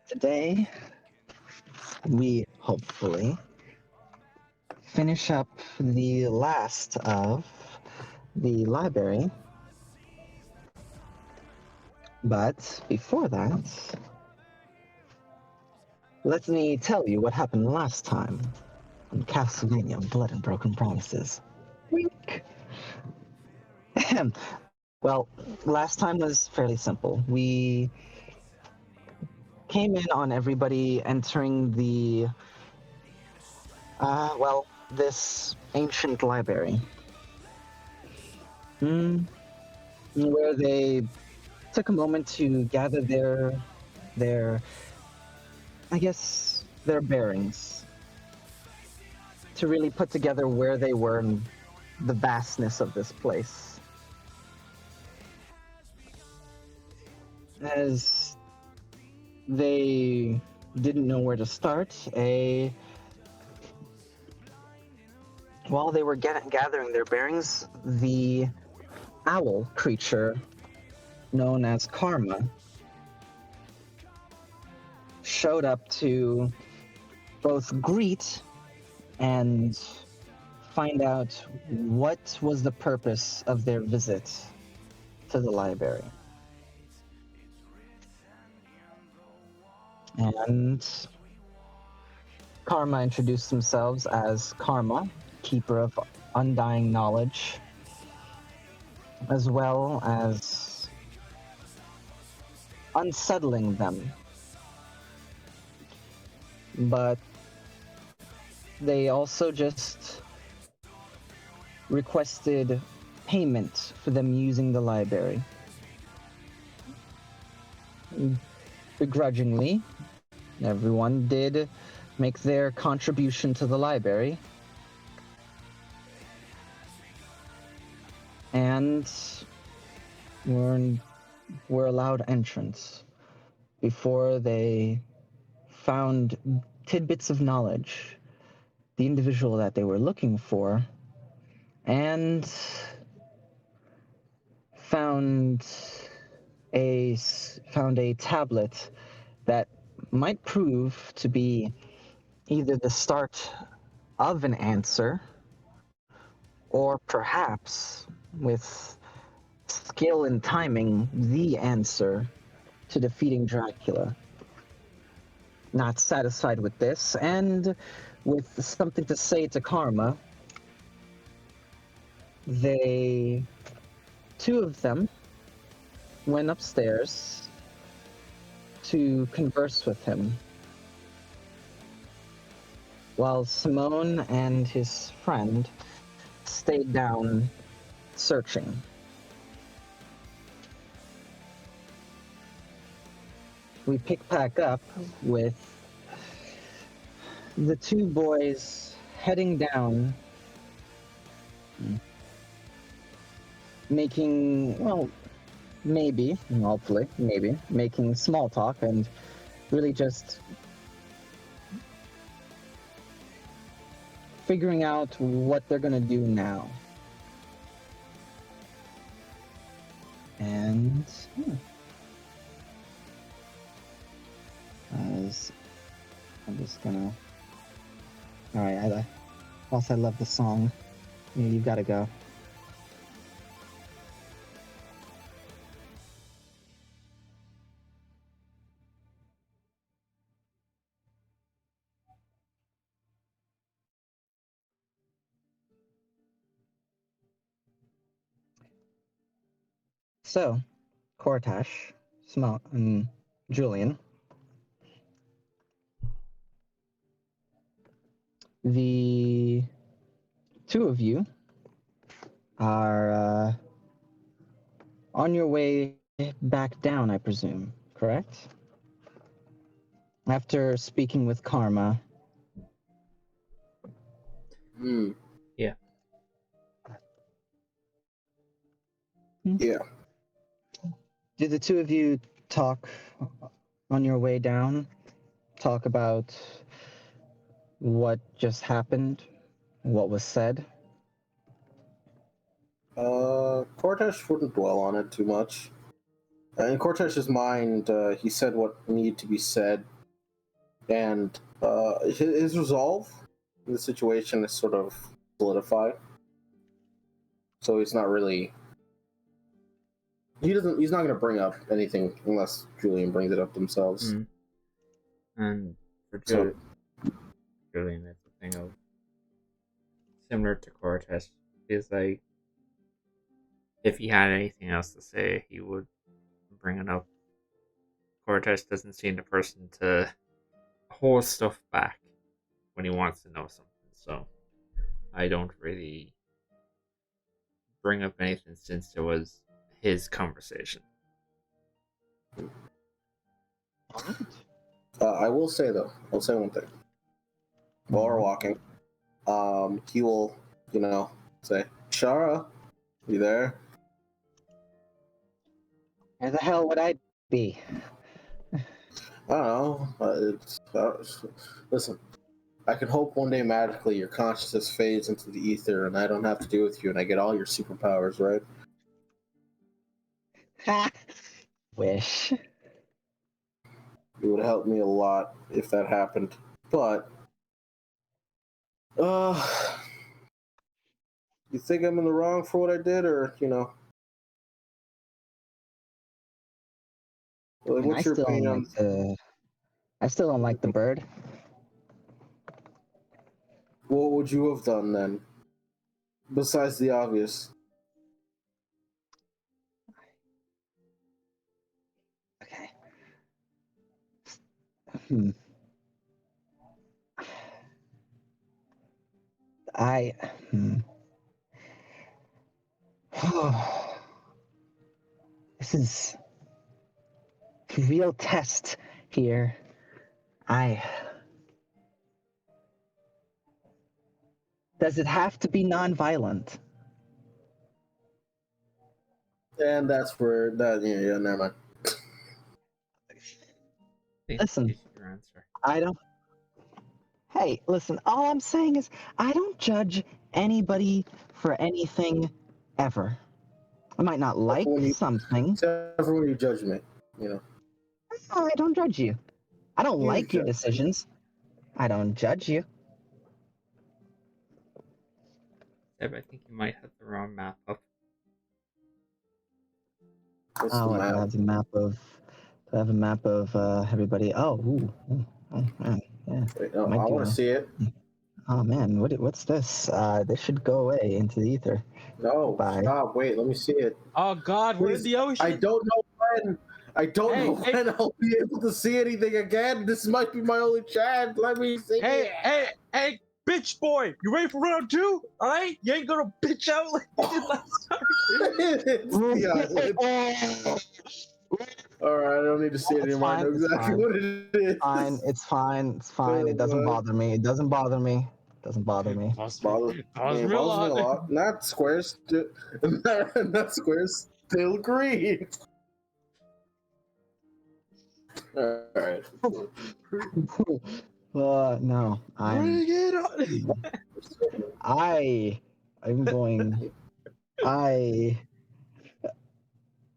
Today, we hopefully finish up the last of the library. But before that, let me tell you what happened last time on Castlevania Blood and Broken Promises. Wink! Well, last time was fairly simple. We came in on everybody entering this ancient library. Where they took a moment to gather their I guess their bearings to really put together where they were and the vastness of this place. As they didn't know where to start, while they were gathering their bearings, the owl creature known as Karma showed up to both greet and find out what was the purpose of their visit to the library. And Karma introduced themselves as Karma, keeper of undying knowledge, as well as unsettling them. But they also just requested payment for them using the library. Begrudgingly, everyone did make their contribution to the library. And were allowed entrance before they found tidbits of knowledge, the individual that they were looking for, and found a tablet that might prove to be either the start of an answer, or perhaps, with skill and timing, the answer to defeating Dracula. Not satisfied with this, and with something to say to Karma, two of them went upstairs to converse with him, while Simone and his friend stayed down searching. We pick back up with the two boys heading down, making, well, hopefully, making small talk and really just figuring out what they're gonna do now. And I'm just gonna. All right, whilst I love the song, you've got to go. So, Kortash, and Julian, the two of you are on your way back down, I presume, correct? After speaking with Karma. Yeah. Yeah. Did the two of you talk on your way down? Talk about what just happened? What was said? Cortesh wouldn't dwell on it too much. In Cortesh's mind, he said what needed to be said, and his resolve in the situation is sort of solidified. So he's not really. He's not going to bring up anything unless Julian brings it up themselves. Mm. And for Julian, it's a thing of similar to Cortez. Is like if he had anything else to say, he would bring it up. Cortez doesn't seem the person to hold stuff back when he wants to know something. So I don't really bring up anything since it was his conversation. I will say though, I'll say one thing. While we're walking, he will, say, "Shara, you there?" Where the hell would I be? I don't know. Listen, I can hope one day magically your consciousness fades into the ether and I don't have to deal with you and I get all your superpowers, right? Ha! Wish. It would help me a lot if that happened. But, you think I'm in the wrong for what I did, or, like, what's your opinion? I still don't like the bird. What would you have done then? Besides the obvious. Okay. I. This is a real test here. Does it have to be non-violent? And that's where never mind. Listen, Your answer. I don't. Hey, listen, all I'm saying is I don't judge anybody for anything ever. I might not like something. Except for when you judge me, No, I don't judge you. I don't You like your judge me. decisions. I don't judge you. Seb, I think you might have the wrong map up. What's the map? I have a map of. I have a map of everybody. Oh, man, yeah. Wait, no, I want to see it. Oh man, what's this? This should go away into the ether. No, Bye. stop. Wait, let me see it. Oh God, we're in the ocean. I don't know when. When I'll be able to see anything again. This might be my only chance. Let me see. Hey, bitch boy, you ready for round 2? All right, you ain't gonna bitch out like you did last time. It's the island. All right, I don't need to see it anymore. I know exactly what it is. It's fine. It doesn't bother me. Bothers me a lot. Not squares. Not squares. Still green. All right. No, Bring it on. I'm going.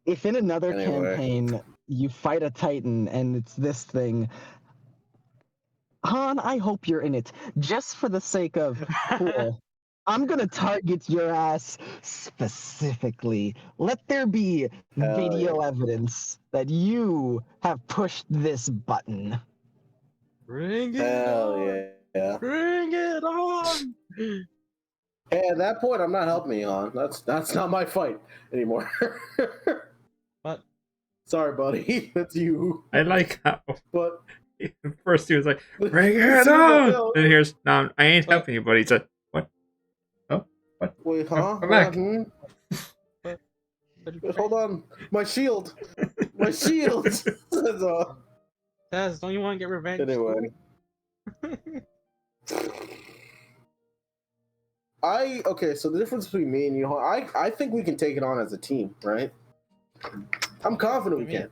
If in another campaign you fight a Titan and it's this thing, Han, I hope you're in it just for the sake of cool. I'm gonna target your ass specifically. Let there be video evidence that you have pushed this button. Bring it on. Yeah. Bring it on. Hey, at that point, I'm not helping you, Han. That's not my fight anymore. But sorry, buddy. That's you. I like how. But first he was like, "Bring it on!" And here's, "No, I ain't helping you, buddy." He said, "What? Oh, what? Wait, huh? Come back." Hold on, my shield. My shield. Taz, don't you want to get revenge? Anyway. So the difference between me and you, I think we can take it on as a team, right? I'm confident we can.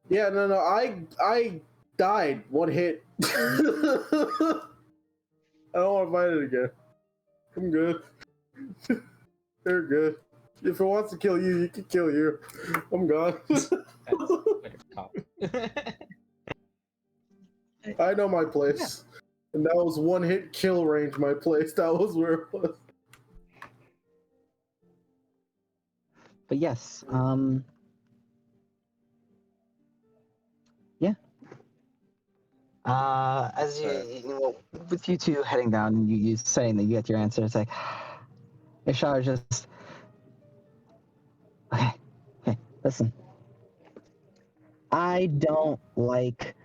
Yeah, no, I died one hit. I don't want to fight it again. I'm good. You're good. If it wants to kill you, you can kill you. I'm gone. I know my place. And that was one hit kill range, my place. That was where it was. But yes, yeah. As with you two heading down and you saying that you get your answer, it's like Ishar just okay, listen. I don't like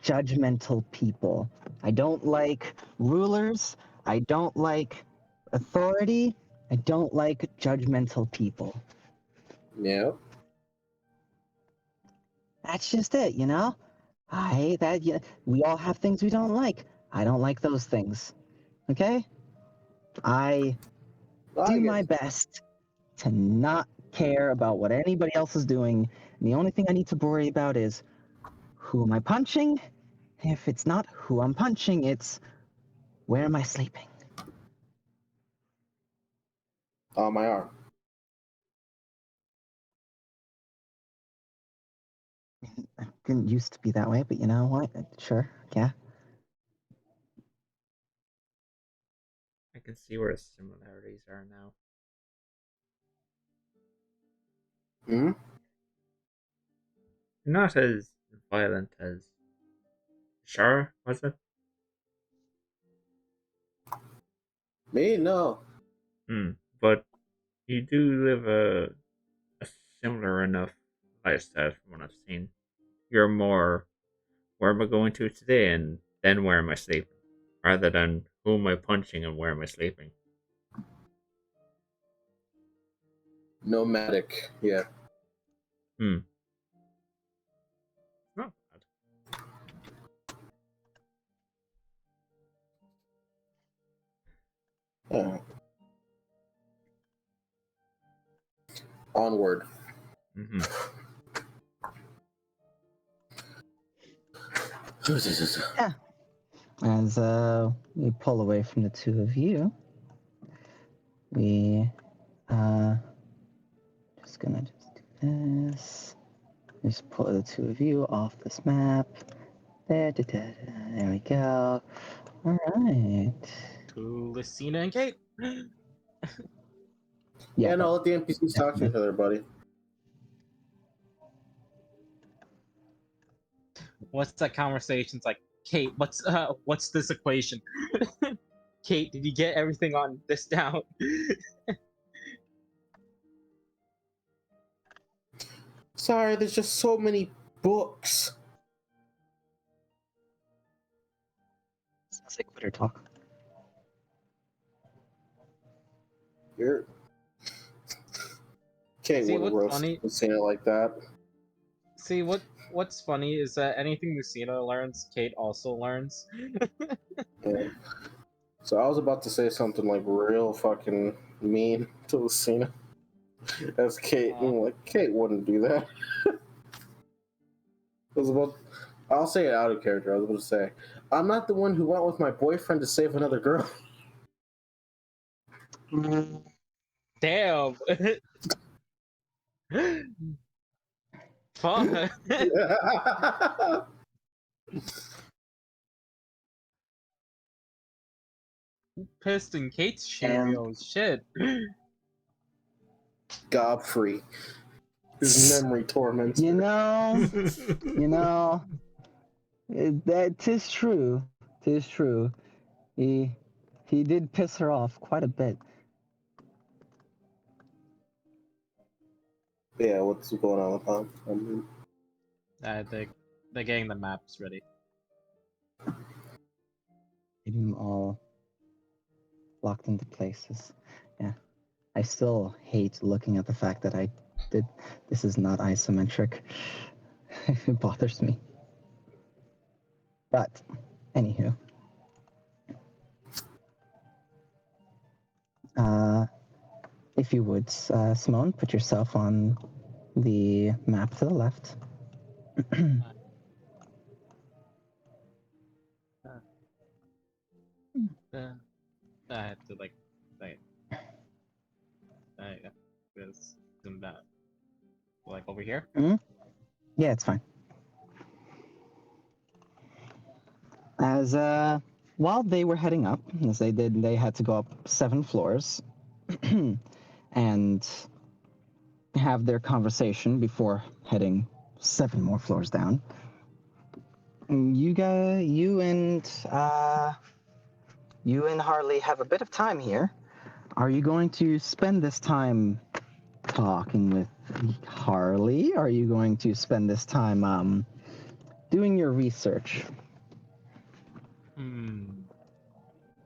judgmental people. I don't like rulers. I don't like authority. I don't like judgmental people. Yeah. That's just it, you know? I hate that. Yeah, we all have things we don't like. I don't like those things. Okay? I do my best to not care about what anybody else is doing. And the only thing I need to worry about is who am I punching? If it's not who I'm punching, it's where am I sleeping? On my arm. I didn't used to be that way, but you know what? Sure, yeah. I can see where the similarities are now. Hmm? Not as violent as Shara, was it? Me? No. But you do live a similar enough lifestyle from what I've seen. You're more, where am I going to today and then where am I sleeping? Rather than who am I punching and where am I sleeping? Nomadic. Yeah. Not bad. Onward. Mm-hmm. Yeah. As we pull away from the two of you, we just gonna just do this. Just pull the two of you off this map. There we go. All right. To Lucina and Kate. Yeah, but no, let the NPCs talk to definitely. each other, buddy. What's that conversation's like? Kate, what's this equation? Kate, did you get everything on this down? Sorry, there's just so many books. Sounds like Twitter talk. You're Kate See, wouldn't what's roast funny? Lucina like that. See, what's funny is that anything Lucina learns, Kate also learns. Yeah. So I was about to say something like real fucking mean to Lucina. That's Kate. I'm like, Kate wouldn't do that. I'll say it out of character. I was about to say, I'm not the one who went with my boyfriend to save another girl. Damn. Fuck. Pissed in Kate's Cheerios. Shit. Godfrey. His memory torments. You know, that tis true. Tis true. He did piss her off quite a bit. Yeah, what's going on with him? They're getting the maps ready. Getting them all locked into places. Yeah. I still hate looking at the fact that I did. This is not isometric. It bothers me. But, anywho. If you would, Simone, put yourself on the map to the left. I have to this zoom out. Like over here? Mm-hmm. Yeah, it's fine. As while they were heading up, as they had to go up 7 floors and have their conversation before heading 7 more floors down. You and Harley have a bit of time here. Are you going to spend this time talking with Harley? Are you going to spend this time doing your research?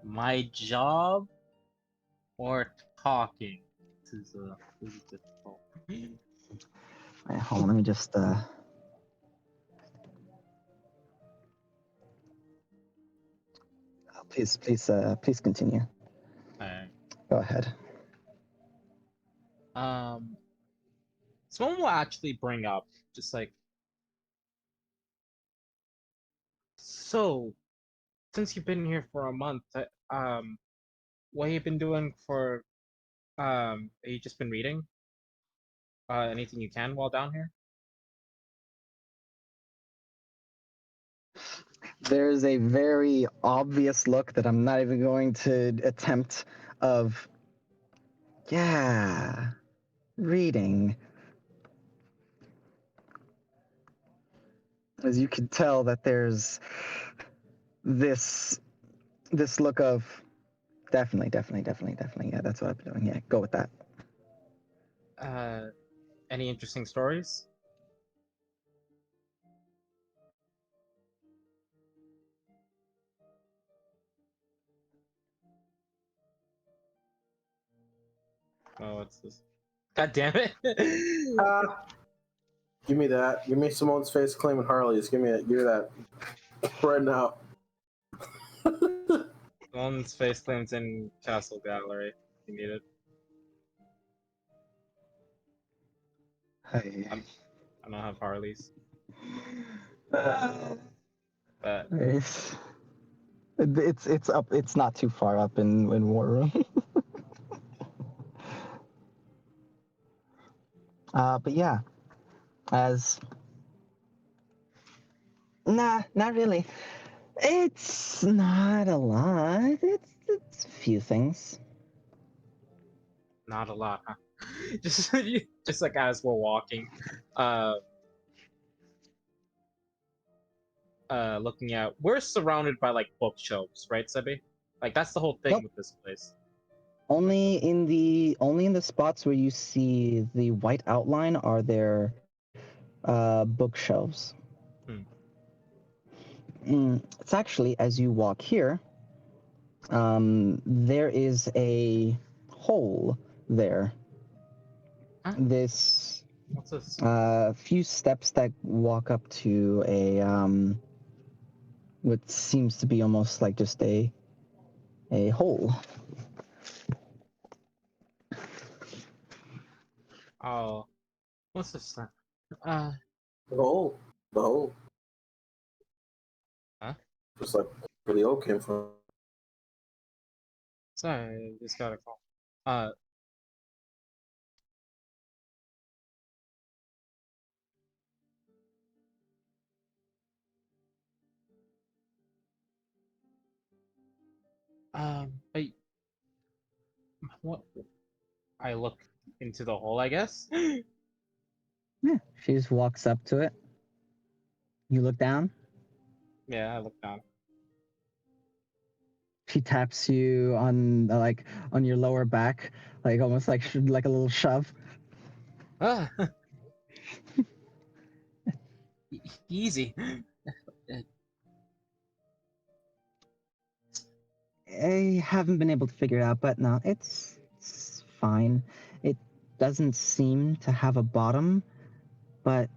My job or talking? This is difficult. Right, hold on, let me just please continue. Alright. Go ahead. Someone will actually bring up just like, so since you've been here for a month, what have you been doing for have you just been reading? Anything you can while down here? There's a very obvious look that I'm not even going to attempt of, yeah, reading. As you can tell that there's this look of definitely. Yeah, that's what I've been doing. Yeah, go with that. Any interesting stories? Oh, what's this? God damn it! Give me that. Give me Simone's face claiming Harley's. Give me that right now. One's face claims in Castle Gallery. If you need it. Hey. I don't have Harley's. Uh, But it's up. It's not too far up in War Room. But yeah, as nah, not really. It's not a lot. It's a few things. not a lot, huh? just like as we're walking, looking at, we're surrounded by like bookshelves, right, Sebi? Like that's the whole thing Nope. with this place. Only in the spots where you see the white outline are there bookshelves. It's actually, as you walk here, there is a hole there. Huh? This What's this? few steps that walk up to a what seems to be almost like just a hole. Oh, what's this then? The hole. Huh? Just like where the oak came from. Sorry, I just got a call. But what? I look into the hole, I guess. Yeah, she just walks up to it. You look down. Yeah, I look down. She taps you on like on your lower back, like almost like a little shove. Ah, easy. I haven't been able to figure it out, but no, it's fine. It doesn't seem to have a bottom, but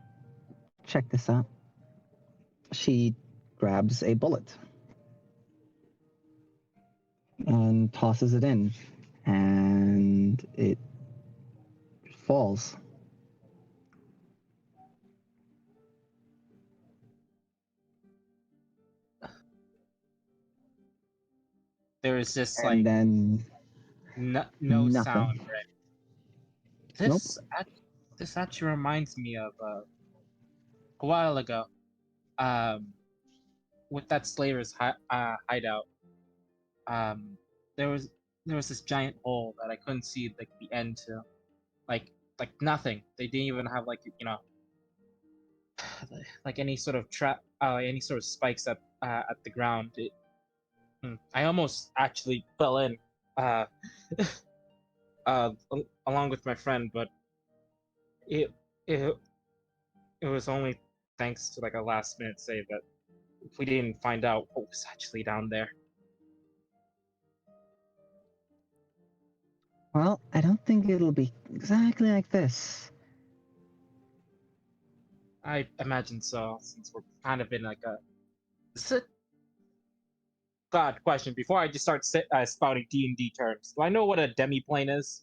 check this out. She grabs a bullet and tosses it in, and it falls. There is just And like then no nothing. sound, right? Nope. This actually reminds me of a while ago. Um, with that Slayer's hideout, um, there was there was this giant hole that I couldn't see like the end to, like nothing. They didn't even have like like any sort of trap, any sort of spikes at the ground. I almost actually fell in, uh, along with my friend, but it it it was only thanks to like a last minute save that we didn't find out what was actually down there. Well, I don't think it'll be exactly like this. I imagine so, since we're kind of in like a. Is it- God, question. Before I just start spouting D&D terms, do I know what a demiplane is?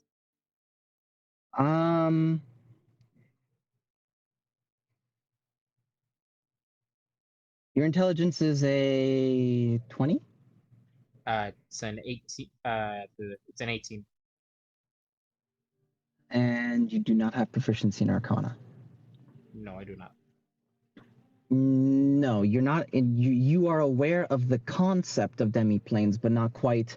Um, your intelligence is a 20, It's an 18. It's an 18. and you do not have proficiency in Arcana. No, I do not. No, you're not. You are aware of the concept of demiplanes, but not quite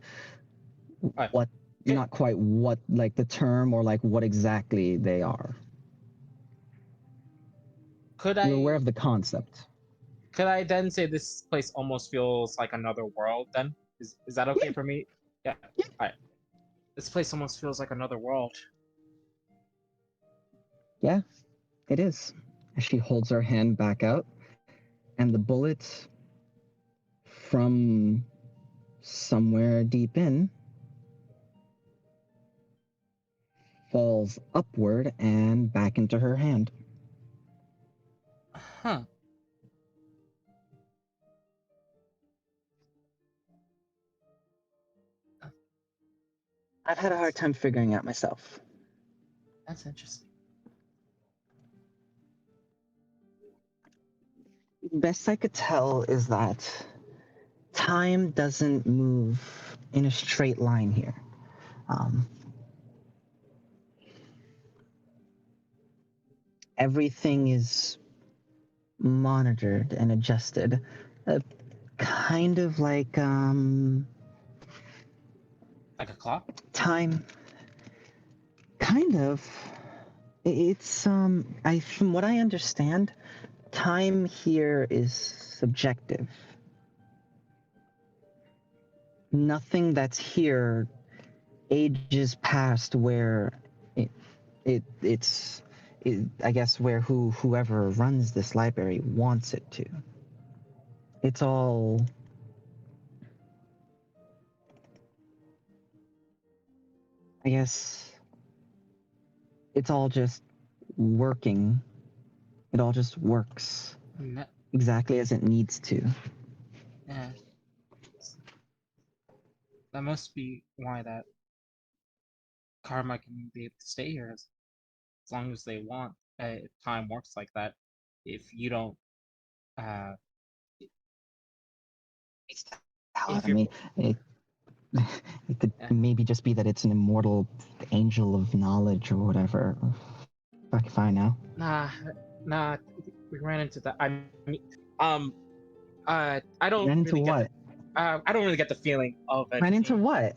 what, okay. not quite what, like the term or like what exactly they are. Could You're aware I of the concept. could I then say this place almost feels like another world? Then is that okay Yeah. for me? Yeah. Yeah. All right. This place almost feels like another world. Yeah, it is. As she holds her hand back out, and the bullet from somewhere deep in falls upward and back into her hand. Huh. I've had a hard time figuring out myself. That's interesting. Best I could tell is that time doesn't move in a straight line here. Everything is monitored and adjusted, kind of like Like a clock? time. Kind of. It's I from what I understand, time here is subjective. Nothing that's here ages past where it's I guess where whoever runs this library wants it to. It's all I guess it's all just working. It all just works No, exactly as it needs to. yeah. That must be why that karma can be able to stay here as long as they want. If time works like that. If you don't, uh, It's if I you're, mean, it could uh, maybe just be that it's an immortal angel of knowledge or whatever. Fuck if I know. nah, nah, we ran into that. I mean, I don't Ran into really get the, what? I don't really get the feeling of Ran into anything. what?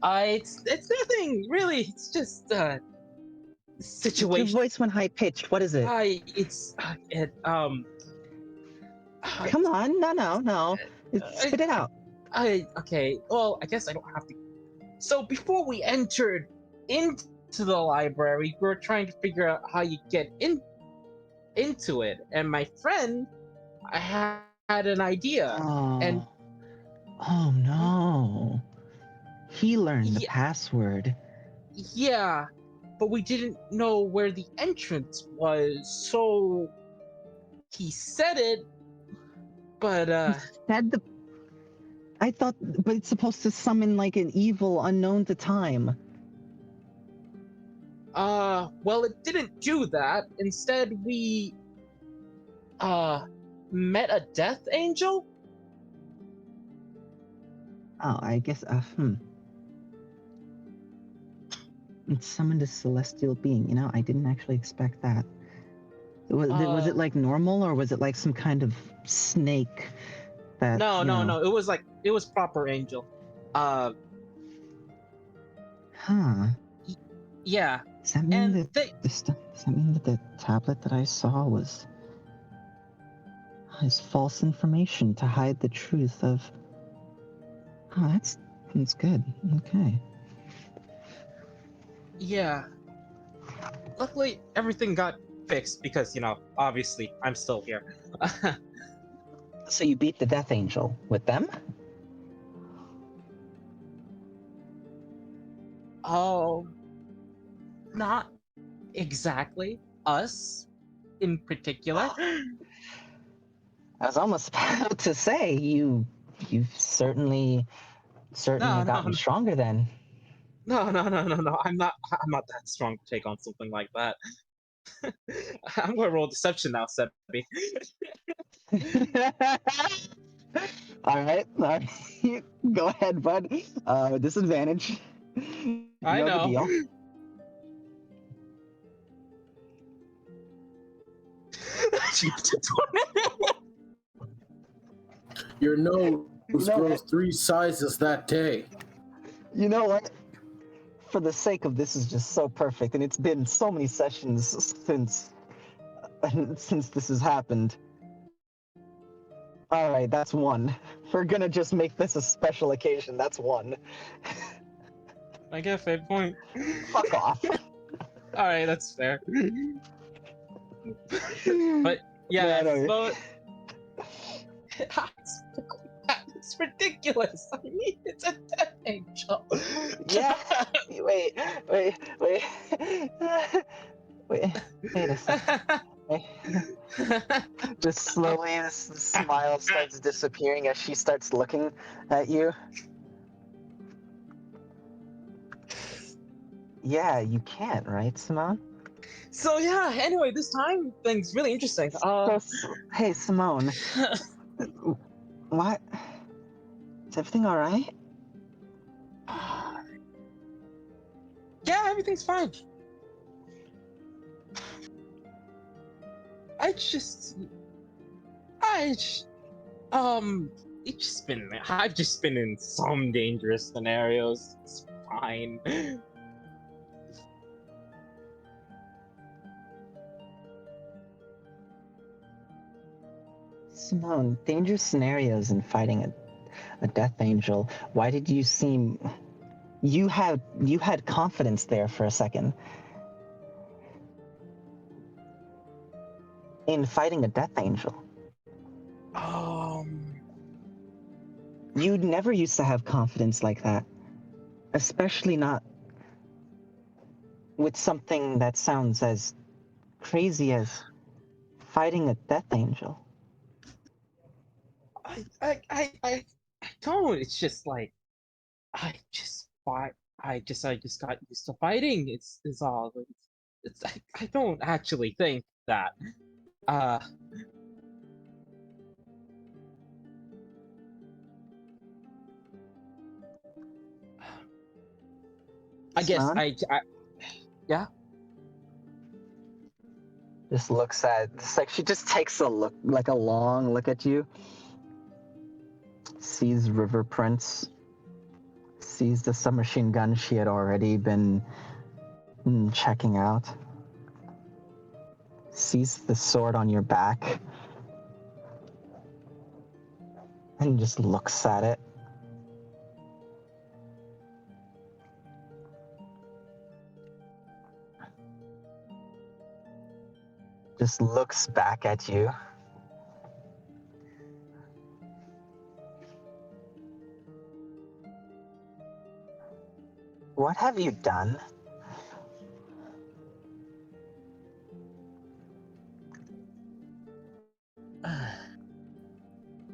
It's nothing really. It's just Your situation. voice went high pitched. What is it? It's it Come on, no. I, Spit it out. okay. Well, I guess I don't have to. So before we entered into the library, we were trying to figure out how you get into it, and my friend, I had an idea, and Oh no. He learned the yeah, password. yeah, but we didn't know where the entrance was, so he said it, but Said the I thought but it's supposed to summon like an evil unknown to time. well, it didn't do that. Instead, we uh met a death angel. Oh, I guess It summoned a celestial being. I didn't actually expect that. Was it like normal or was it like some kind of snake that No, you no, know. no. It was proper angel. Uh, Huh? yeah, Does that mean and that does that mean that the tablet that I saw was is false information to hide the truth of? Oh, that's good. Okay. yeah. Luckily, everything got fixed because obviously, I'm still here. So you beat the Death Angel with them? Oh, not exactly us in particular. I was almost about to say you've certainly No, no, gotten no, stronger then. no. I'm not that strong to take on something like that. I'm gonna roll deception now, Seppi. All right. Go ahead, bud. Disadvantage. You I know the know. deal. Your nose You know grows what? 3 sizes that day. You know what? For the sake of this is just so perfect, and it's been so many sessions since this has happened. All right, that's one. We're gonna just make this a special occasion. That's one. I get a fair point. Fuck off. All right, that's fair. But yeah, No, no. so it's ridiculous. I mean, it's a death angel. Yeah. Wait. Wait. Wait. Wait a second. Wait. Just slowly, the smile starts disappearing as she starts looking at you. Yeah, you can't, right, Simone? So yeah. Anyway, this time thing's really interesting. Hey, Simone. What? Is everything all right? Yeah, everything's fine. I just, I, j- it's just been, I've just been in some dangerous scenarios. It's fine. Simone, dangerous scenarios in fighting a Death Angel. Why did you seem... You had confidence there for a second. In fighting a Death Angel. You never used to have confidence like that. Especially not with something that sounds as crazy as fighting a Death Angel. I don't. It's just like, I just fight. I just got used to fighting. It's all. I don't actually think that. Uh, I guess Simone? yeah. Just looks at... It's like she just takes a look, like a long look at you. Sees river prints. Sees the submachine gun she had already been checking out. Sees the sword on your back. And just looks at it. Just looks back at you. What have you done?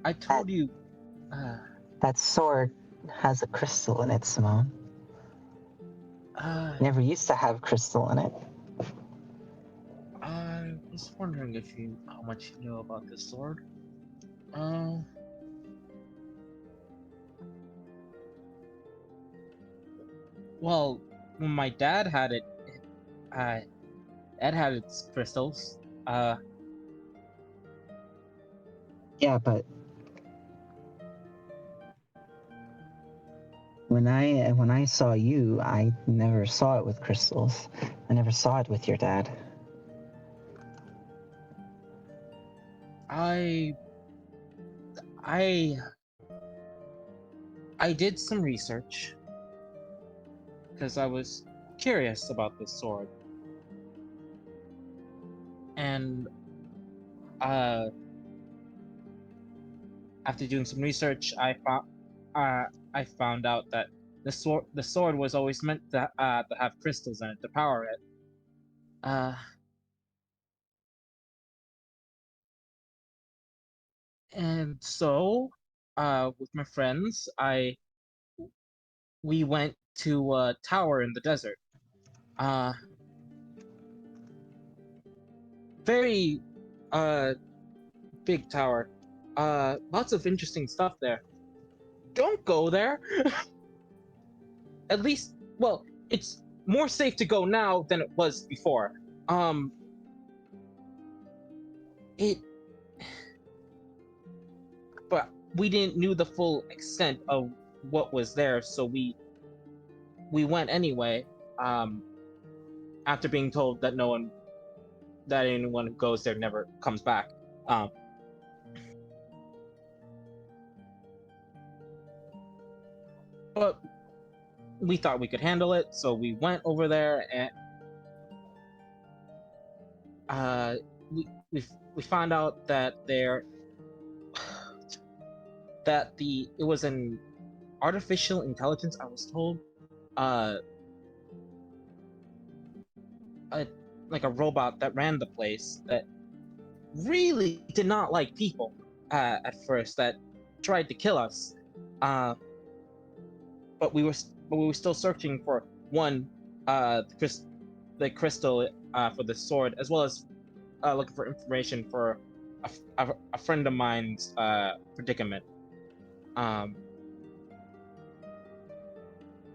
I told you. That sword has a crystal in it, Simone. Never used to have crystal in it. I was wondering if you how much you knew about this sword. Well, when my dad had it, Ed had its crystals. Yeah, but When I saw you, I never saw it with crystals. I never saw it with your dad. I did some research because I was curious about this sword, and after doing some research, I found out that the sword was always meant to have crystals in it to power it. And so, with my friends, we went to a tower in the desert. Very big tower. Lots of interesting stuff there. Don't go there. At least, well, it's more safe to go now than it was before. It, but we didn't knew the full extent of what was there, so we went anyway. After being told that anyone who goes there never comes back. But we thought we could handle it, so we went over there, and we found out that it was an artificial intelligence. I was told, like a robot that ran the place that really did not like people at first. That tried to kill us. But we were still searching for the crystal for the sword, as well as looking for information for a friend of mine's predicament.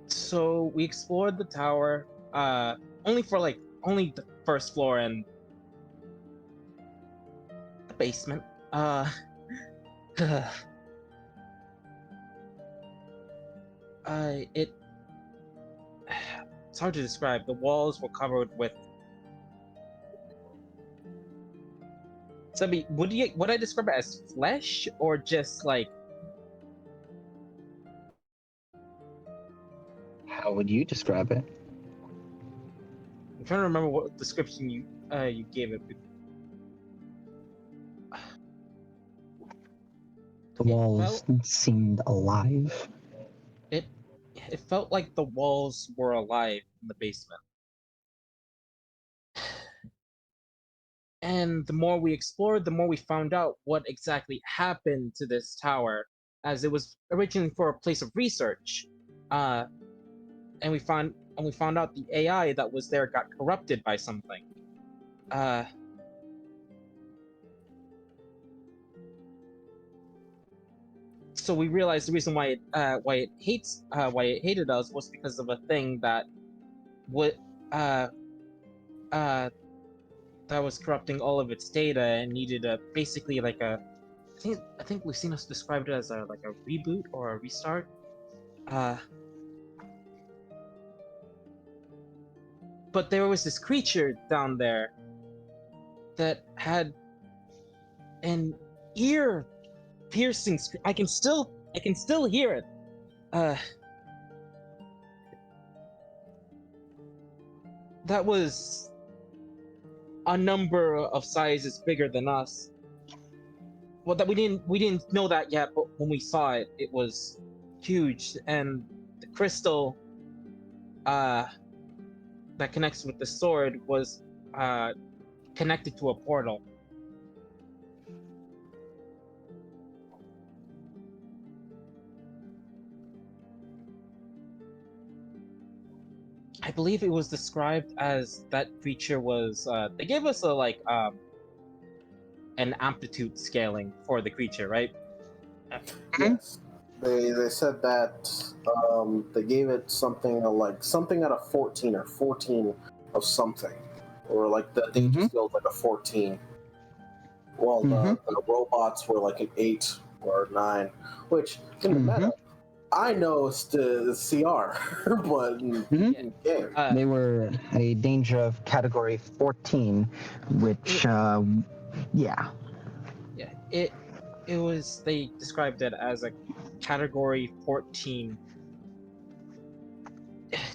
So we explored the tower, only the first floor and the basement. It's hard to describe. The walls were covered with. So, would I describe it as flesh or just like? How would you describe it? I'm trying to remember what description you gave it. The walls seemed alive. It felt like the walls were alive in the basement. And the more we explored, the more we found out what exactly happened to this tower, as it was originally for a place of research. And we found out the AI that was there got corrupted by something. So we realized the reason why it hated us was because of a thing that that was corrupting all of its data and needed basically like a. I think Lucinus described it as a reboot or a restart. But there was this creature down there that had an ear piercing scream. I can still hear it. That was a number of sizes bigger than us. Well, that we didn't know that yet, but when we saw it, it was huge, and the crystal that connects with the sword was connected to a portal. I believe it was described as that creature was. They gave us an amplitude scaling for the creature, right? Yes. They said that they gave it something out of 14 or 14 of something, or like the danger skill was like a 14. Well, the robots were like an 8 or 9, which in the meta I know it's the CR, but Mhm. yeah. They were a danger of category 14, which, yeah. Yeah, it was. They described it as a category 14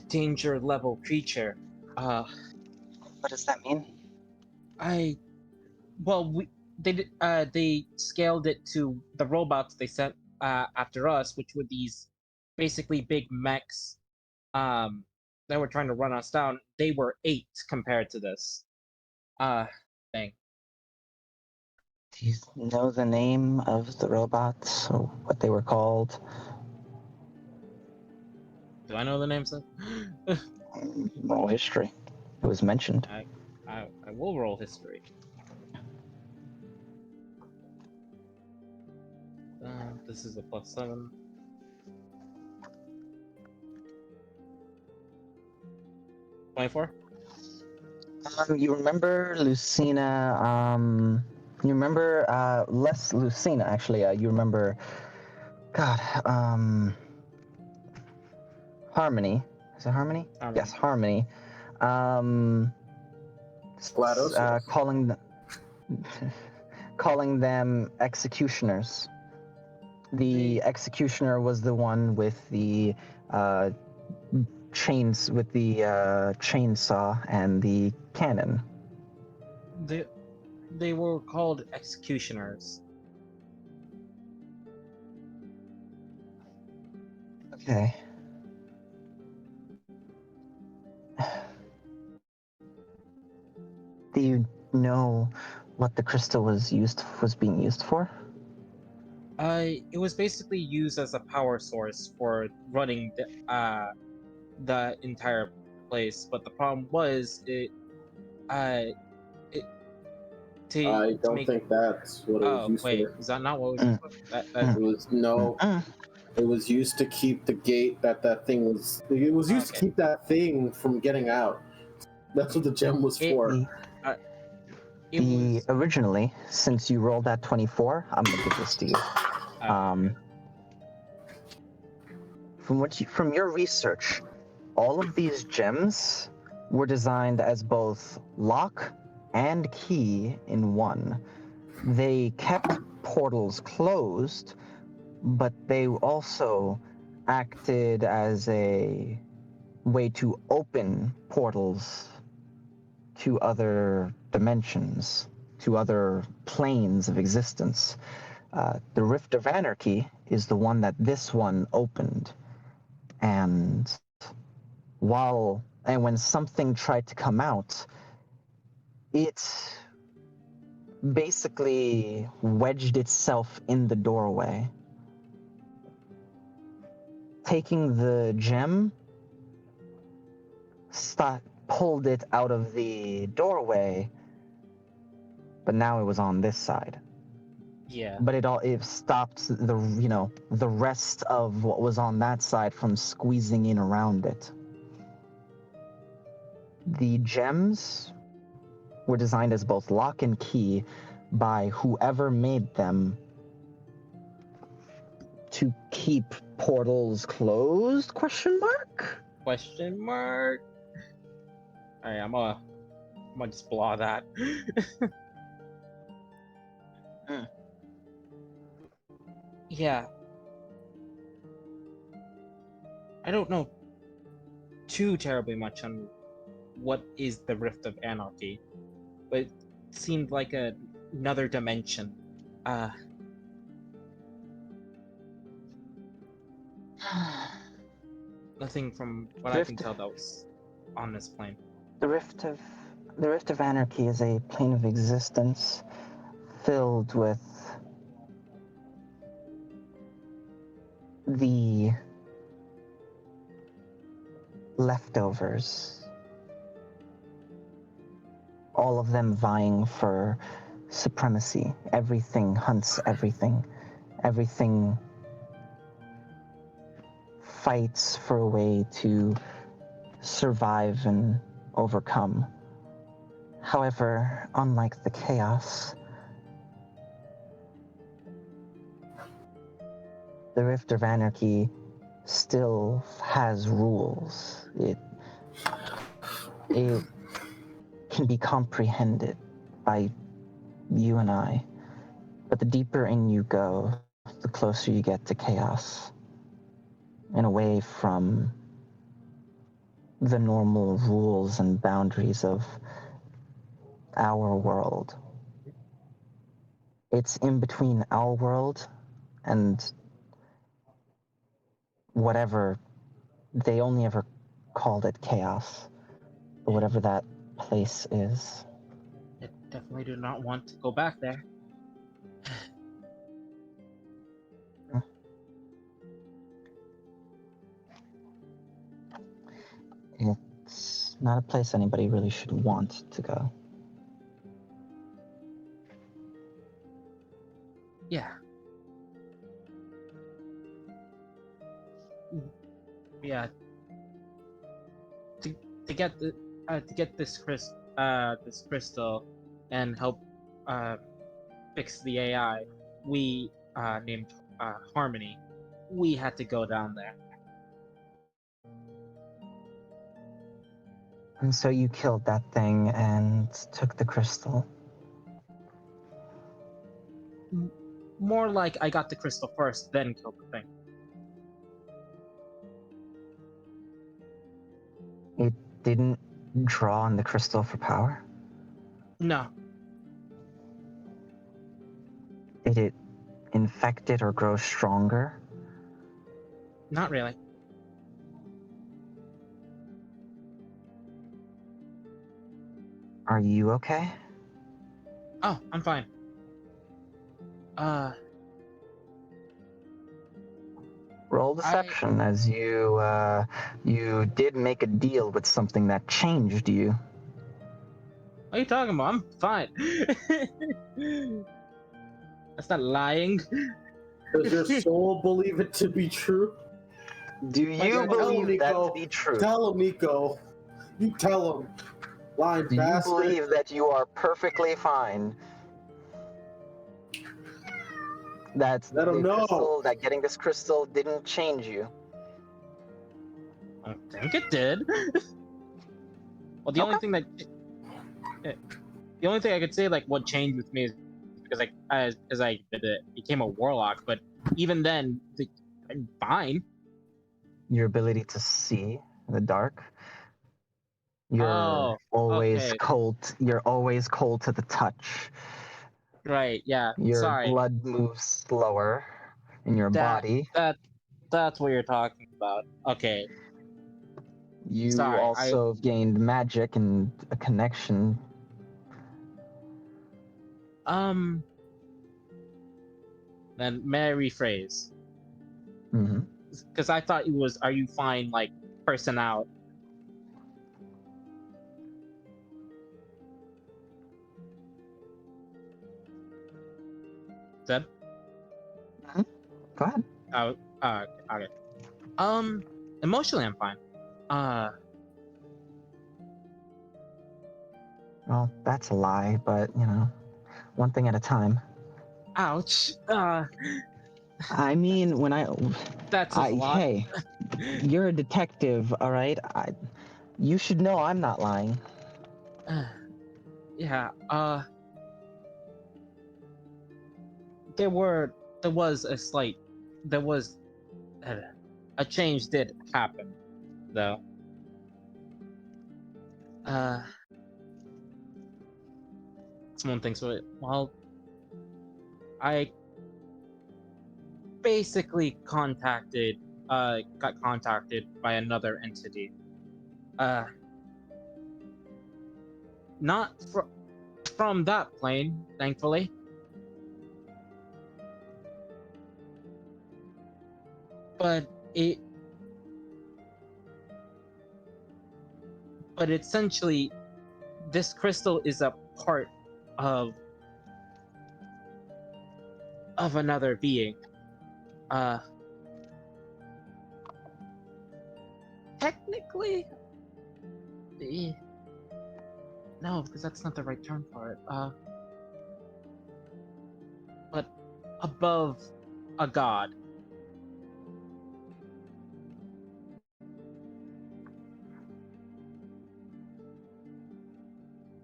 danger level creature. What does that mean? I well, they scaled it to the robots they sent after us, which were these basically big mechs that were trying to run us down. They were 8 compared to this. Thing. Do you know the name of the robots or what they were called? Do I know the names of? Roll history. It was mentioned. I will roll history. This is a +7. 24. You remember Lucina, you remember, less Lucina, actually, you remember, God, Harmony. Is it Harmony? Harmony. Yes, Harmony. GLaDOS, yes. Calling them executioners. The executioner was the one with the chainsaw and the cannon. They were called executioners. Okay. Do you know what the crystal was being used for? It was basically used as a power source for running the entire place, but the problem was it to I to don't make. think that's what it was Oh used wait, for. is that not what was used for? It was no. It was used to keep the gate that thing was. It was used to Okay. keep that thing from getting out. That's what the gem was for. It was Originally, since you rolled that 24, I'm gonna give this to you. From your research, all of these gems were designed as both lock and key in one. They kept portals closed, but they also acted as a way to open portals to other dimensions, to other planes of existence. The Rift of Anarchy is the one that this one opened. And when something tried to come out, it basically wedged itself in the doorway. Taking the gem, pulled it out of the doorway, but now it was on this side. yeah. But it stopped the rest of what was on that side from squeezing in around it. The gems were designed as both lock and key by whoever made them to keep portals closed? Question mark? Question mark. All right, I'm gonna just blah that. Yeah. I don't know too terribly much on what is the Rift of Anarchy, but it seemed like another dimension. Nothing from what I can tell that was on this plane. The Rift of Anarchy is a plane of existence filled with the leftovers. All of them vying for supremacy. Everything hunts everything. Everything fights for a way to survive and overcome. However, unlike the chaos, the Rift of Anarchy still has rules. It can be comprehended by you and I, but the deeper in you go, the closer you get to chaos and away from the normal rules and boundaries of our world. It's in between our world and whatever, they only ever called it chaos, or whatever that place is. I definitely do not want to go back there. It's not a place anybody really should want to go. Yeah. Yeah. To get this crystal and help fix the AI, we named Harmony. We had to go down there. And so you killed that thing and took the crystal. More like I got the crystal first, then killed the thing. It didn't draw on the crystal for power? No, Did it infect it or grow stronger? not really. Are you okay? Oh, I'm fine. Roll deception, as you did make a deal with something that changed you. What are you talking about? I'm fine. That's not lying. Does your soul believe it to be true? Do you believe that to be true? Tell him, Nico. You tell him. Lying Do you bastard. believe that you are perfectly fine? That Let him know. crystal, that getting this crystal didn't change you? I think it did. Well, the only thing that the only thing I could say like what changed with me is because I became a warlock, but even then, I'm fine. Your ability to see in the dark. You're Oh, always okay. cold. You're always cold to the touch. Right, yeah. Your Sorry. blood moves slower in your body. That's what you're talking about. Okay. You Sorry, also gained magic and a connection. Then may I rephrase? Mm-hmm. Because I thought it was, are you fine, like, person out? Zeb? Mm-hmm. Go ahead. Okay. Emotionally I'm fine. Well, that's a lie, but, you know, one thing at a time. Ouch. I mean, That's a lot. hey, you're a detective, all right? You should know I'm not lying. Yeah, there was a slight, there was, a change did happen, though. Someone thinks, well, I basically got contacted by another entity. Not from that plane, thankfully. But essentially, this crystal is a part of another being. Technically, no, because that's not the right term for it. But above a god.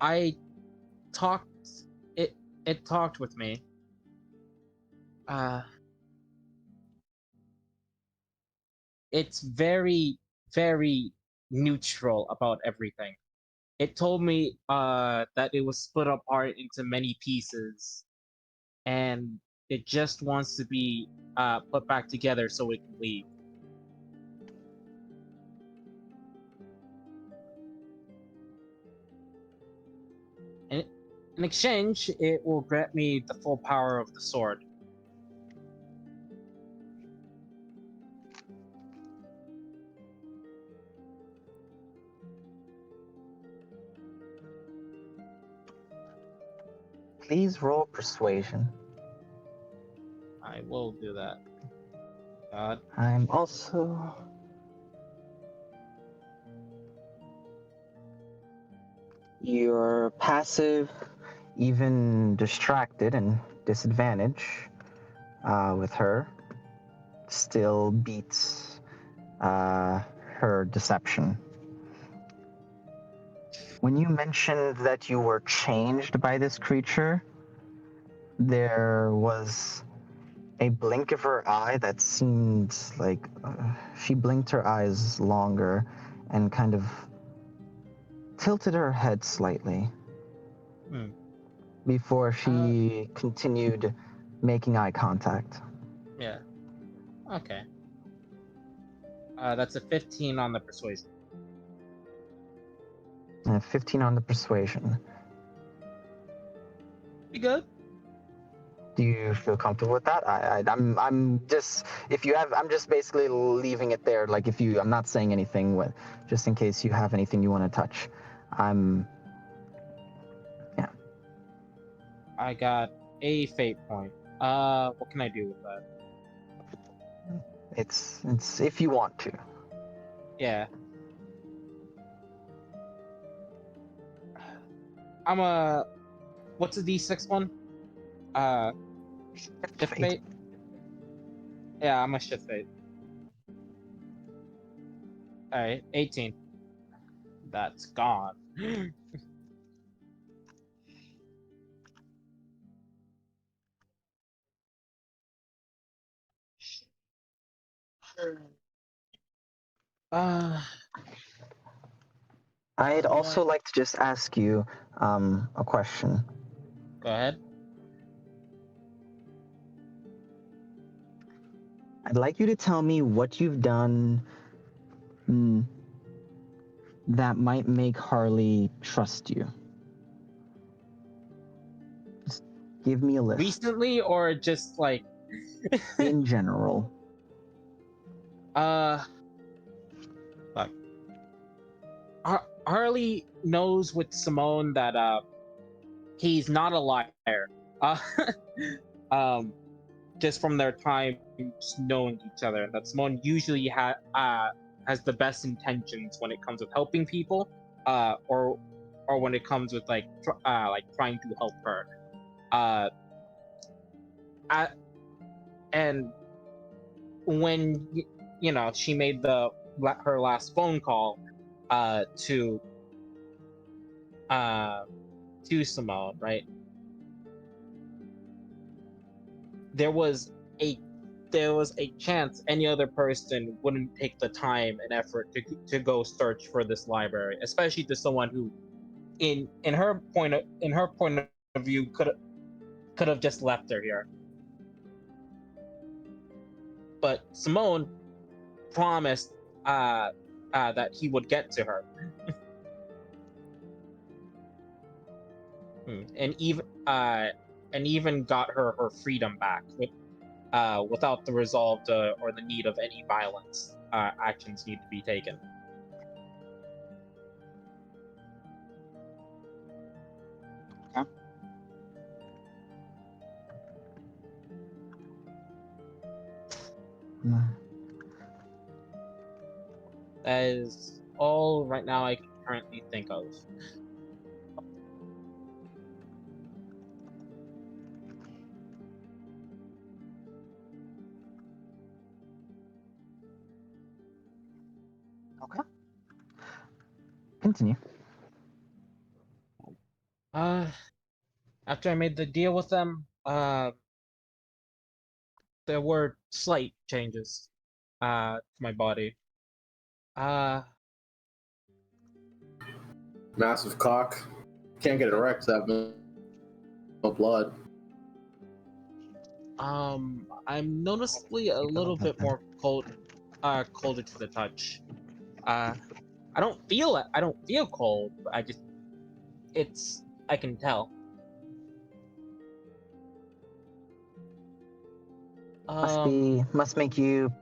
I talked it it talked with me. Uh it's very, very neutral about everything. It told me that it was split apart into many pieces and it just wants to be put back together so it can leave. And in exchange, it will grant me the full power of the sword. Please roll persuasion. I will do that. God. I'm also. You're passive, even distracted and disadvantage with her, still beats her deception. When you mentioned that you were changed by this creature, there was a blink of her eye that seemed like she blinked her eyes longer and kind of tilted her head slightly before she continued making eye contact. Yeah. Okay. That's a 15 on the persuasion. 15 on the persuasion. Be good. Do you feel comfortable with that? I'm just, if you have, I'm just basically leaving it there. Like if you, I'm not saying anything with, just in case you have anything you want to touch. Yeah. I got a fate point. What can I do with that? It's if you want to. Yeah. What's a D6 one? Shift fate? Yeah, I'm a shift fate. Alright, 18. That's gone. uh, I'd also like to just ask you a question. Go ahead. I'd like you to tell me what you've done that might make Harley trust you. Just give me a list. Recently or just like in general? Fuck. Harley knows with Simone that he's not a liar. Uh, just from their time knowing each other, that Simone usually has the best intentions when it comes with helping people, or when it comes with like trying to help her. And when she made her last phone call to Simone, right? There was a chance any other person wouldn't take the time and effort to go search for this library, especially to someone who, in her point of view, could have just left her here. But Simone promised that he would get to her, and even got her freedom back without the resolve or the need of any violence actions need to be taken. That is all right now I can currently think of. Okay. Continue. Uh, after I made the deal with them, there were slight changes, to my body. Uh, Massive cock. Can't get it erect. That no blood. I'm noticeably a little bit more colder to the touch. Uh, I don't feel cold. But I can tell. Must make you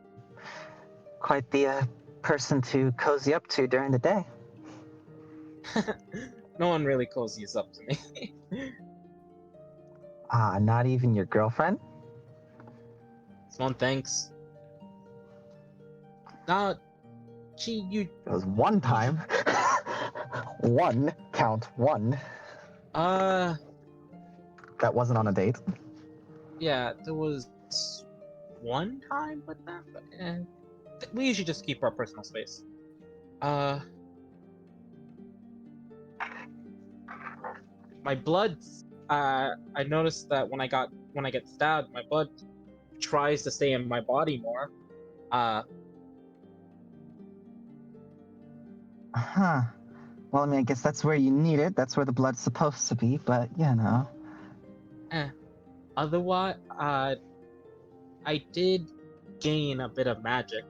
quite the person to cozy up to during the day. No one really cozies up to me. Not even your girlfriend? Swan thanks. Uh, you, It was one time. One, count one. uh, That wasn't on a date. yeah, there was one time with them, but we usually just keep our personal space. My blood, I noticed that when I get stabbed, my blood tries to stay in my body more. Huh. Well, I mean, I guess that's where you need it. That's where the blood's supposed to be, but, you know. Otherwise, I did gain a bit of magic.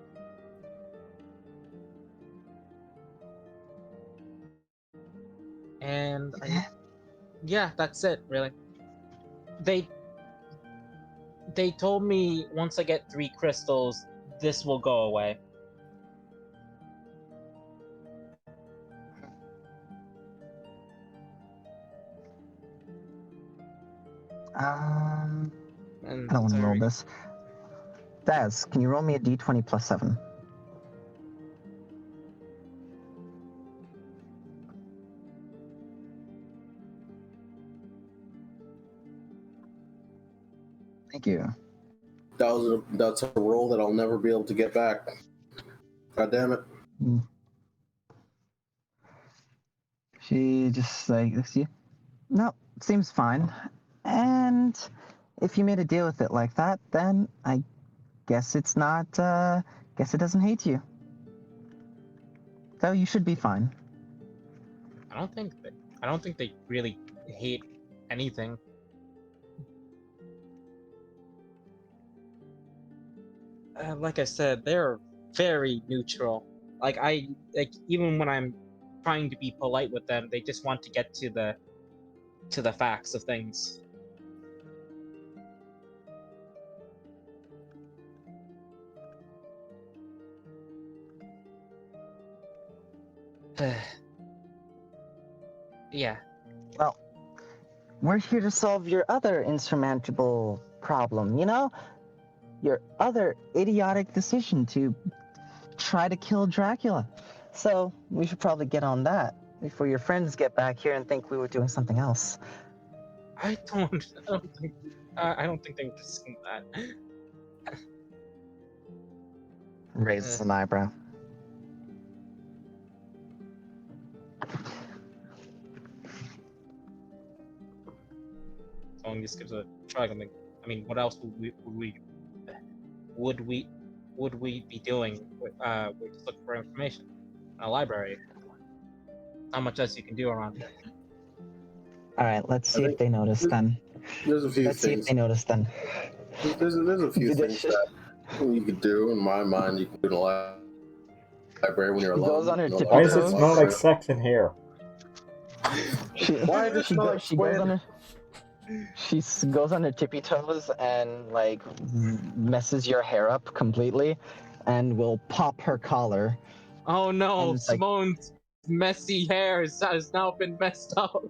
And yeah, that's it, really. They told me once I get 3 crystals, this will go away. And I don't want to roll sorry. this. Daz, can you roll me a d20 plus 7? Thank you. That's a roll that I'll never be able to get back. God damn it. She just like looks at you. No, seems fine. And if you made a deal with it like that, then I guess it's not, guess it doesn't hate you. So you should be fine. I don't think they really hate anything. Like I said, they're very neutral. Like even when I'm trying to be polite with them, they just want to get to the facts of things. Yeah. Well, we're here to solve your other insurmountable problem, you know? Your other idiotic decision to try to kill Dracula. So we should probably get on that before your friends get back here and think we were doing something else. I don't think they were discussing that. Raises an eyebrow. Someone just gives a shrug and I mean, what else would we be doing? We're just looking for information in a library. Not much else you can do around here. All right, let's see if they notice then. There's a few Let's see if things. they notice then. There's a few things that you could do. In my mind, you can do in a library when you're alone. Goes on her tippy Why does it toes. smell like sex in here? Why does it smell like squid? She goes on her tippy toes and like messes your hair up completely, and will pop her collar. Oh no, And, like- Simone's messy hair has now been messed up.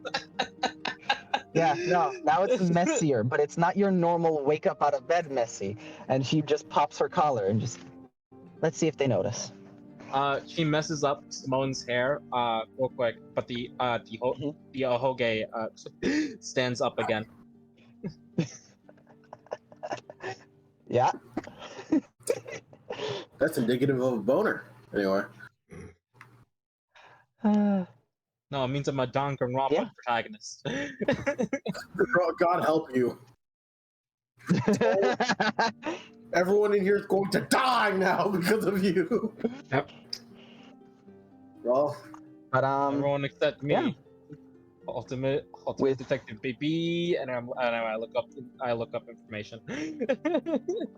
Yeah, no, now it's messier, but it's not your normal wake up out of bed messy. And she just pops her collar and just let's see if they notice. She messes up Simone's hair, real quick, but the Ahoge stands up again. Yeah. That's indicative of a boner. Anyway. No, it means I'm a Danganronpa Yeah. protagonist. God help you. Everyone in here is going to die now because of you. Yep. Well, But Everyone except me. yeah. Ultimate With detective baby, and I look up information.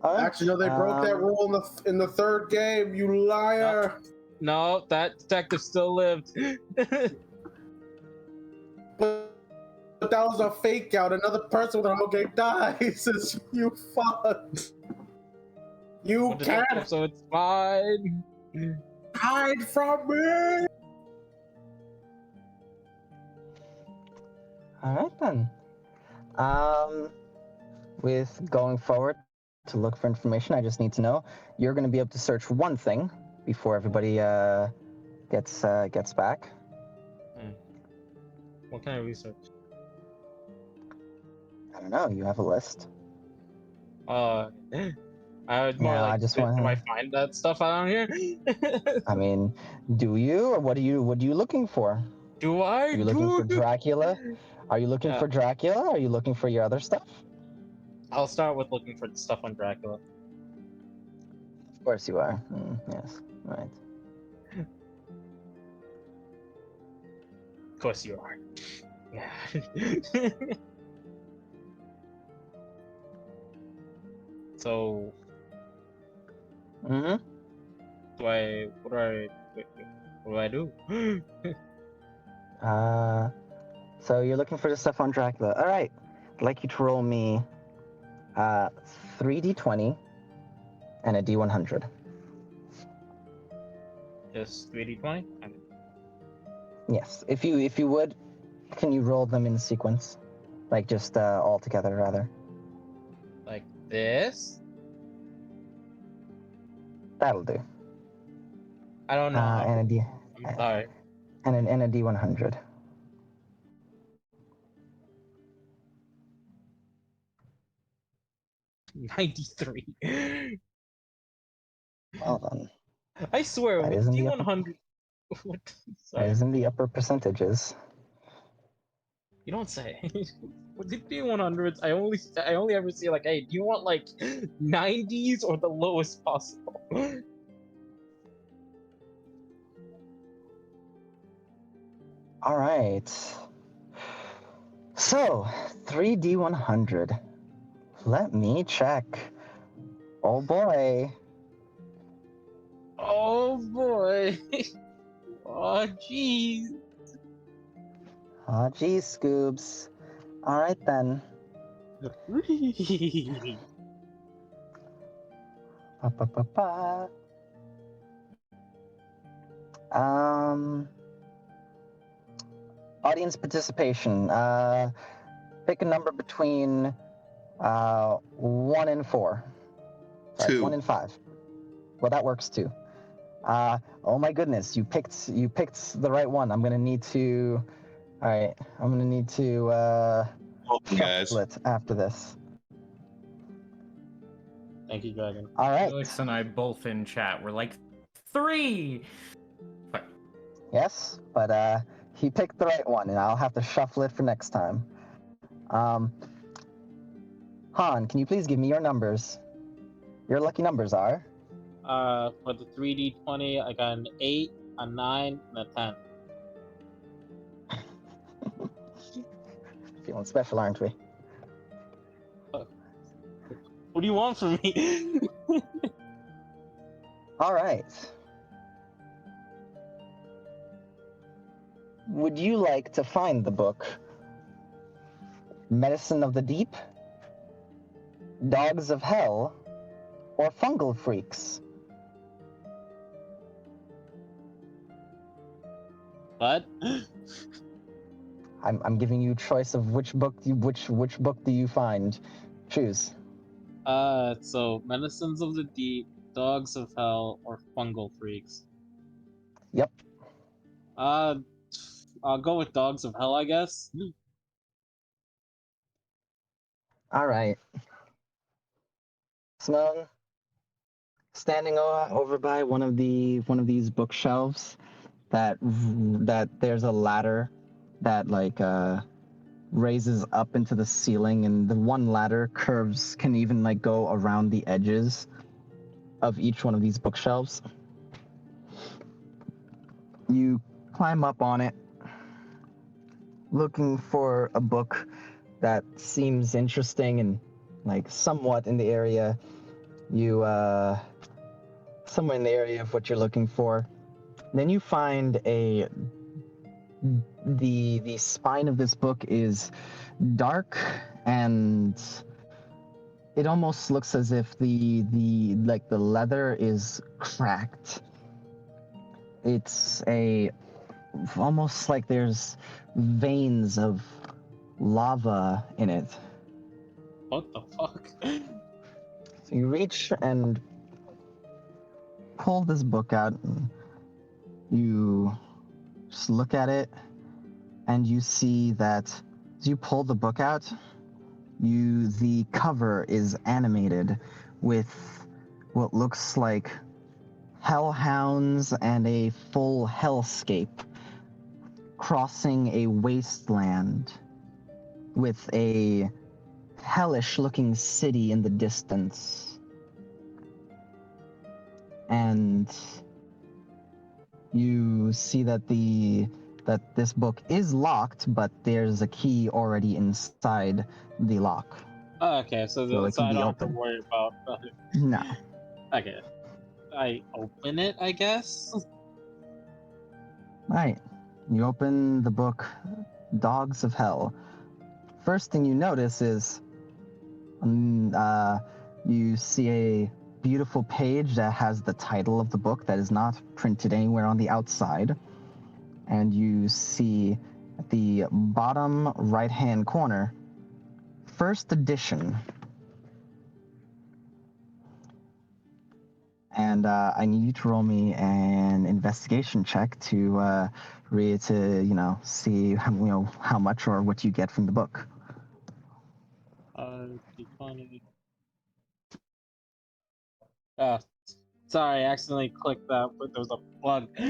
all right. actually, no, they broke that rule in the third game. You liar! No, that detective still lived. But that was a fake out. Another person with a whole game dies. You fucked. You One detective, can't so it's fine. hide from me. All right then. With going forward to look for information, I just need to know you're going to be able to search one thing before everybody gets back. What can I research? I don't know. You have a list. I was more Yeah, like, I just do want. I find that stuff around here? I mean, do you? Or what are you looking for? Do Are I? you looking for Dracula? Are you looking Yeah. for Dracula? Are you looking for your other stuff? I'll start with looking for stuff on Dracula. Of course you are. Yes. Right. Of course you are. Yeah. So, Mm-hmm. what do I do? So you're looking for the stuff on Dracula. All right. I'd like you to roll me 3d20 and a d100. Just 3d20? Yes. If you would, can you roll them in sequence? Like just all together, rather. Like this? That'll do. I don't know how. And a d I'm sorry. and a d100. $93. Well then, I swear, that with is in the upper. D100. What? That Sorry. is in the upper percentages. You don't say. With the D100s, I only ever see like, hey, do you want like 90s or the lowest possible? All right. So 3d100. Let me check. Oh boy. Oh boy. Oh jeez. Oh geez, Scoobs. All right then. Ba, ba, ba, ba. Audience participation. Pick a number between 1 and 4. Sorry, 2. 1 and 5. Well, that works too. Oh my goodness, you picked the right one. I'm gonna need to. All right, I'm gonna need to Guys. shuffle it after this. Thank you, Dragon. All right. Felix and I both in chat were like 3. Yes, but he picked the right one, and I'll have to shuffle it for next time. Han, can you please give me your numbers? Your lucky numbers are. For the 3d20, I got an 8, a 9, and a 10. Feeling special, aren't we? What do you want from me? All right. Would you like to find the book Medicine of the Deep, Dogs of Hell, or Fungal Freaks? What? I'm giving you choice of which book do you find? Choose. So Medicines of the Deep, Dogs of Hell, or Fungal Freaks. Yep. I'll go with Dogs of Hell, I guess. All right. Simone, standing over by one of these bookshelves, that there's a ladder that like raises up into the ceiling, and the one ladder curves can even like go around the edges of each one of these bookshelves. You climb up on it, looking for a book that seems interesting and like somewhat in the area somewhere in the area of what you're looking for. Then you find the spine of this book is dark, and it almost looks as if the leather is cracked. It's almost like there's veins of lava in it. What the fuck? So you reach and pull this book out, and you just look at it, and you see that as you pull the book out, the cover is animated with what looks like hellhounds and a full hellscape crossing a wasteland with a hellish looking city in the distance. And you see that this book is locked, but there's a key already inside the lock. Oh, okay, so, So it so can I be don't have to open. worry about. No. Okay, I open it, I guess. Right. You open the book, Dogs of Hell. First thing you notice is you see a beautiful page that has the title of the book that is not printed anywhere on the outside. And you see at the bottom right-hand corner, first edition. And I need you to roll me an investigation check to see how much or what you get from the book. D20. Sorry, I accidentally clicked that, but there was a plug. All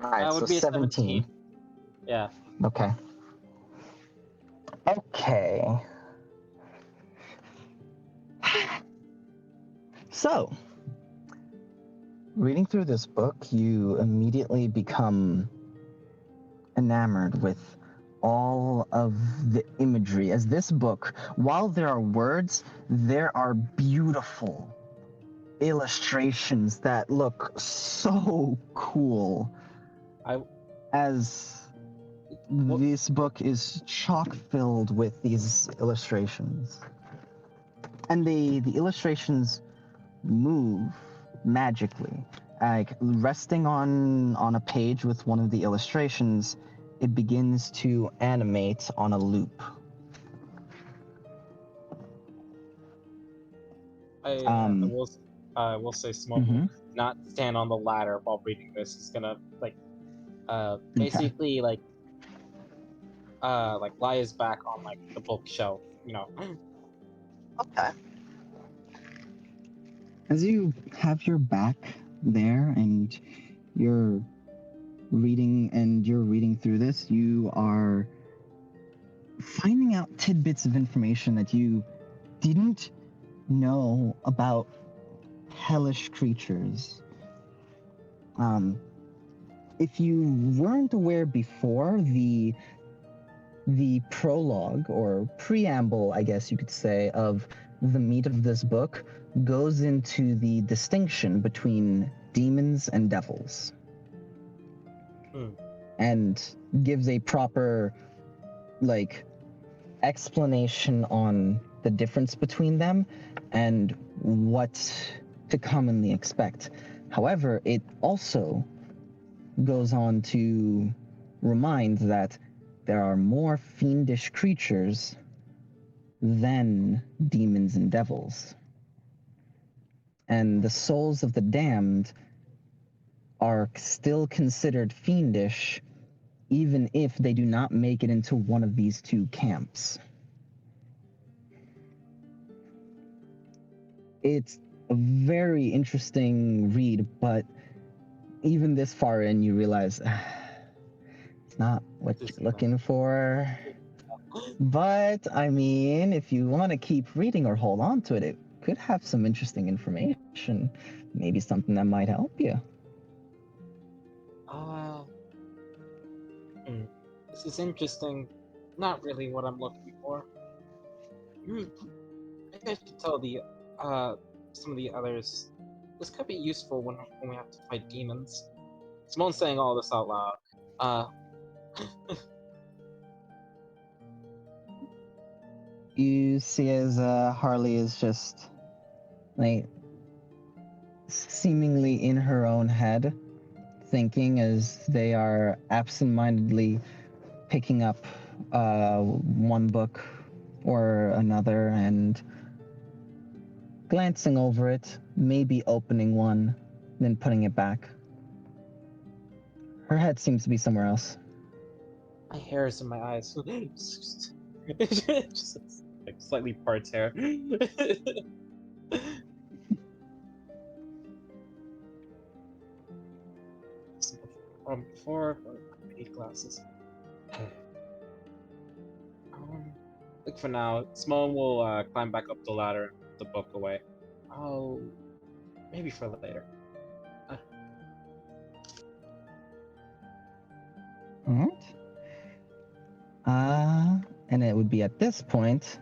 right, that so would be a 17. Yeah. Okay. Okay. So, reading through this book, you immediately become enamored with all of the imagery. As this book, while there are words, there are beautiful illustrations that look so cool. As this book is chock filled with these illustrations. And the illustrations move magically. Like resting on a page with one of the illustrations, it begins to animate on a loop. I will say Smoke will not stand on the ladder while reading this. He's gonna basically like lie his back on like the bookshelf, Okay. As you have your back there and you're reading through this, you are finding out tidbits of information that you didn't know about hellish creatures. If you weren't aware before, the prologue or preamble, I guess you could say, of the meat of this book goes into the distinction between demons and devils. And gives a proper explanation on the difference between them and what to commonly expect. However, it also goes on to remind that there are more fiendish creatures than demons and devils. And the souls of the damned are still considered fiendish even if they do not make it into one of these two camps. It's a very interesting read, but even this far in, you realize it's not what This is you're looking for. But I mean, if you want to keep reading or hold on to it, it could have some interesting information. Maybe something that might help you. Uh, this is interesting. Not really what I'm looking for. Maybe I should tell some of the others. This could be useful when we have to fight demons. Simone's saying all this out loud. You see as Harley is just like seemingly in her own head, thinking as they are absentmindedly picking up one book or another and glancing over it, maybe opening one, then putting it back. Her head seems to be somewhere else. My hair is in my eyes. Just like slightly parts hair. Before paid glasses. Like for now, Simone will climb back up the ladder and put the book away. Oh, maybe for later. All right. And it would be at this point,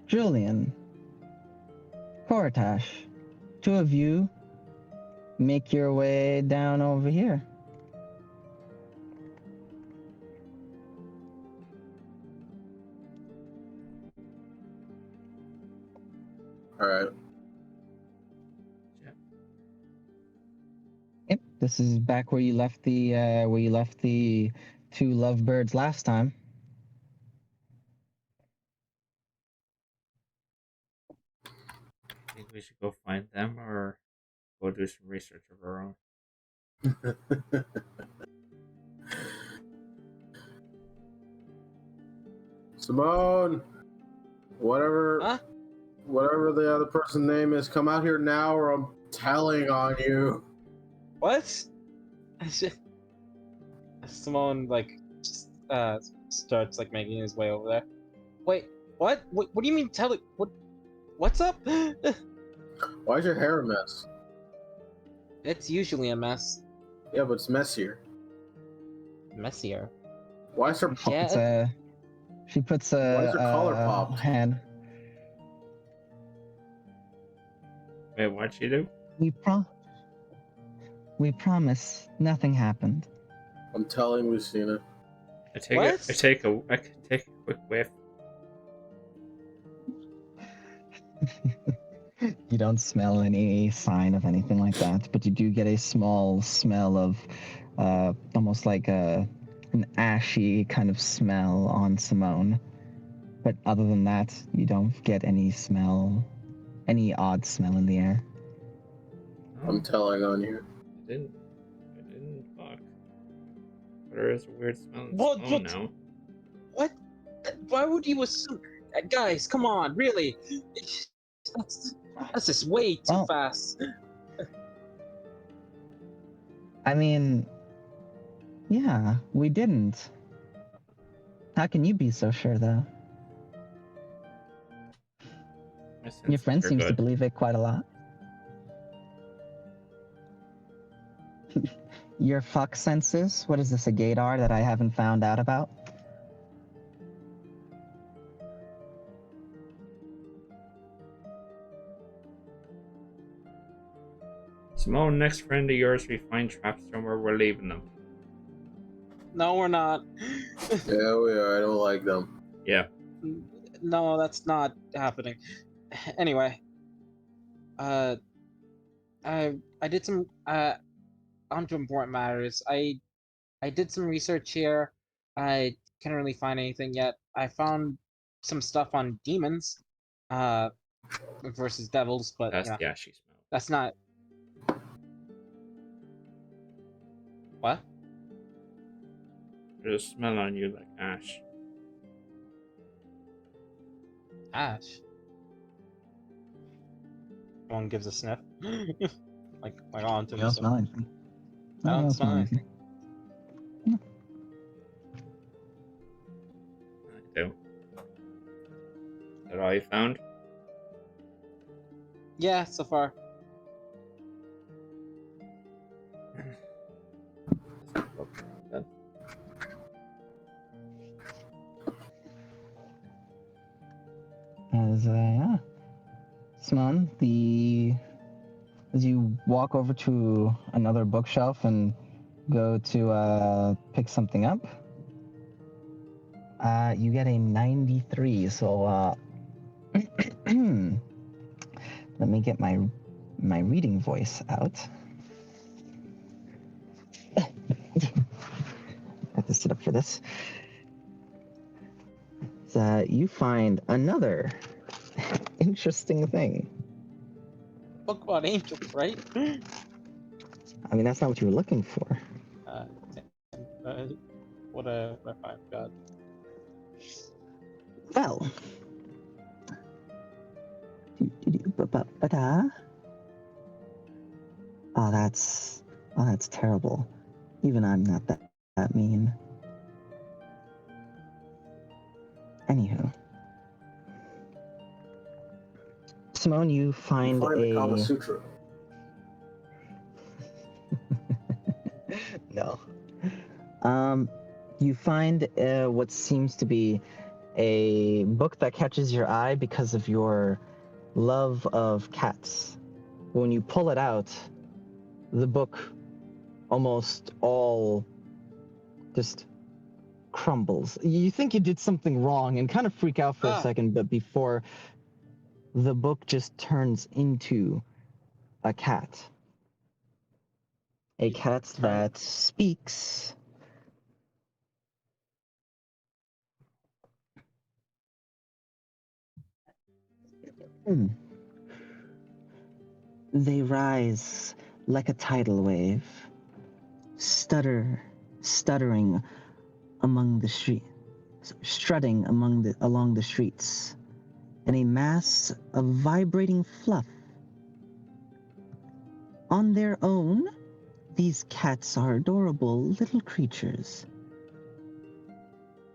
Julian, Kortash, two of you make your way down over here. All right. Yep, this is back where you left the two lovebirds last time. Think we should go find them or go do some research of our own? Simone, whatever, Huh? whatever the other person's name is, come out here now, or I'm telling on you. What? Simone starts like making his way over there. Wait, what? What do you mean tell it? What's up? Why is your hair a mess? It's usually a mess. Yeah, but it's messier. Messier. Why is her Yeah. She puts Why is her collar a popped? hand. Wait, what'd she do? We promise nothing happened. I'm telling Lucina. I take What? I can take a quick whiff. You don't smell any sign of anything like that, but you do get a small smell of almost like an ashy kind of smell on Simone. But other than that, you don't get any odd smell in the air. Oh, I'm telling on you. I didn't fuck. But there is a weird smell in What? Simone now. What? Why would you assume? Guys, come on, really? That's just way too Well, fast. I mean, yeah, we didn't. How can you be so sure, though? My Your senses friend are seems to good. believe it quite a lot. Your fuck senses? What is this, a gaydar that I haven't found out about? Simone, next friend of yours we find trapped somewhere, we're leaving them. No, we're not. Yeah, we are. I don't like them. Yeah. No, that's not happening. Anyway, I did some onto important matters. I did some research here. I can't really find anything yet. I found some stuff on demons, versus devils, but That's the ashy smell. that's not. What? There's a smell on you like ash. Ash. One gives a sniff. like on to You don't himself. smell anything. I don't smell smell anything. I don't. Is that all you found? Yeah, so far. Then. As Simone, as you walk over to another bookshelf and go to pick something up, you get a 93. So let me get my reading voice out. I have to sit up for this. You find another interesting thing. Book about angels, right? I mean, that's not what you were looking for. uh, what a five god. Well, oh, that's terrible. Even I'm not that mean. Anywho, Simone, you find the Kama a Sutra. no. You find what seems to be a book that catches your eye because of your love of cats. When you pull it out, the book almost all just crumbles. You think you did something wrong and kind of freak out for a second, but before the book just turns into a cat. A cat that speaks. They rise like a tidal wave, stuttering among the street, strutting along the streets, in a mass of vibrating fluff. On their own, these cats are adorable little creatures,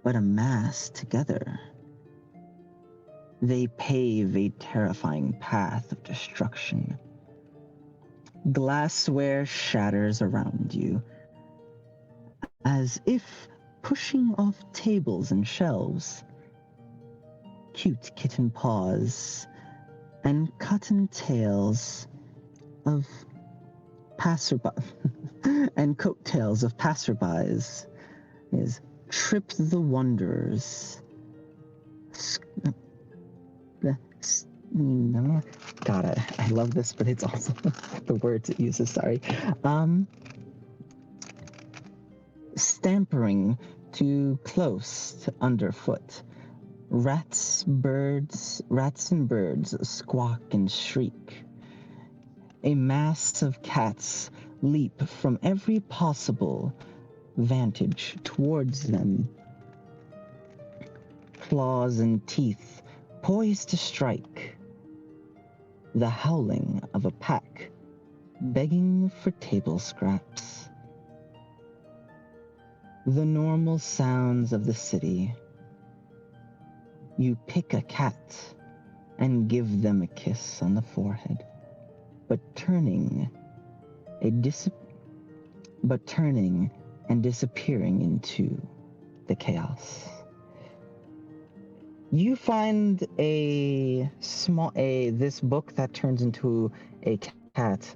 but amassed together, they pave a terrifying path of destruction. Glassware shatters around you, as if pushing off tables and shelves. Cute kitten paws and cottontails of passerby and coattails of passerbys is trip the wonders. God, I love this, but it's also the words it uses. Sorry. Stampering too close to underfoot. Rats and birds squawk and shriek. A mass of cats leap from every possible vantage towards them. Claws and teeth poised to strike. The howling of a pack begging for table scraps. The normal sounds of the city. You pick a cat and give them a kiss on the forehead, but turning and disappearing into the chaos. You find this book that turns into a cat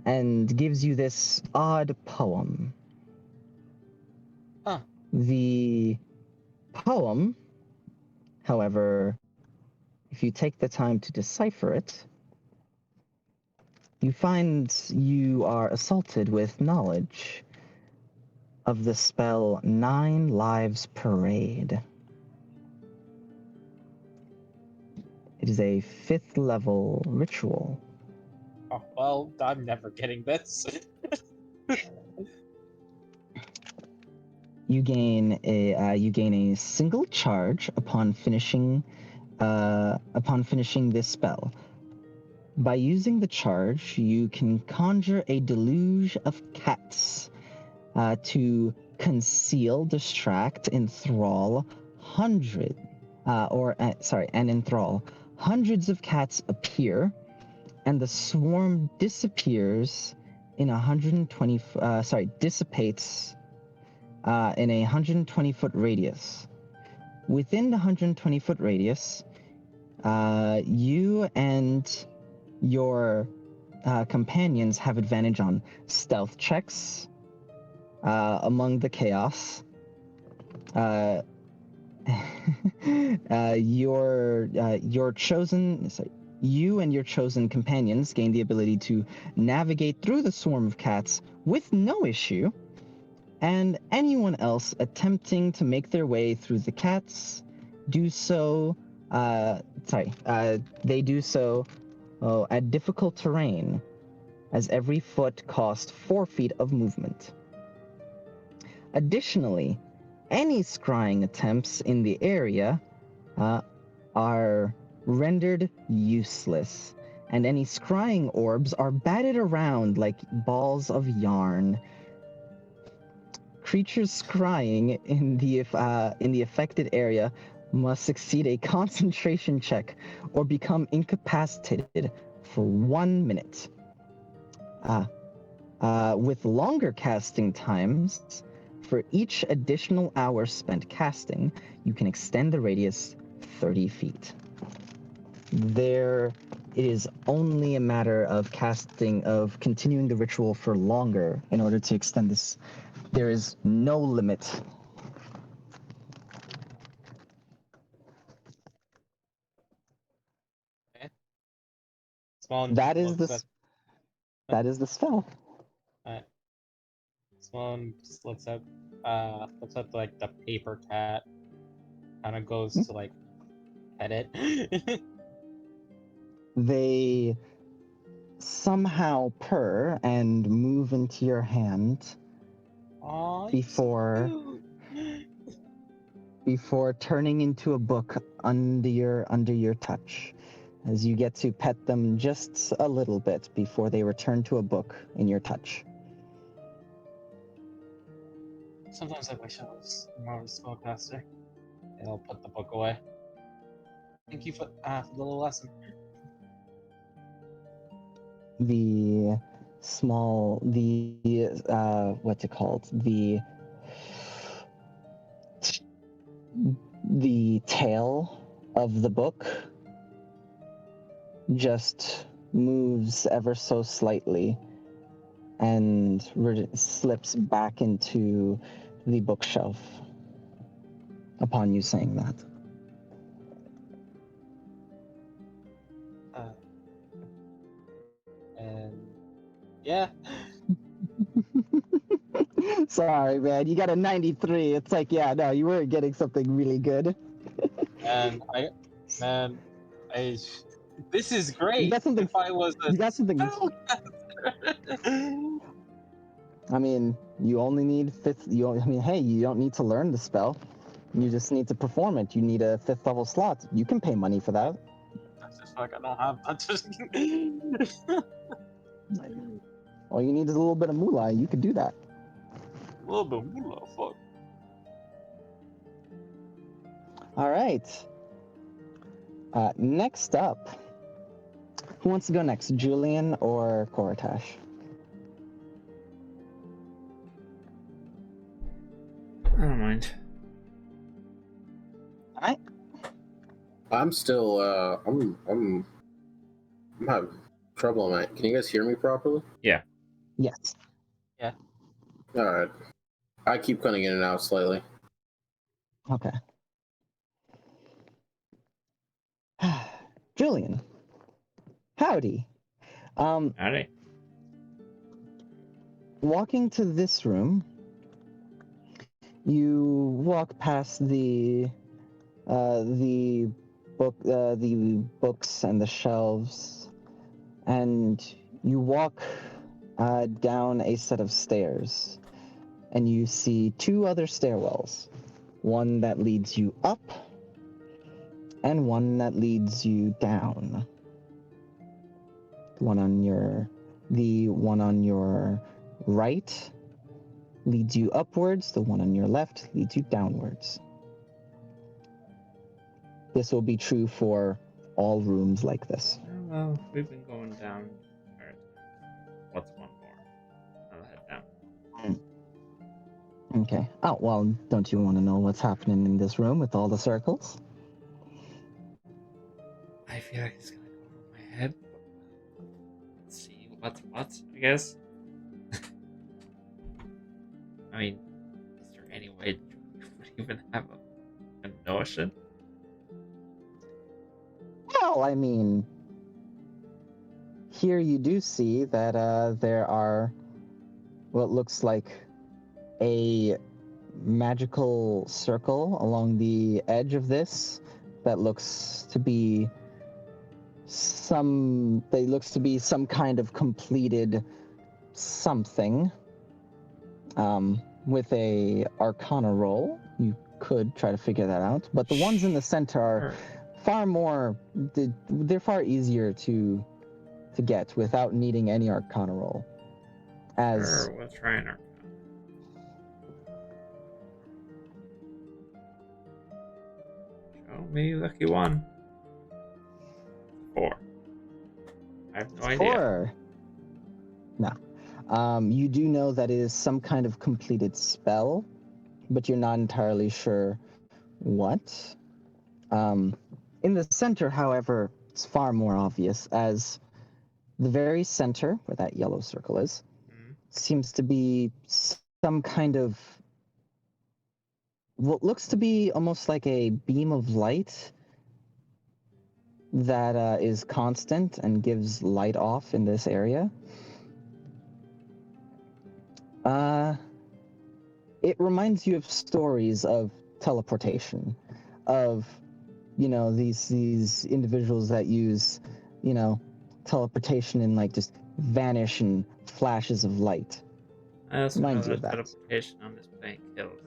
and gives you this odd poem. The poem, however, if you take the time to decipher it, you find you are assaulted with knowledge of the spell 9 Lives Parade. It is a 5th level ritual. Oh, well, I'm never getting this. You gain a single charge upon finishing this spell. By using the charge, you can conjure a deluge of cats to conceal, distract, enthrall and enthrall. Hundreds of cats appear, and the swarm dissipates in a 120-foot radius. Within the 120-foot radius, you and your companions have advantage on stealth checks among the chaos. You and your chosen companions gain the ability to navigate through the swarm of cats with no issue, and anyone else attempting to make their way through the cats do so. They do so at difficult terrain, as every foot costs 4 feet of movement. Additionally, any scrying attempts in the area are rendered useless, and any scrying orbs are batted around like balls of yarn. Creatures scrying in the affected area must succeed a concentration check or become incapacitated for 1 minute. With longer casting times, for each additional hour spent casting, you can extend the radius 30 feet. It is only a matter of continuing the ritual for longer in order to extend this. There is no limit. Spawn That just is looks at that is the spell. Spawn just looks at like the paper cat, kind of goes to like pet it. They somehow purr and move into your hand Aw, before turning into a book under your touch, as you get to pet them just a little bit before they return to a book in your touch. Sometimes I wish I was more of a spellcaster. And I'll put the book away. Thank you for the little lesson. The what's it called? The tail of the book just moves ever so slightly and slips back into the bookshelf upon you saying that. And yeah. Sorry, man. You got a 93. It's like, yeah, no, you weren't getting something really good. And this is great. You got something. If I was a You got something. spellcaster. I mean, you only need fifth. Hey, you don't need to learn the spell. You just need to perform it. You need a 5th level slot. You can pay money for that. That's just like I don't have. That's just. All you need is a little bit of moolah. You could do that. A little bit moolah, fuck. All right. Next up, who wants to go next, Julian or Koratash? I don't mind. All right. I'm still I'm having trouble, mate. Can you guys hear me properly? Yeah. Yes. All right. I keep cutting in and out slightly. Okay. Julian. Howdy. Alright. Walking to this room, you walk past the books and the shelves, and you walk down a set of stairs, and you see 2 other stairwells, one that leads you up and one that leads you down. The one on your right leads you upwards. The one on your left leads you downwards. This will be true for all rooms like this. Oh, well, we've been going down. Alright. What's one more? I'll head down. Okay. Oh, well, don't you want to know what's happening in this room with all the circles? I feel like it's gonna go over my head. Let's see what's what, I guess. I mean, is there any way we would even have a notion? Well, I mean, here you do see that there are what looks like a magical circle along the edge of this that looks to be some kind of completed something. With a Arcana roll, you could try to figure that out. But the ones in the center are far more. They're far easier to get without needing any Arcana roll. Sure, we'll try an Arcana. Show me lucky one. 4. I have no idea. 4. No. You do know that it is some kind of completed spell, but you're not entirely sure what. In the center, however, it's far more obvious, as the very center, where that yellow circle is, seems to be some kind of what looks to be almost like a beam of light that is constant and gives light off in this area. It reminds you of stories of teleportation, of, these individuals that use, teleportation and like just vanish in flashes of light. I also know Reminds you that of that. teleportation on this plane kills.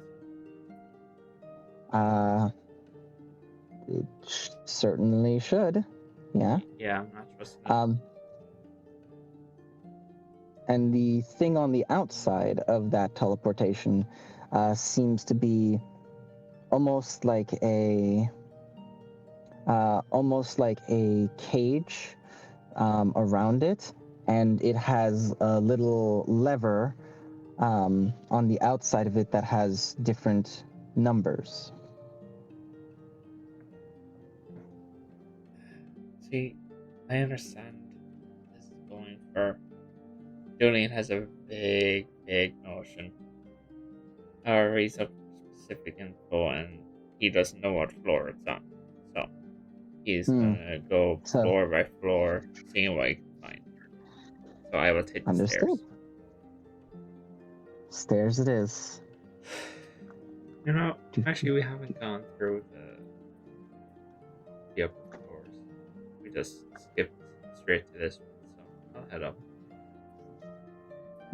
It certainly should. Yeah. Yeah, I'm not trusting it. And the thing on the outside of that teleportation seems to be almost like a cage around it, and it has a little lever on the outside of it that has different numbers. See, I understand this is going for. Julian has a big notion. However, he's up for specific info and he doesn't know what floor it's on. So, he's gonna go floor by floor, seeing what he can find. So, I will take the Understood. stairs. Stairs it is. Actually, we haven't gone through the upper floors. We just skipped straight to this one, so I'll head up.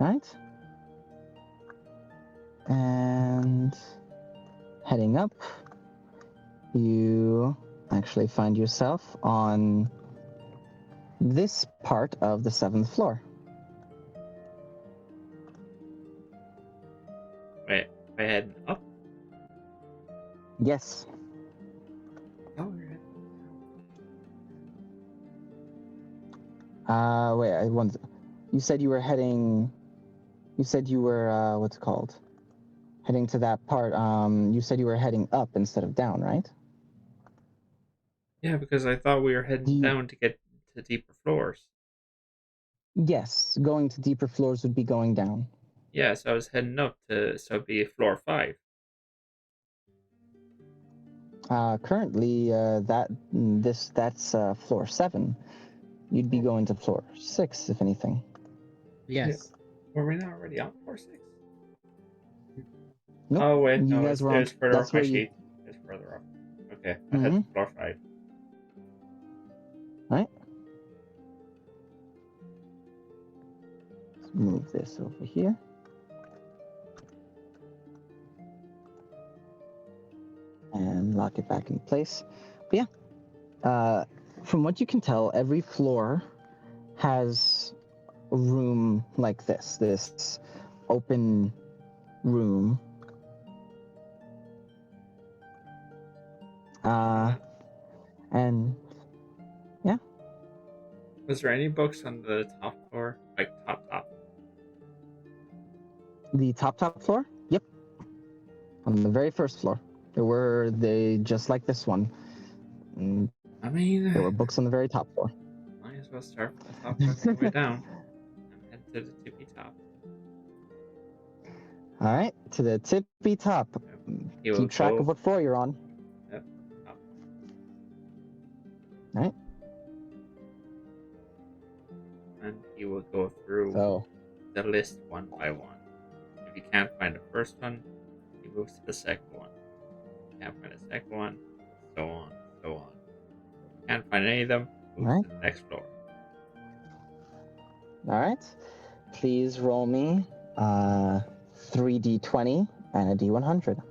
Right. And heading up, you actually find yourself on this part of the 7th floor. Wait, am I heading up? Yes. Oh, we're heading Wait, you said you were heading. You said you were what's it called? Heading to that part. You said you were heading up instead of down, right? Yeah, because I thought we were heading down to get to deeper floors. Yes, going to deeper floors would be going down. Yeah, so I was heading up so it'd be floor 5. Currently, that's floor 7. You'd be going to floor 6, if anything. Yes. Were we not already on floor 6? Nope. Oh wait, You no, guys it were on. was further That's off my where you. sheet. It's further up. Okay, I head to floor 5. Right. Let's move this over here. And lock it back in place. But yeah, from what you can tell, every floor has a room like this open room. And Was there any books on the top floor? Like top? the top floor? Yep. On the very first floor. They just like this one. And I mean, there were books on the very top floor. might as well start from the top, work my way down. I'm heading to the tippy top. All right, to the tippy top. He will Keep track go- of what floor you're on. Yep, top. All right. And he will go through So, the list one by one. If he can't find the first one, he moves to the second one. If he can't find the second one, so on, so on. If he can't find any of them, moves Alright. to the next floor. all right. Please roll me 3d20 and a d100.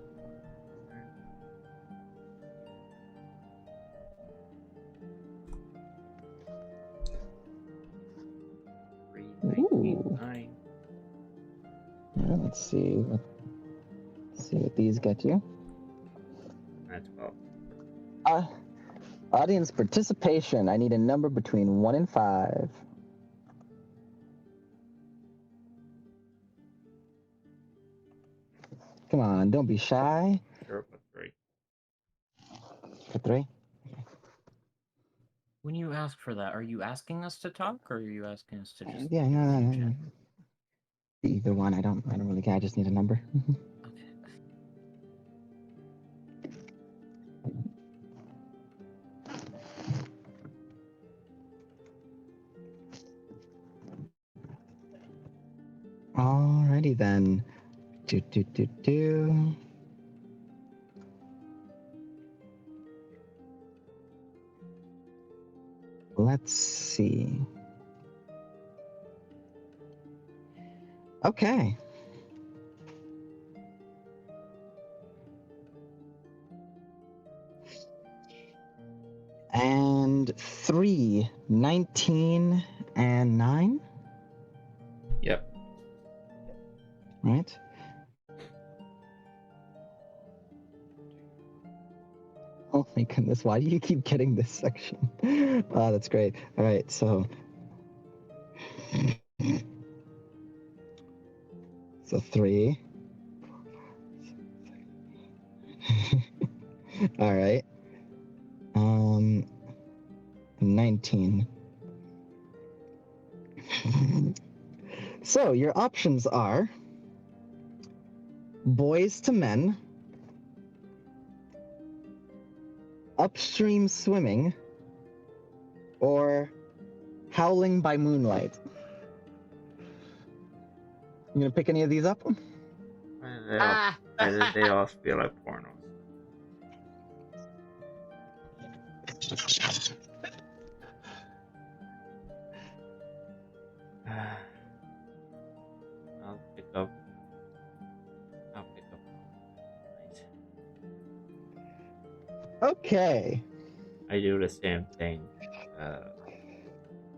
Ooh. 9. Yeah, let's see what these get you. And 12. Audience participation. I need a number between 1 and 5. Come on, don't be shy. Sure, but 3. For 3. When you ask for that, are you asking us to talk, or are you asking us to just? Yeah, give no, us no, a no, chat? no. Either one. I don't really care. I just need a number. Okay. Alrighty then. Do. Let's see. Okay. And 3, 19, and 9. Yep. Right. Oh my goodness, why do you keep getting this section? Oh, that's great. All right, so 3. All right. 19. So your options are Boys to Men, Upstream Swimming, or Howling by Moonlight. You gonna pick any of these up? They all feel like pornos. I'll pick up. Okay. I do the same thing.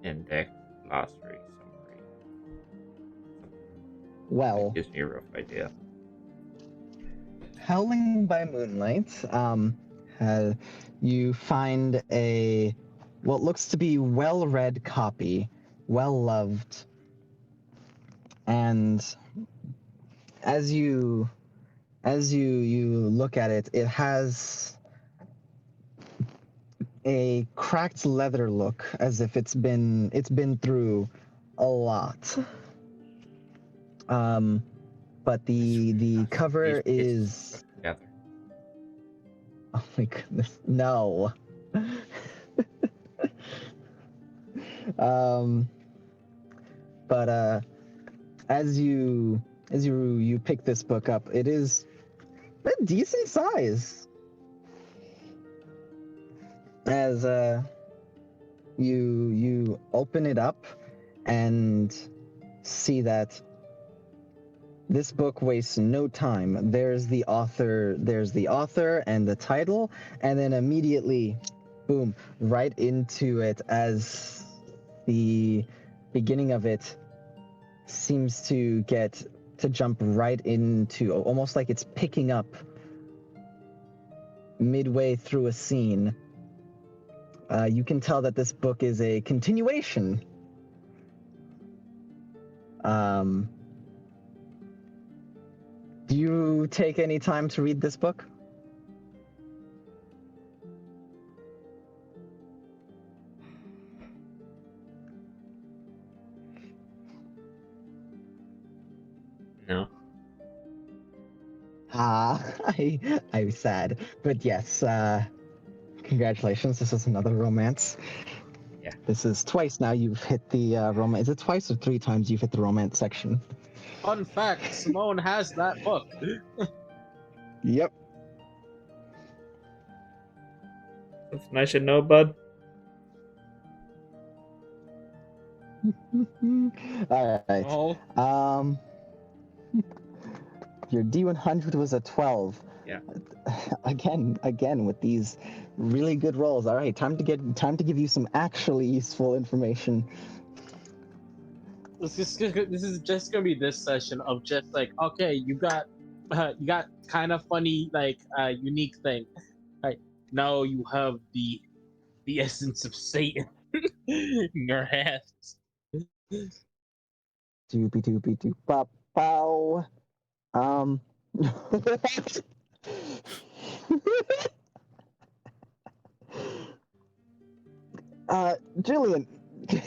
Index, glossary, summary. Well, Gives me a rough idea. Howling by Moonlight, you find a what looks to be well-read copy, well-loved, and as you look at it, it has a cracked leather look, as if it's been through a lot. But the cover is. Together. Oh my goodness, no. But as you pick this book up, it is a decent size. As you open it up and see that this book wastes no time. There's the author and the title, and then immediately, boom, right into it as the beginning of it seems to jump right into almost like it's picking up midway through a scene. You can tell that this book is a continuation. Do you take any time to read this book? No. I'm sad, but yes. Congratulations. This is another romance. Yeah. This is twice now you've hit the romance. Is it twice or 3 times you've hit the romance section? Fun fact: Simone has that book. Yep. Something I should know, bud. All right. Oh, Your D100 was a 12. Yeah. Again with these really good rolls. All right, time to give you some actually useful information. this is just gonna be this session of just like, okay, you got kind of funny like unique thing. Like now you have the essence of Satan in your hands. Doopy doopy doop bop bow. Julian. Yeah.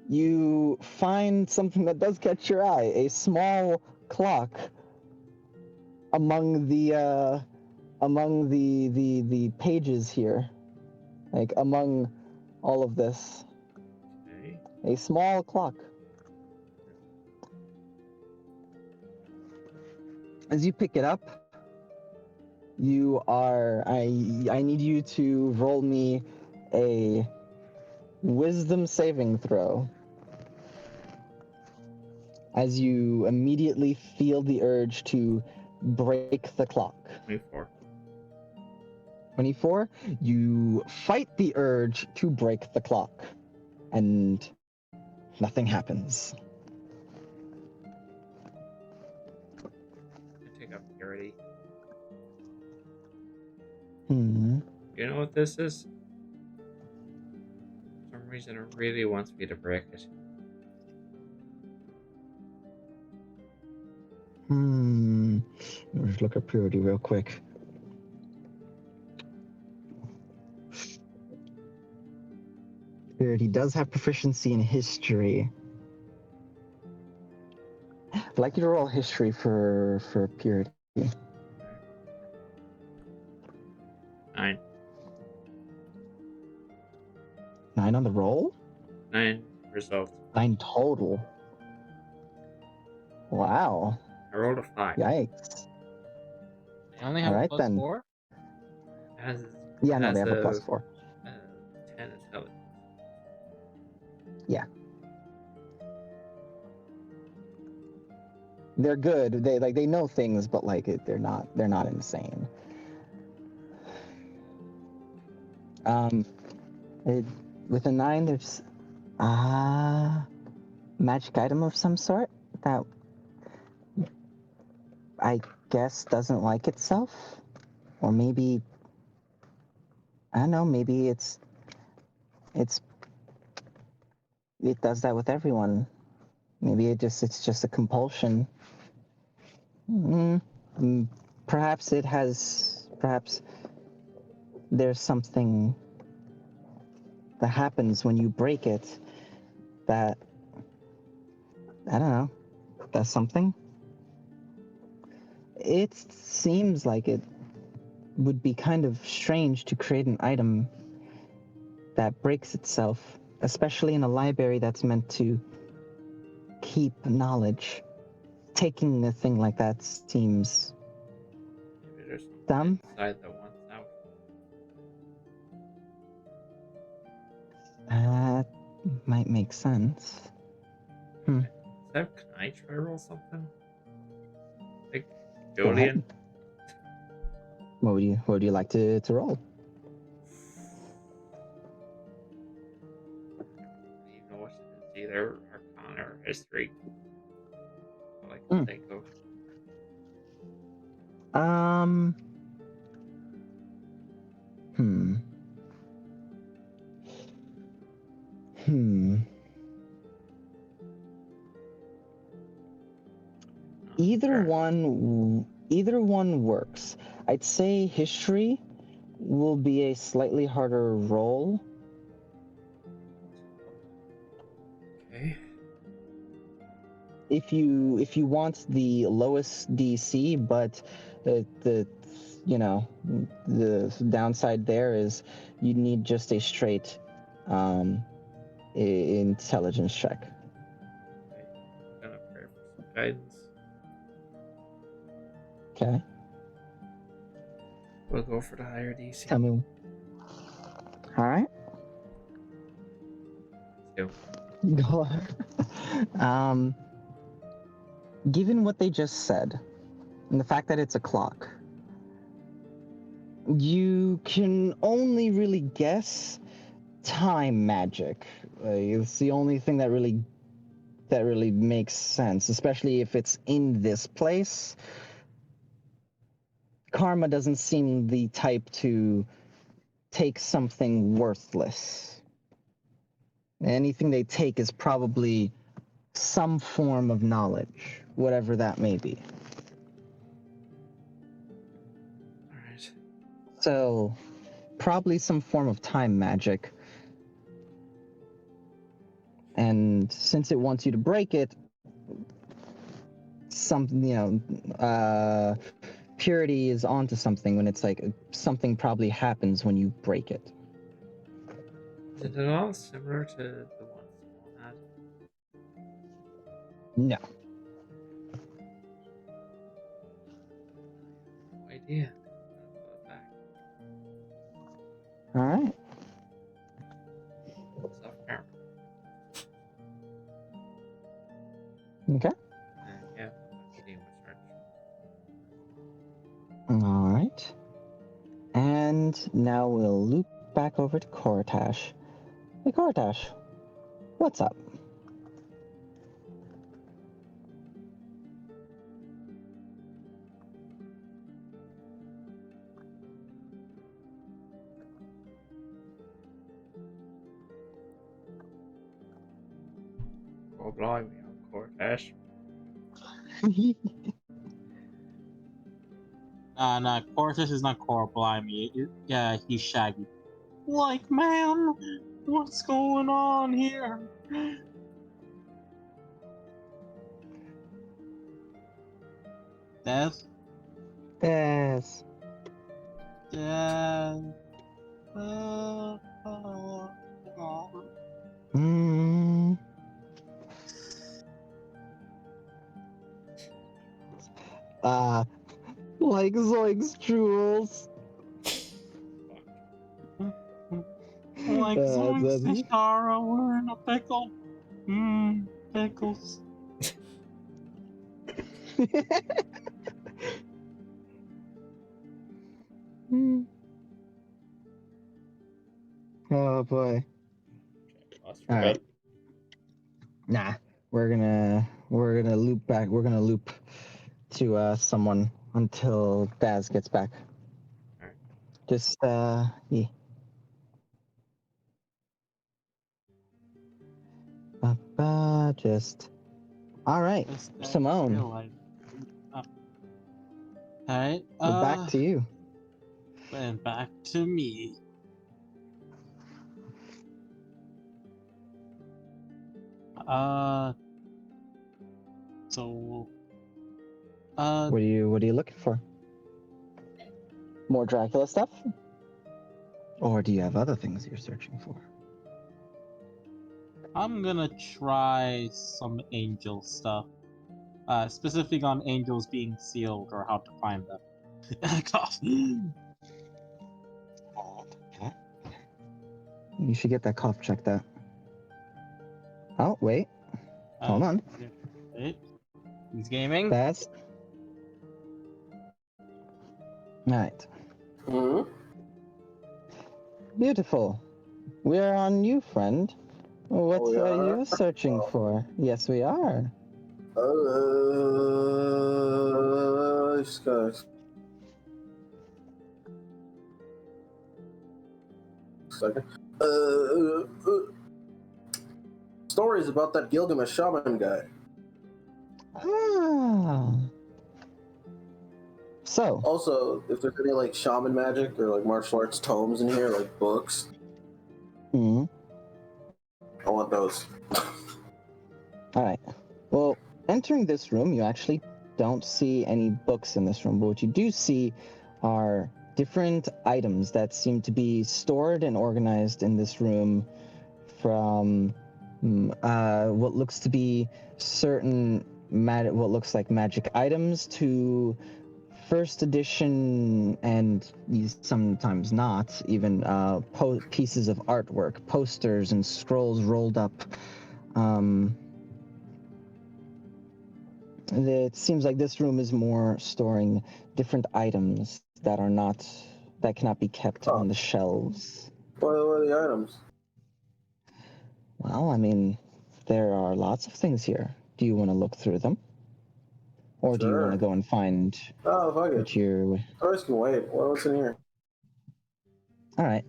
You find something that does catch your eye, a small clock among the pages here. Like among all of this. Okay. A small clock. As you pick it up, I need you to roll me a wisdom saving throw. As you immediately feel the urge to break the clock. 24. 24, you fight the urge to break the clock, and nothing happens. I take up purity. Hmm. You know what this is? For some reason it really wants me to break it. Let me just look at purity real quick. Purity does have proficiency in history. I'd like you to roll history for purity. 9. 9 on the roll? 9 result. 9 total. Wow. I rolled a 5. Yikes. I only have All a right, plus then. 4. Has, Yeah, no, has they have a plus 4. 10 intelligence. Yeah. They're good. They know things, but they're not insane. With a 9, there's magic item of some sort that I guess doesn't like itself, or maybe I don't know. Maybe it does that with everyone. Maybe it's just a compulsion. Perhaps there's something that happens when you break it that, I don't know, does something. It seems like it would be kind of strange to create an item that breaks itself, especially in a library that's meant to keep knowledge. Taking a thing like that seems Maybe there's something dumb. inside that wants out. That might make sense. Can I try roll something? Like Go ahead. Julian? What would you like to roll? history. I like Mm. to think of. Hmm. Hmm. Either one works. I'd say history will be a slightly harder roll. Okay. If you want the lowest DC, but the the downside there is you need just a straight intelligence check. Okay. Gonna pray for some guidance. Okay. We'll go for the higher DC. Tell me. All right. Let's Go. Given what they just said, and the fact that it's a clock, you can only really guess time magic. It's the only thing that really makes sense, especially if it's in this place. Karma doesn't seem the type to take something worthless. Anything they take is probably some form of knowledge, whatever that may be. Alright. So, probably some form of time magic. And since it wants you to break it, purity is onto something when it's like something probably happens when you break it. Is it at all similar to the ones Spawn had? No. No idea. I'm gonna pull it back. All right. Self karma. Okay. And yeah, continue my search. All right. And now we'll loop back over to Kortash. Hey, Kortash, what's up? Oh, blimey, I'm Cortash. Nah, Cortex is not Core Blimey. Yeah, he's Shaggy. Like, man, what's going on here? Death? Yes. Death. Hmm. Like Zoids Jules. Like Zoinks That's- Ishara, we're in a pickle. Pickles. Hmm. Oh boy. Lost All your right. bet. Nah, we're gonna loop back. We're gonna loop to someone until Daz gets back. Alright. Just yeah. Just all right, Simone. Alright, We're back to you. and back to me. So, What are you looking for? More Dracula stuff? Or do you have other things you're searching for? I'm gonna try some angel stuff. Specific on angels being sealed or how to find them. Cough. Okay. You should get that cough checked out. Oh, wait. Hold on. Wait. He's gaming. That's... Alright. Hmm? Beautiful. We're on you, friend. What we are are? you searching Oh. for? Yes, we are. These guys. Second. Stories about that Gilgamesh shaman guy. Ah. So, Also, if there's any like shaman magic or like martial arts tomes in here, like books, hmm. I want those. All right. Well, entering this room, you actually don't see any books in this room, but what you do see are different items that seem to be stored and organized in this room from what looks to be certain what looks like magic items to first edition and sometimes not even pieces of artwork, posters and scrolls rolled up. It seems like this room is more storing different items that cannot be kept on the shelves. What are the items? Well, I mean, there are lots of things here. Do you want to look through them? Or do you want to Sure. go and find Oh, fuck what it. you're... Stories can wait. What's in here? All right.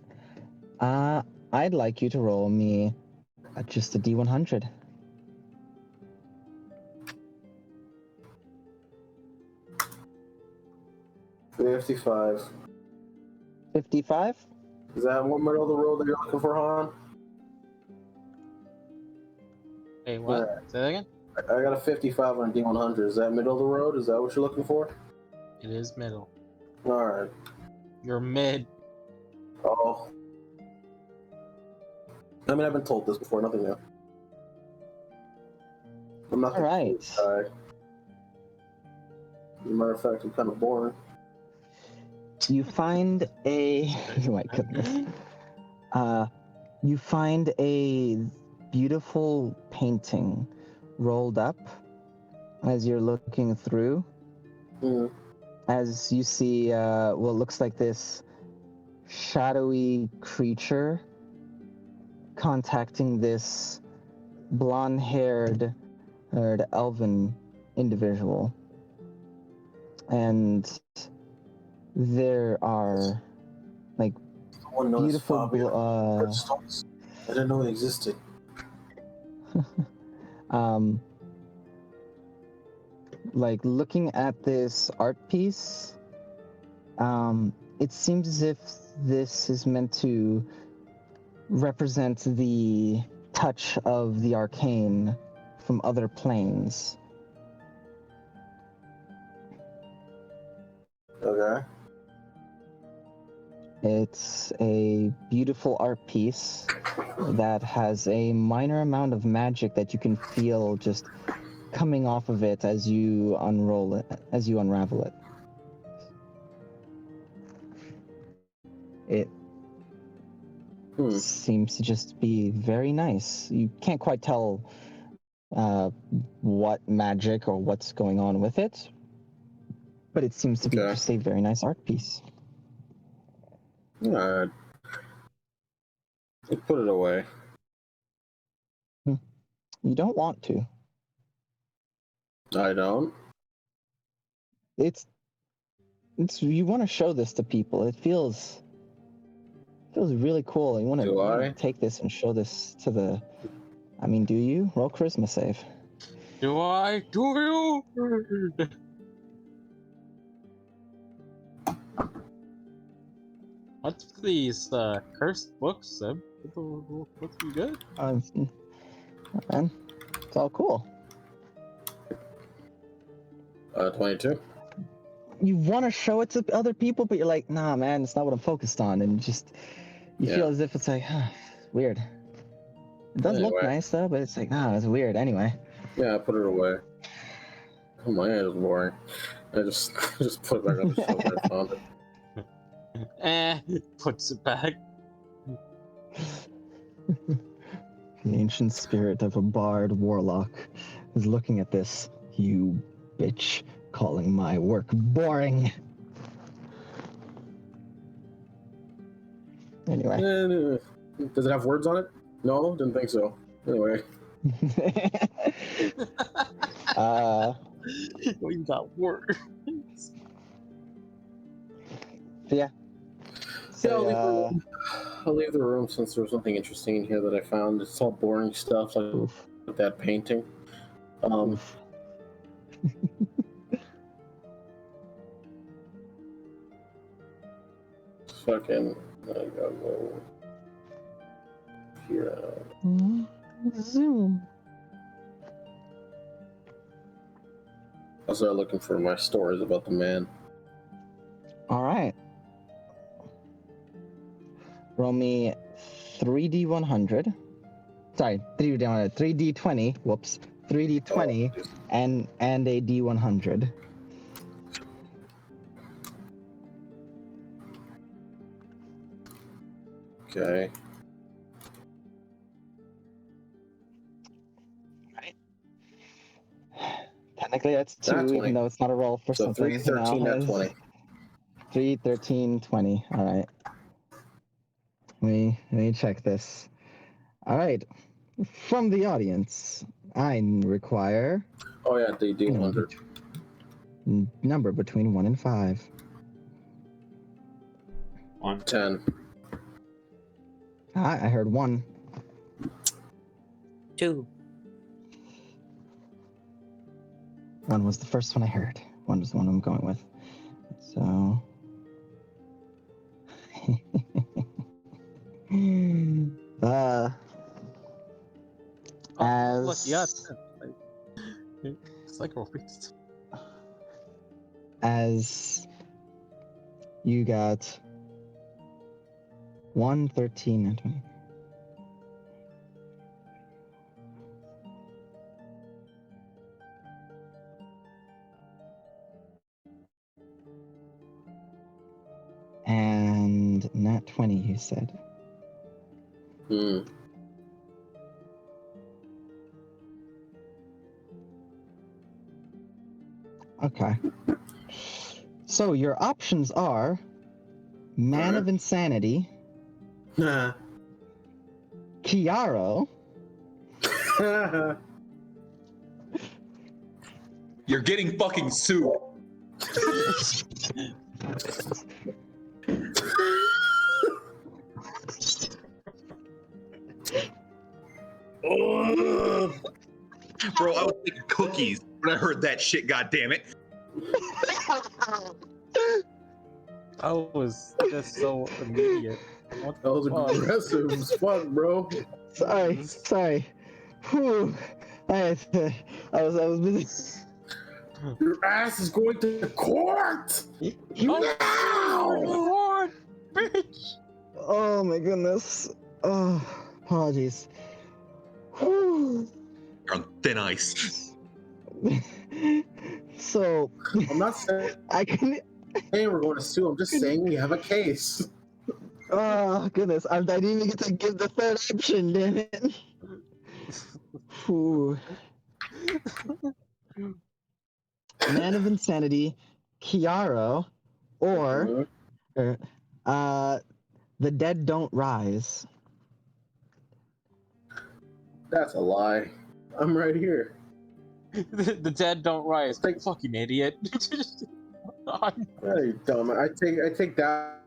I'd like you to roll me just a D100. 55. 55? Is that what middle of the road that you're looking for, Han? Hey, what? Yeah. Say that again? I got a 55 on a D100. Is that middle of the road? Is that what you're looking for? It is middle. Alright. You're mid. Oh. I mean, I've been told this before, nothing new. I'm not the Alright. cool guy. As a matter of fact, I'm kind of boring. You find a... Oh my goodness. You find a beautiful painting rolled up as you're looking through. Mm. As you see what looks like this shadowy creature contacting this blonde-haired elven individual. And there are like One knows beautiful Stones. I didn't know it existed. like looking at this art piece, it seems as if this is meant to represent the touch of the arcane from other planes. Okay. It's a beautiful art piece that has a minor amount of magic that you can feel just coming off of it as you unravel it. It seems to just be very nice. You can't quite tell what magic or what's going on with it, but it seems to be just a very nice art piece. Alright. Put it away. You don't want to. I don't. It's you want to show this to people. It feels really cool. You want to take this and show this to the... I mean, do you? Roll charisma save. Do I? Do you? What's these cursed books, Seb? What's we good? Man, it's all cool. 22. You want to show it to other people, but you're like, nah, man, it's not what I'm focused on, and you feel as if it's like, weird. It does look nice though, but it's like, nah, it's weird anyway. Yeah, I put it away. Oh my god, it's boring. I just put it back on the shelf and I found it. Puts it back. The ancient spirit of a bard warlock is looking at this. You bitch, calling my work boring. Anyway. Does it have words on it? No, didn't think so. Anyway, We got work. yeah. yeah, I'll leave, the So, room. I'll leave the room since there was something interesting in here that I found. It's all boring stuff like oof, that painting. oof. Fucking, I gotta go here. Zoom. I started looking for my stories about the man. All right. Roll me 3D100. Sorry, 3D100. 3D20. Whoops. 3D20 and a D100. Okay. Technically, that's 2, Nat 20. even though it's not a roll for So something. 3, 13, nat 20. 3, 13, 20. All right. Let me check this. All right. From the audience, I require Oh yeah, the D100. number between 1 and 5. 1. 10. I heard 1. 2. 1 was the first one I heard. 1 was the one I'm going with. So. As Look, yeah, it's like a waste. as you got 1, 13, and 20. And nat 20, you said. Hmm. Okay. So your options are Man of Insanity, Kiaro, You're getting fucking sued. Bro, I was making cookies when I heard that shit, goddammit. I was just so immediate. What That was the fuck? aggressive as fuck, bro. Sorry. Whew. I was busy. Your ass is going to court! Oh, Lord, bitch! Oh my goodness. Oh, apologies. Whew. You're on thin ice. So I'm not saying I can. we're going to sue. I'm just saying we have a case. Oh goodness, I didn't even get to give the third option. Damn it. Whew. Man of Insanity, Kiaro, or The Dead Don't Rise. That's a lie. I'm right here. The dead don't rise. Thank- Fucking idiot. Hey, dumb. I take that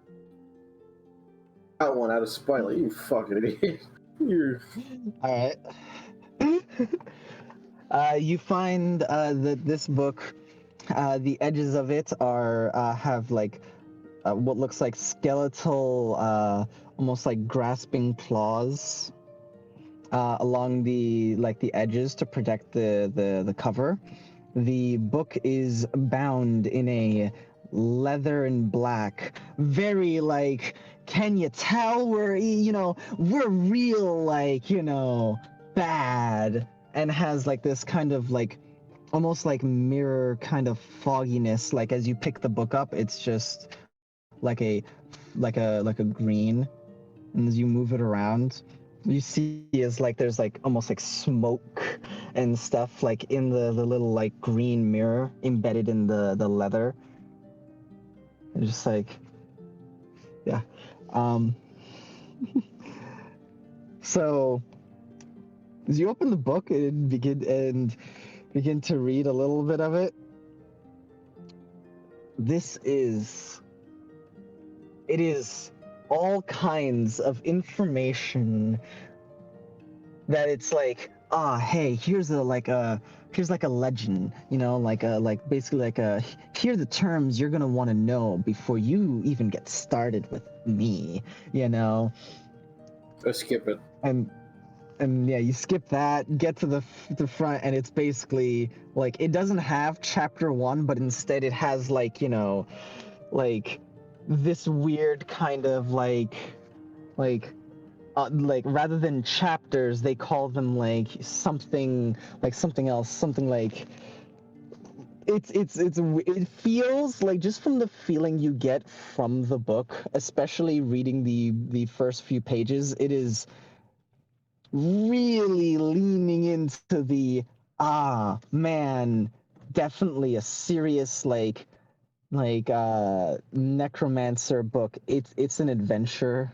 one out of spite. Like, you fucking idiot. You. All right. You find that this book, the edges of it are have like what looks like skeletal, almost like grasping claws along the edges to protect the cover. The book is bound in a leather and black, very like, can you tell we're real bad, and has like this kind of like almost like mirror kind of fogginess. Like as you pick the book up, it's just like a green, and as you move it around, you see is like there's like almost like smoke and stuff like in the little like green mirror embedded in the leather. It's just like, yeah. So As you open the book and begin to read a little bit of it, it is all kinds of information that it's like, hey, here's like a legend, basically here are the terms you're gonna want to know before you even get started with me, Let's skip it. and yeah, you skip that, get to the front, and it's basically like it doesn't have chapter 1, but instead it has like this weird kind of like rather than chapters, they call them like something else, something like it feels like, just from the feeling you get from the book, especially reading the first few pages, it is really leaning into the man, definitely a serious necromancer book. It's an adventure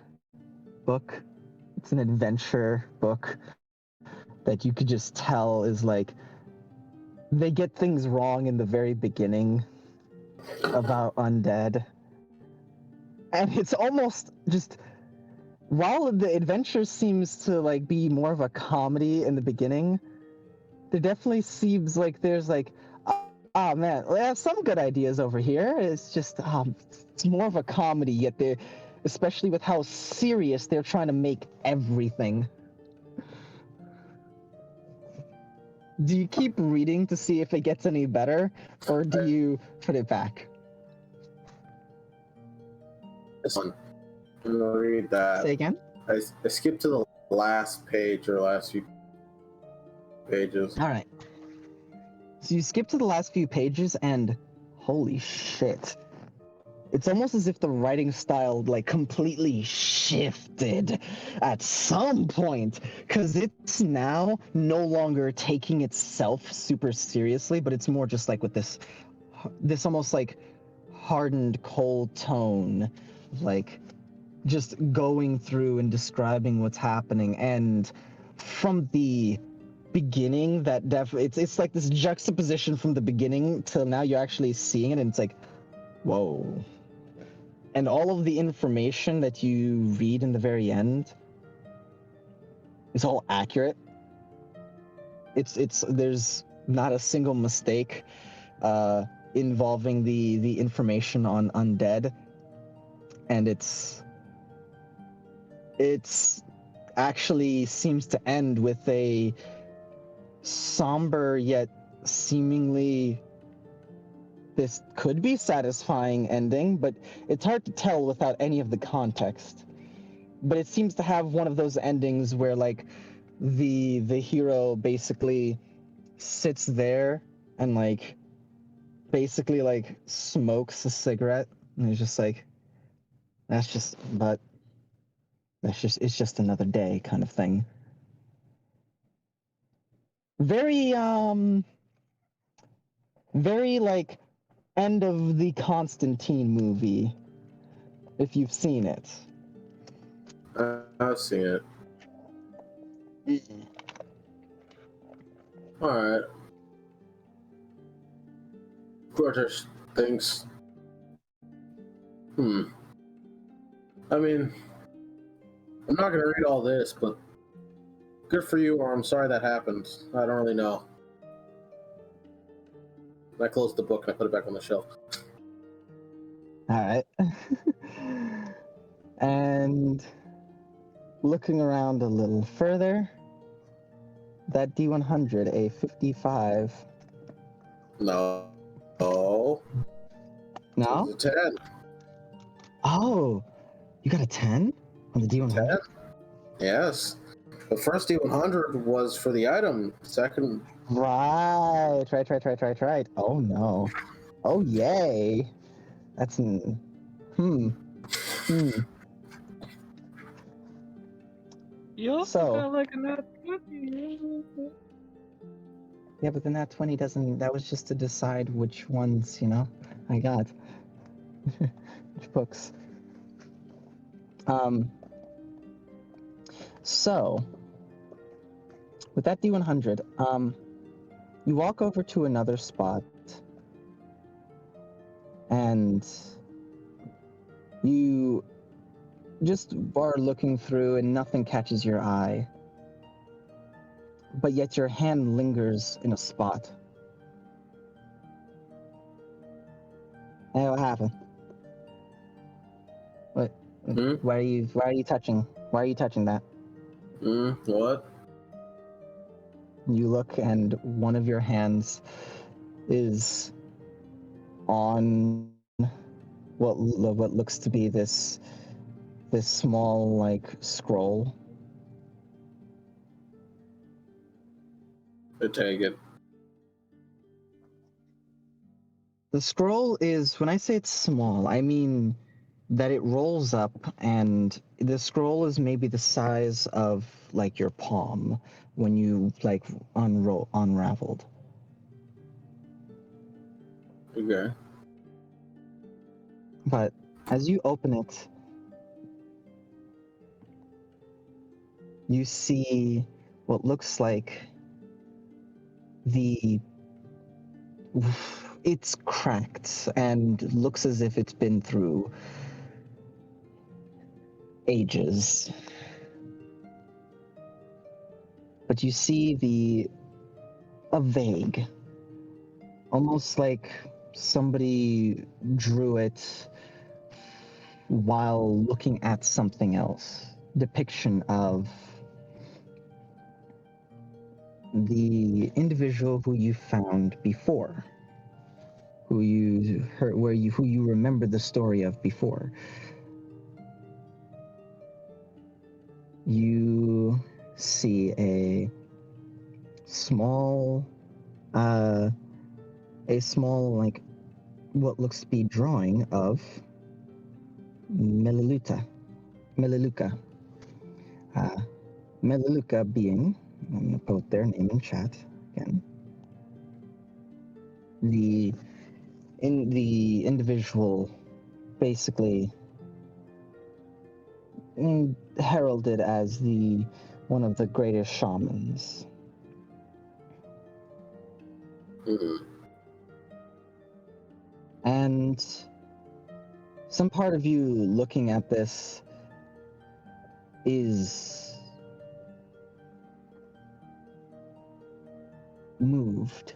book. It's an adventure book that you could just tell is like they get things wrong in the very beginning about undead. And it's almost just, while the adventure seems to like be more of a comedy in the beginning, there definitely seems like there's like, oh man, we have some good ideas over here. It's just it's more of a comedy, yet they're, especially with how serious they're trying to make everything. Do you keep reading to see if it gets any better, or do you put it back? This one. I'm gonna read that. Say again? I skipped to the last page or last few pages. All right. So you skip to the last few pages, and holy shit. It's almost as if the writing style like completely shifted at some point, because it's now no longer taking itself super seriously, but it's more just like with this almost like hardened, cold tone, like just going through and describing what's happening. And from the beginning, that it's like this juxtaposition from the beginning till now you're actually seeing it, and it's like, whoa. And all of the information that you read in the very end is all accurate. It's there's not a single mistake involving the information on undead, and it's actually seems to end with a somber yet seemingly this could be satisfying ending, but it's hard to tell without any of the context. But it seems to have one of those endings where like the hero basically sits there and like basically like smokes a cigarette, and he's just like, it's just another day kind of thing. Very very like end of the Constantine movie, if you've seen it. I've seen it. Alright. British thinks. I mean, I'm not gonna read all this, but good for you, or I'm sorry that happened. I don't really know. I closed the book and I put it back on the shelf. All right. And looking around a little further, that D100, a 55. No. No. No? It was a 10. Oh, you got a 10 on the D100? 10? Yes. The first D100 was for the item. Second. Right. Oh no. Oh yay. That's You also So- got like a nat 20. Yeah, but then that 20 doesn't. That was just to decide which ones, I got. Which books. So, With that D100, you walk over to another spot, and you just are looking through, and nothing catches your eye. But yet your hand lingers in a spot. Hey, what happened? What? Hmm? Why are you touching? Why are you touching that? What? You look, and one of your hands is on what looks to be this small like scroll. I take it. The scroll is, when I say it's small, I mean that it rolls up, and the scroll is maybe the size of like your palm when you like unraveled. Okay. But as you open it, you see what looks like it's cracked and looks as if it's been through ages. But you see a vague, almost like somebody drew it while looking at something else, depiction of the individual who you found before, who you heard, who you remember the story of before. You see a small like what looks to be drawing of Meliluka. Meliluka being, I'm going to put their name in chat again, the individual basically heralded as the one of the greatest shamans. And some part of you looking at this is moved,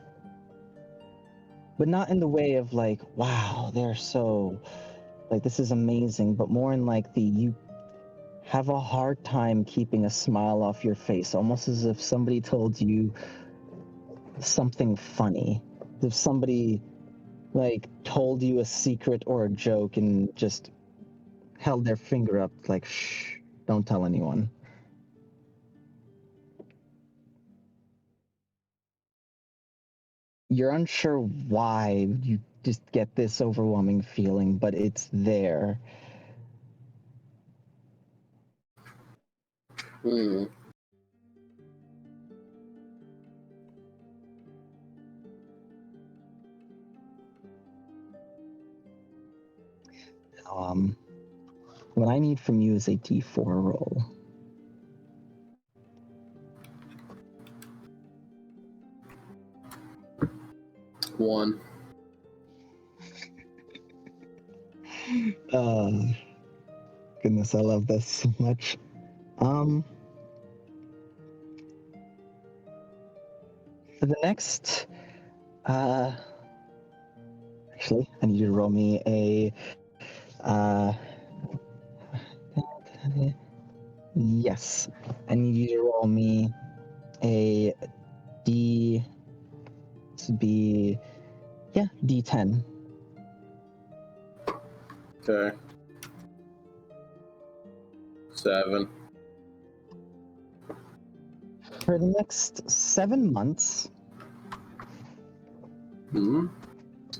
but not in the way of like, wow, they're so, like, this is amazing, but more in like you have a hard time keeping a smile off your face, almost as if somebody told you something funny. If somebody like told you a secret or a joke and just held their finger up like, shh, don't tell anyone. You're unsure why you just get this overwhelming feeling, but it's there. What I need from you is a D4 roll. One. Goodness, I love this so much. For the next, actually, I need you to roll me a, yes, I need you to roll me a D10. Okay. 7. For the next 7 months, Say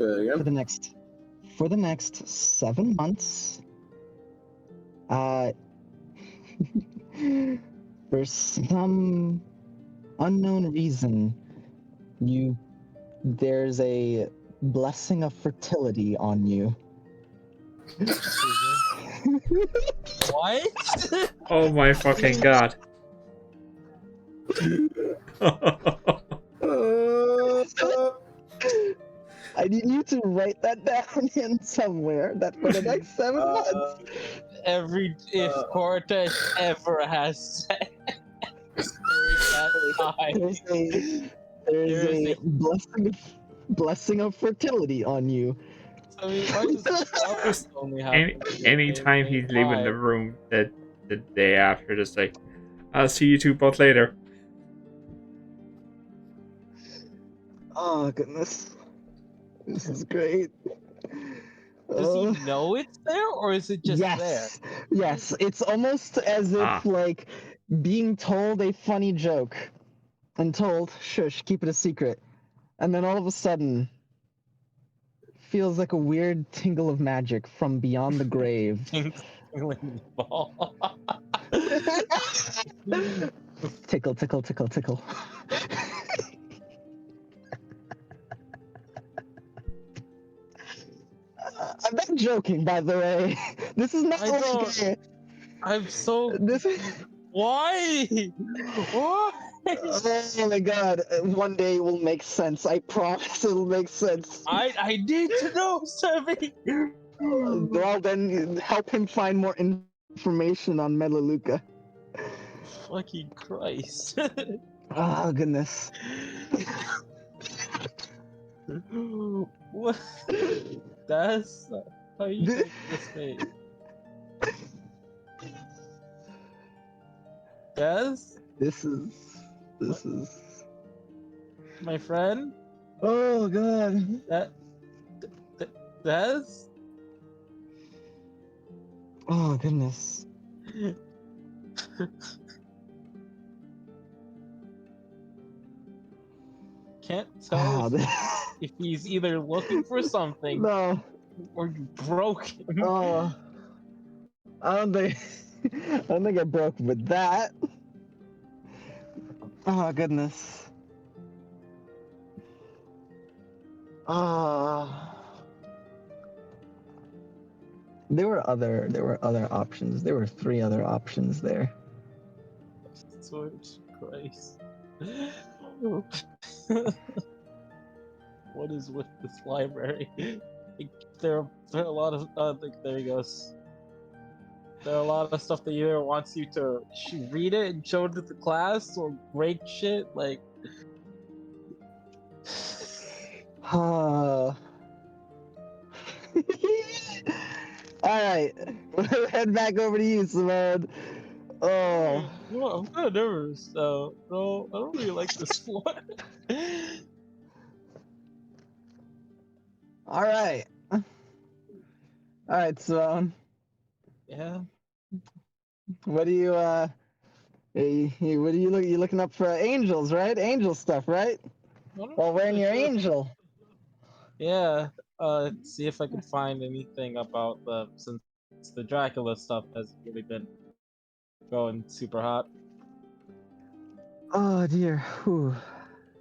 it again. for the next 7 months, for some unknown reason, there's a blessing of fertility on you. What? Oh my fucking god. I need you to write that down in somewhere that for the next 7 months. If Cortex ever has sex during that time, There's a blessing of fertility on you. I mean, why does that Just only happen any in anytime game he's leaving the 5? room the day after, just like, I'll see you two both later. Oh goodness, this is great. Does he Uh, know it's there, or is it just there? yes, it's almost as if Ah. like being told a funny joke and told, shush, keep it a secret, and then all of a sudden feels like a weird tingle of magic from beyond the grave. Tingling ball. Tickle, tickle, tickle, tickle. I'm not joking, by the way. This is not I like don't- I'm so. this. Why? Why? Oh my god! One day it will make sense. I promise it'll make sense. I need to know, Sammy. Well, then help him find more information on Melaleuca. Fucking Christ. Oh goodness. What? That's how you Th- make this face. Des? This is. My friend? Oh god. Des? Oh goodness. Can't tell Ah, if he's either looking for something no. or you broke him. Oh. I don't think. I don't think I broke with that. Oh goodness. Ah. There were other options. There were 3 other options there. Sword Christ. What is with this library? There are a lot of there he goes. There are a lot of stuff that either wants you to read it and show it to the class or break shit. Like, All right, we'll head back over to you, Simone. Oh, well, I'm kind of nervous. So, no, I don't really like this floor. all right, Simone. Yeah. What do you what are you looking up for angels, right? Angel stuff, right? While wearing your angel. Yeah. See if I can find anything about since the Dracula stuff has really been going super hot. Oh dear. Whew.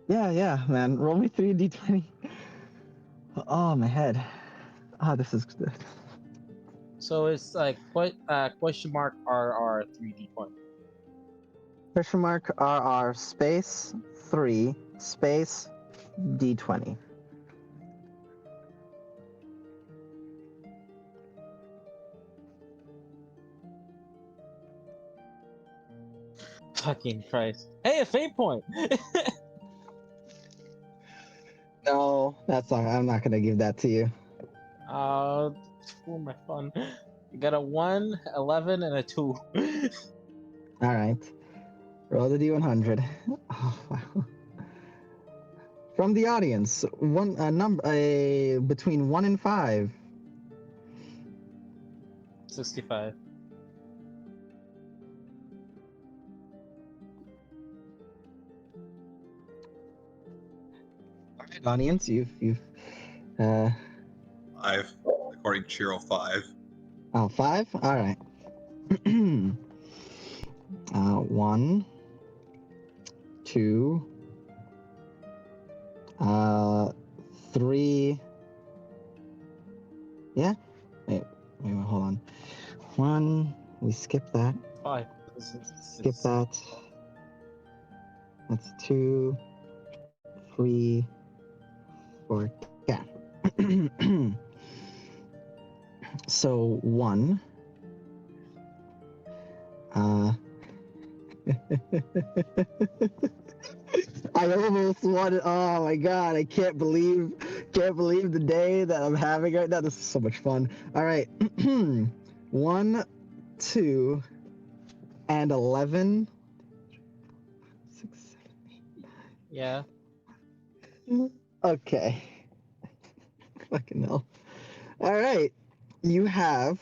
Yeah, man. Roll me 3d20. Oh, my head. Ah, this is good. So it's like question mark RR 3D point. Question mark RR space 3 space D20. Fucking Christ. Hey, a fate point! No, that's not. I'm not gonna give that to you. For my fun. You got a 1, 11, and a 2. All right. Roll the D100. Oh, wow. From the audience, one number between 1 and 5. 65. All right, audience, you've 5, according to Chiro, 5. 5. All right. 1, 2, 3. Yeah. Wait, hold on. 1. We skip that. 5. Skip that. That's 2, 3, 4. Yeah. So 1. I almost wanted. Oh my god! I can't believe the day that I'm having right now. This is so much fun. All right, 1, 2, and 11. 6, Yeah. 7. Okay. Fucking hell. All right, you have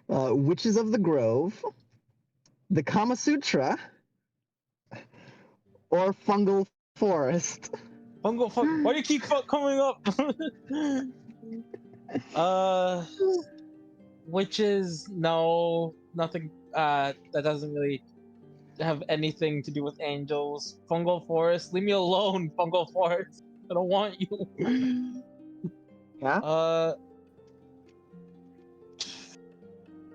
Witches of the Grove, the Kama Sutra, or Fungal Forest. Fungal fuck. Why do you keep coming up? uh, witches? No, nothing. That doesn't really have anything to do with angels. Fungal forest. Leave me alone, fungal forest. I don't want you. Yeah.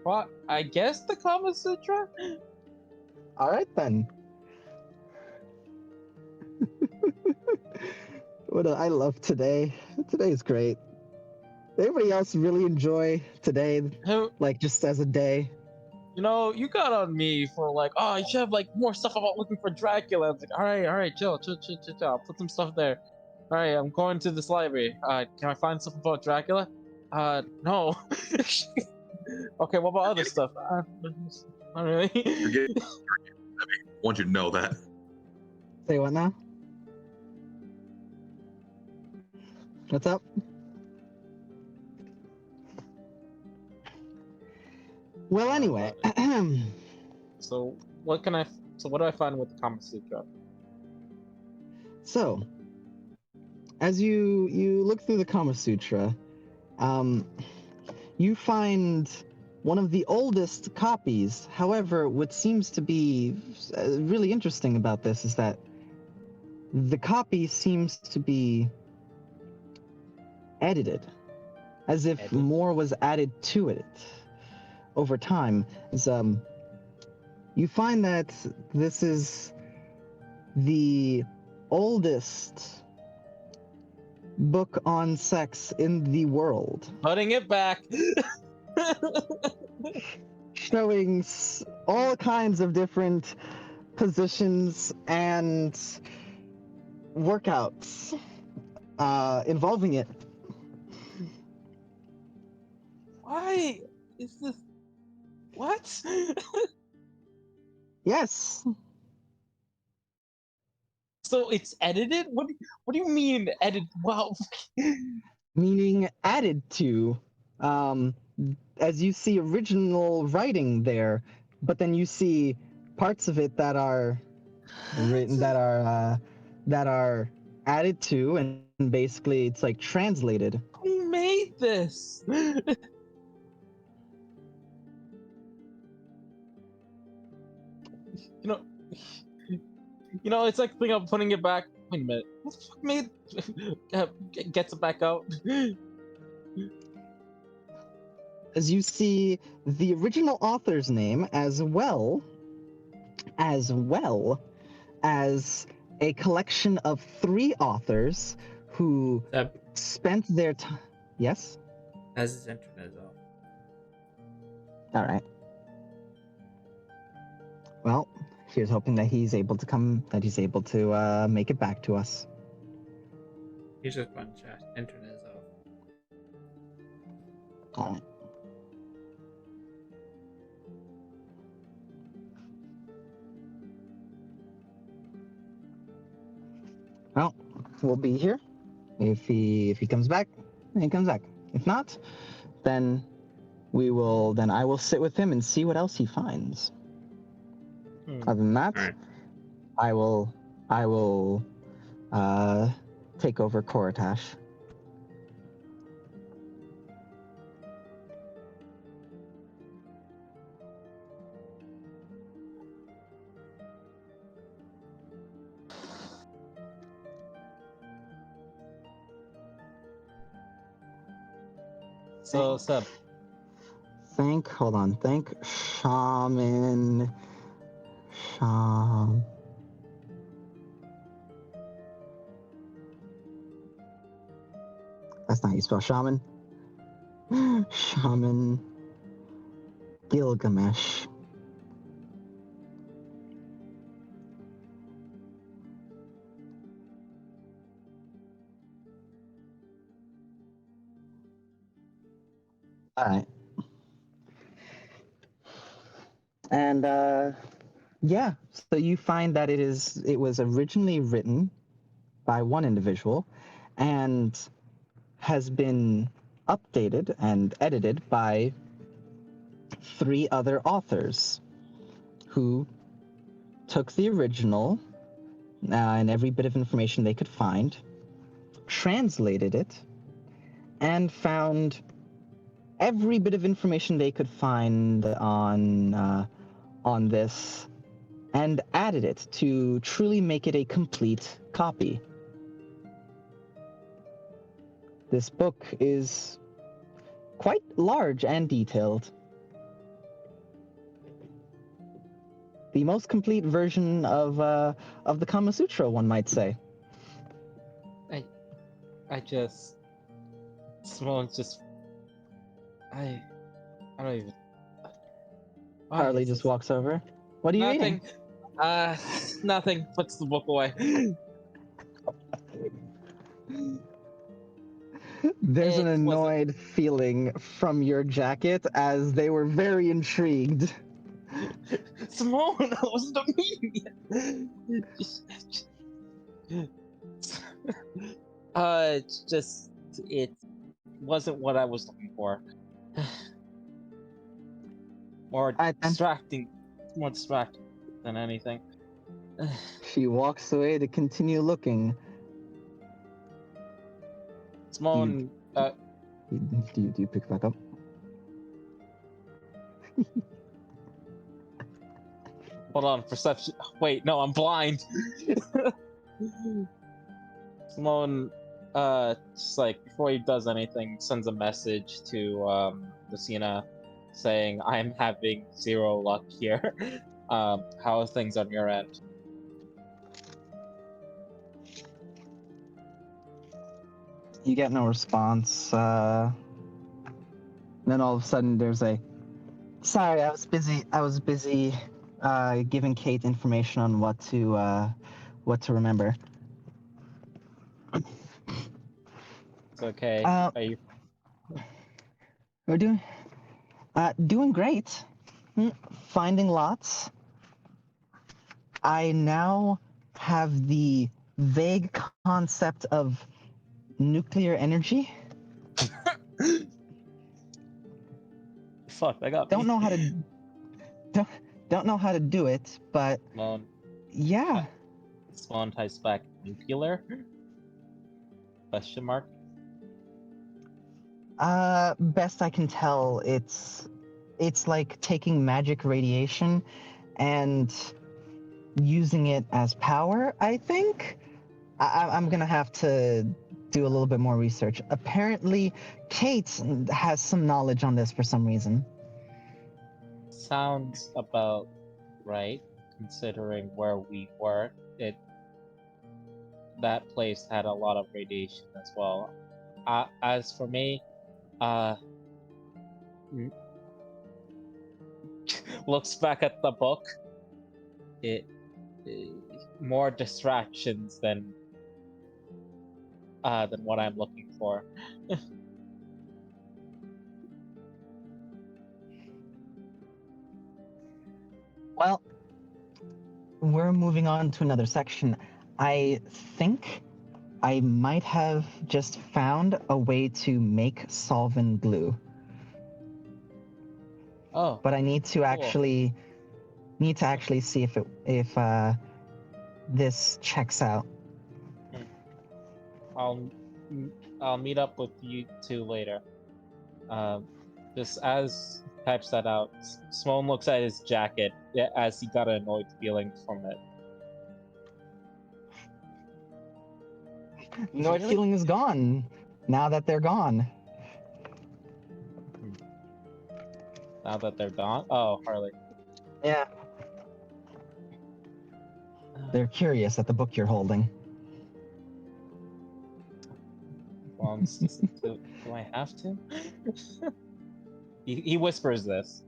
What? I guess the Kama Sutra. All right then. I love today. Today is great. Anybody else really enjoy today, Who? like just as a day? You know, you got on me for like, oh, you should have like more stuff about looking for Dracula. I was like, all right, chill. I'll put some stuff there. All right, I'm going to this library. Can I find stuff about Dracula? No. Okay, what about other stuff? Not really. Forget. I want you to know that. Say what now? What's up? Well, anyway. So what can I? So what do I find with the Kama Sutra? So, as you look through the Kama Sutra, you find one of the oldest copies. However, what seems to be really interesting about this is that the copy seems to be edited, as if Edited? more was added to it over time. You find that this is the oldest book on sex in the world, Putting it back. showing all kinds of different positions and workouts involving it. Why is this? What? Yes, So it's edited? What do you mean edit? Wow. meaning added to. Um, as you see original writing there, but then you see parts of it that are written that are added to, and basically it's like translated. Who made this? You know, it's like putting it back. Wait a minute. What the fuck made gets it back out? As you see the original author's name, as well as a collection of 3 authors who That spent their time. Yes. as his internet is off. All right. Well, here's hoping that he's able to make it back to us. He's just on chat. Internet is off. All right. Well, we'll be here. If he comes back, then he comes back. If not, then I will sit with him and see what else he finds. Other than that, All right. I will take over Koratash. So Seb, Thank Shaman Sham. That's not how you spell shaman. Shaman Gilgamesh. All right. And yeah, so you find that it was originally written by one individual and has been updated and edited by 3 other authors who took the original and every bit of information they could find, translated it, and found every bit of information they could find on this, and added it to truly make it a complete copy. This book is quite large and detailed. The most complete version of the Kama Sutra, one might say. I just. Simone's just. I don't even. Why Harley is just this- walks over. What are you Nothing. reading? Nothing. Puts the book away. There's an It wasn't- annoyed feeling from your jacket as they were very intrigued. Simone, that wasn't a me. It's just it wasn't what I was looking for. More Alright, then. distracting, more distracting than anything. She walks away to continue looking. Simone, Do you pick back up? hold on, perception. Wait, no, I'm blind. Simone, just like before he does anything, sends a message to Lucina, saying, "I'm having 0 luck here. How are things on your end?" You get no response. Then all of a sudden there's a, sorry, I was busy giving Kate information on what to remember. It's okay. Uh, Are you? We're doing great. Finding lots. I now have the vague concept of nuclear energy. Fuck, I got Don't me. know how to don't know how to do it, but Simone, yeah. Simone types back nuclear? Question mark. Best I can tell, it's like taking magic radiation and using it as power, I think. I'm gonna have to do a little bit more research. Apparently, Kate has some knowledge on this for some reason. Sounds about right, considering where we were. That place had a lot of radiation as well. As for me, looks back at the book. It more distractions than what I'm looking for. Well, we're moving on to another section. I think I might have just found a way to make solvent glue, Oh, but I need to actually see if this checks out. I'll I'll meet up with you two later. Just as he types that out, Simone looks at his jacket as he got an annoyed feeling from it. Annoyed Really? feeling is gone now that they're gone. Now that they're gone. Oh, Harley. Yeah. They're curious at the book you're holding. Do I have to? He whispers this.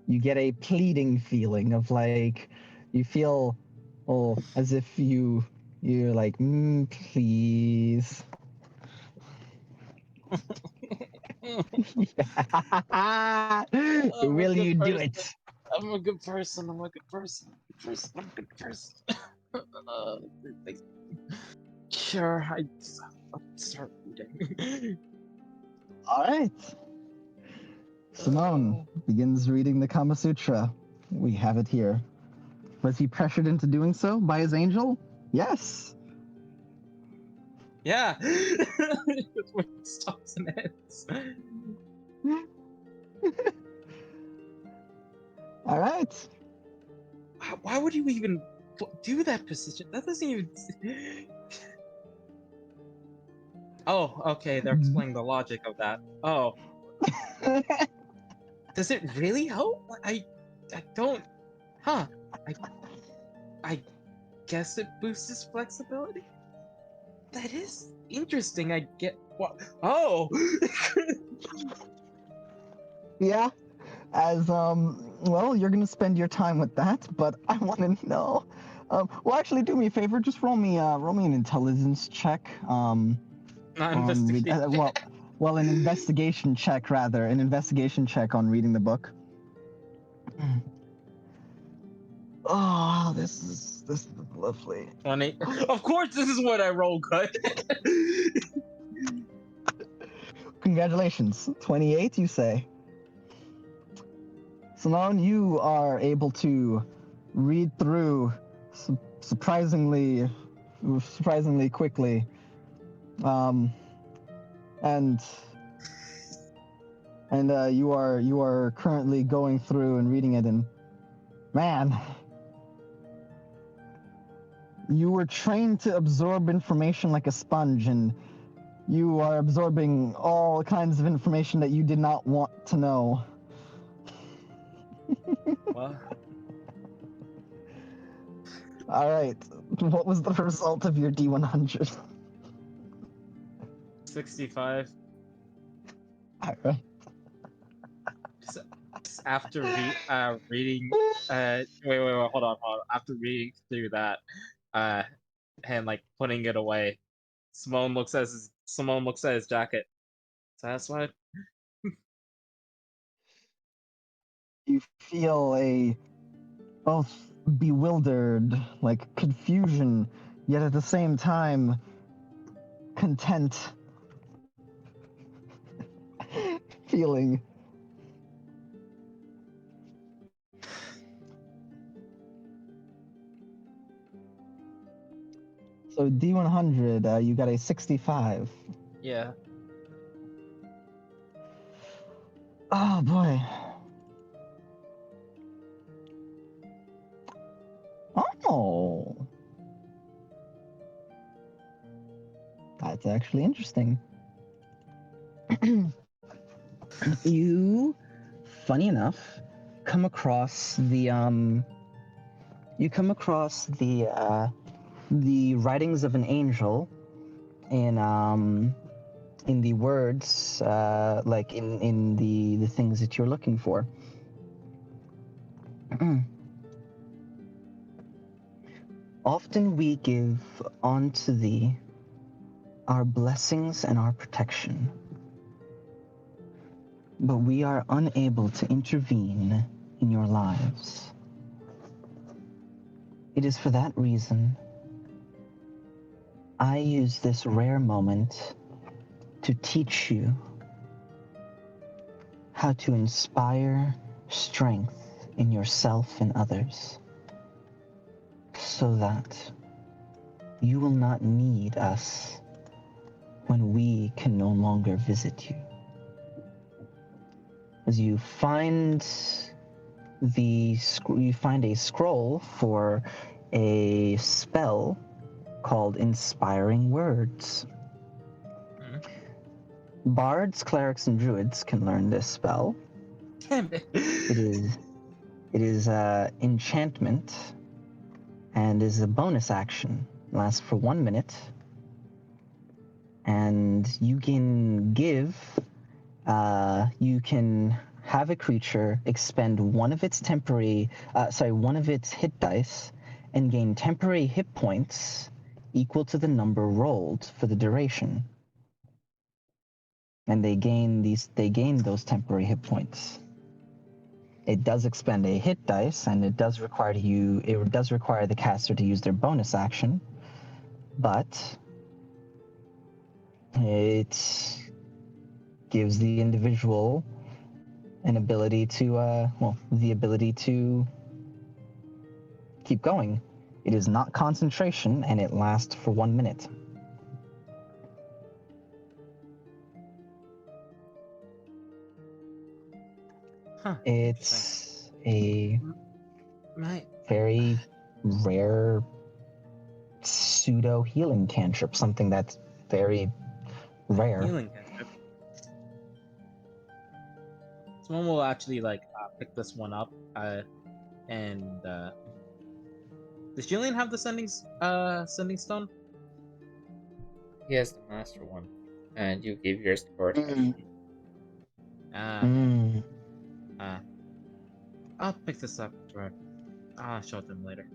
You get a pleading feeling of like you feel as if you're like please. Will you do it? I'm a good person. I'm a good person. I'm a good person. Sure, I'll start reading. All right. Simone begins reading the Kama Sutra. We have it here. Was he pressured into doing so by his angel? Yes. Yeah. That's where it stops and ends. All right. Why would you even do that position? That doesn't even. Oh, okay. They're explaining the logic of that. Oh, does it really help? I don't. Huh? I guess it boosts his flexibility. That is interesting. I get what. Oh. Yeah. As well, you're gonna spend your time with that, but I want to know. Well, actually, do me a favor. Just roll me an intelligence check. Not investigate. Well, an investigation check rather. An investigation check on reading the book. Oh, this is lovely. 20. Of course, this is what I roll good. Congratulations. 28, you say. Simone, you are able to read through surprisingly quickly. And you are currently going through and reading it, and man, you were trained to absorb information like a sponge, and you are absorbing all kinds of information that you did not want to know. What? All right, what was the result of your D100? 65. All right. Just after reading, wait, hold on. After reading through that, and like putting it away, Simone looks at his jacket. Satisfied? You feel a both bewildered, like confusion, yet at the same time content feeling. So D100, you got a 65. Yeah. Oh boy. Oh. That's actually interesting. You, funny enough, come across the the writings of an angel in the words like in the things that you're looking for. Often we give unto thee our blessings and our protection, but we are unable to intervene in your lives. It is for that reason I use this rare moment to teach you how to inspire strength in yourself and others, so that you will not need us when we can no longer visit you. As you find a scroll for a spell called Inspiring Words. Bards, clerics, and druids can learn this spell. Damn it. It is enchantment and is a bonus action. Lasts for 1 minute. And you can you can have a creature expend one of its hit dice and gain temporary hit points equal to the number rolled for the duration. And they gain those temporary hit points. It does expend a hit dice, and it does require the caster to use their bonus action, but it gives the individual the ability to keep going. It is not concentration, and it lasts for 1 minute. Huh. It's a My very rare pseudo healing cantrip, something that's very rare. healing cantrip. Someone will actually pick this one up. And does Julian have the sending stone? He has the master one, and you give yours to Cortex. I'll pick this up. I'll show it to him later.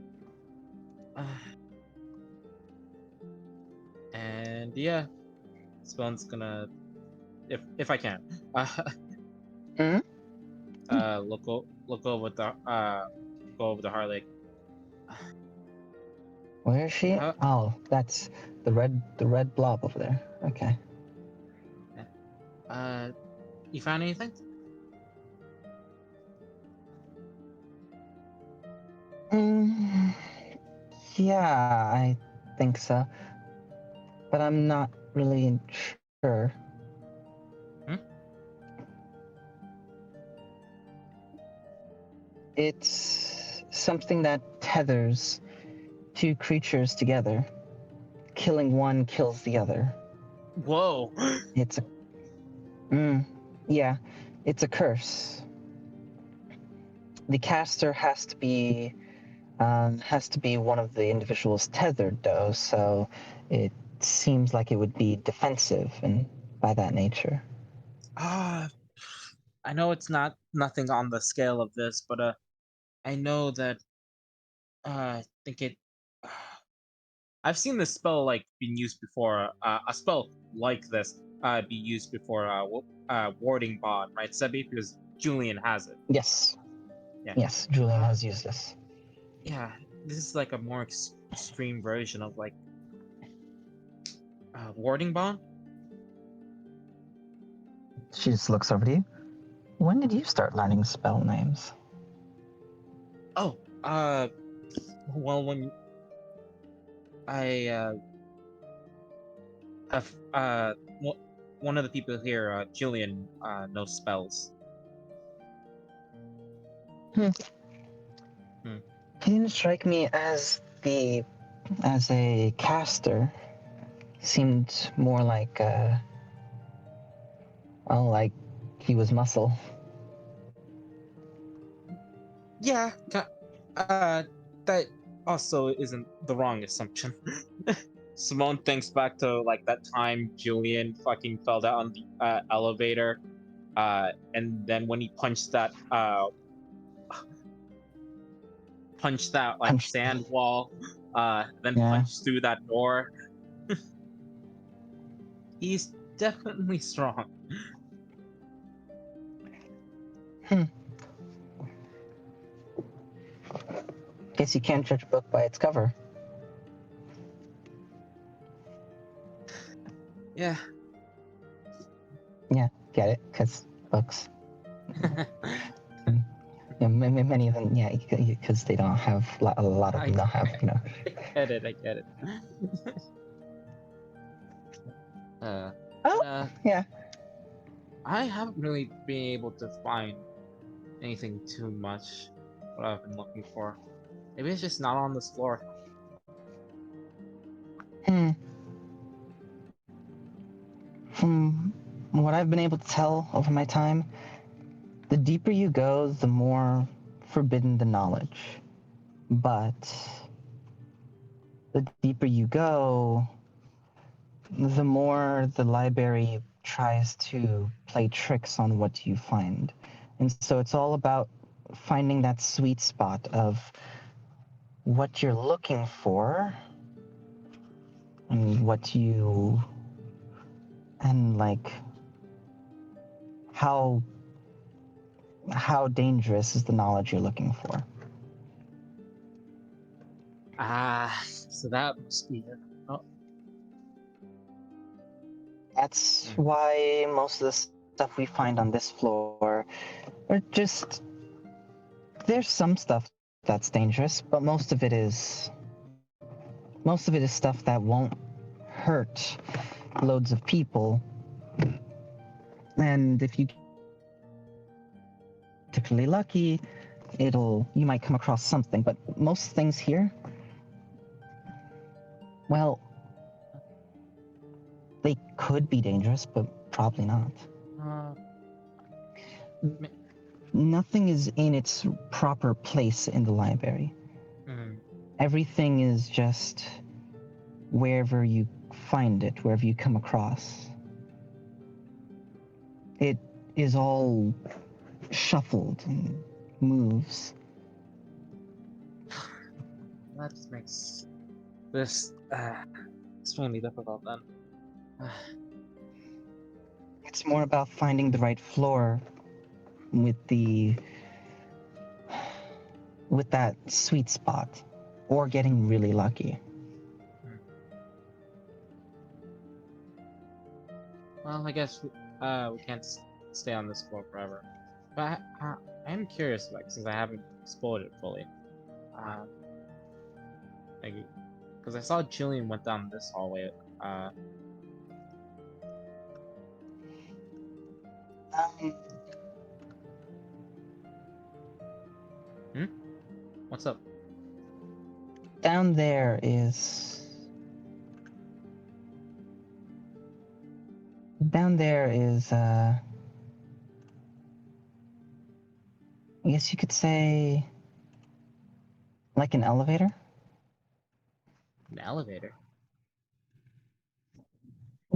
And yeah, Spawn's gonna, if I can, look over the go over the Harley. Where is she? Oh, that's the red blob over there. Okay. You found anything? Yeah, I think so, but I'm not really sure. It's something that tethers two creatures together. Killing one kills the other. Whoa! It's a it's a curse. The caster has to be one of the individuals tethered, though, so it seems like it would be defensive and by that nature. I know it's nothing on the scale of this, but I know that I think it. I've seen this spell being used before. A spell like this be used before. Warding bond, right, Sebi? Because Julian has it. Yes. Yeah. Yes, Julian has used this. Yeah, this is a more extreme version of warding bond. She just looks over to you. When did you start learning spell names? Oh, well, when I one of the people here, Julian, knows spells. He didn't strike me as a caster. He seemed more like he was muscle. Yeah, that also isn't the wrong assumption. Simone thinks back to that time Julian fucking fell down on the elevator, and then when he punched that sand wall, then punched through that door. He's definitely strong. Guess you can't judge a book by its cover. Yeah. Yeah, get it? Because books. Yeah, many of them, yeah, because they don't have a lot of them don't have, I get it. Yeah. I haven't really been able to find anything too much what I've been looking for. Maybe it's just not on this floor. From what I've been able to tell over my time, the deeper you go, the more forbidden the knowledge. But the deeper you go, the more the library tries to play tricks on what you find. And so it's all about finding that sweet spot of what you're looking for and like how dangerous is the knowledge you're looking for. So that must be it. Oh, That's why most of the stuff we find on this floor are just, there's some stuff that's dangerous, but most of it is stuff that won't hurt loads of people. And if you particularly lucky, you might come across something, but most things here, well, they could be dangerous, but probably not. uh, Nothing is in its proper place in the library. Everything is just wherever you find it, wherever you come across. It is all shuffled and moves. that just makes this extremely difficult then. It's more about finding the right floor with that sweet spot, or getting really lucky. Well, I guess we can't stay on this floor forever. But I am curious, like, since I haven't explored it fully. Because I saw Jillian went down this hallway. What's up? Down there is I guess you could say, like an elevator. An elevator?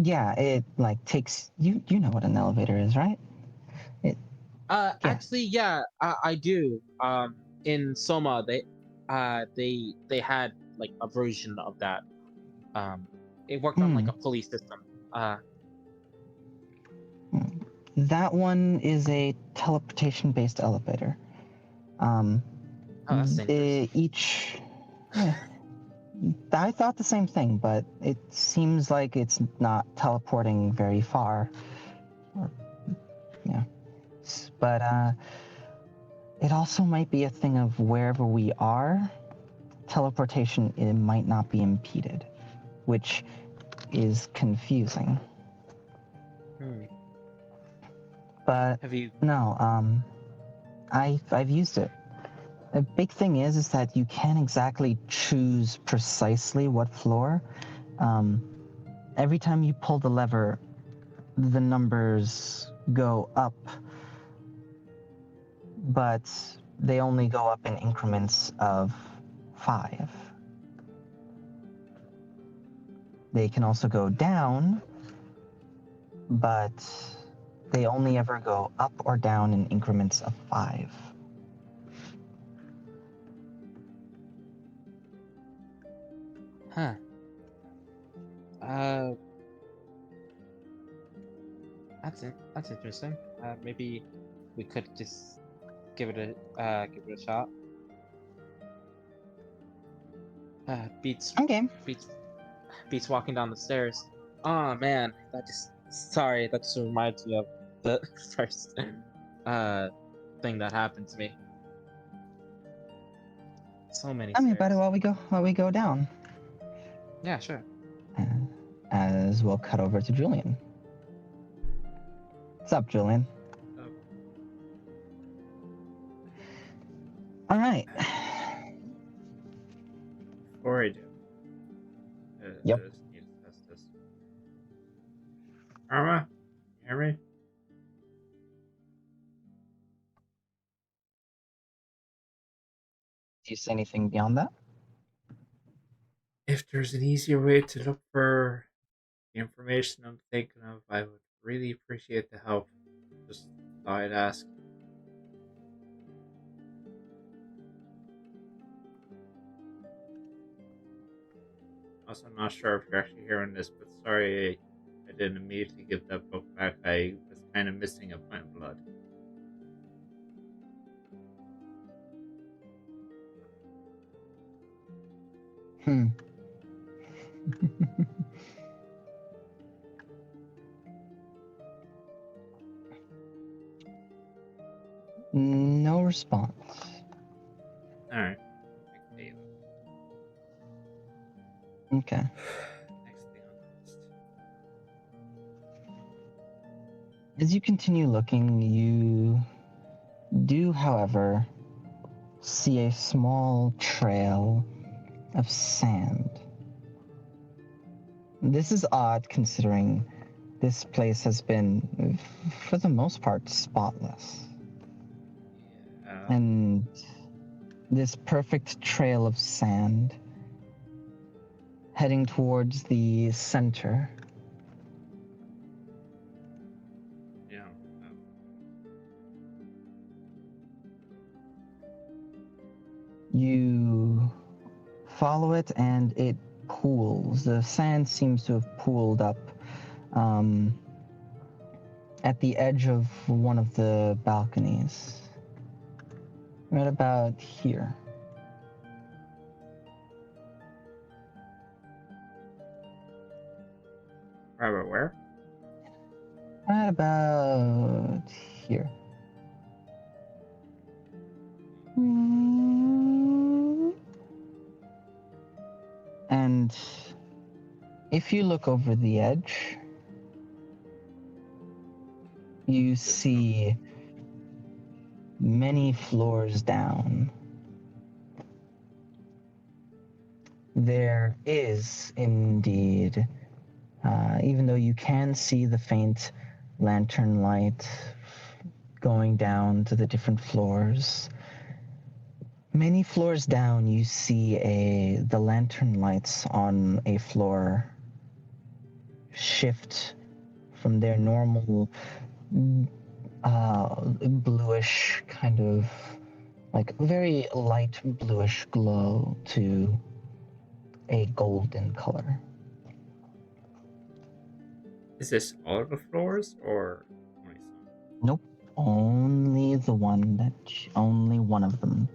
Yeah, it like takes you know what an elevator is, right? Actually, yeah, I do. In Soma, they had like a version of that. It worked on like a pulley system. That one is a teleportation-based elevator. Oh, that's dangerous. I thought the same thing, but it seems like it's not teleporting very far. But it also might be a thing of wherever we are, teleportation, it might not be impeded, which is confusing. But Have you? No, I've used it. The big thing is that you can't exactly choose precisely what floor. Every time you pull the lever, the numbers go up, but they only go up in increments of 5. They can also go down, but they only ever go up or down in increments of 5. Huh. That's interesting. Maybe we could just give it a shot. Beats Okay. beats walking down the stairs. Oh man, that just reminds me of the first thing that happened to me. So many Tell me stairs. about it while we go down. Yeah, sure. As we'll cut over to Julian. What's up, Julian? Oh. All right. Before I do, Yep. I just need to test this. Arma, you hear me? Do you say anything beyond that? if there's an easier way to look for the information I'm thinking of, I would really appreciate the help. Just thought I'd ask. Also, I'm not sure if you're actually hearing this, but sorry I didn't immediately give that book back. I was kind of missing a pint of blood. Hmm. No response. Alright. Okay. Next thing on the list. As you continue looking, you do, however, see a small trail of sand. This is odd considering this place has been, for the most part, spotless. Yeah. And this perfect trail of sand heading towards the center. Yeah. You follow it and it pools. The sand seems to have pooled up at the edge of one of the balconies. Right about here. Right, where? Right about here. And if you look over the edge, you see many floors down. There is indeed, even though you can see the faint lantern light going down to the different floors, many floors down you see the lantern lights on a floor shift from their normal bluish kind of like very light bluish glow to a golden color. Is this all of the floors or only some? Nope, only only one of them.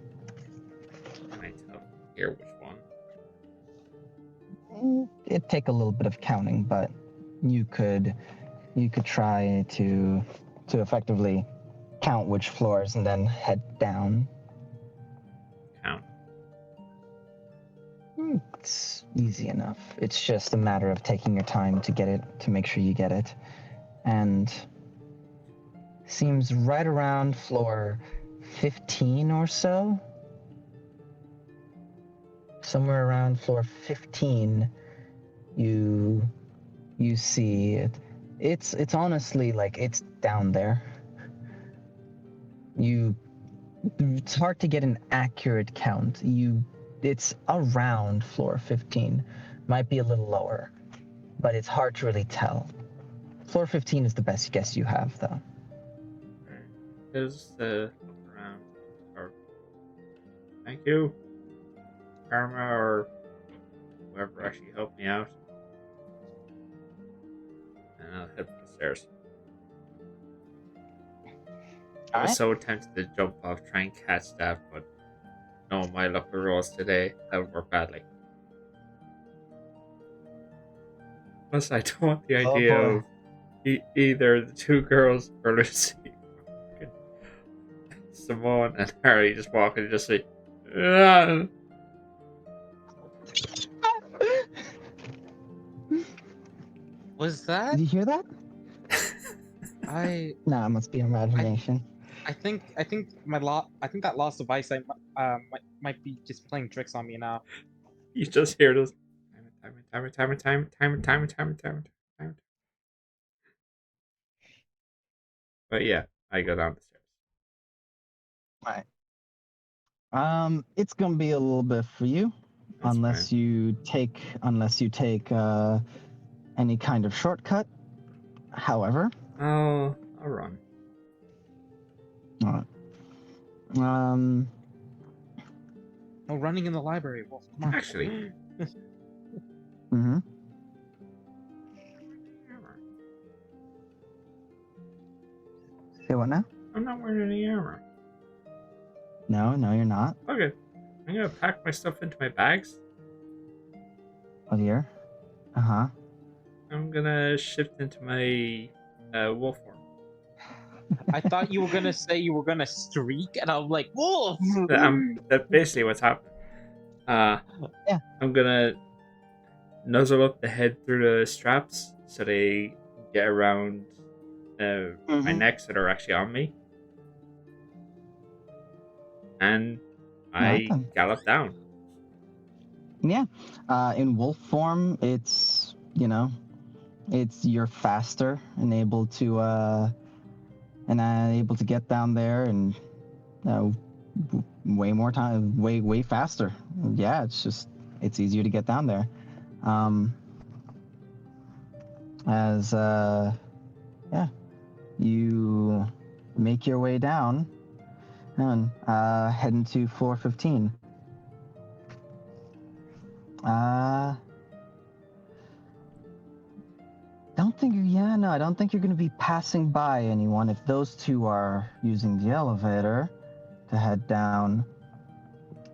Can I tell here which one? It'd take a little bit of counting, but you could try to effectively count which floors and then head down. Count. It's easy enough. It's just a matter of taking your time to get it, to make sure you get it. And seems right around floor 15 or so. Somewhere around floor 15, you see it. It's honestly like it's down there. It's hard to get an accurate count. It's around floor 15. Might be a little lower, but it's hard to really tell. Floor 15 is the best guess you have, though. Just look around. Or thank you, Karma, or whoever actually helped me out. And I'll head for the stairs. I was so tempted to jump off, try and catch that, but no, my luck with rolls today, that would work badly. Plus, I don't want the idea of either the two girls or Lucy, Simone, and Harry just walking and just say, "Ah." Was that? Did you hear that? I Nah, it must be imagination. I think that loss of eyesight might be just playing tricks on me now. You just hear those time. But yeah, I go down the stairs. Right. It's gonna be a little bit for you. That's unless fine. you take any kind of shortcut. However, I'll run. uh, um, Oh, running in the library. Well, come on. Actually, mhm. armor. Say what now? I'm not wearing any armor. No, you're not. Okay, I'm gonna pack my stuff into my bags. Oh dear. Uh-huh. I'm gonna shift into my wolf form. I thought you were gonna say you were gonna streak, and I'm like, wolf. That's basically what's happening. Yeah. I'm gonna nuzzle up the head through the straps so they get around my Mhm. neck so they're actually on me. And Alright I then. gallop down. Yeah. In wolf form, it's you're faster and able to get down there and way more time, way faster. Yeah, it's easier to get down there. As yeah, you make your way down and head into floor 15. I don't think you're going to be passing by anyone if those two are using the elevator to head down.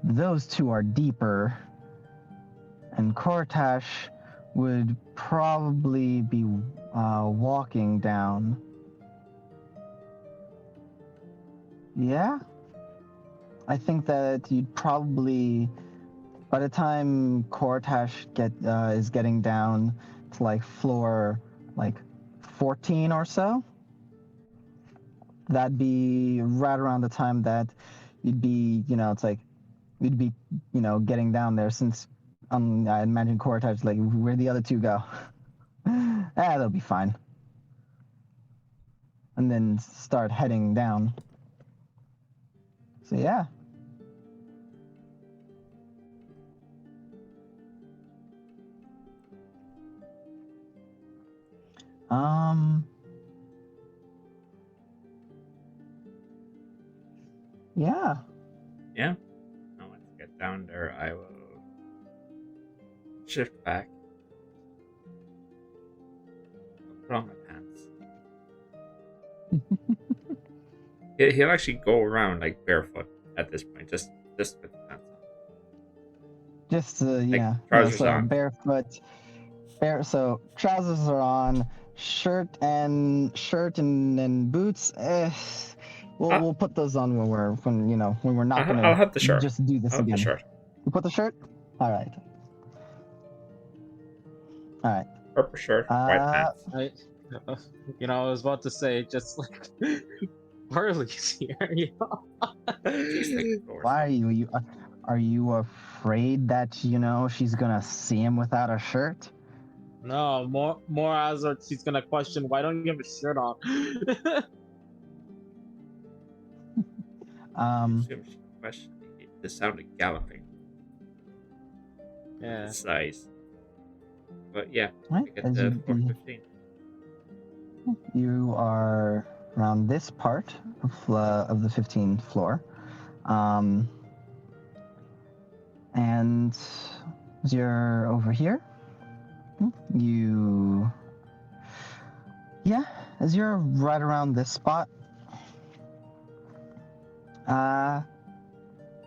Those two are deeper, and Kortash would probably be walking down. Yeah? I think that you'd probably, by the time Kortash is getting down to like floor like 14 or so, that'd be right around the time that you'd be, it's like you'd be, getting down there since I imagine Kortash like where'd the other two go? They'll be fine. And then start heading down. So yeah. Yeah. Yeah. Now once I get down there, I will shift back. I'll put on my pants. He'll actually go around like barefoot at this point, just with the pants on. Just Like trousers so on. barefoot. So trousers are on, shirt and boots. We'll put those on when we're not I'll gonna have the shirt. just do this I'll have the again. shirt. You put the shirt. All right. Purple shirt, white pants. I was about to say just like Harley's here. She's taking floors. Why are you afraid that she's gonna see him without a shirt? No, more as she's gonna question why don't you have a shirt on? I assume she questioned the sound of galloping. Yeah. The size. But yeah, Right, I get as the you'd floor be- 15. You are around this part of the 15th floor. And as you're over here, as you're right around this spot, I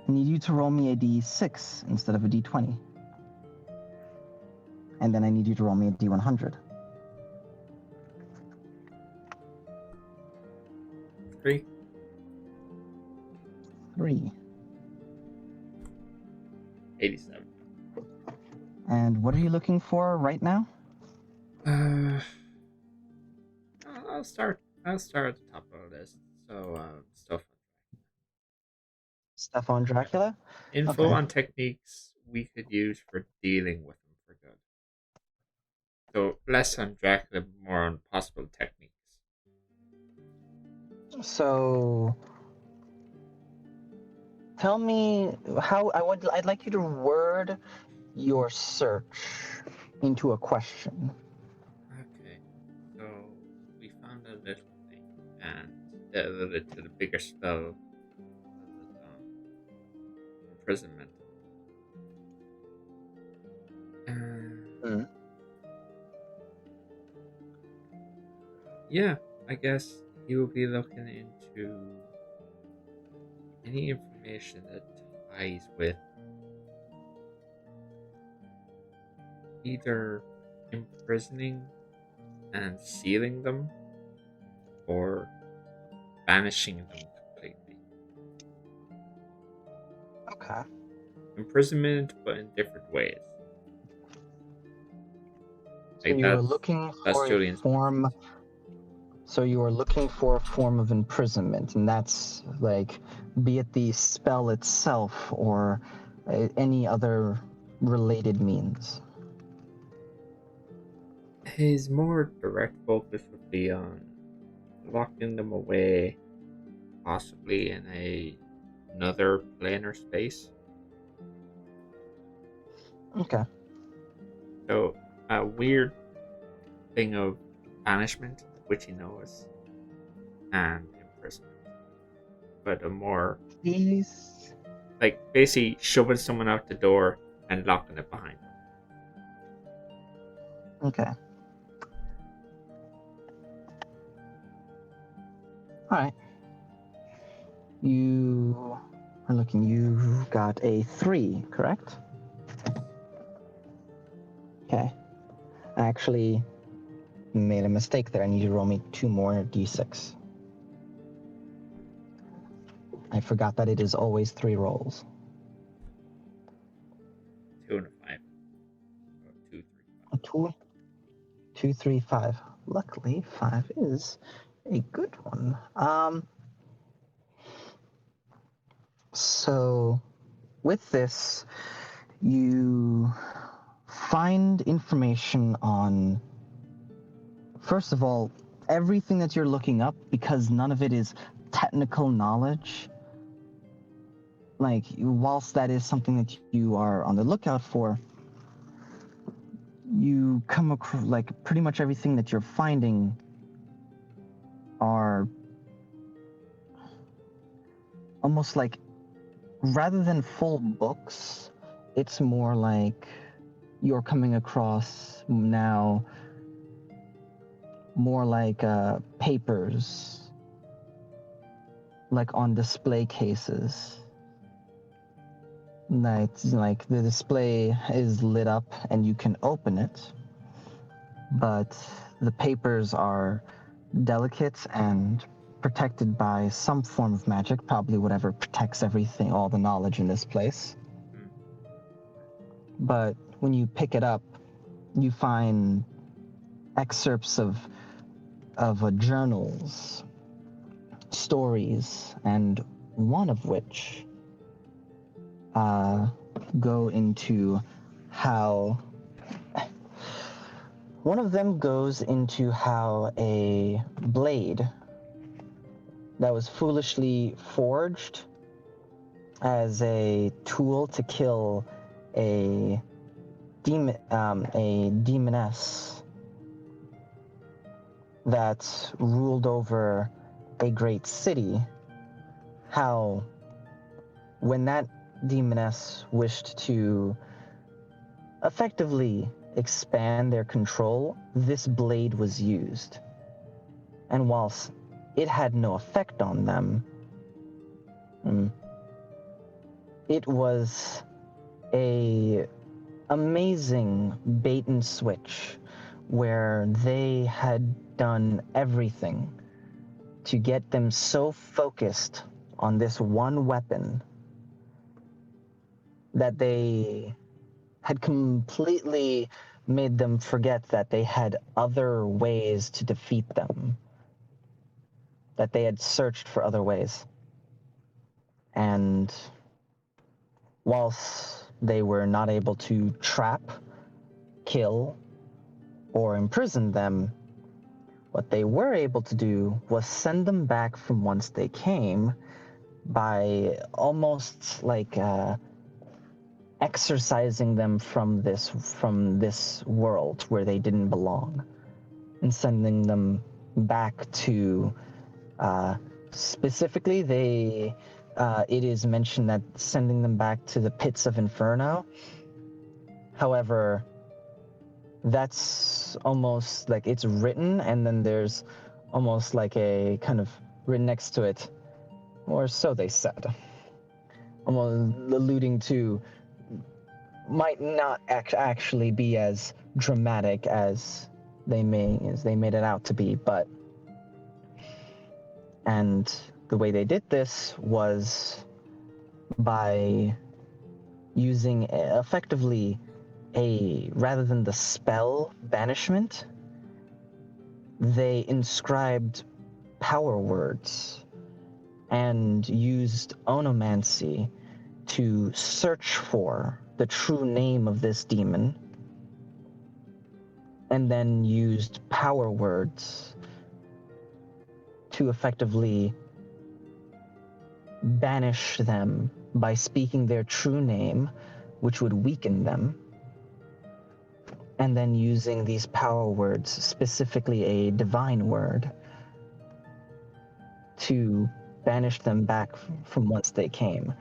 need you to roll me a d6 instead of a d20. And then I need you to roll me a d100. 3. 3. 87. And what are you looking for right now? I'll start at the top of the list. So Stuff on Dracula? info Okay. on techniques we could use for dealing with him for good. So less on Dracula, more on possible techniques. So Tell me how I'd like you to word your search into a question. Okay, so we found a little thing, and that led to the bigger spell that was imprisonment. Mm. Yeah, I guess he will be looking into any information that ties with either imprisoning and sealing them or banishing them completely. Okay. Imprisonment, but in different ways. So Like you are looking that's for a Julian's form. preference. So you are looking for a form of imprisonment, and that's like, be it the spell itself or any other related means. His more direct focus would be on locking them away, possibly in another planar space. Okay. So a weird thing of banishment, which he knows, and imprisonment, but a more Please. like basically shoving someone out the door and locking it behind them. Okay. All right. You are looking. You got a 3, correct? Okay. I actually made a mistake there. I need you to roll me 2 more d6. I forgot that it is always 3 rolls. 2 and a 5. Or 2, 3, 5. A 2, 2, 3, 5. Luckily, 5 is a good one. So with this, you find information on, first of all, everything that you're looking up, because none of it is technical knowledge. Like, whilst that is something that you are on the lookout for, you come across, like, pretty much everything that you're finding are almost like, rather than full books, it's more like you're coming across now more like papers, like on display cases. Like the display is lit up and you can open it, but the papers are delicate and protected by some form of magic, probably whatever protects everything, all the knowledge in this place. Hmm. But when you pick it up, you find excerpts of journals, stories, and one of which go into how one of them goes into how a blade that was foolishly forged as a tool to kill a demoness that ruled over a great city, how when that demoness wished to effectively expand their control, this blade was used. And whilst it had no effect on them, it was a amazing bait and switch where they had done everything to get them so focused on this one weapon that they had completely made them forget that they had other ways to defeat them, that they had searched for other ways. And whilst they were not able to trap, kill, or imprison them, what they were able to do was send them back from whence they came, by almost like exorcising them from this world where they didn't belong, and sending them back to specifically it is mentioned that sending them back to the pits of Inferno. However, that's almost like it's written, and then there's almost like a kind of written next to it, or so they said, almost alluding to might not actually be as dramatic as they made it out to be, but and the way they did this was by using effectively rather than the spell banishment, they inscribed power words and used onomancy to search for the true name of this demon, and then used power words to effectively banish them by speaking their true name, which would weaken them, and then using these power words, specifically a divine word, to banish them back from whence they came.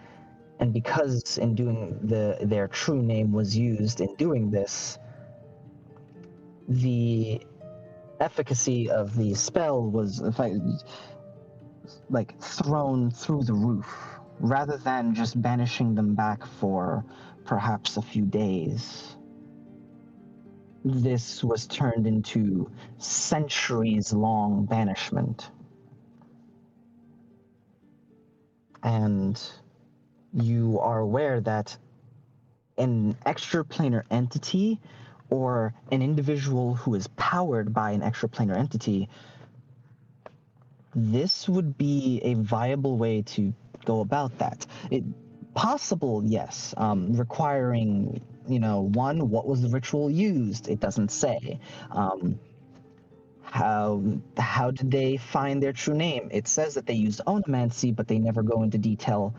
And because in doing their true name was used in doing this, the efficacy of the spell was in fact like thrown through the roof, rather than just banishing them back for perhaps a few days. This was turned into centuries-long banishment. And you are aware that an extraplanar entity or an individual who is powered by an extraplanar entity, this would be a viable way to go about that. Possible, yes, requiring, one, what was the ritual used? It doesn't say. How did they find their true name? It says that they used onomancy, but they never go into detail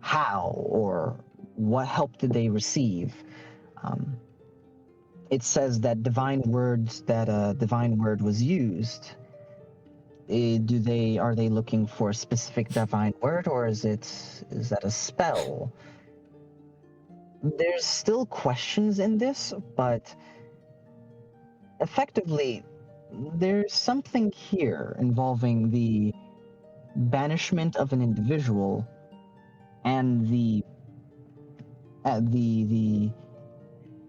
how or what help did they receive. It says that a divine word was used. Are they looking for a specific divine word, or is that a spell? There's still questions in this, but effectively, there's something here involving the banishment of an individual and the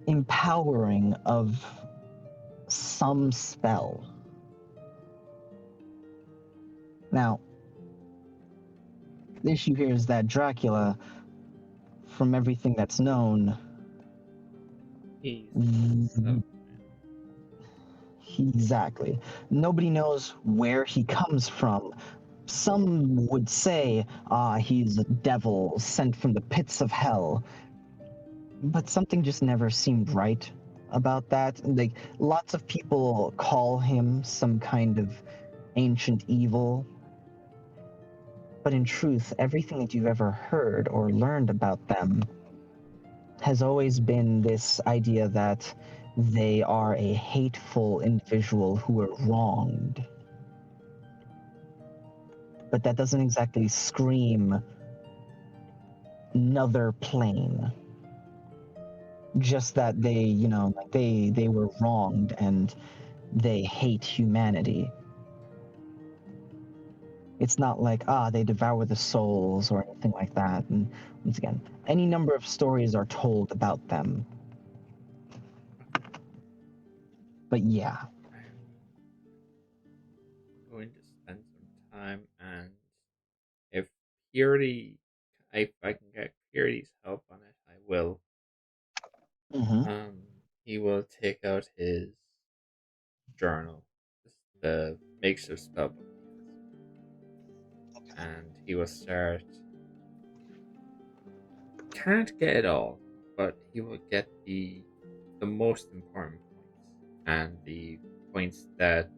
empowering of some spell. Now, the issue here is that Dracula, from everything that's known, exactly. Nobody knows where he comes from. Some would say, he's a devil sent from the pits of hell. But something just never seemed right about that. Like, lots of people call him some kind of ancient evil. But in truth, everything that you've ever heard or learned about them has always been this idea that they are a hateful individual who were wronged. But that doesn't exactly scream another plane. Just that they were wronged and they hate humanity. It's not like, they devour the souls or anything like that. And once again, any number of stories are told about them. But yeah. I'm going to spend some time, and if Purity, if I can get Purity's help on it, I will. Mm-hmm. He will take out his journal, the makeshift spellbook, and he will start. Can't get it all, but he will get the most important points, and the points that,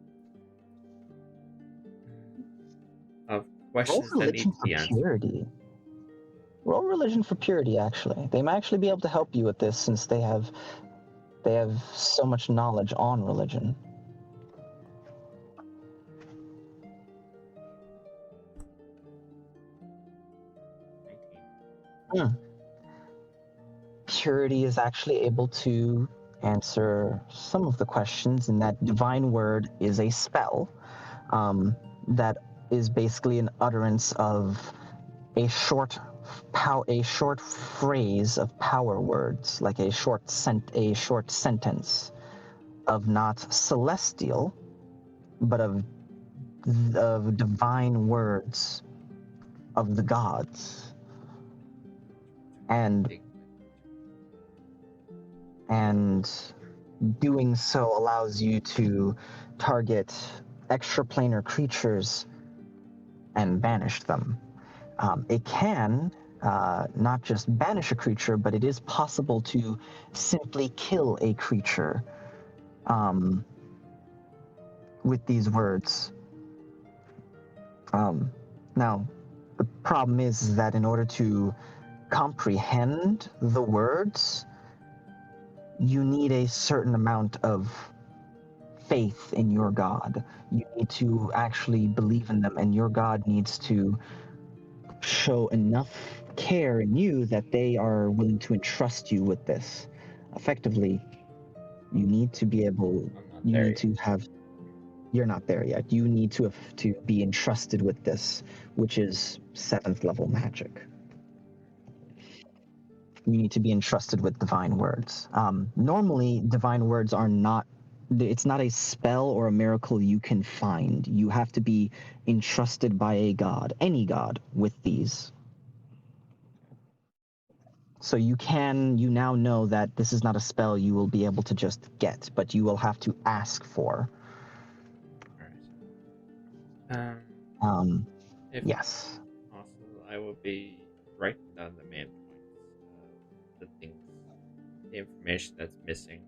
of questions that need religion to for be answered. purity. Roll religion for purity. Actually, they might actually be able to help you with this since they have so much knowledge on religion. Purity is actually able to answer some of the questions, and that divine word is a spell that is basically an utterance of a short phrase of power words, like a short sentence of not celestial, but of divine words of the gods, and doing so allows you to target extraplanar creatures and banish them. It can not just banish a creature, but it is possible to simply kill a creature with these words. Now, the problem is that in order to comprehend the words, you need a certain amount of faith in your God. You need to actually believe in them, and your God needs to show enough care in you that they are willing to entrust you with this. Effectively, you need to be able, you need to have, you're not there yet. You need to be entrusted with this, which is 7th level magic. You need to be entrusted with divine words. Normally, divine words are not, it's not a spell or a miracle you can find. You have to be entrusted by a god, any god, with these. So you now know that this is not a spell you will be able to just get, but you will have to ask for. Yes. Possible, I will be writing down the main points, the things, the information that's missing,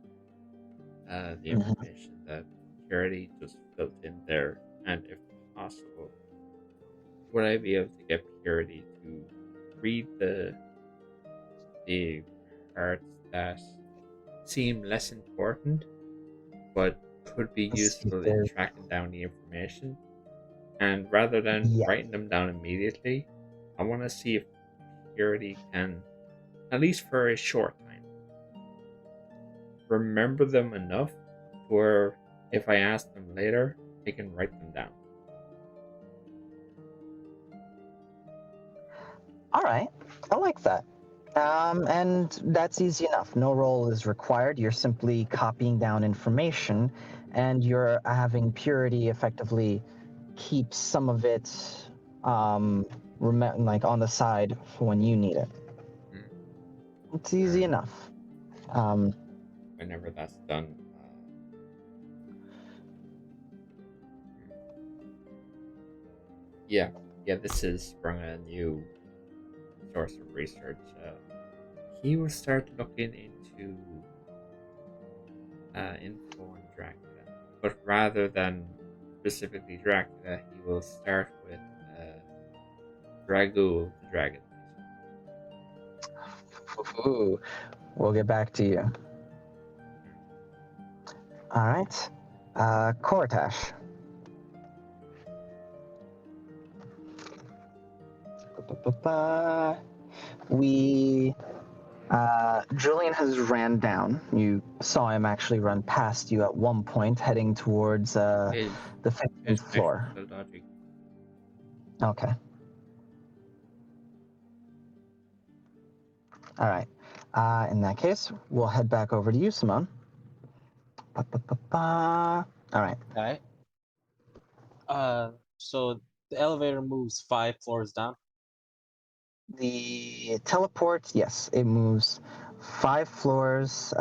the information that Charity just filled in there, and if possible, would I be able to get Purity to read the parts that seem less important, but could be useful in tracking down the information? And rather than writing them down immediately, I want to see if Purity can, at least for a short time, remember them enough to where if I ask them later, I can write them down. All right, I like that. And that's easy enough. No roll is required. You're simply copying down information, and you're having Purity effectively keep some of it like on the side for when you need it. It's easy enough. Whenever that's done, yeah, this is sprung a new source of research. He will start looking into info on Dracula, but rather than specifically Dracula, he will start with Dragul the dragon. Ooh, we'll get back to you. All right, Kortash. Julian has ran down. You saw him actually run past you at one point, heading towards the 15th floor. Okay. All right. In that case, we'll head back over to you, Simone. All right. Okay. So the elevator moves 5 floors down. The teleport, yes, it moves 5 floors.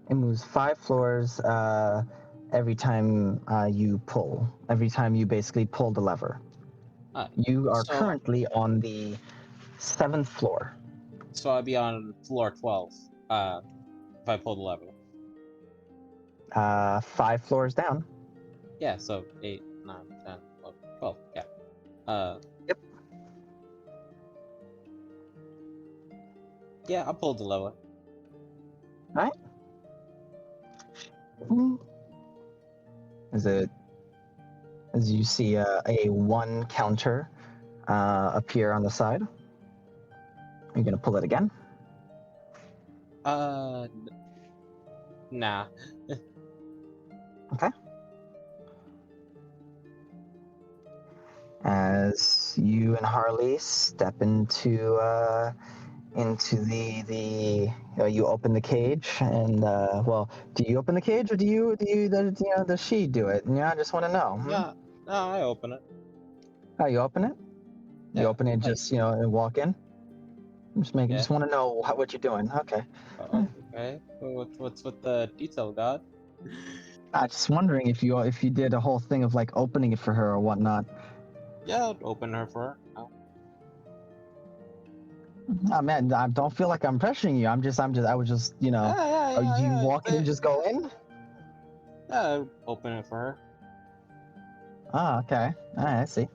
It moves 5 floors every time you pull. Every time you basically pull the lever. You are currently on the 7th floor. So I'd be on floor 12 if I pull the lever. 5 floors down. Yeah, so 8, 9, 10, 11. 12. Yeah. Yep. Yeah, I'll pull the lever. Right. As you see a 1 counter appear on the side. Are you gonna pull it again? Nah. Okay. As you and Harley step into you open the cage and well, do you open the cage or does she do it? I just want to know. No, I open it. Oh, you open it? You Yeah, open it like, just and walk in. Yeah. Just want to know what you're doing. Okay. Okay. What's with the detail, God? I just wondering if you did a whole thing of like opening it for her or whatnot. Yeah, I'll open her for her. Oh. Oh man, I don't feel like I'm pressuring you. I was just do you walk in and just go in? Yeah, I'll open it for her. Ah, okay. All right, I see.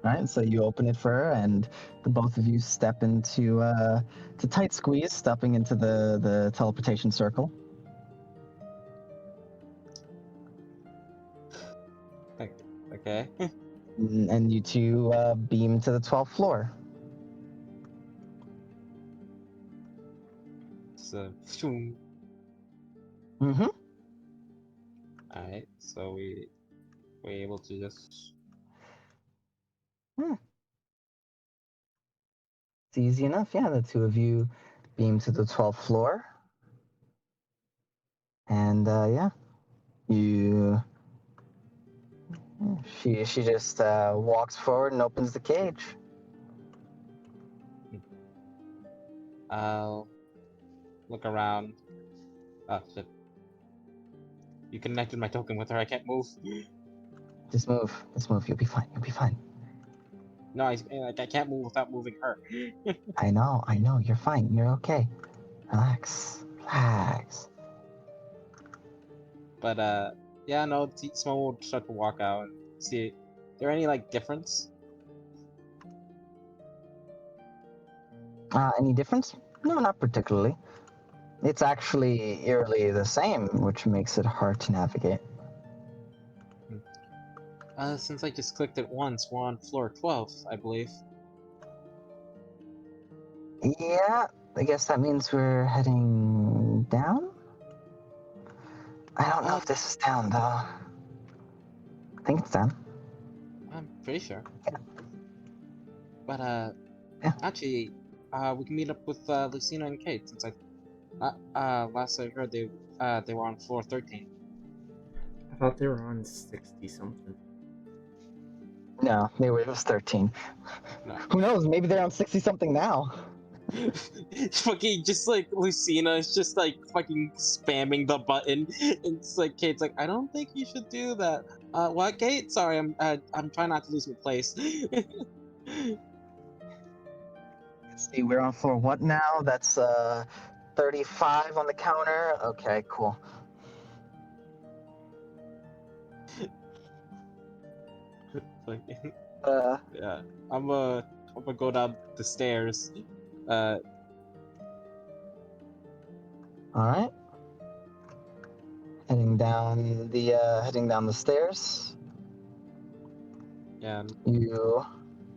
All right, so you open it for her, and the both of you step into to tight squeeze, stepping into the teleportation circle. Okay. And you two beam to the 12th floor. So, shoom. Mm-hmm. Alright, so we're able to just. It's easy enough. Yeah, the two of you beam to the 12th floor. And yeah, you. She just walks forward and opens the cage. I'll look around. Oh shit! You connected my token with her. I can't move. Just move. Just move. You'll be fine. You'll be fine. No, I can't move without moving her. I know. You're fine. You're okay. Relax. Relax. But yeah, no. Small will start to walk out and see. There any like difference? Any difference? No, not particularly. It's actually eerily the same, which makes it hard to navigate. Since I just clicked it once, we're on floor 12, I believe. Yeah, I guess that means we're heading down? I don't know if this is down, though. I think it's down. I'm pretty sure. But Yeah. actually, we can meet up with Lucina and Kate since last I heard they were on floor 13. I thought they were on 60 something. No, it was 13. No. Who knows? Maybe they're on 60 something now. Fucking just like Lucina is just like fucking spamming the button. It's like Kate's like, I don't think you should do that. What, Kate? Sorry, I'm trying not to lose my place. Let's see, we're on floor what now? That's 35 on the counter. Okay, cool. Yeah, I'm gonna go down the stairs. All right. Heading down the stairs. Yeah, You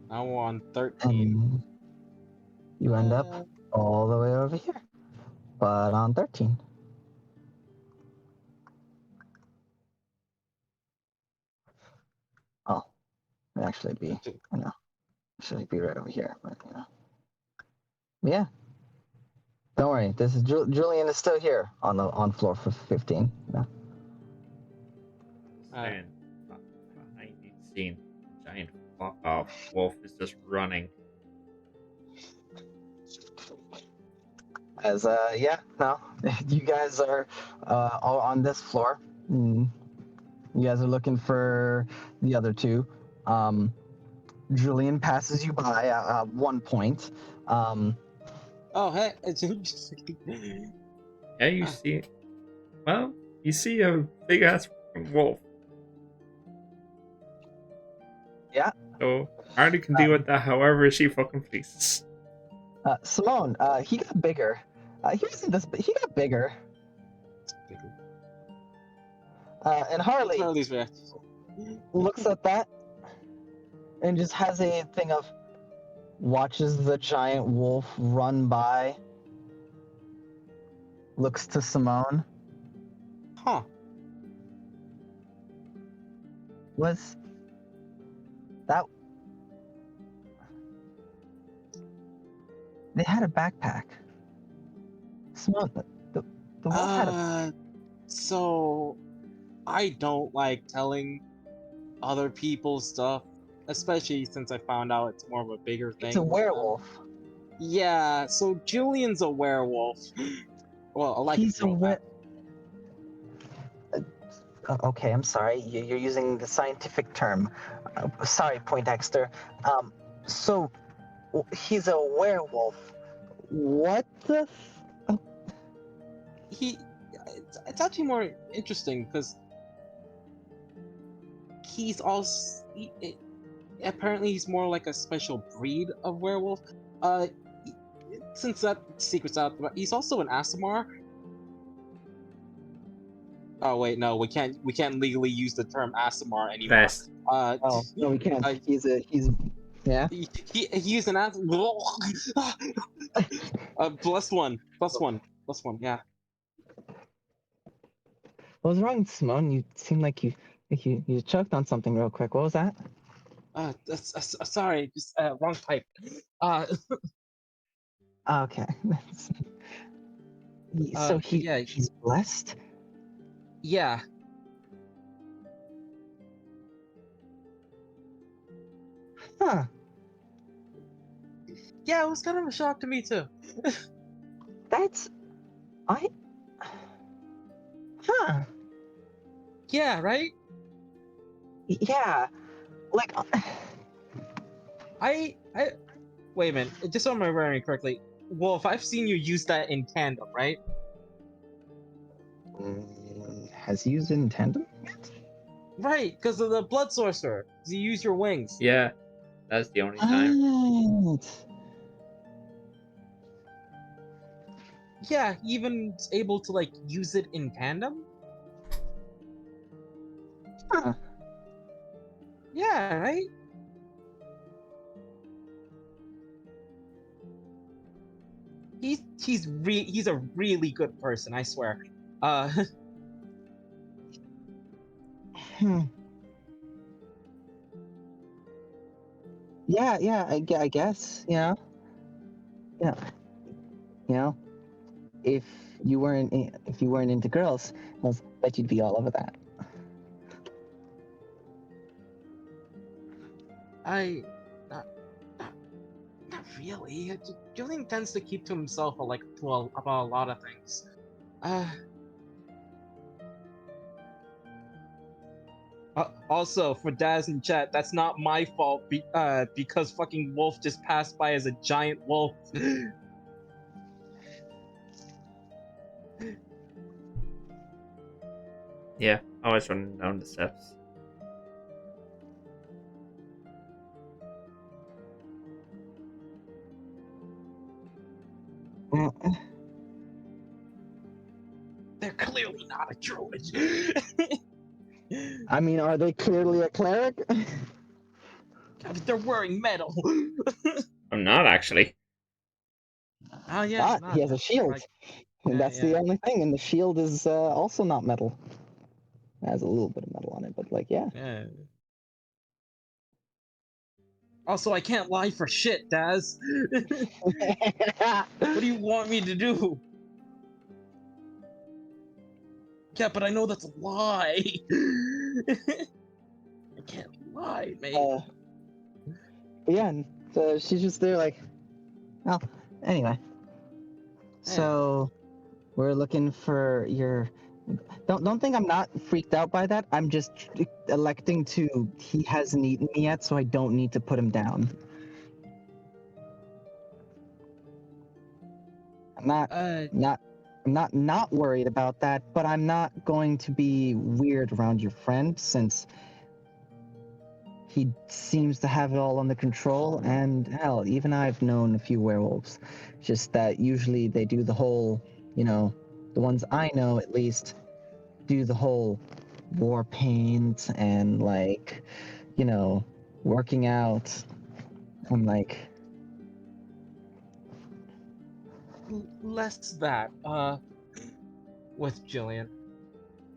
now we're on 13. and you end up all the way over here, but on 13. Oh, it'd actually be, should be right over here, but yeah. Don't worry. This is Julian is still here on floor for 15. Yeah. Stand behind you, seeing giant fuck off wolf is just running. As yeah, no, you guys are all on this floor. You guys are looking for the other two. Julian passes you by at one point. Oh, hey. Yeah, you see. Well, you see a big ass wolf Yeah. So Harley can deal with that however she fucking pleases. Simone, he got bigger. He wasn't this, but he got bigger. And Harley Harley's reaction. looks at that and just has a thing of watches the giant wolf run by, looks to Simone. Huh. Was that... They had a backpack. Simone, the wolf had a... So I don't like telling other people stuff, especially since I found out it's more of a bigger thing. It's a werewolf. Yeah, so Julian's a werewolf. Well, a He's a lycanthrope. Okay, I'm sorry. You're using the scientific term. Sorry, Poindexter. So he's a werewolf. What the? It's actually more interesting because he's also apparently he's more like a special breed of werewolf. Since that secret's out, but he's also an Asimar. Oh wait, no, we can't legally use the term Asimar anymore. Best. Oh no, we can't. He's yeah. He's an Asimar. Plus one. Yeah. What was wrong, Simone? You seem like you choked on something real quick. What was that? Sorry, just wrong pipe. Okay. So he's blessed? Yeah. Huh. Yeah, it was kind of a shock to me too. Huh. Yeah, right? Yeah. Like I wait a minute, just so I'm remembering correctly. Wolf, I've seen you use that in tandem, right? Has he used it in tandem? Right, because of the blood sorcerer. You use your wings. Yeah, that's the only time. Right. Yeah, he even able to like use it in tandem. Huh. Yeah, right. He's a really good person, I swear. Hmm. Yeah, I guess, yeah. You know, if you weren't into girls, I bet you'd be all over that. Not really. Julian tends to keep to himself about a lot of things. Also, for Daz in chat, that's not my fault because fucking Wolf just passed by as a giant wolf. Yeah, I was running down the steps. They're clearly not a druid. I mean, are they clearly a cleric? They're wearing metal. I'm not actually. Oh yeah, But he has a shield. And that's the only thing, and the shield is also not metal. It has a little bit of metal on it, but like, yeah. Also, I can't lie for shit, Daz. What do you want me to do? Yeah, but I know that's a lie. I can't lie, mate. Yeah, so she's just there like, well, anyway. So we're looking for your... Don't think I'm not freaked out by that. I'm just electing to... He hasn't eaten me yet, so I don't need to put him down. I'm not worried about that, but I'm not going to be weird around your friend since he seems to have it all under control. And hell, even I've known a few werewolves. Just that usually they do the whole, the ones I know at least, do the whole war paint and like, working out. I'm like, Less that. With Jillian.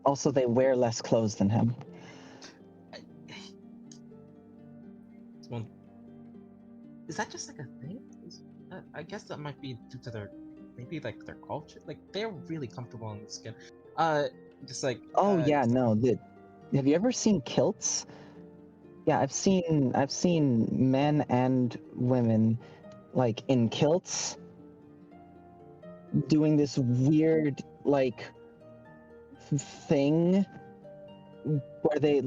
also they wear less clothes than him. Well, is that just like a thing? I guess that might be due to maybe like their culture. Like they're really comfortable in the skin. Just like. Oh yeah, no. Have you ever seen kilts? Yeah, I've seen men and women like in kilts doing this weird like thing where they're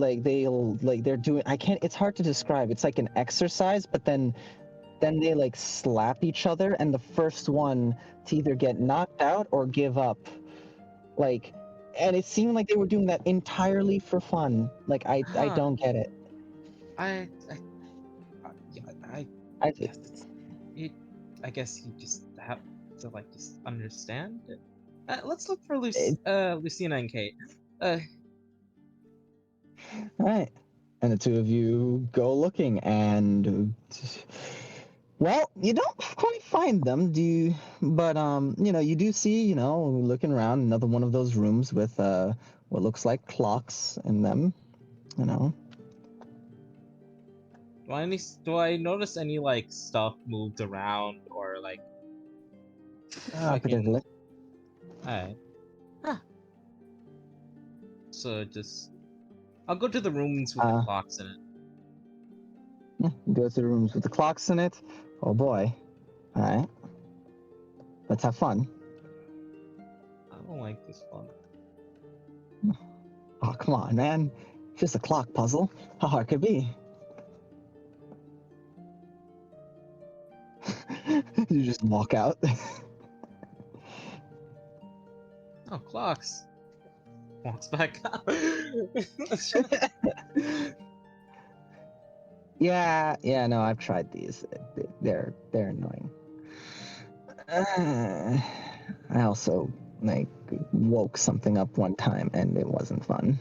doing, it's hard to describe. It's like an exercise, but then they like slap each other, and the first one to either get knocked out or give up. Like, and it seemed like they were doing that entirely for fun. Like I Huh. don't get it. I guess I guess you just have to like just understand it. Let's look for Lucina and Kate. All right. And the two of you go looking, and well, you don't quite find them, but you do see, looking around, another one of those rooms with what looks like clocks in them, Do I notice any like stuff moved around or like particularly. Alright. Huh. So I'll go to the rooms with the clocks in it. Yeah, go to the rooms with the clocks in it. Oh boy. All right. Let's have fun. I don't like this one. Oh, come on, man. Just a clock puzzle. How hard could it be? You just walk out. Oh, clocks. Walks back up. Yeah, no, I've tried these. They're annoying. I also like woke something up one time and it wasn't fun.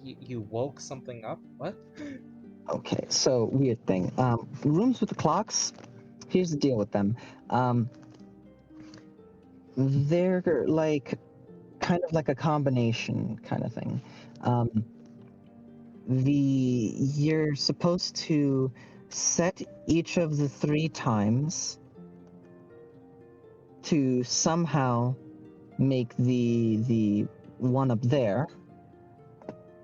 You woke something up? What? Okay, so weird thing. Rooms with the clocks. Here's the deal with them. They're like kind of like a combination kind of thing. You're supposed to set each of the 3 times to somehow make the one up there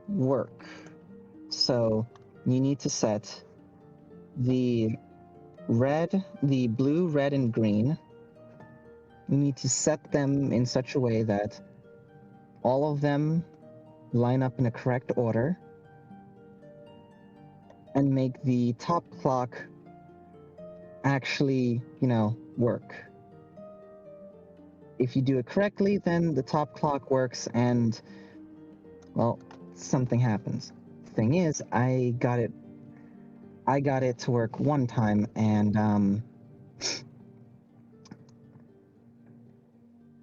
work. So you need to set the blue, red, and green. You need to set them in such a way that all of them line up in a correct order and make the top clock actually, work. If you do it correctly, then the top clock works and, well, something happens. Thing is, I got it to work one time, and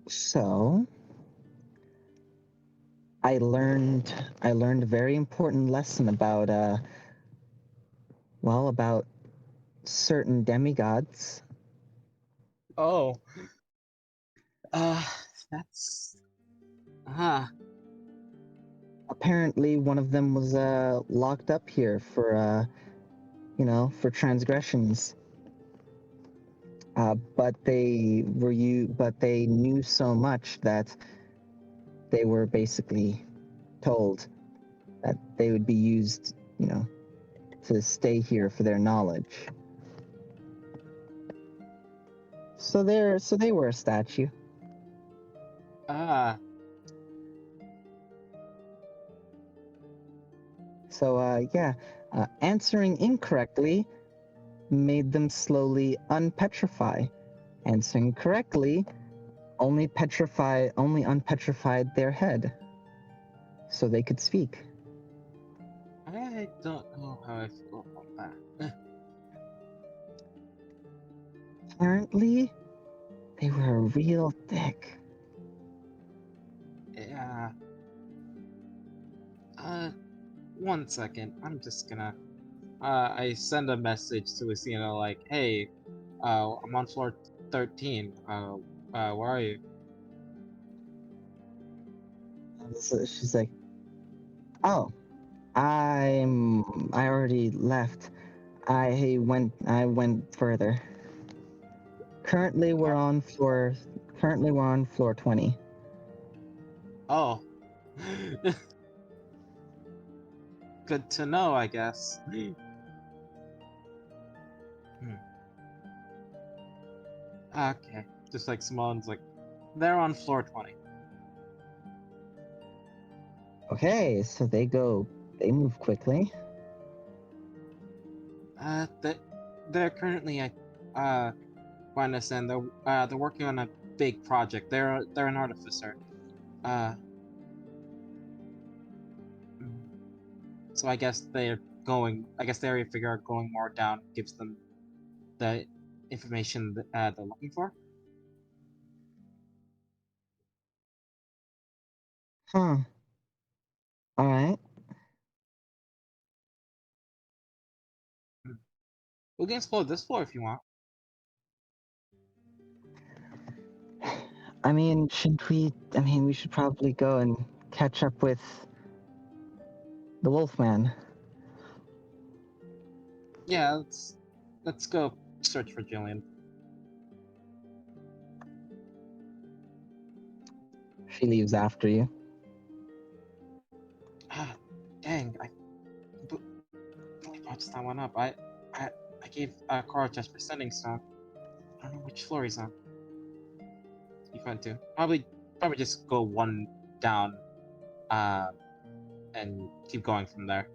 so I learned a very important lesson about about certain demigods. Oh. That's Apparently one of them was locked up here for for transgressions. But they knew so much that they were basically told that they would be used, to stay here for their knowledge. So they were a statue. So answering incorrectly made them slowly unpetrify. Answering correctly only unpetrified their head, so they could speak. I don't know how I feel about that. Apparently, they were real thick. Yeah. 1 second. I'm just gonna. I send a message to Lucina like, "Hey, I'm on floor 13. Where are you?" So she's like, "Oh, I already left. I went further. Currently, we're on floor. Currently, we're on floor 20." Oh. Good to know, I guess. Okay. Just like Simone's like, they're on floor 20. Okay, so they move quickly. They're currently at, uh, I understand they're working on a big project. They're an artificer. Uh, so I guess they're going. I guess they already figure out going more down gives them the information that they're looking for. Huh. All right. We can explore this floor if you want. I mean, shouldn't we? I mean, we should probably go and catch up with the Wolfman. Yeah, let's go search for Jillian. She leaves after you. Ah, dang! I brought that one up. I gave Carl just for sending stone. I don't know which floor he's on. You went to probably just go one down, and keep going from there.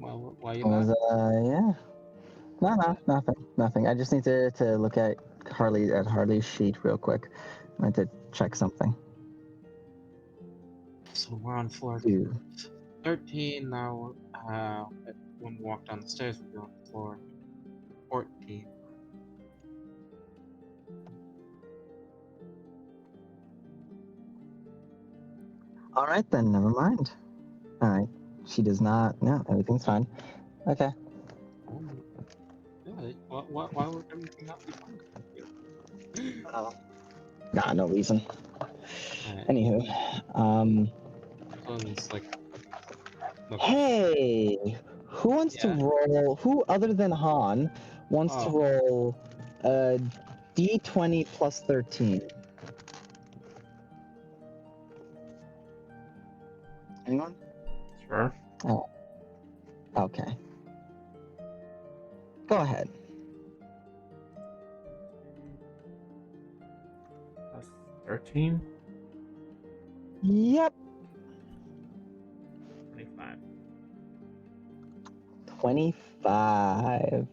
Well, why you mad? Yeah. No, nothing. I just need to look at Harley's sheet real quick. I need to check something. So we're on floor Dude. 13 now. When we walk down the stairs, we're on floor 14. All right then, never mind. All right. She does not. No, everything's fine. Okay. Oh, really? Why would everything not be fine with you? Nah, no reason. Alright, Anywho, Colin's like, look, hey, who wants to yeah. roll? Who other than Han wants to Oh, roll a D20 plus 13? Anyone? Sure. Oh, okay. Go ahead. Plus 13? Yep. 25. 25.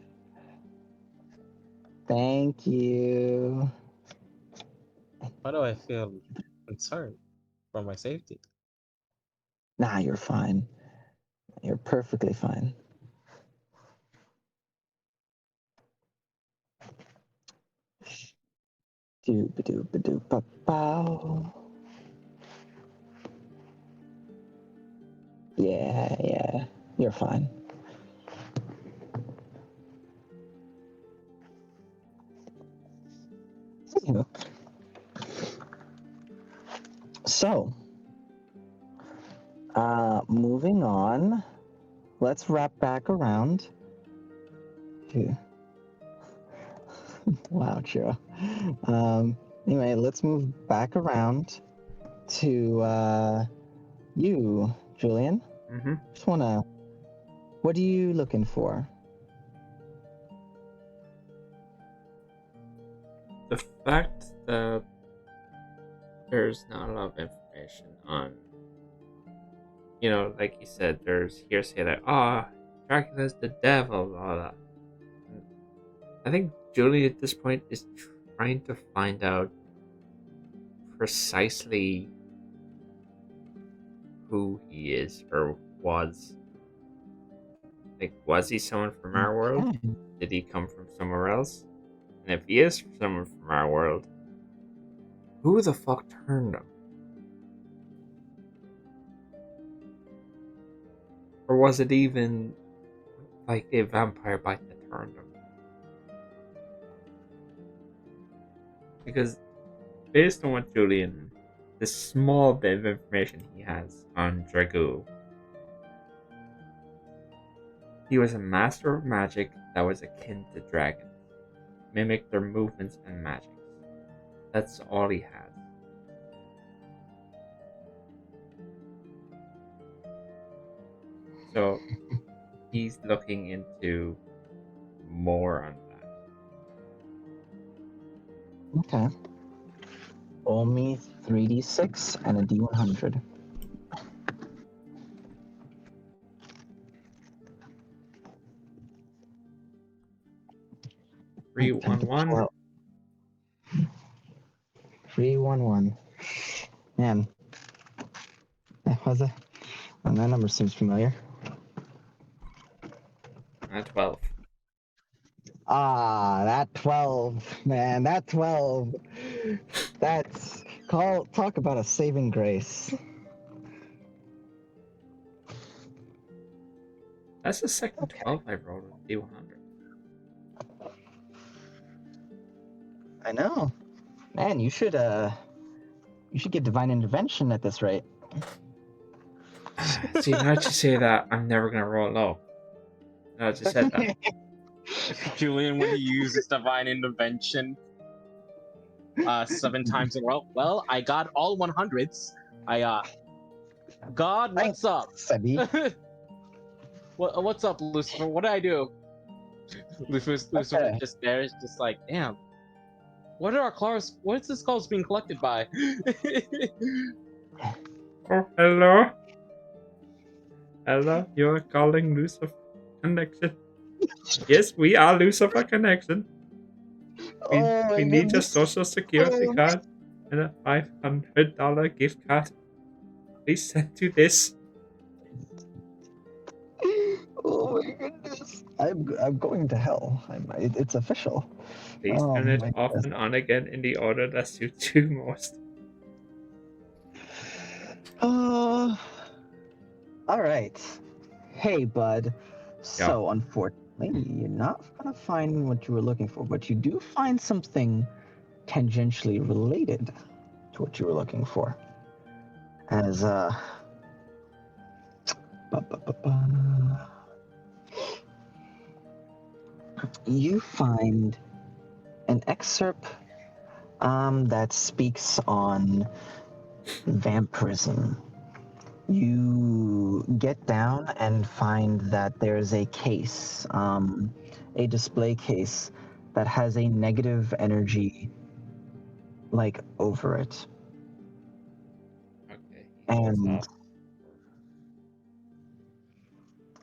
Thank you. why do I feel concerned for my safety? Nah, you're fine. You're perfectly fine. Doop-a-doop-a-doop-a-bow. Yeah, you're fine. Anywho. So, moving on. Let's wrap back around. to- Wow, Chiro. Anyway, let's move back around to you, Julian. Mm-hmm. Just wanna. What are you looking for? The fact that there's not a lot of information on, like you said, there's hearsay that, Dracula's the devil, blah, blah. I think Julie at this point is trying to find out precisely who he is or was. Like, was he someone from our world? Okay. Did he come from somewhere else? And if he is someone from our world, who the fuck turned him? Or was it even like a vampire bite that turned him? Because based on what Julian, the small bit of information he has on Dragoo, he was a master of magic that was akin to dragons, mimicked their movements and magics. That's all he had. So he's looking into more on that. Okay. Roll me 3d6 and a d100. Three Time one to one. pull out. 311. Man. Was it? That number seems familiar. 12. Ah, that 12. Man, that 12. That's talk about a saving grace. That's the second Okay. 12 I rolled on D100. I know. Man, you should get divine intervention at this rate. See, now that you say that, I'm never gonna roll low. Now that you said that. Julian, when he uses divine intervention 7 times in a row. Well, I got all 100s. God, what's up? Sebi. What's up, Lucifer? What did I do? Lucifer Okay. just there, just like, damn. What are our cars? What is this calls being collected by? Oh, hello? Hello? You're calling Lucifer Connection? Yes, we are Lucifer Connection. We Oh my need your goodness. social security Oh. card and a $500 gift card. Please send to this. Oh my goodness. I'm going to hell. It's official. Please Oh turn it my off goodness. and on again in the order that suits you most. All right. Hey, bud. So, unfortunately, you're not gonna find what you were looking for, but you do find something tangentially related to what you were looking for. As ba, ba, ba, ba. You find an excerpt that speaks on vampirism. You get down and find that there's a case, a display case that has a negative energy like over it. Okay.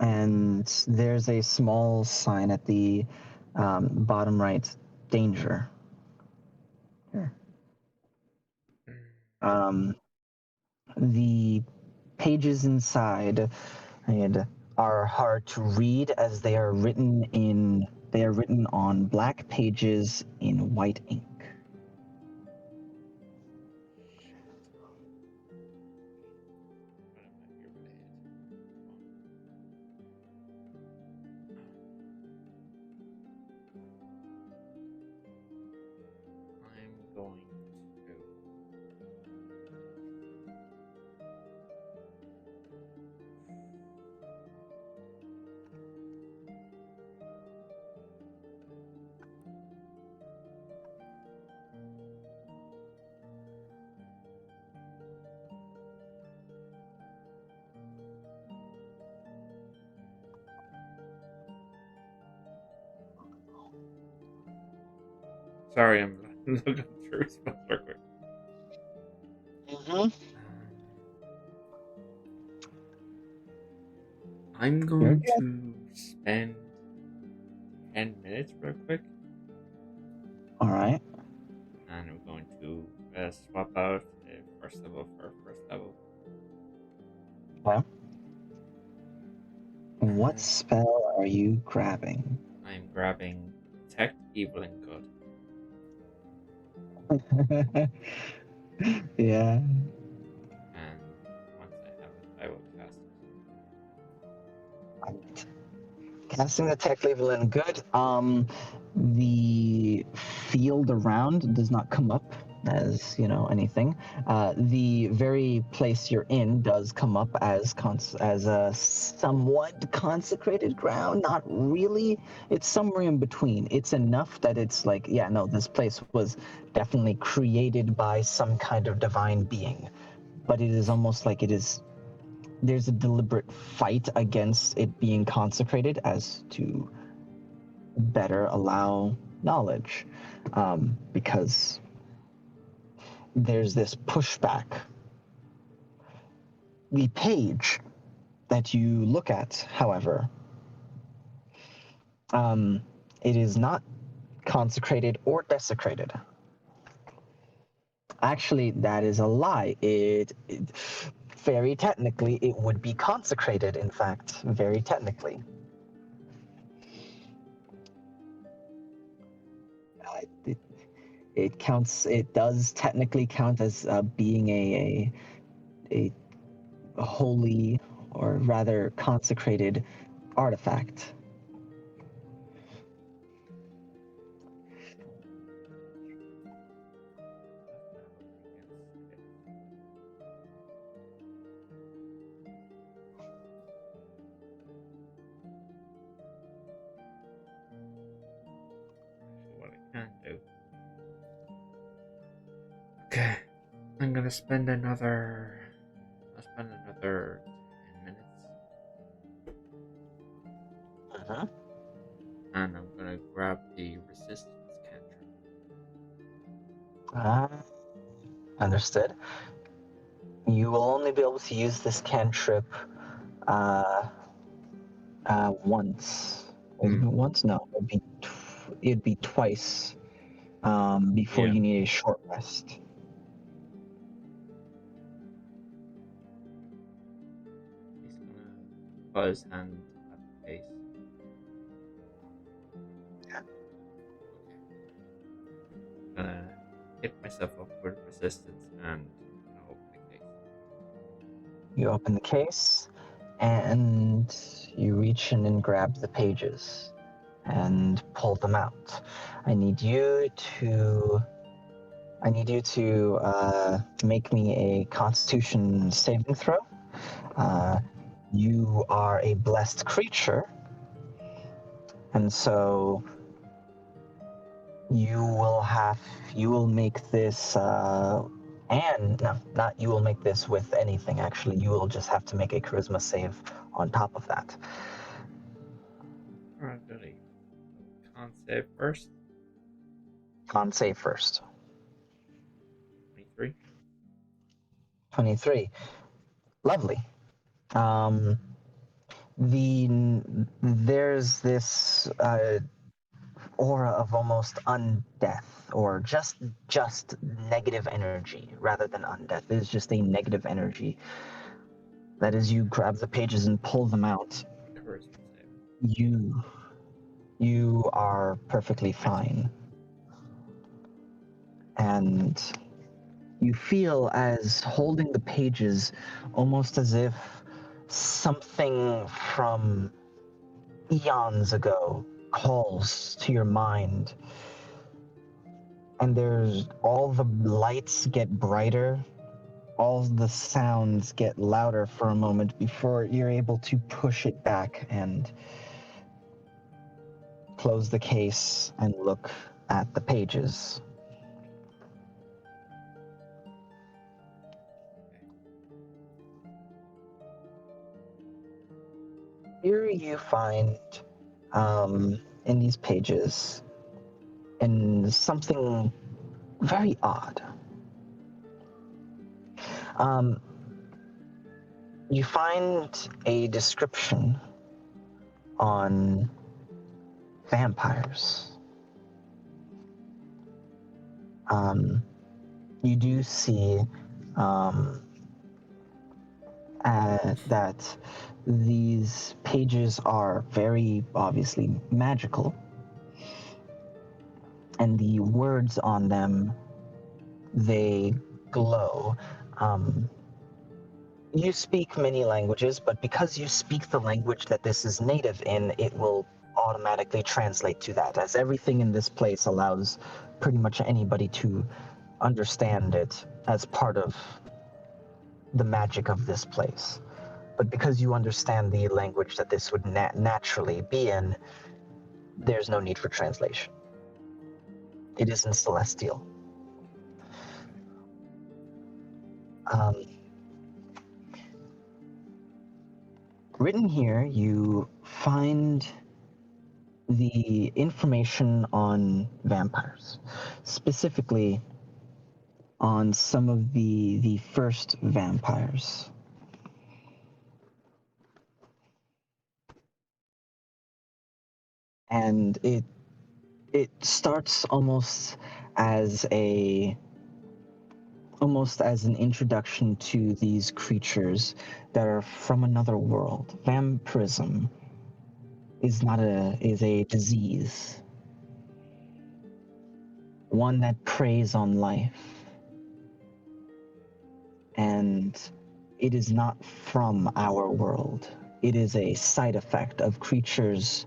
And there's a small sign at the bottom right, danger. Here. The pages inside are hard to read as they are written on black pages in white ink. I'm going to. Sorry, I'm looking through spells real quick. I'm going to spend 10 minutes real quick swap out the first level for first level. Well, what And spell are you grabbing? I'm grabbing Detect Evil and Good. Yeah. And once I have it, I will cast it. Casting Detect Evil and Good. The field around does not come up as anything. The very place you're in does come up as a somewhat consecrated ground. Not really. It's somewhere in between. It's enough that it's like, yeah, no, this place was definitely created by some kind of divine being, but it is almost like there's a deliberate fight against it being consecrated as to better allow knowledge, because there's this pushback. The page that you look at, however, it is not consecrated or desecrated. Actually, that is a lie. It very technically, it would be consecrated, in fact, very technically. It counts. It does technically count as being a holy, or rather consecrated, artifact. What I can do. Okay, I'm gonna spend another. I'll spend another 10 minutes, Uh-huh. and I'm gonna grab the resistance cantrip. Understood. You will only be able to use this cantrip once. Once? No, it'd be twice before Yeah. you need a short rest. He's gonna put his hand at the case. Yeah. Gonna hit myself up with resistance and gonna open the case. You open the case, and you reach in and grab the pages and pull them out. I need you to make me a Constitution saving throw. You are a blessed creature, and so you will make this. And no, not you will make this with anything. Actually, you will just have to make a charisma save on top of that. Alright, really. Can't save first. Con save first. 23. 23. Lovely. There's this aura of almost undeath, or just negative energy rather than undeath. It's just a negative energy. That as you grab the pages and pull them out, Charisma save. you are perfectly fine. And you feel as holding the pages almost as if something from eons ago calls to your mind. And there's all the lights get brighter, all the sounds get louder for a moment before you're able to push it back and close the case and look at the pages. Here you find, in these pages, and something very odd. You find a description on vampires. you do see that these pages are very obviously magical, and the words on them, they glow. You speak many languages, but because you speak the language that this is native in, it will automatically translate to that, as everything in this place allows pretty much anybody to understand it as part of the magic of this place. But because you understand the language that this would naturally be in, there's no need for translation. It isn't celestial. Written here, you find the information on vampires, specifically on some of the first vampires. And it starts almost as an introduction to these creatures that are from another world. Vampirism is a disease, one that preys on life, and it is not from our world. It is a side effect of creatures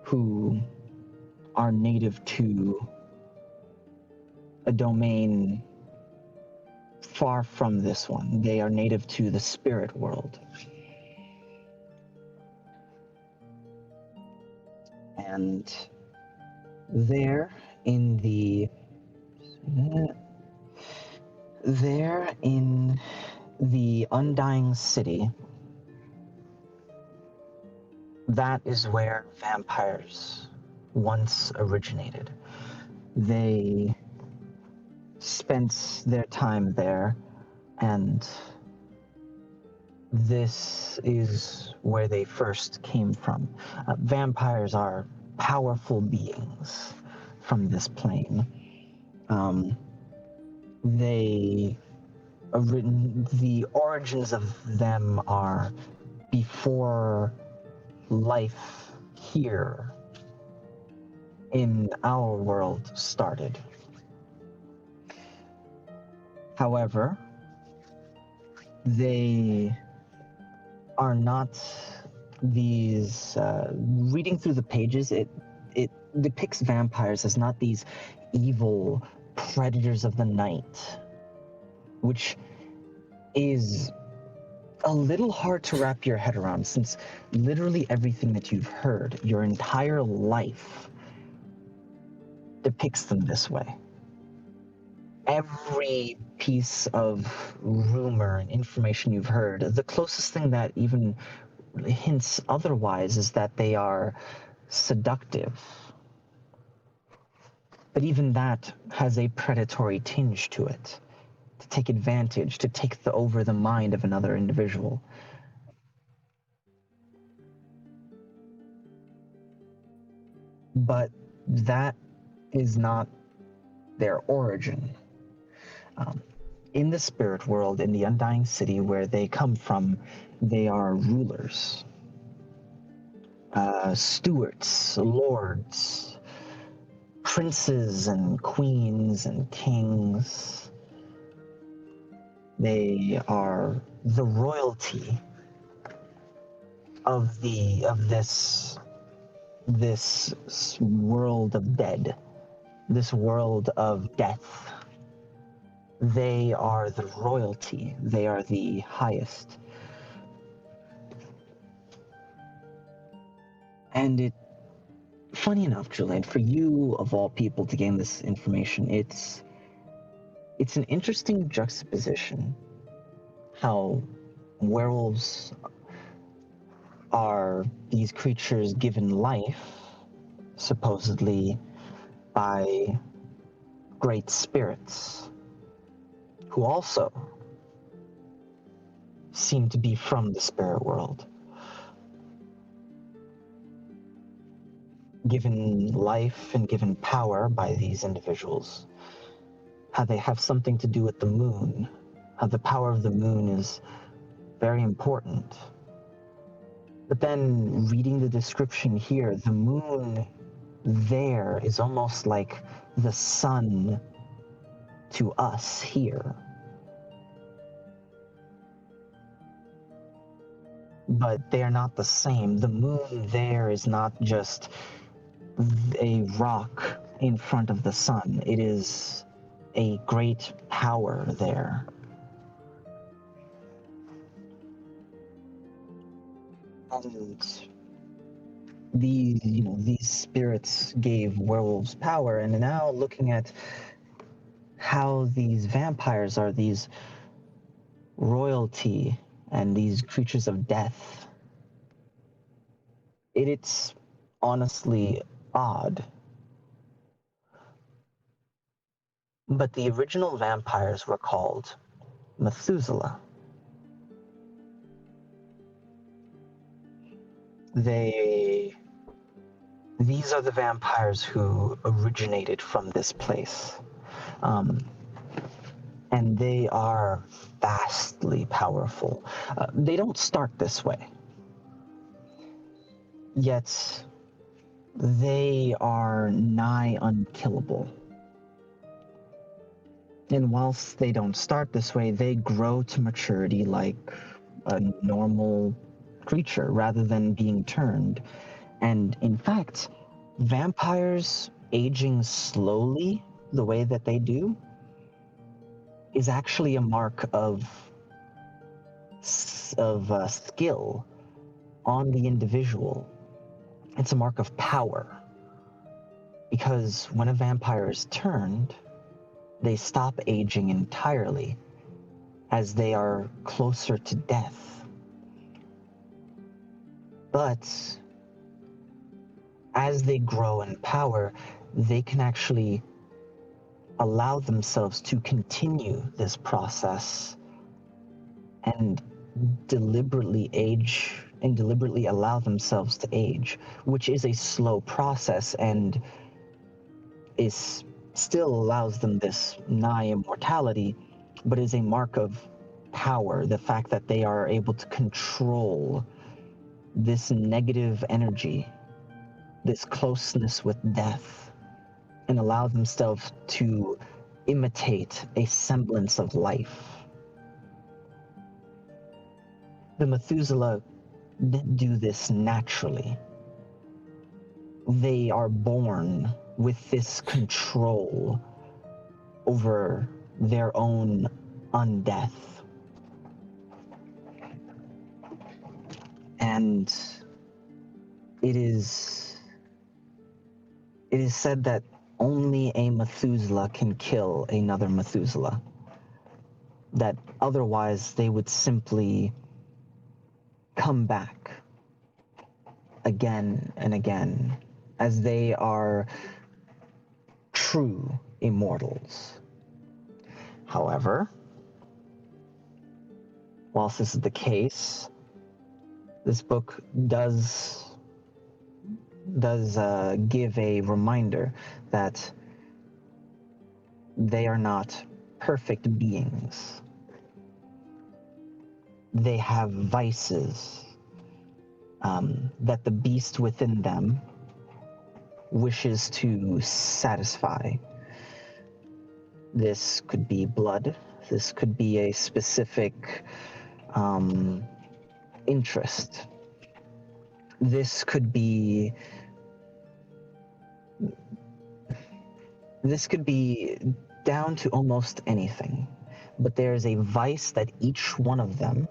who are native to a domain far from this one. They are native to the spirit world. And there in the Undying City, that is where vampires once originated. They spent their time there, and this is where they first came from. Vampires are powerful beings from this plane. The origins of them are before life here in our world started. However, they are not these. Reading through the pages, it depicts vampires as not these evil predators of the night, which is a little hard to wrap your head around, since literally everything that you've heard your entire life depicts them this way. Every piece of rumor and information you've heard, the closest thing that even hints otherwise is that they are seductive. But even that has a predatory tinge to it, to take advantage, to take over the mind of another individual. But that is not their origin. In the spirit world, in the Undying City where they come from, they are rulers, stewards, lords, princes and queens and kings. They are the royalty of this world of dead, this world of death. They are the royalty. They are the highest. And funny enough, Julian, for you of all people to gain this information, it's an interesting juxtaposition how werewolves are these creatures given life, supposedly, by great spirits, who also seem to be from the spirit world. Given life and given power by these individuals. how they have something to do with the moon, how the power of the moon is very important. But then reading the description here, the moon there is almost like the sun to us here. But they are not the same. The moon there is not just a rock in front of the sun. It is a great power there. And these spirits gave werewolves power, and now looking at how these vampires are these royalty and these creatures of death, it's honestly odd. But the original vampires were called Methuselah. These are the vampires who originated from this place. And they are vastly powerful. They don't start this way. Yet, they are nigh unkillable. And whilst they don't start this way, they grow to maturity like a normal creature rather than being turned. And in fact, vampires aging slowly the way that they do is actually a mark of skill on the individual. It's a mark of power. Because when a vampire is turned, they stop aging entirely as they are closer to death. But as they grow in power, they can actually allow themselves to continue this process and deliberately age and deliberately allow themselves to age, which is a slow process and is still allows them this nigh immortality, but is a mark of power, the fact that they are able to control this negative energy, this closeness with death, and allow themselves to imitate a semblance of life. The Methuselah didn't do this naturally. They are born with this control over their own undeath. And it is said that only a Methuselah can kill another Methuselah. That otherwise they would simply come back again and again, as they are true immortals. However, whilst this is the case, this book does give a reminder that they are not perfect beings. They have vices that the beast within them wishes to satisfy. This could be blood. This could be a specific interest. This could be down to almost anything. But there's a vice that each one of them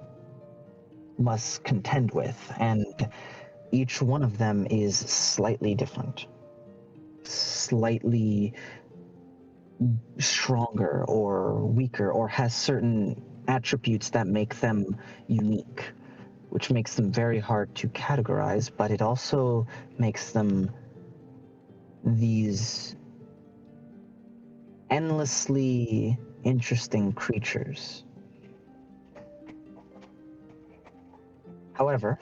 must contend with, and each one of them is slightly different, slightly stronger or weaker, or has certain attributes that make them unique, which makes them very hard to categorize, but it also makes them these endlessly interesting creatures. However,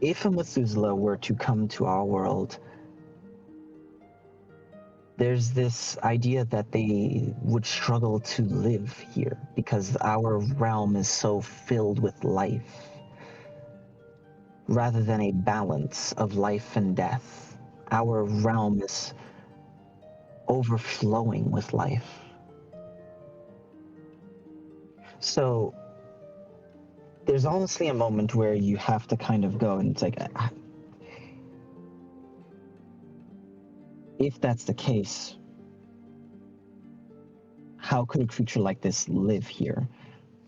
if a Methuselah were to come to our world, there's this idea that they would struggle to live here because our realm is so filled with life rather than a balance of life and death. Our realm is overflowing with life. So there's honestly a moment where you have to kind of go and it's like, if that's the case, how could a creature like this live here?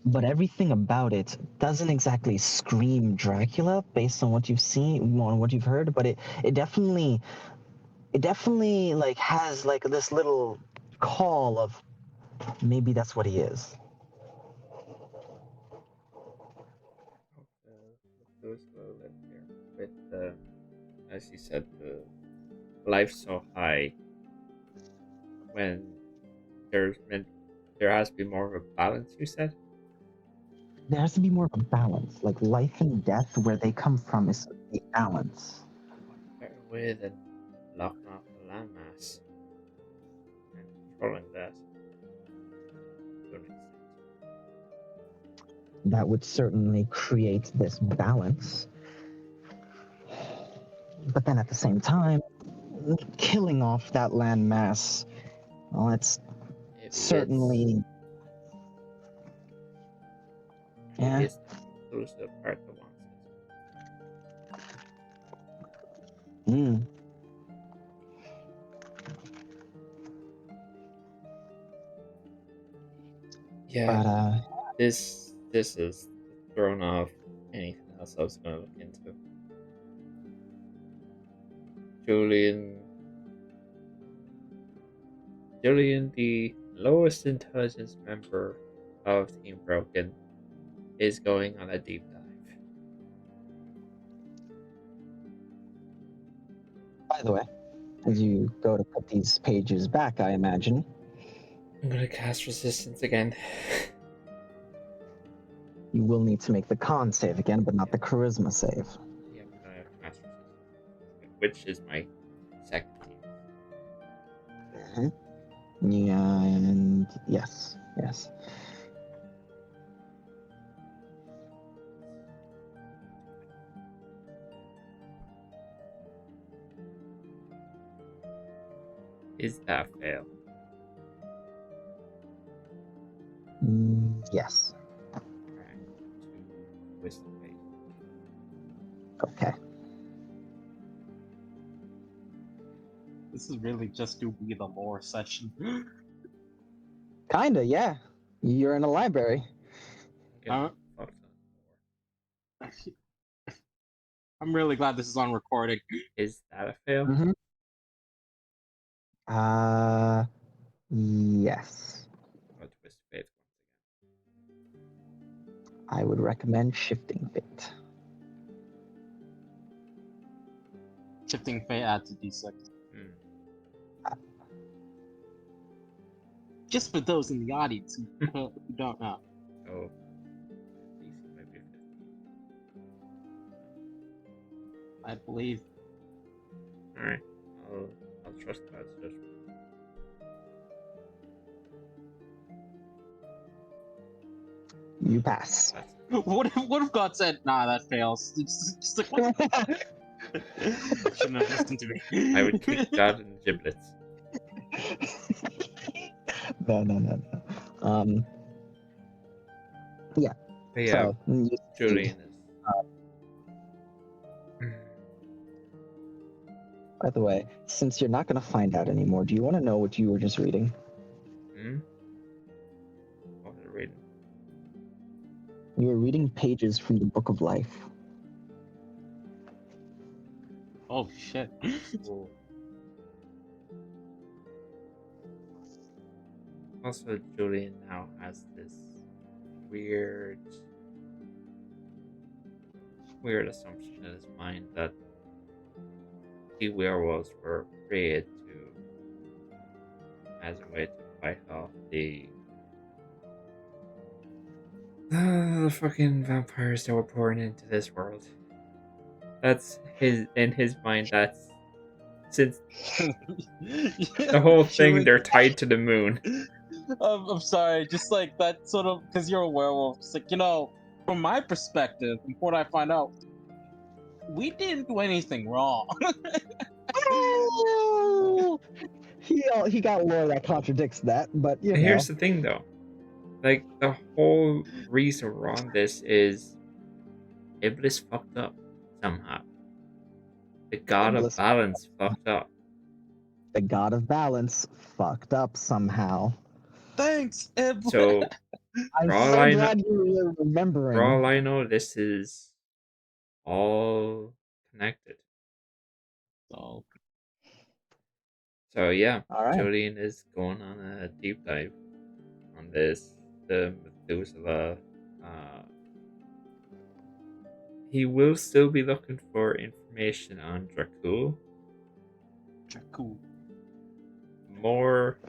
But everything about it doesn't exactly scream Dracula based on what you've seen, on what you've heard, but it definitely like has like this little call of maybe that's what he is. Those will live here with, as you said, the life so high. When there has to be more of a balance. You said. There has to be more of a balance, like life and death, where they come from is a balance. Better way than locking off the landmass and controlling that to an extent. That would certainly create this balance. But then at the same time, killing off that landmass, well, it's Maybe certainly. maybe Yeah. it's the inclusive part that wants it. Mm. Yeah, But this is thrown off anything else I was gonna look into. Julian, Julian, the lowest intelligence member of Team Broken, is going on a deep dive. by the way, as you go to put these pages back, I imagine I'm gonna cast resistance again. you will need to make the con save again, but not the charisma save. Yeah, I'm gonna cast resistance, which is my second team. Yeah, and yes. Is that fail? Yes. Alright, to wisdom base. Okay. This is really just to be the lore session. Kinda, yeah. You're in a library. Fucked up. I'm really glad this is on recording. Is that a fail? Mm-hmm. Yes. Or twist fate I would recommend shifting fate. Shifting fate adds a d6. once again? Just for those in the audience who don't know. Oh, DC might be 15. I believe. Alright, I'll trust God's judgment. You pass. That's it. What if God said, "Nah, that fails"? Just like, what? Shouldn't have listened to me. I would kick God in the giblets. No. Yeah. But yeah, So, Julian is. by the way, since you're not going to find out anymore, do you want to know what you were just reading? What was I reading? You were reading pages from the Book of Life. Oh shit. Whoa. Also, Julian now has this weird assumption in his mind that the werewolves were created as a way to fight off the fucking vampires that were pouring into this world. That's in his mind. That's since the whole thing they're tied to the moon. I'm sorry, just like that sort of because you're a werewolf. It's like, from my perspective, and what I find out, we didn't do anything wrong. Oh! He got lore that contradicts that, but you And know. here's the thing, though. Like, the whole reason we're on this is Iblis fucked up somehow. The god of Iblis- balance fucked up. The god of balance fucked up somehow. Thanks, Eb. So, I'm For all so I know- glad you were for remembering. all I know, this is all connected. So, So, yeah, All right. Julian is going on a deep dive on this. The Methuselah. He will still be looking for information on Dracul. cool. More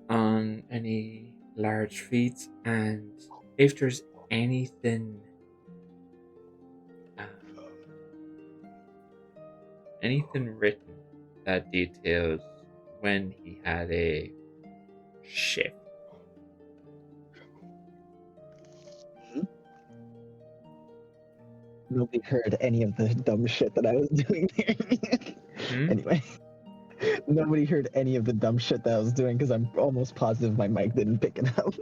on any large feats, and if there's anything written that details when he had a shift. Nobody heard any of the dumb shit that I was doing there. Anyway, nobody heard any of the dumb shit that I was doing because I'm almost positive my mic didn't pick it up.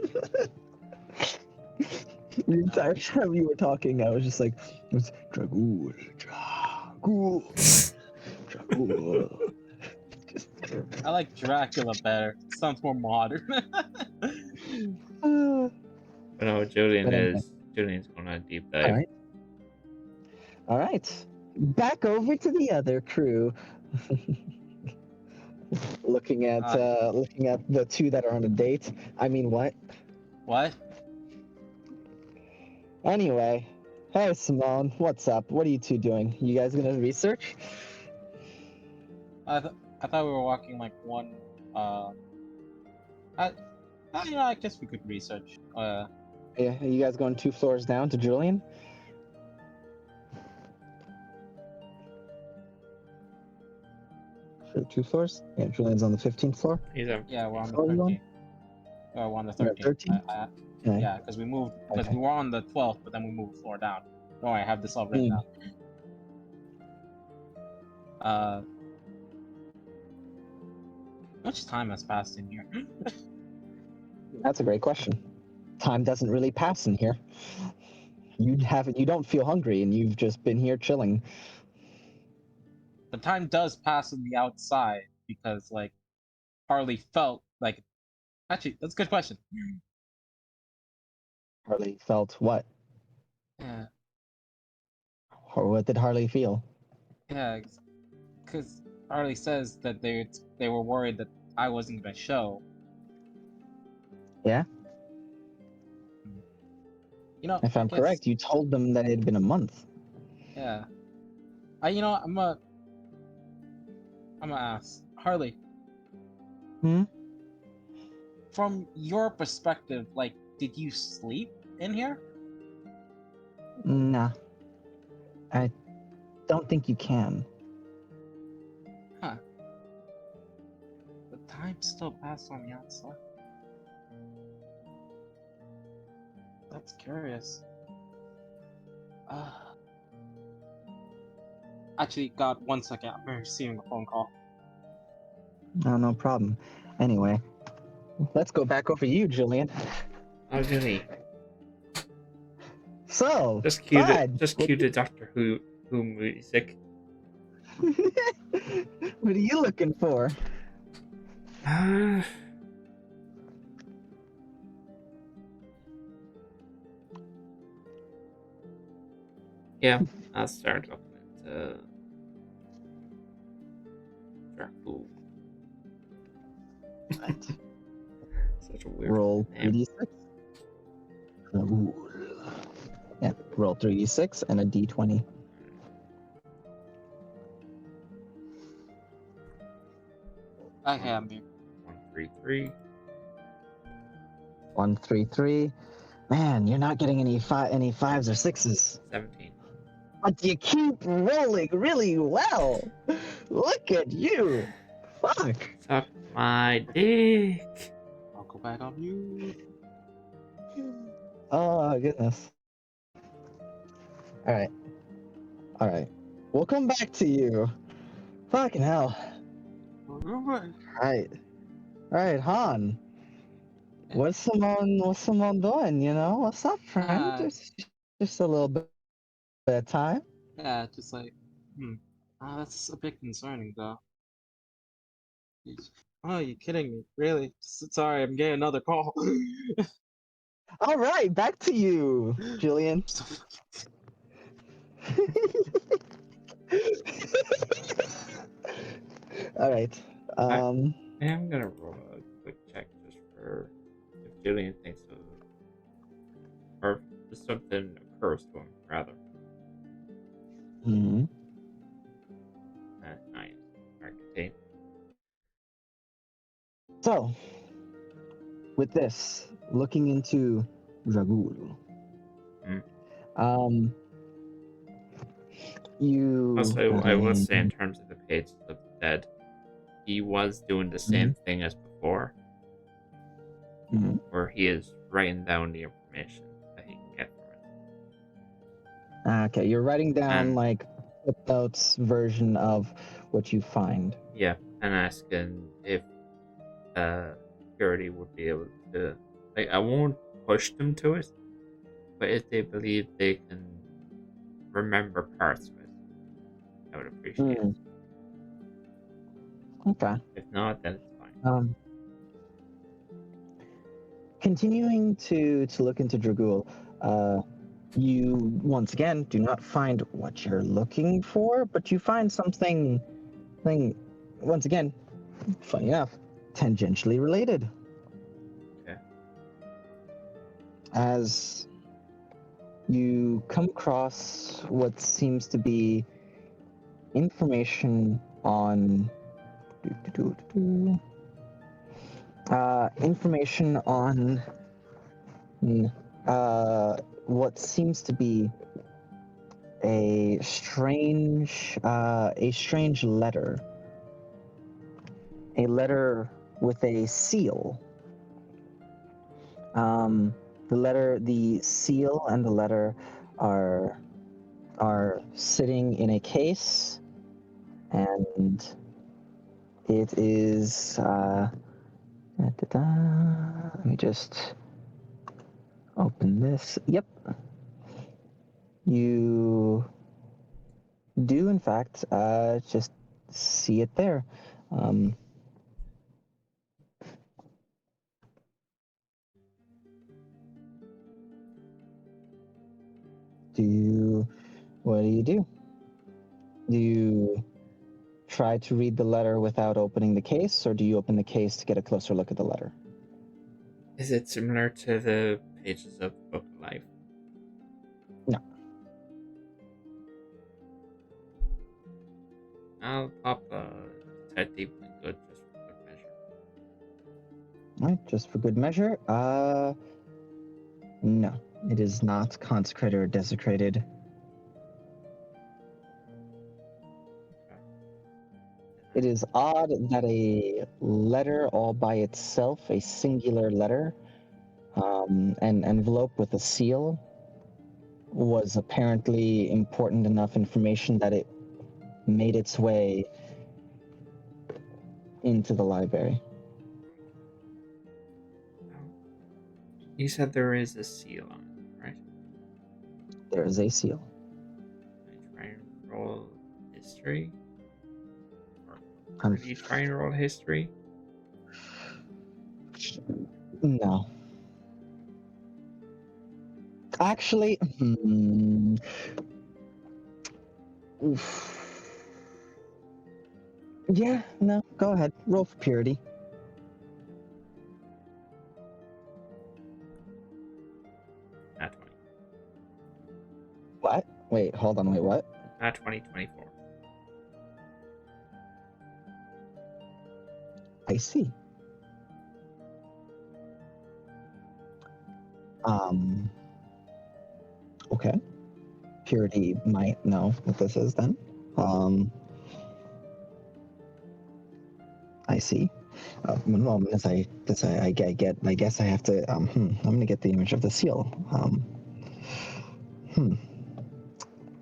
The entire time you were talking, I was just like, it was Dragul, Dragul, Dragul. I like Dracula better. Sounds more modern. But no, But anyway. Julian's going on a deep dive. All right. Back over to the other crew. looking at the two that are on a date. I mean, what? What? Anyway, hey Simone, what's up? What are you two doing? You guys gonna research? I thought we were walking like one. I guess we could research. Yeah, are you guys going 2 floors down to Julian? For 2 floors? Yeah, Julian's on the 15th floor. He's on. Yeah, we're on the Oh, you on? 13th. We're on the You're 13th. 13th? Okay. Yeah, because we moved. Because Okay. we were on the 12th, but then we moved a floor down. Oh, I have this all written down. How much time has passed in here? That's a great question. Time doesn't really pass in here. You don't feel hungry, and you've just been here chilling. The time does pass on the outside because, like, Harley felt like. Actually, that's a good question. Harley felt what? Yeah, Or what did Harley feel? yeah, because Harley says that they were worried that I wasn't gonna show. Yeah? If I I'm guess, correct, you told them that it had been a month. Yeah. I'm gonna ask Harley. Hmm? From your perspective, like, did you sleep in here? Nah. I don't think you can. Huh. The time still passed on the outside. That's curious. Actually, God, 1 second. I'm receiving a phone call. Oh, no problem. Anyway, let's go back over you, Julian. Oh, Julie. So, Just cue Bud, the Doctor Who music. what are you looking for? Yeah, I'll start looking at Dracul. Right. Such a weird Roll name. 3d6. Ooh. Yeah, roll 3d6 and a d20. Okay, I'm here. 133. 133. Man, you're not getting any fives or sixes. 17. But you keep rolling really well. Look at you. Fuck. Suck my dick. I'll go back on you. Oh, goodness. Alright. Alright. We'll come back to you. Fucking hell. Alright. Alright, Han. What's Simone doing, you know? What's up, friend? Just a little bit of time. Yeah, just like, that's a bit concerning, though. Oh, you kidding me? Really? Sorry, I'm getting another call. Alright, back to you, Julian. Alright. I am gonna roll a quick check just for if Julian thinks of or if something occurs to him, rather. Mm-hmm. Nice. Alright, continue. So, with this, looking into Dragul, you. Also, I will say in terms of the pages of the dead, he was doing the same thing as before, where he is writing down the information that he can get from it. Okay, you're writing down And- like footnotes version of what you find. Yeah, and asking if Purity would be able to, like, I won't push them to it, but if they believe they can remember parts of it, I would appreciate it. Okay. If not, then it's fine. Continuing to look into Dragul, you once again do not find what you're looking for, but you find something once again, funny enough, tangentially related. Okay. As you come across what seems to be information on what seems to be a strange letter. A letter with a seal. The seal and the letter are sitting in a case, and it is. Let me just open this. Yep. You do, in fact, just see it there. What do you do? Do you try to read the letter without opening the case, or do you open the case to get a closer look at the letter? Is it similar to the pages of the Book of Life? No. I'll pop a Ted Deep and Good just for good measure. Alright, just for good measure. No. It is not consecrated or desecrated. Okay. It is odd that a letter all by itself, a singular letter, an envelope with a seal, was apparently important enough information that it made its way into the library. Well, you said there is a seal on it, right? There is a seal. Can I try and roll history? Or Um, did you try and roll history? No. Actually, oof. Yeah, no, go ahead. Roll for purity. Not 20. What? Wait, hold on, wait, what? Not 20, 24. I see. Okay. Purity might know what this is then. I see. One moment, I guess I have to. I'm gonna get the image of the seal.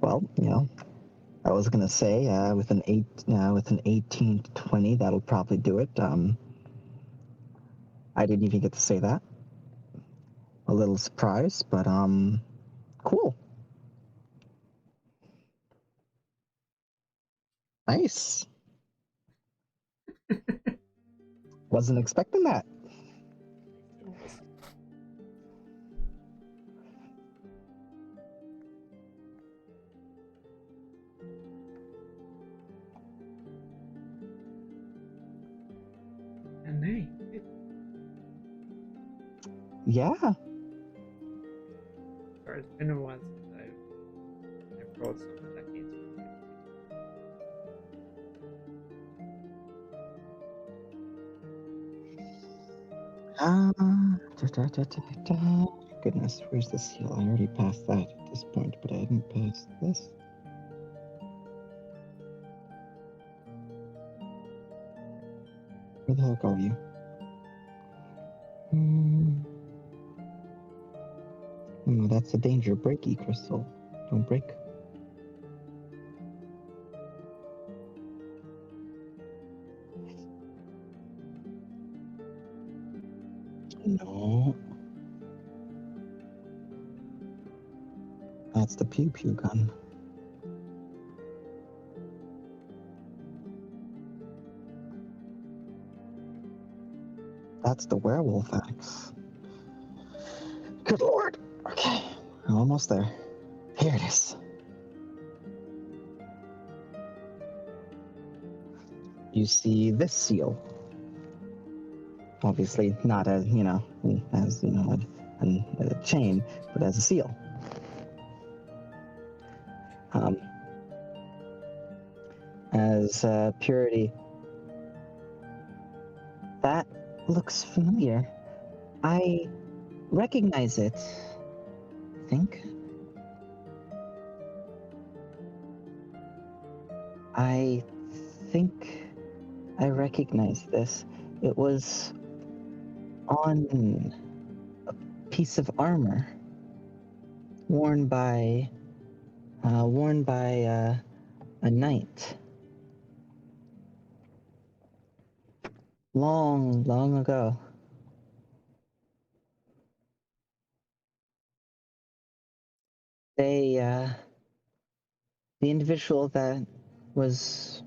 Well, I was gonna say with an 18 to 20, that'll probably do it. I didn't even get to say that. A little surprised, but cool. Nice. Wasn't expecting that. And hey, Yeah. sorry, it's been a while since I've wrote something that needs to be. Goodness, where's the seal? I already passed that at this point, but I didn't pass this. Where the heck are you? Oh, that's a danger breaky crystal. Don't break. No. That's the pew pew gun. That's the werewolf axe. Good lord. Okay, I'm almost there. Here it is. You see this seal. Obviously not as, a chain, but as a seal. As Purity. That looks familiar. I recognize it, I think. I think I recognize this. It was on a piece of armor worn by a knight long, long ago. The individual that was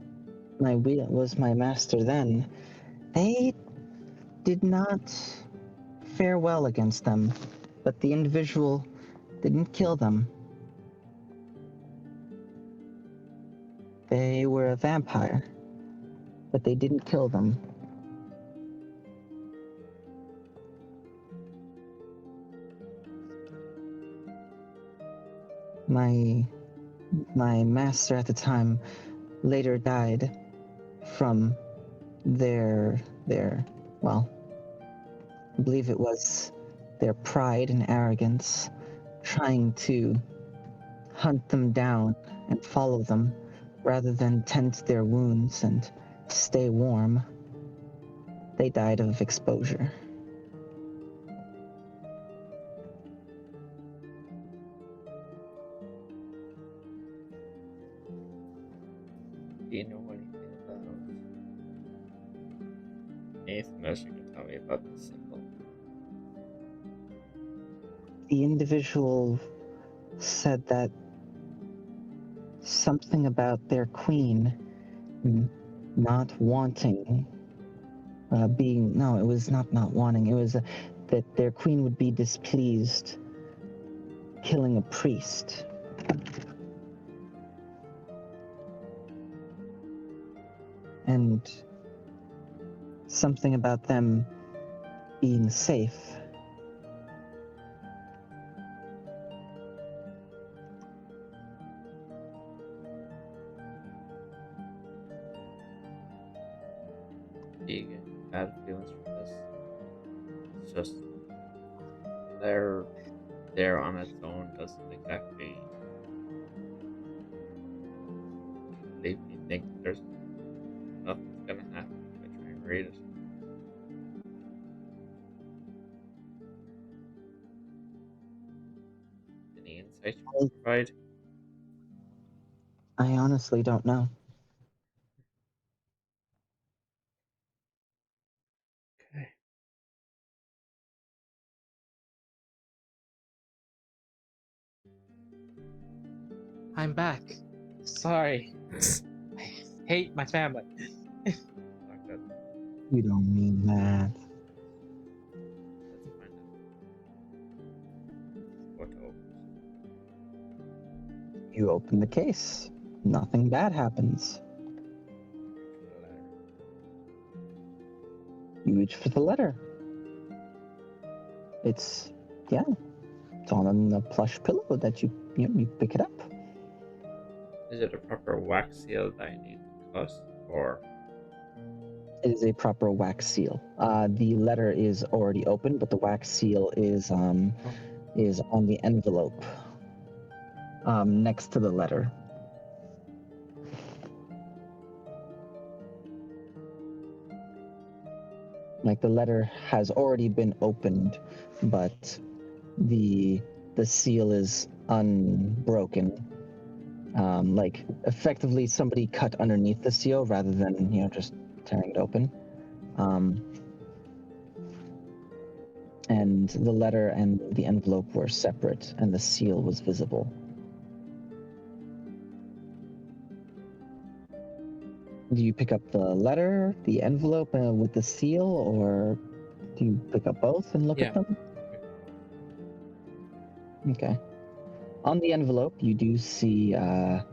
my master then, they did not fare well against them, but the individual didn't kill them. They were a vampire, but they didn't kill them. My master at the time later died from their well, I believe it was their pride and arrogance trying to hunt them down and follow them rather than tend to their wounds and stay warm. They died of exposure. Do you know anything about anything else you can tell me about this symbol? The individual said that something about their queen not wanting it was not wanting, it was that their queen would be displeased killing a priest. And something about them being safe. Do you get bad feelings from this? It's just they're there on its own doesn't exactly read it. Any insight you can provide? I honestly don't know. Okay. I'm back. Sorry. I hate my family. Like that. You don't mean that. Let's find out what opens. You open the case. Nothing bad happens. The letter. You reach for the letter. It's on a plush pillow that you pick it up. Is it a proper wax seal that I need to cut, or It is a proper wax seal. The letter is already open, but the wax seal is on the envelope next to the letter. Like the letter has already been opened, but the seal is unbroken. Like effectively somebody cut underneath the seal rather than just tearing it open. And the letter and the envelope were separate, and the seal was visible. Do you pick up the letter, the envelope with the seal, or do you pick up both and look at them? Okay. On the envelope, you do see the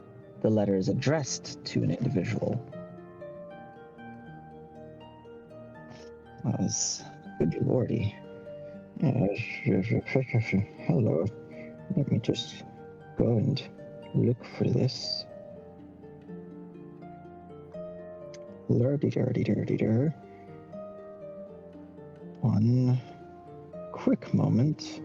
letters addressed to an individual. As good lordy. Hello. Let me just go and look for this. Lurdy-durdy-durdy-dur. One quick moment.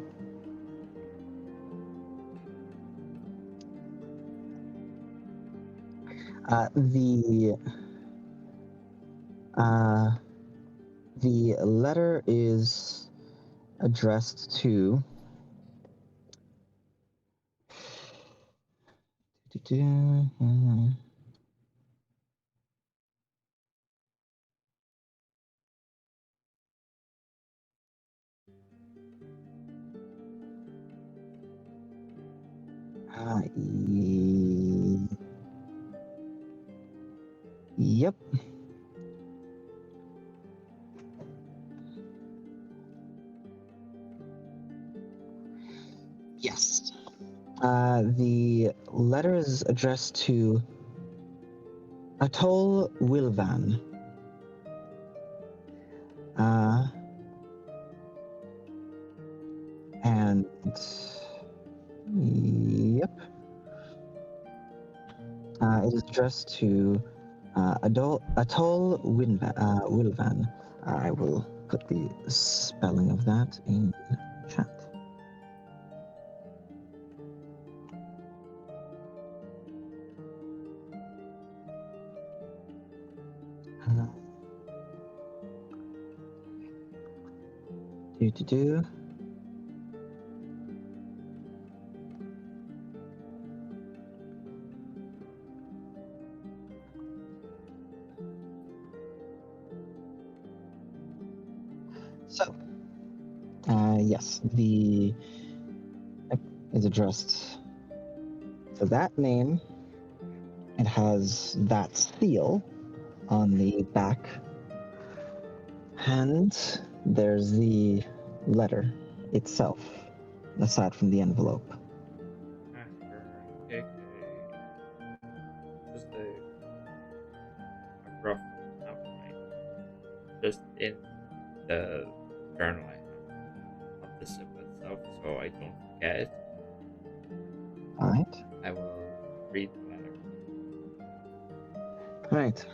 The letter is addressed to yep. Yes. The letter is addressed to Atoll Wilvan. And yep. It is addressed to Atoll Wilvan. I will put the spelling of that in chat. Do. So, yes, the is addressed to that name. It has that seal on the back, and there's the letter itself, aside from the envelope. After I take just a rough outline, just in the journal I have of the symbol itself, so I don't forget it. Alright. I will read the letter. Alright.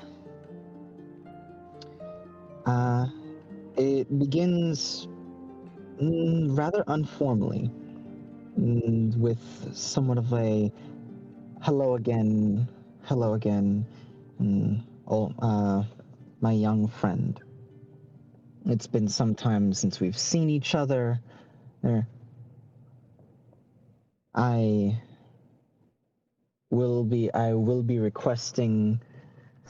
It begins rather informally, with somewhat of a hello again, my young friend. It's been some time since we've seen each other. I will be requesting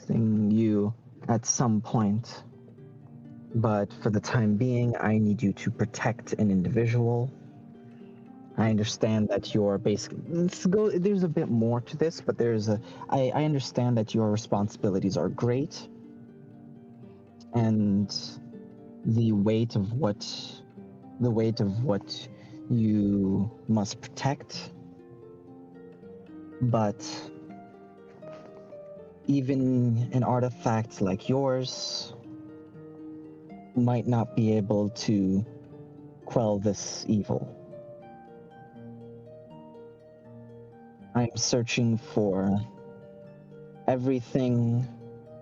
you at some point. But for the time being, I need you to protect an individual. I understand that you're basically. There's a bit more to this, but I understand that your responsibilities are great, and the weight of what you must protect. But even an artifact like yours might not be able to quell this evil. I'm searching for everything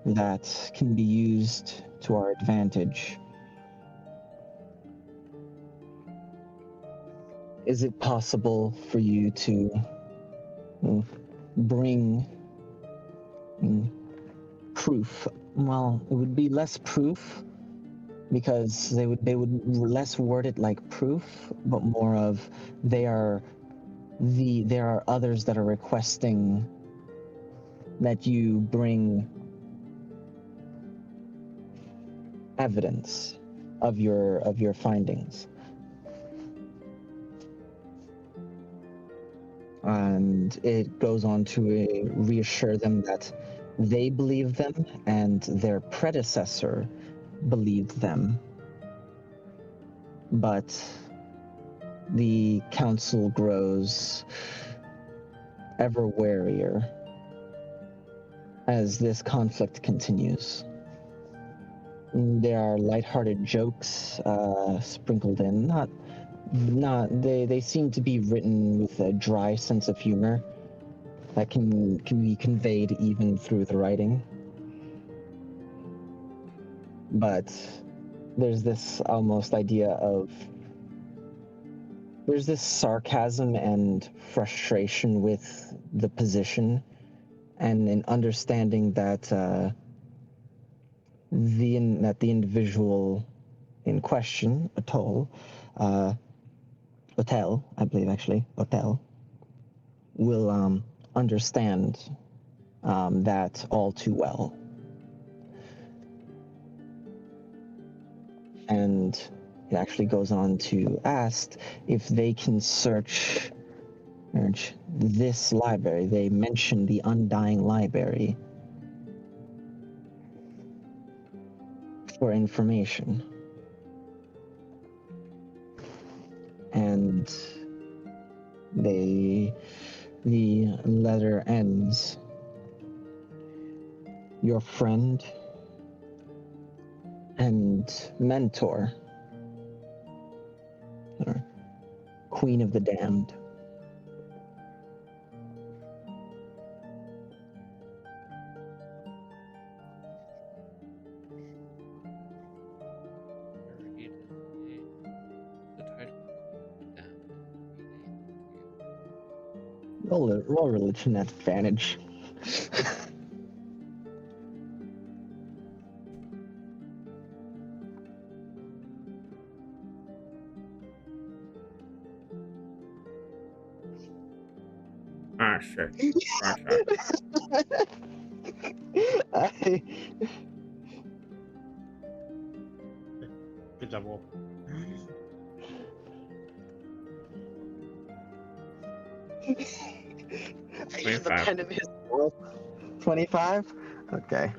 that can be used to our advantage. Is it possible for you to bring proof? Well, it would be less proof because they would less word it like proof, but more of there are others that are requesting that you bring evidence of your findings. And it goes on to reassure them that they believe them and their predecessor believed them. But the council grows ever warier as this conflict continues. There are lighthearted jokes sprinkled in. They seem to be written with a dry sense of humor that can be conveyed even through the writing. But there's this almost idea of there's this sarcasm and frustration with the position, and an understanding that the individual in question, Otel, I believe actually, Otel, will understand that all too well. And it actually goes on to ask if they can search this library. They mention the Undying library for information. And the letter ends. Your friend and mentor, or Queen of the Damned. Read the title Queen of the Damned. Roll religion at advantage. Ah, shit. Wrong shot. Good job, Wolf. I use the 25. pen in his roll. 25? Okay.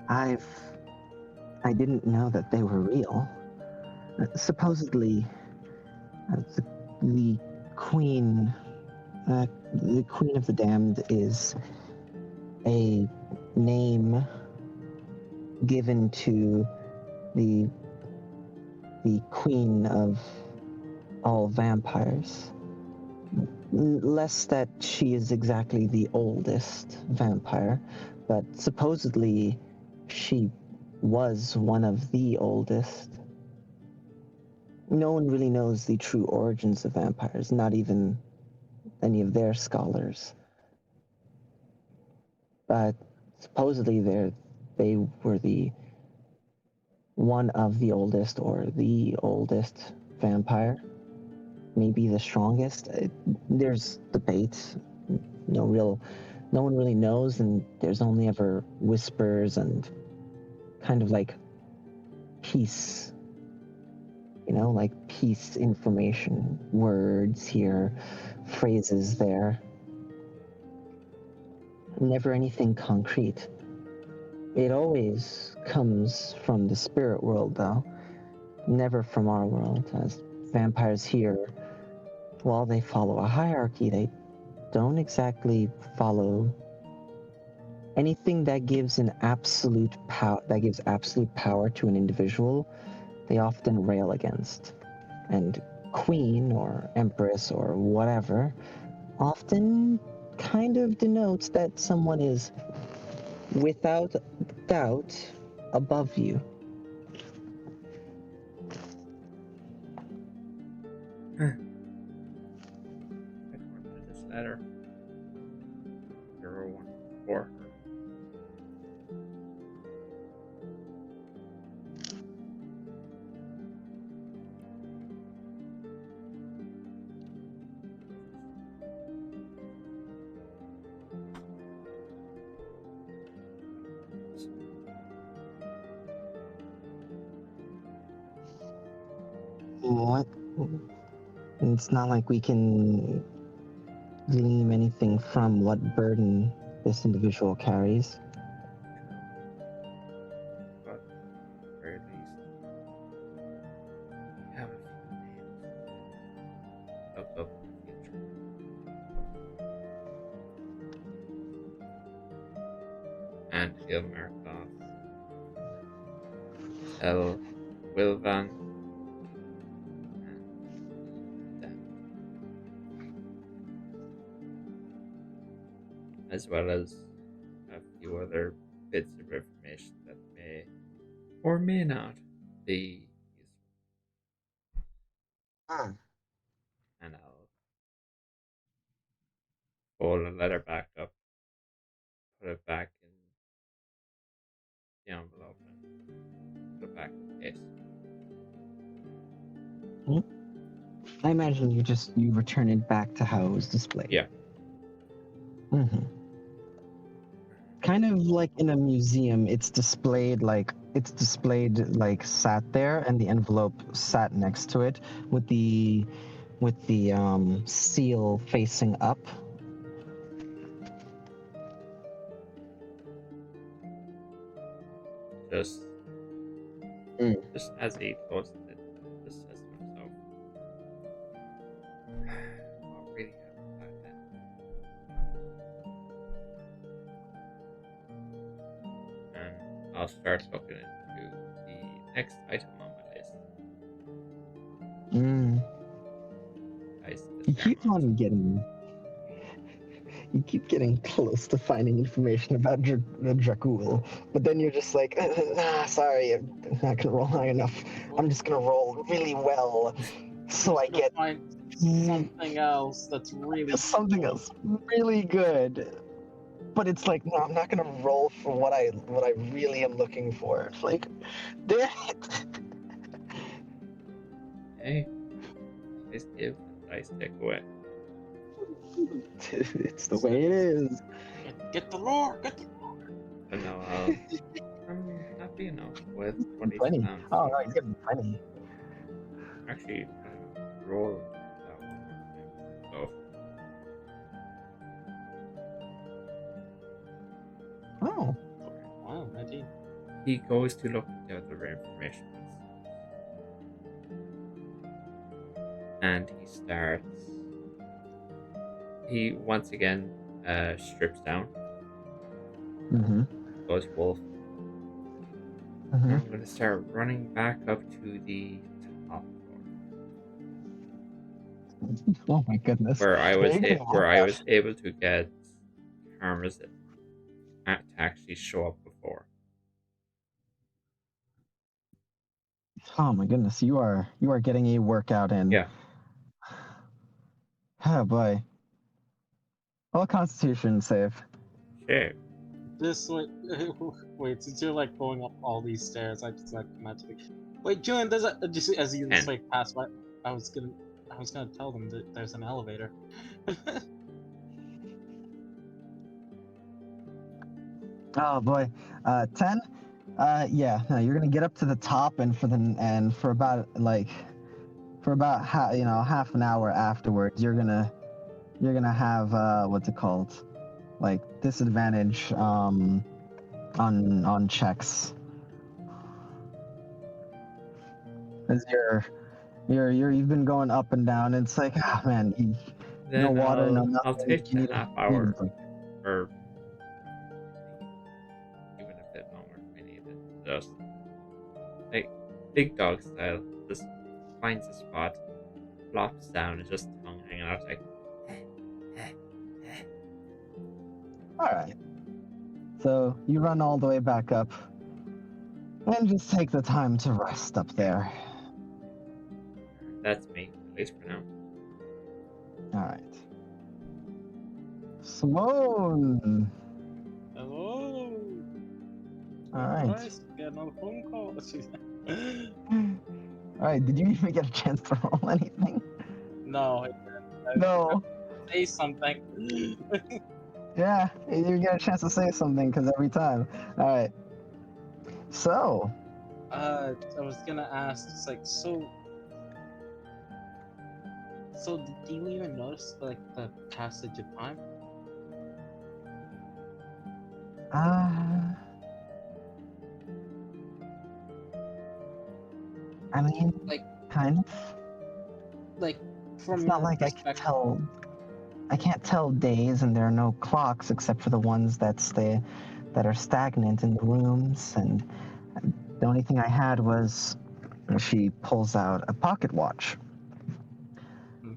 I didn't know that they were real. Supposedly, the queen, the Queen of the Damned is a name given to the queen of all vampires. Less that she is exactly the oldest vampire, but supposedly she was one of the oldest. No one really knows the true origins of vampires, not even any of their scholars. But supposedly they were the one of the oldest or the oldest vampire, maybe the strongest. There's debate. No one really knows, and there's only ever whispers and kind of like peace, like peace information, words here, phrases there. Never anything concrete. It always comes from the spirit world, though, never from our world, as vampires here, while they follow a hierarchy, they don't exactly follow anything that gives absolute power to an individual. They often rail against, and queen or empress or whatever often kind of denotes that someone is without doubt above you. According to this letter, 014. What? It's not like we can glean anything from what burden this individual carries. But at the very least, we have a few names to look up in the future. And he'll mark off Tel, Wilvan, and them, as well as a few other bits of information that may or may not be useful. And I'll fold the letter back up, put it back in the envelope, and put it back in the case. I imagine you return it back to how it was displayed. Yeah. Kind of like in a museum, it's displayed like sat there, and the envelope sat next to it with the seal facing up. Just as he posted it, just says to himself, what really happened back then? And I'll start looking into the next item on my list. You keep getting close to finding information about Dracul, but then you're just like, sorry, I'm not gonna roll high enough. I'm just gonna roll really well, so I get find something else that's really something else really good. But it's like, no, I'm not gonna roll for what I really am looking for. It's like, damn it. Hey, dice give and dice take away. It's the way it is. get the lore. But no, I'm happy enough with 20 20. pounds. Oh no, he's getting 20. Actually, roll that one. So, Oh. Wow, 19. he goes to look at the other information, and he once again strips down, goes wolf. I'm going to start running back up to the top floor. Oh my goodness. Where I was able to get cameras to actually show up before. Oh my goodness, you are getting a workout in. Yeah. Oh boy. Well, Constitution save. Sure. this way. Wait, since you're like going up all these stairs, I just like imagining. Wait, Julian, there's a just as you just like pass by. I was gonna tell them that there's an elevator. Oh boy, 10. Yeah, no, you're gonna get up to the top, and for about half an hour afterwards, you're gonna have what's it called, like disadvantage on checks, as you've been going up and down. And it's like, ah, man, no Then water, no I'll nothing. take You the need half a hour, drink. or even a bit longer if I need it. Just like big dog style, just finds a spot, flops down, and just tongue hanging out like. All right. So you run all the way back up, and just take the time to rest up there. That's me, at least for now. All right. Simone. Hello. All right. Christ, get another phone call. All right. Did you even get a chance to roll anything? No. No. Say something. Yeah, you didn't get a chance to say something because every time. All right. So. I was gonna ask, it's like, so do you even notice like the passage of time? I mean, Like, kind of. like from It's your not like perspective. I can't tell days, and there are no clocks except for the ones that are stagnant in the rooms. And the only thing I had was, she pulls out a pocket watch. Hmm.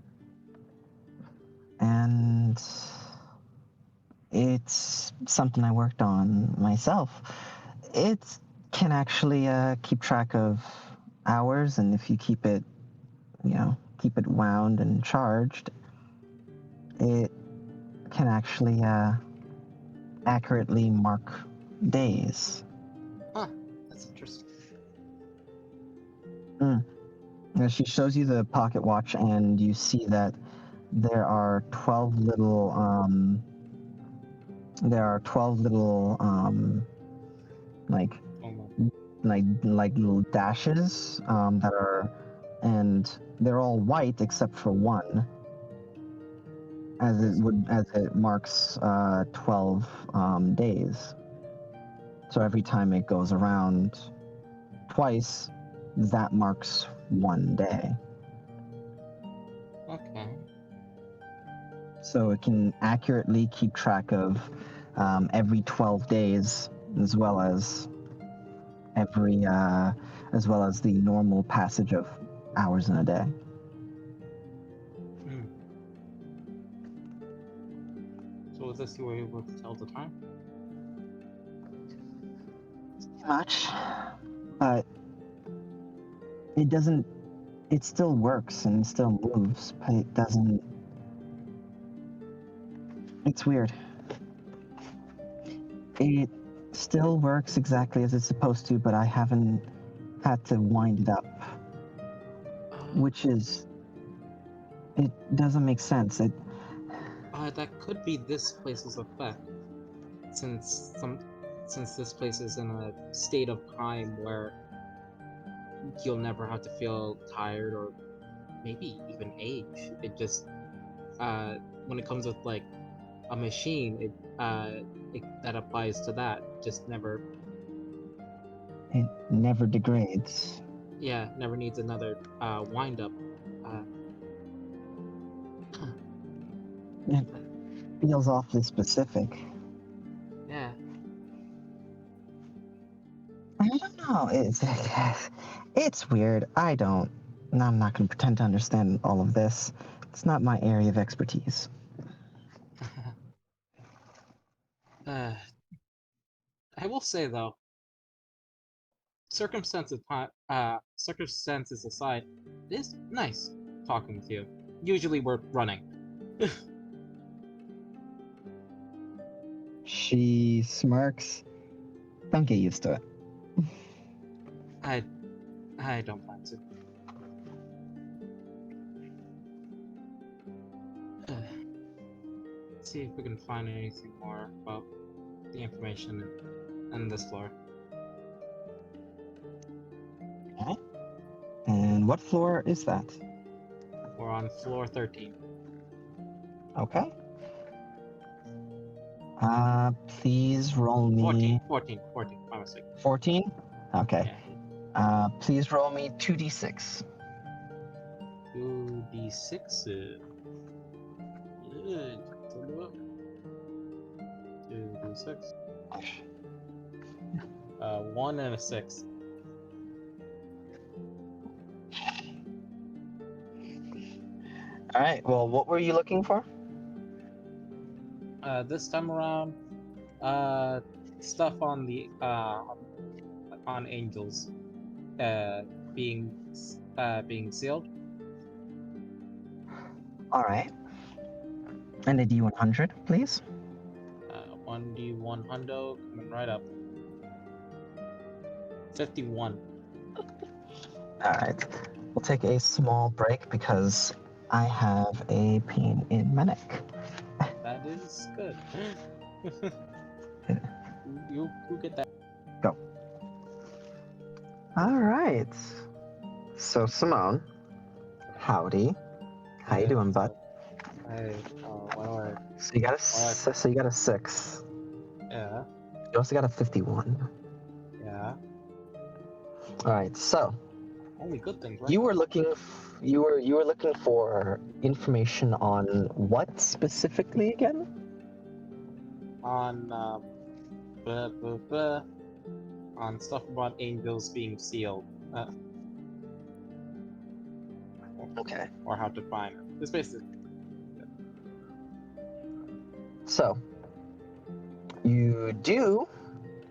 And it's something I worked on myself. It can actually keep track of hours, and if you keep it wound and charged, it can actually accurately mark days. Huh, that's interesting. And she shows you the pocket watch, and you see that there are 12 little like Oh my. like little dashes that are, and they're all white except for one, as it marks 12 days. So every time it goes around twice, that marks one day. Okay. So it can accurately keep track of every 12 days, as well as the normal passage of hours in a day. Hmm. So was this you were able to tell the time? Much, but it doesn't. It still works and still moves, but it doesn't. It's weird. It still works exactly as it's supposed to, but I haven't had to wind it up, which is. It doesn't make sense. That could be this place's effect, since this place is in a state of time where you'll never have to feel tired or maybe even age. It just when it comes with like a machine, that applies to that. Just never, It never degrades. yeah, never needs another wind up. It feels awfully specific. Yeah. I don't know. It's weird. I'm not going to pretend to understand all of this. It's not my area of expertise. I will say though, circumstances aside, it is nice talking with you. Usually we're running. She smirks. Don't get used to it. I don't plan to. See if we can find anything more about the information in this floor. Okay. And what floor is that? We're on floor 13. Okay. Please roll me 14, my mistake. 14. Okay. Yeah. Please roll me 2d6. 2d6. Yeah, take a look. 2d6. 1 and a 6. All right. Well, what were you looking for? This time around, stuff on the on angels, being sealed. All right. And a d100, please. 1d1 hundo coming right up. 51. All right. We'll take a small break because I have a pain in my neck. That is good. you get that. Go. All right. So Simone, howdy. How you doing, bud? So you got a 6. Yeah. You also got a 51. Yeah. All right. So Only good things, right? you were looking for information on what specifically again? On on stuff about angels being sealed. Okay. Or how to find it. It's basically. So you do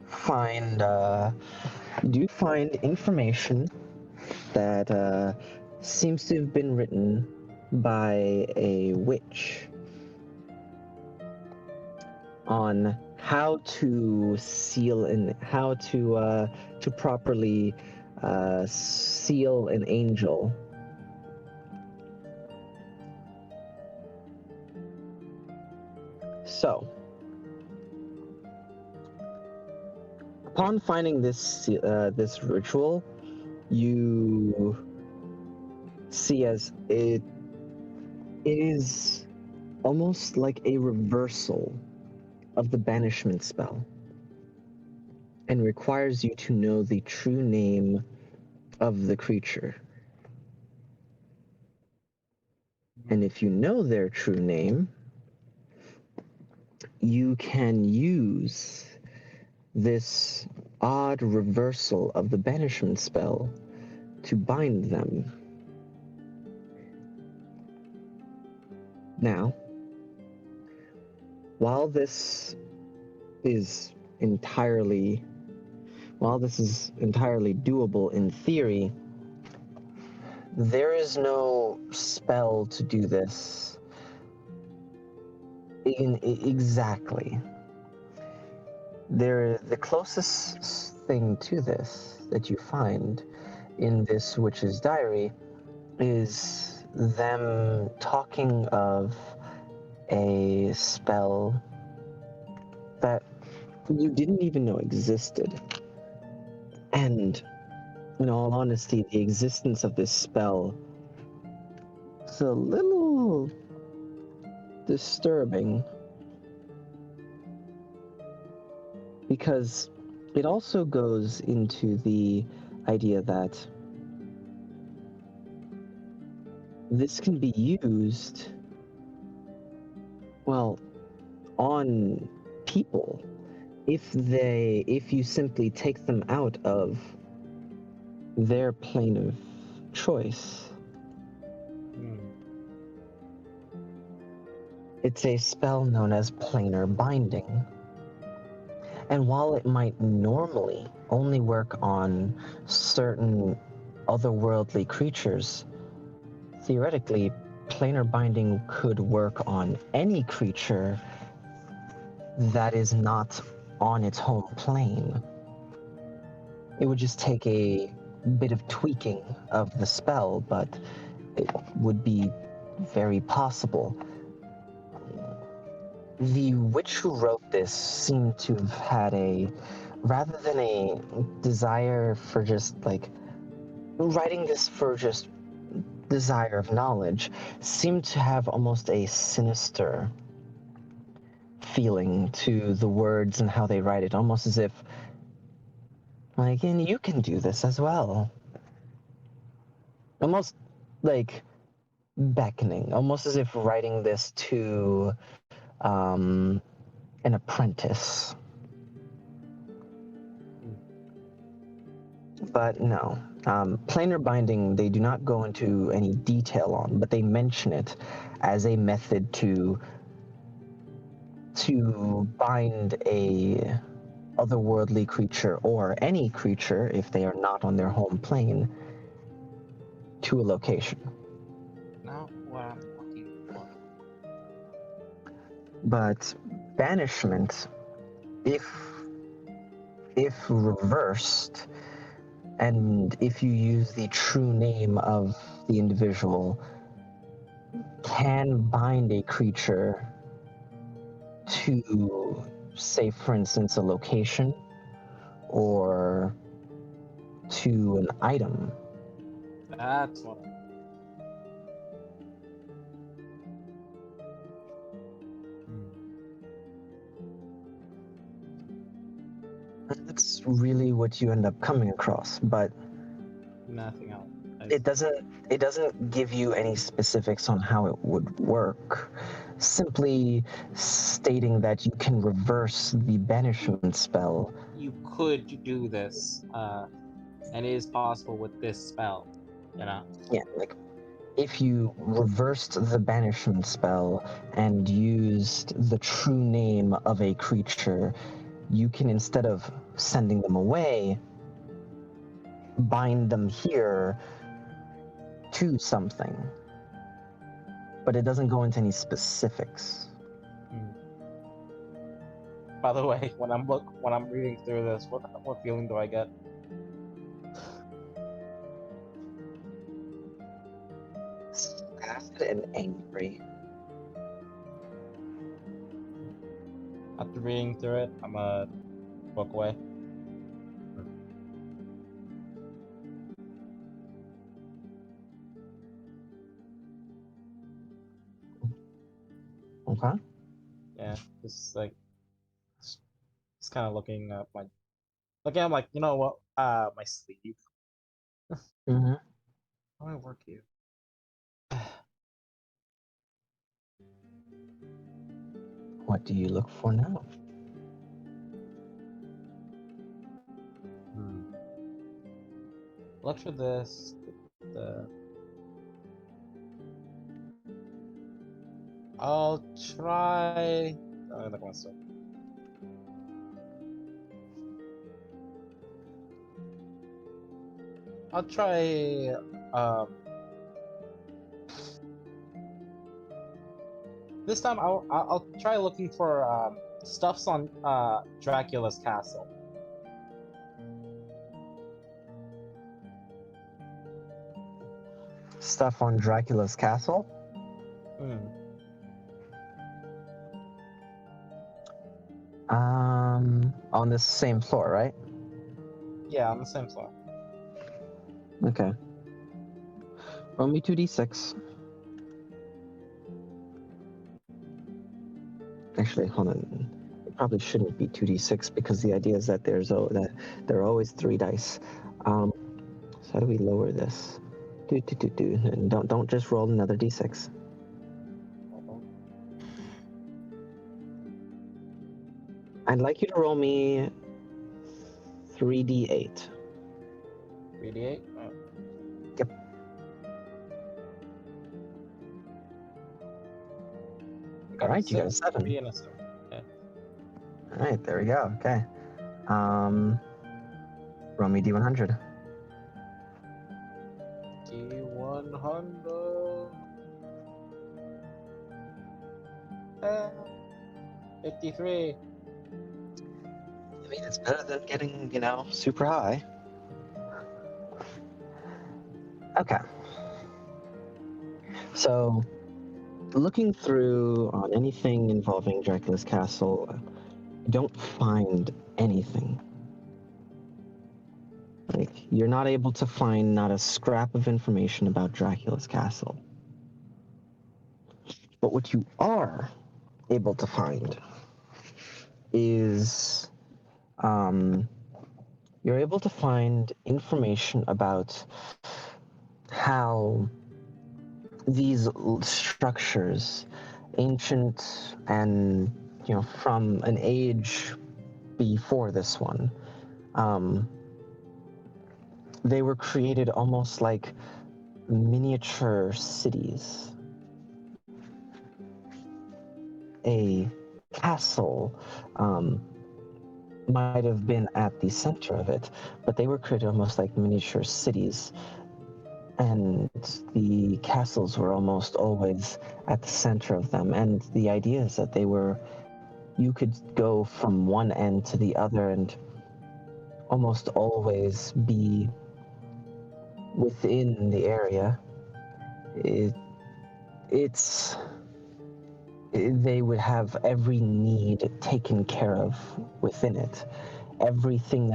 find information that seems to have been written by a witch on how to seal and how to properly seal an angel. So, upon finding this ritual, you see as it is almost like a reversal of the banishment spell, and requires you to know the true name of the creature. And if you know their true name, you can use this odd reversal of the banishment spell to bind them. Now, while this is entirely doable in theory, there is no spell to do this exactly. The closest thing to this that you find in this witch's diary is them talking of a spell that you didn't even know existed. And in all honesty, the existence of this spell is a little disturbing, because it also goes into the idea that this can be used, well, on people if you simply take them out of their plane of choice. It's a spell known as planar binding. And while it might normally only work on certain otherworldly creatures, theoretically, planar binding could work on any creature that is not on its home plane. It would just take a bit of tweaking of the spell, but it would be very possible. The witch who wrote this seemed to have had rather than a desire for just like writing this for just desire of knowledge, seemed to have almost a sinister feeling to the words and how they write it, almost as if, like, and you can do this as well. Almost like beckoning, almost as if writing this to an apprentice. But no, planar binding, they do not go into any detail on, but they mention it as a method to bind a otherworldly creature or any creature, if they are not on their home plane, to a location. Not what I'm looking for. But banishment, if reversed, and if you use the true name of the individual, can bind a creature to, say, for instance, a location or to an item. That's what. That's really what you end up coming across, but Nothing else. it doesn't give you any specifics on how it would work. Simply stating that you can reverse the banishment spell. You could do this, and it is possible with this spell. You know. Yeah, like if you reversed the banishment spell and used the true name of a creature, you can, instead of sending them away, bind them here to something. But it doesn't go into any specifics. By the way, when I'm reading through this, what feeling do I get? Sad and angry. After reading through it, I'm gonna walk away. Okay. Yeah, just like just kind of looking at like, you know what? My sleeve. Mm-hmm. How do I work you? What do you look for now? Look for this. I'll try. Like one sec. I'll try. This time I'll try looking for stuffs on Dracula's castle. Stuff on Dracula's castle? On this same floor, right? Yeah, on the same floor. Okay. Roll me 2d6. Actually, hold on. It probably shouldn't be 2d6 because the idea is that there are always 3 dice. So how do we lower this? Don't just roll another d6. I'd like you to roll me 3d8. 3d8? Yep. All right, you got a 7. 3 and a 7. Okay. All right, there we go. Okay. Roll me d100. D100. 53. I mean, it's better than getting, super high. Okay. So, looking through on anything involving Dracula's castle, you don't find anything. Like, you're not able to find not a scrap of information about Dracula's castle. But what you are able to find is, you're able to find information about how these structures, ancient and, from an age before this one, they were created almost like miniature cities. A castle might have been at the center of it, but they were created almost like miniature cities. And the castles were almost always at the center of them. And the idea is that you could go from one end to the other and almost always be within the area. They would have every need taken care of within it. Everything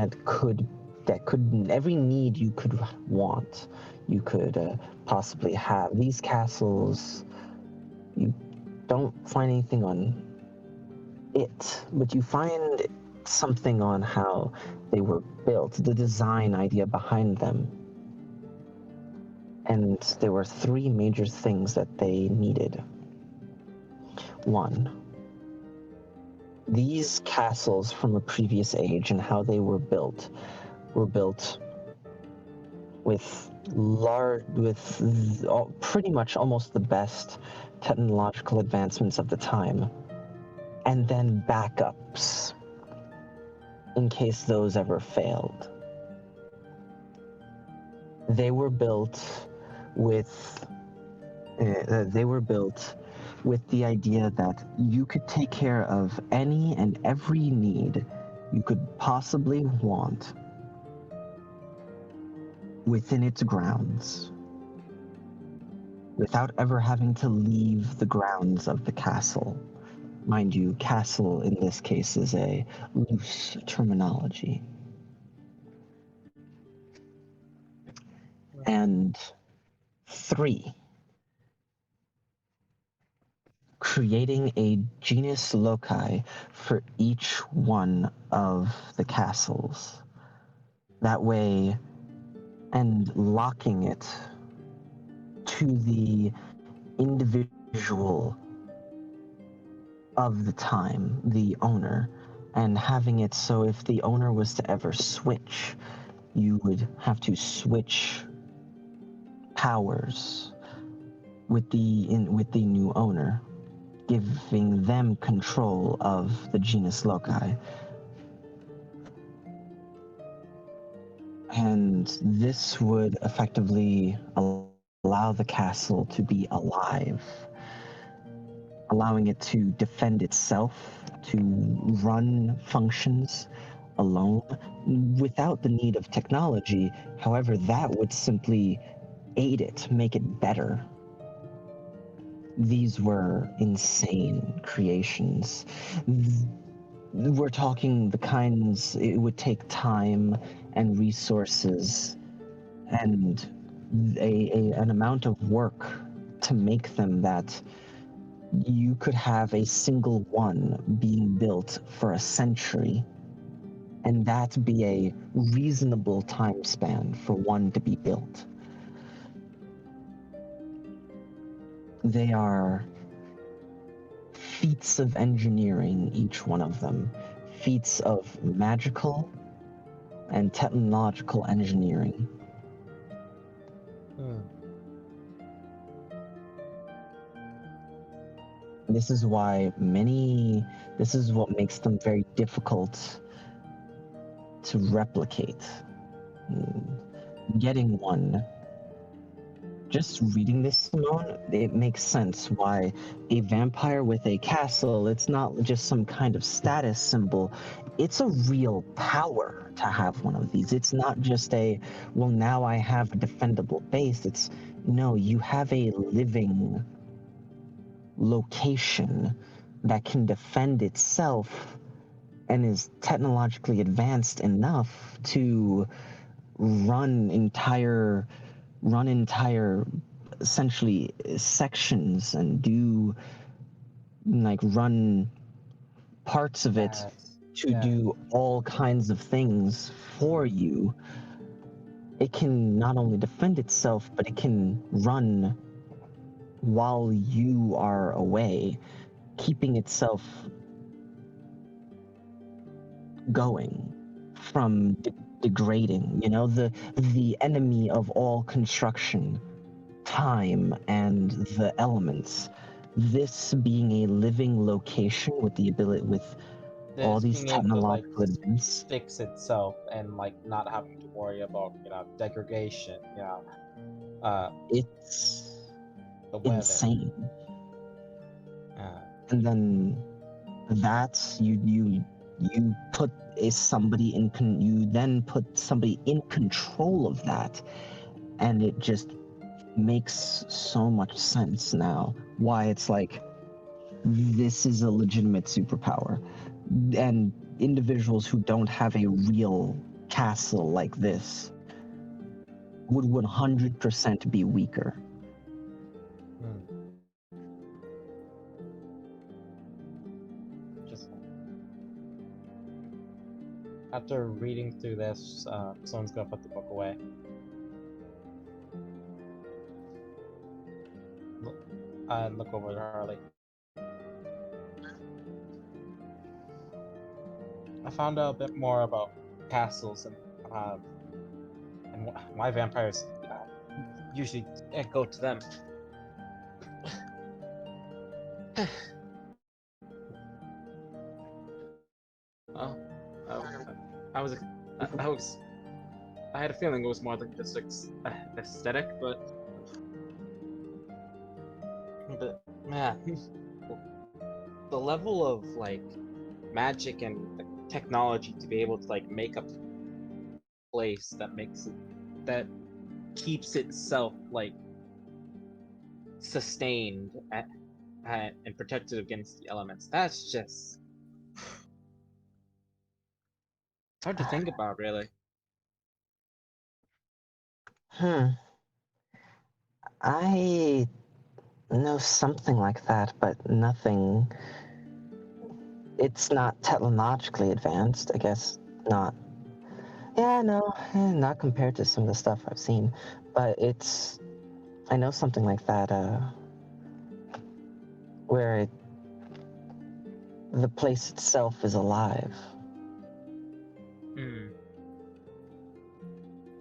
every need you could want, you could possibly have. These castles, you don't find anything on it, but you find something on how they were built, the design idea behind them. And there were three major things that they needed. One, these castles from a previous age and how they were built with pretty much almost the best technological advancements of the time, and then backups in case those ever failed. They were built with the idea that you could take care of any and every need you could possibly want within its grounds, without ever having to leave the grounds of the castle. Mind you, castle in this case is a loose terminology. And 3, creating a genus loci for each one of the castles. That way, and locking it to the individual of the time, the owner, and having it so if the owner was to ever switch, you would have to switch powers with the new owner, giving them control of the genus loci. And this would effectively allow the castle to be alive, allowing it to defend itself, to run functions alone without the need of technology. However, that would simply aid it, make it better. These were insane creations. We're talking the kinds it would take time and resources and an amount of work to make them that you could have a single one being built for a century, and that be a reasonable time span for one to be built. They are feats of engineering, each one of them. Feats of magical and technological engineering. This is what makes them very difficult to replicate. Getting one, just reading this, Simone, it makes sense why a vampire with a castle, it's not just some kind of status symbol, it's a real power to have one of these. It's not just a, well, now I have a defendable base. It's, no, you have a living location that can defend itself and is technologically advanced enough to run entire essentially sections and do like run parts of it to do all kinds of things for you. It can not only defend itself, but it can run while you are away, keeping itself going from degrading. You know, the enemy of all construction, time and the elements. This being a living location with the ability, with all these being able to like technological advances. fix itself and like not having to worry about degradation, It's the weather. insane. And then that you put you then put somebody in control of that, and it just makes so much sense now why it's like this is a legitimate superpower, and individuals who don't have a real castle like this would 100% be weaker. Just after reading through this, someone's gonna put the book away. And look over at Harley. I found out a bit more about castles and why vampires usually go to them. Oh, I had a feeling it was more than just aesthetic, but man, the level of like magic and technology to be able to like make a place that keeps itself like sustained and protected against the elements. That's just it's hard to think about, really. I know something like that, but nothing. It's not technologically advanced, I guess. Not. Yeah, no, not compared to some of the stuff I've seen, but I know something like that, where the place itself is alive.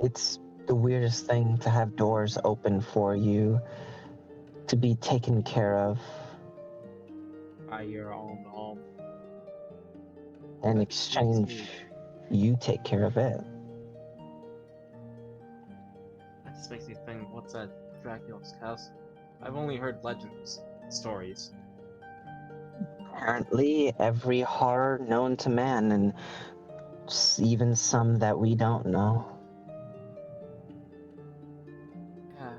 It's the weirdest thing to have doors open for you, to be taken care of. By your own home. In exchange, you take care of it. That just makes me think, what's at Dracula's castle? I've only heard legends, stories. Apparently, every horror known to man, and even some that we don't know. Yeah.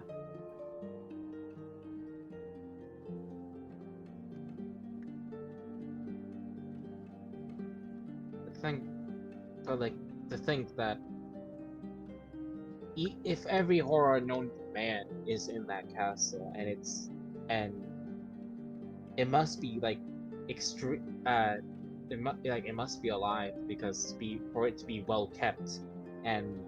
To think that if every horror known to man is in that castle, and it must be like extreme, it must be alive because for it to be well kept, and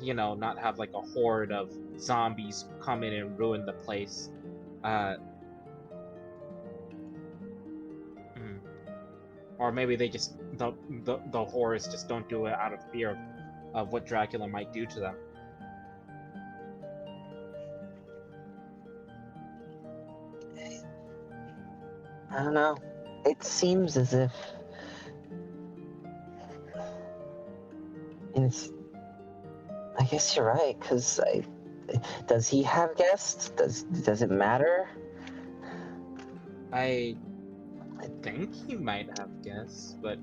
not have like a horde of zombies come in and ruin the place. Or maybe they just the horrors just don't do it out of fear of what Dracula might do to them. I don't know. It seems as if I guess you're right, because does he have guests? Does it matter? I think he might have guests, but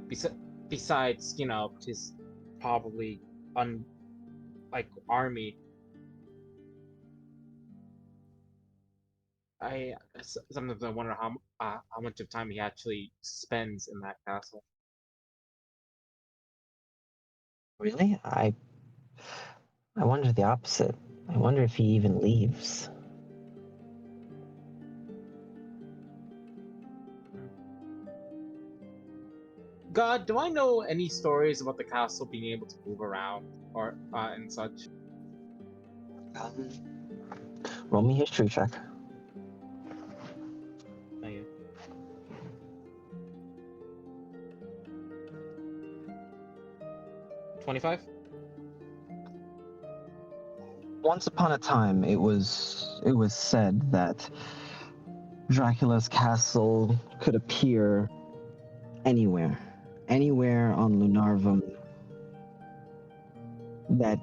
besides, his probably army. Sometimes I wonder how much of time he actually spends in that castle. Really? I wonder the opposite. I wonder if he even leaves. God, do I know any stories about the castle being able to move around or and such? Um, roll me history check. Oh, yeah. 25? Once upon a time, it was said that Dracula's castle could appear anywhere on Lunarvum. That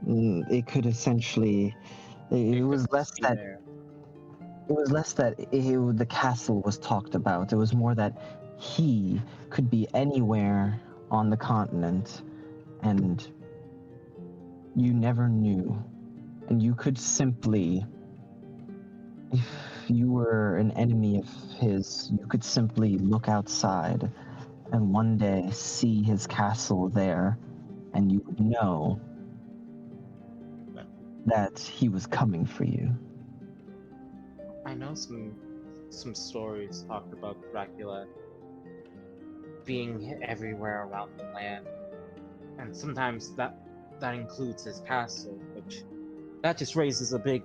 it could essentially. It was less that the castle was talked about. It was more that he could be anywhere on the continent, and you never knew. And you could simply, if you were an enemy of his, you could simply look outside and one day see his castle there, and you would know that he was coming for you. I know some stories talked about Dracula being everywhere around the land, and sometimes that includes his castle, which that just raises a big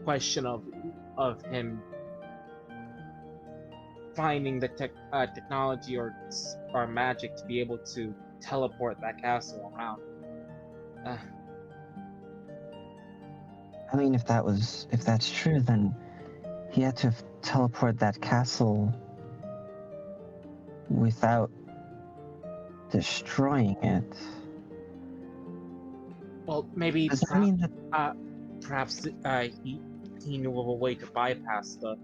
question of him finding the technology or magic to be able to teleport that castle around. I mean, if that's true, then he had to teleport that castle without destroying it. Well, maybe Does that mean that perhaps he knew of a way to bypass the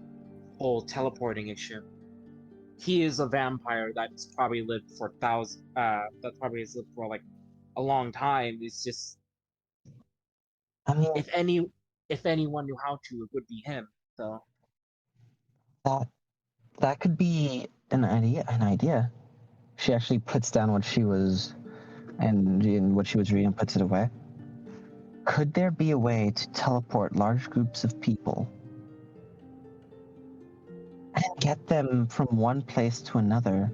whole teleporting issue. He is a vampire that's probably lived for that probably has lived for like a long time. It's just I mean if anyone knew how to, it would be him. So that could be an idea. She actually puts down what she was and what she was reading, puts it away. Could there be a way to teleport large groups of people and get them from one place to another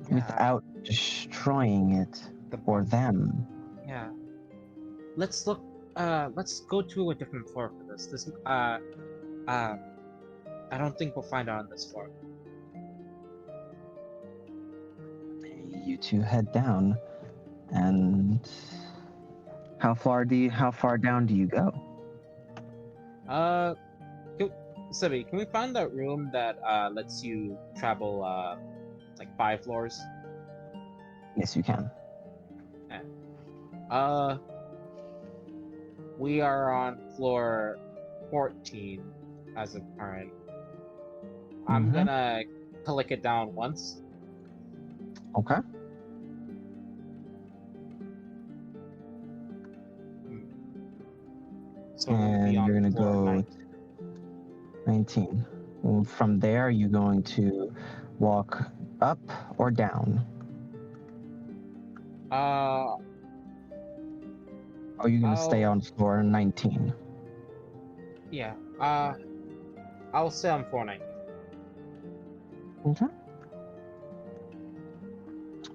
without destroying it or them? Yeah. Let's look. Let's go to a different floor for this. I don't think we'll find it on this floor. You two head down, and how far down do you go? Sibby, can we find that room that lets you travel like 5 floors? Yes, you can. We are on floor 14 as of current. I'm gonna click it down once. Okay. So And you're gonna go 19. Well, from there, you're going to walk up or down? Or are you gonna stay on floor 19? Yeah. I'll stay on floor 19. Okay.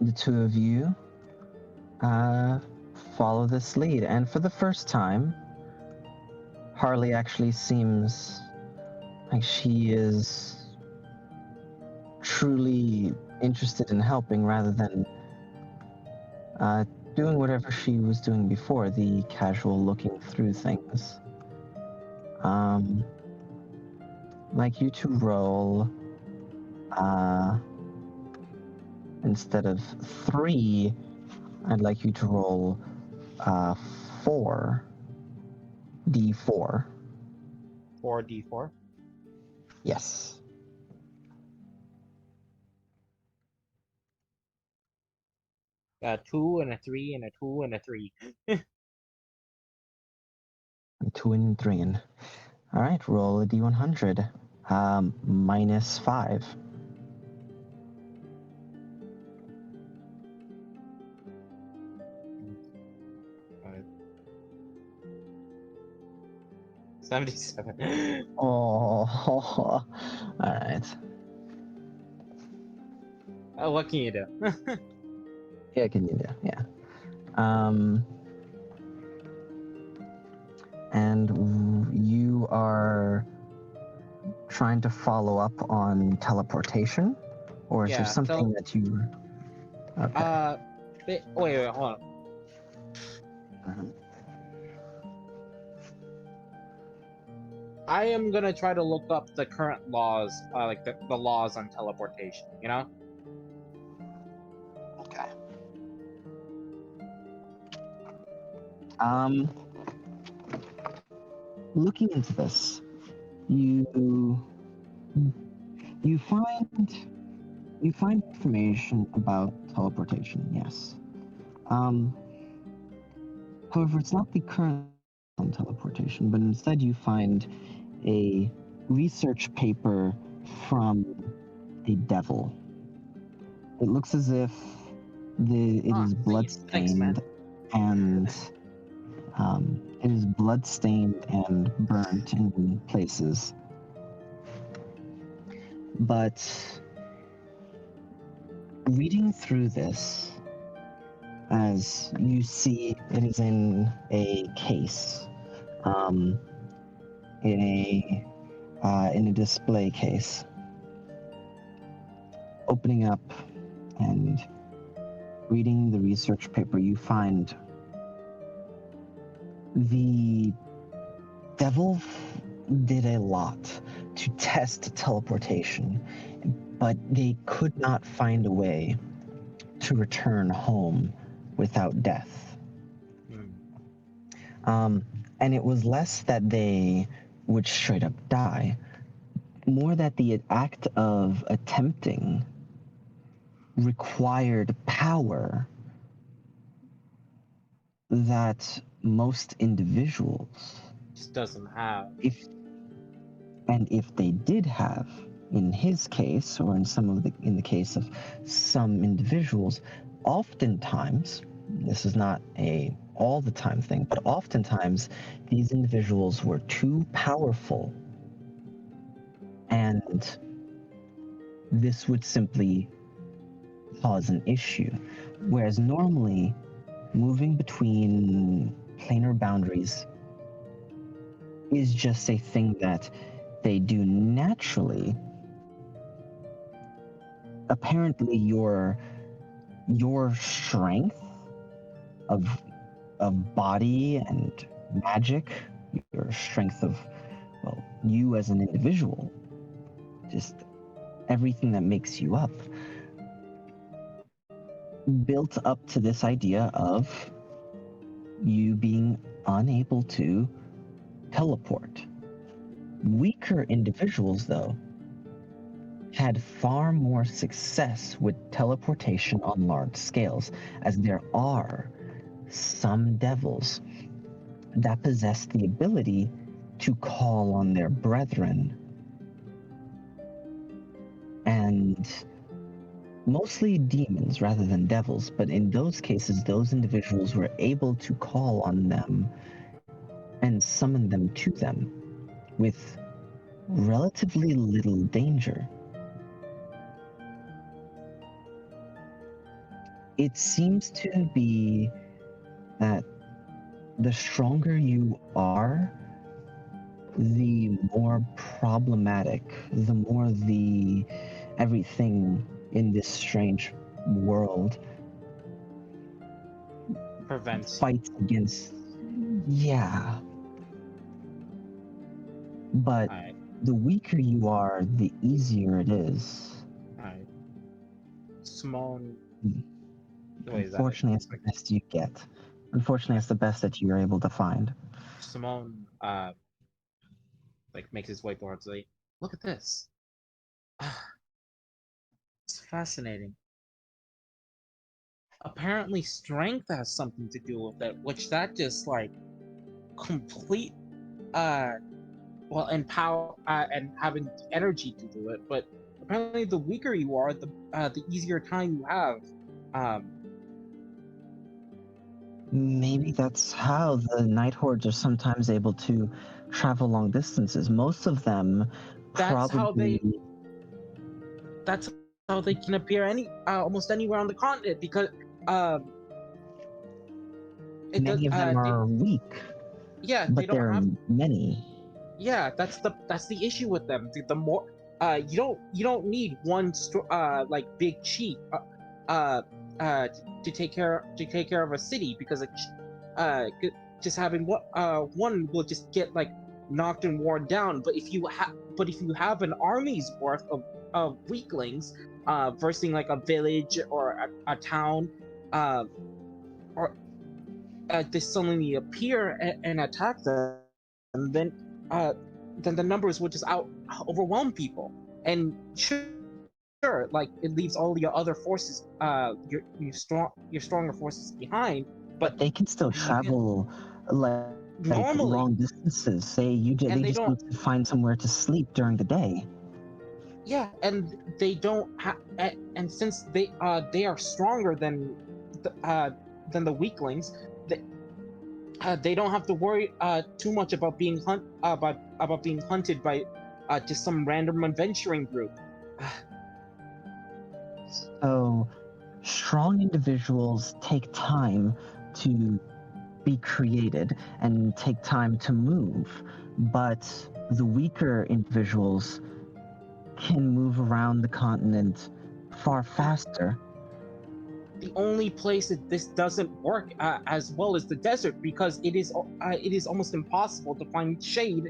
The two of you follow this lead, and for the first time, Harley actually seems like she is truly interested in helping rather than doing whatever she was doing before, the casual looking through things. Like you to roll, instead of 3, I'd like you to roll 4d4. 4d4. Yes. A 2 and a 3 and a 2 and a 3. A 2 and 3. And all right, roll a d100. -5. Uh, 77. Oh, all right. What can you do? Yeah, can you do? Yeah. And you are trying to follow up on teleportation, or is there Yeah, something that you? Okay. wait, hold on. Mhm. I am gonna try to look up the current laws, like the laws on teleportation, you know? Okay. Um, looking into this, you you find information about teleportation. Yes. Um, however, it's not the current on teleportation, but instead you find a research paper from a devil. It looks as if it is Thanks, man. bloodstained and it is bloodstained and burnt in places. But reading through this, as you see, it is in a case, um, in a display case. Opening up and reading the research paper, you find the devil did a lot to test teleportation, but they could not find a way to return home without death. And it was less that they would straight up die, more that the act of attempting required power that most individuals, Just doesn't have. if they did have, in his case, or in the case of some individuals, oftentimes, this is not a all the time thing, but oftentimes these individuals were too powerful, and this would simply cause an issue. Whereas normally, moving between planar boundaries is just a thing that they do naturally. Apparently, your strength of body and magic, your strength of, well, you as an individual, just everything that makes you up, built up to this idea of you being unable to teleport. Weaker individuals, though, had far more success with teleportation on large scales, as there are some devils that possess the ability to call on their brethren. And mostly demons rather than devils, but in those cases, those individuals were able to call on them and summon them to them with relatively little danger. It seems to be that the stronger you are, the more problematic, the more the everything in this strange world Prevents. fights against. Yeah. But Alright, the weaker you are, the easier it is. alright. Simone. Mm. Wait, is that Unfortunately, it's the best you get. Unfortunately, it's the best that you're able to find. Simone, like makes his way towards the. Look at this. It's fascinating. apparently strength has something to do with it, which that just like complete uh well, and power and having energy to do it. But apparently, the weaker you are, the easier time you have. Um, Maybe that's how the night hordes are sometimes able to travel long distances. Most of them that's how probably, that's how they can appear almost anywhere on the continent because um it does many of them they, are weak, yeah, they but don't there are have. many. Yeah, that's the issue with them. The more you don't need one like big chief uh to take care of a city because just having one will just get like knocked and worn down. But if you have an army's worth of weaklings versing like a village or a town, uh, or they suddenly appear and attack them, then the numbers would just overwhelm people. And sure, like it leaves all your other forces, your stronger forces behind. But But they can still you can travel like normally, long distances. and They they just don't. need to find somewhere to sleep during the day. Yeah, and they don't have. And since they are stronger than the weaklings, they don't have to worry too much about being hunted by just some random adventuring group. So strong individuals take time to be created and take time to move, but the weaker individuals can move around the continent far faster. The only place that this doesn't work as well is the desert, because it is almost impossible to find shade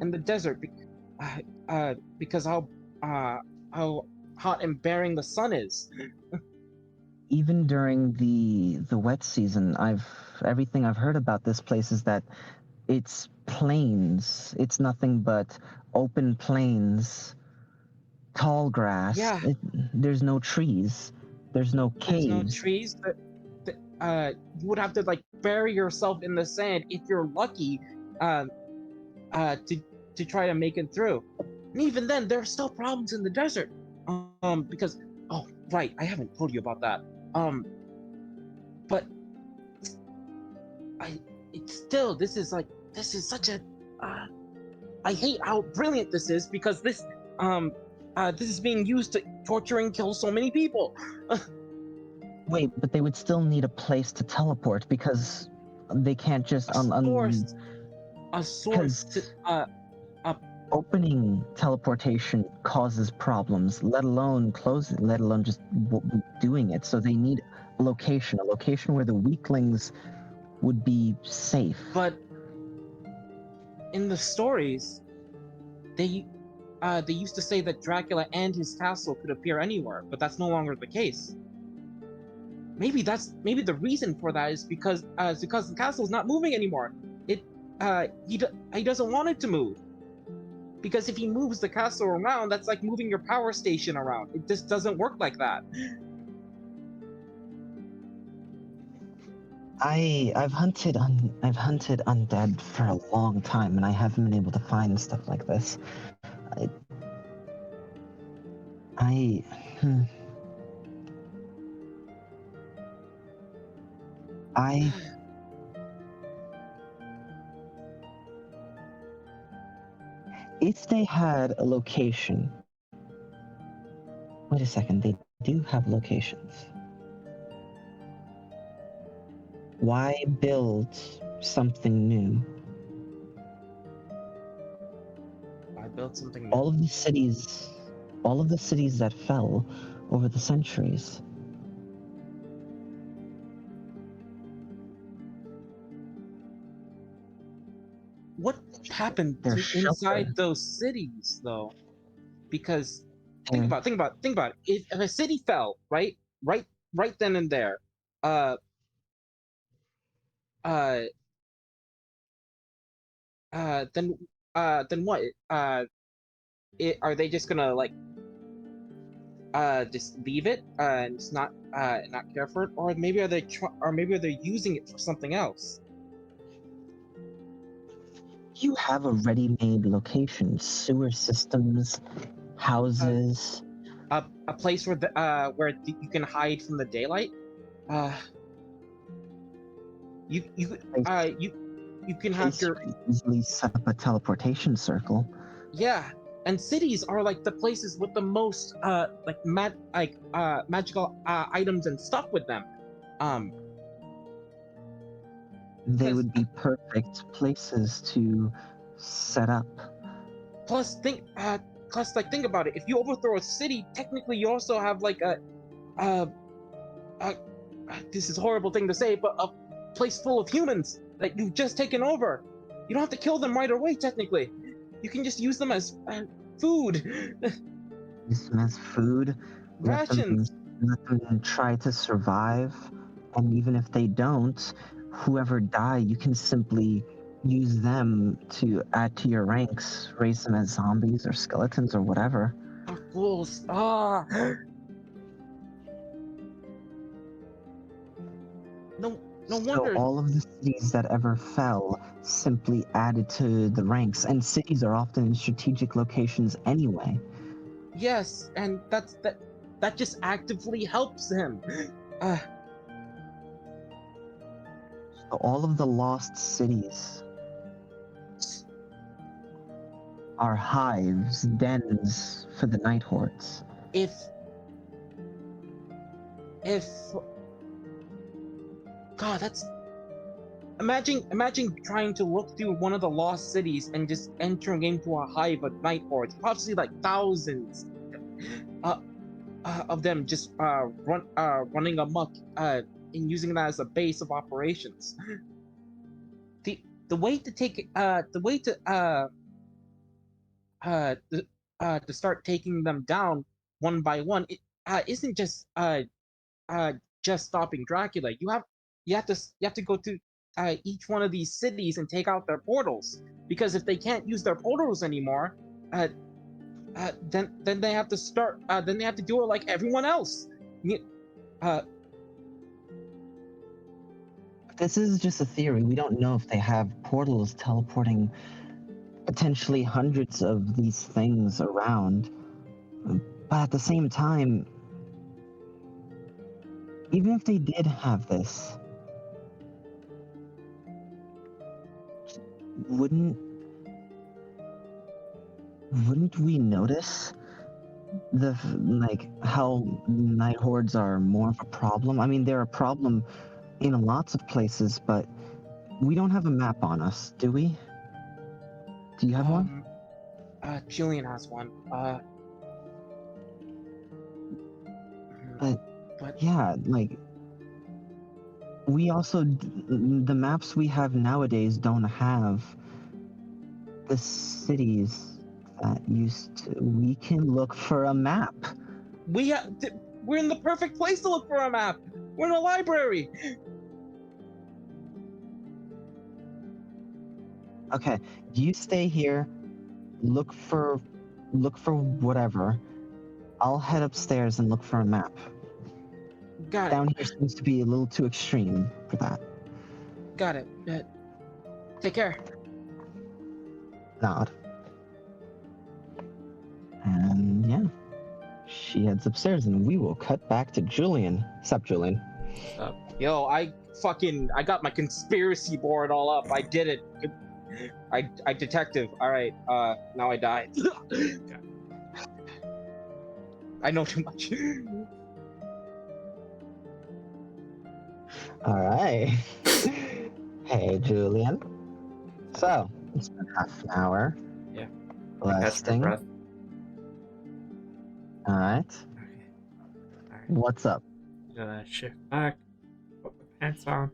in the desert because uh, how hot and bearing the sun is. Even during the wet season, I've everything I've heard about this place is that it's plains. It's nothing but open plains, tall grass. Yeah, There's no trees. There's no there's no caves. trees. You would have to like bury yourself in the sand if you're lucky, uh, to try to make it through. And even then, there are still problems in the desert. Because oh right, I haven't told you about that. But I it's still this is such a uh, I hate how brilliant this is because this is being used to torture and kill so many people. Wait, but they would still need a place to teleport because they can't just A source, a source to because uh opening teleportation causes problems, let alone closing, let alone just doing it. So they need a location where the weaklings would be safe. but in the stories they they used to say that Dracula and his castle could appear anywhere, but that's no longer the case. Maybe the reason for that is because the castle is not moving anymore. He doesn't want it to move, because if he moves the castle around, that's like moving your power station around. It just doesn't work like that. I've hunted undead for a long time, and I haven't been able to find stuff like this. I, I hmm, I if they had a location. Wait a second, they do have locations. Why build something new? I built something All new. of the cities, all of the cities that fell over the centuries, What happened their to inside shelter, those cities though? Because think their about think about it. If a city fell right right then and there, uh uh then then what? Are they just gonna like just leave it and just not care for it, or maybe maybe they're using it for something else. You have a ready-made location, sewer systems, houses. A place where you can hide from the daylight. Uh, you you uh you you can have Place you your could easily set up a teleportation circle. yeah. And cities are like the places with the most magical items and stuff with them. Um, They because would be perfect places to set up. plus think about it. If you overthrow a city, technically you also have like uh, uh this is a horrible thing to say, but a place full of humans that you've just taken over. You don't have to kill them right away. Technically, you can just use them as food, Use them as food. rations. Let them try to survive. And even if they don't, whoever die, you can simply use them to add to your ranks, raise them as zombies or skeletons or whatever. Fools. No, no So wonder. all of the cities that ever fell simply added to the ranks, and cities are often in strategic locations anyway. Yes, and that just actively helps him. Uh, So all of the lost cities are hives, dens for the night hordes. if if God, that's imagine trying to look through one of the lost cities and just entering into a hive of night hordes, possibly like thousands uh, of them just running amok and using that as a base of operations. The way to take the way to start taking them down one by one, it isn't uh, just stopping Dracula. You have to go to each one of these cities and take out their portals, because if they can't use their portals anymore, uh, then they have to start. Then they have to do it like everyone else. Uh, This is just a theory. We don't know if they have portals teleporting potentially hundreds of these things around. But at the same time, even if they did have this, wouldn't we notice how night hordes are more of a problem? I mean, they're a problem in lots of places, but we don't have a map on us, do we? Do you have one? Julian has one. But But yeah, like we also the maps we have nowadays don't have the cities that used to. We can look for a map. we're in the perfect place to look for a map. We're in a library. Okay, you stay here, look for whatever. I'll head upstairs and look for a map. Got it. Down here seems to be a little too extreme for that. Got it. Take care. Nod. And yeah, she heads upstairs, and we will cut back to Julian. Sup, Julian? So, Yo, I got my conspiracy board all up. I did it. I detective. All right. Now I die. I know too much. All right. Hey, Julian. So it's been half an hour. yeah. I catch my Resting. breath. All right. Okay. Alright. What's up? Gonna shift back, put my pants on,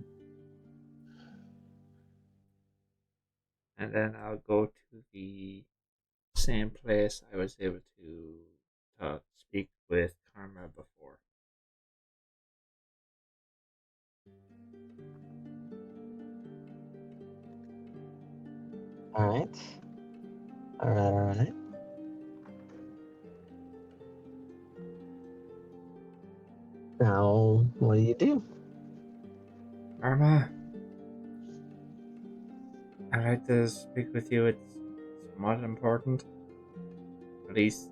and then I'll go to the same place I was able to speak with Karma before. All right. All right. All right. Now, what do you do? Arma, I'd like to speak with you. It's somewhat important. At least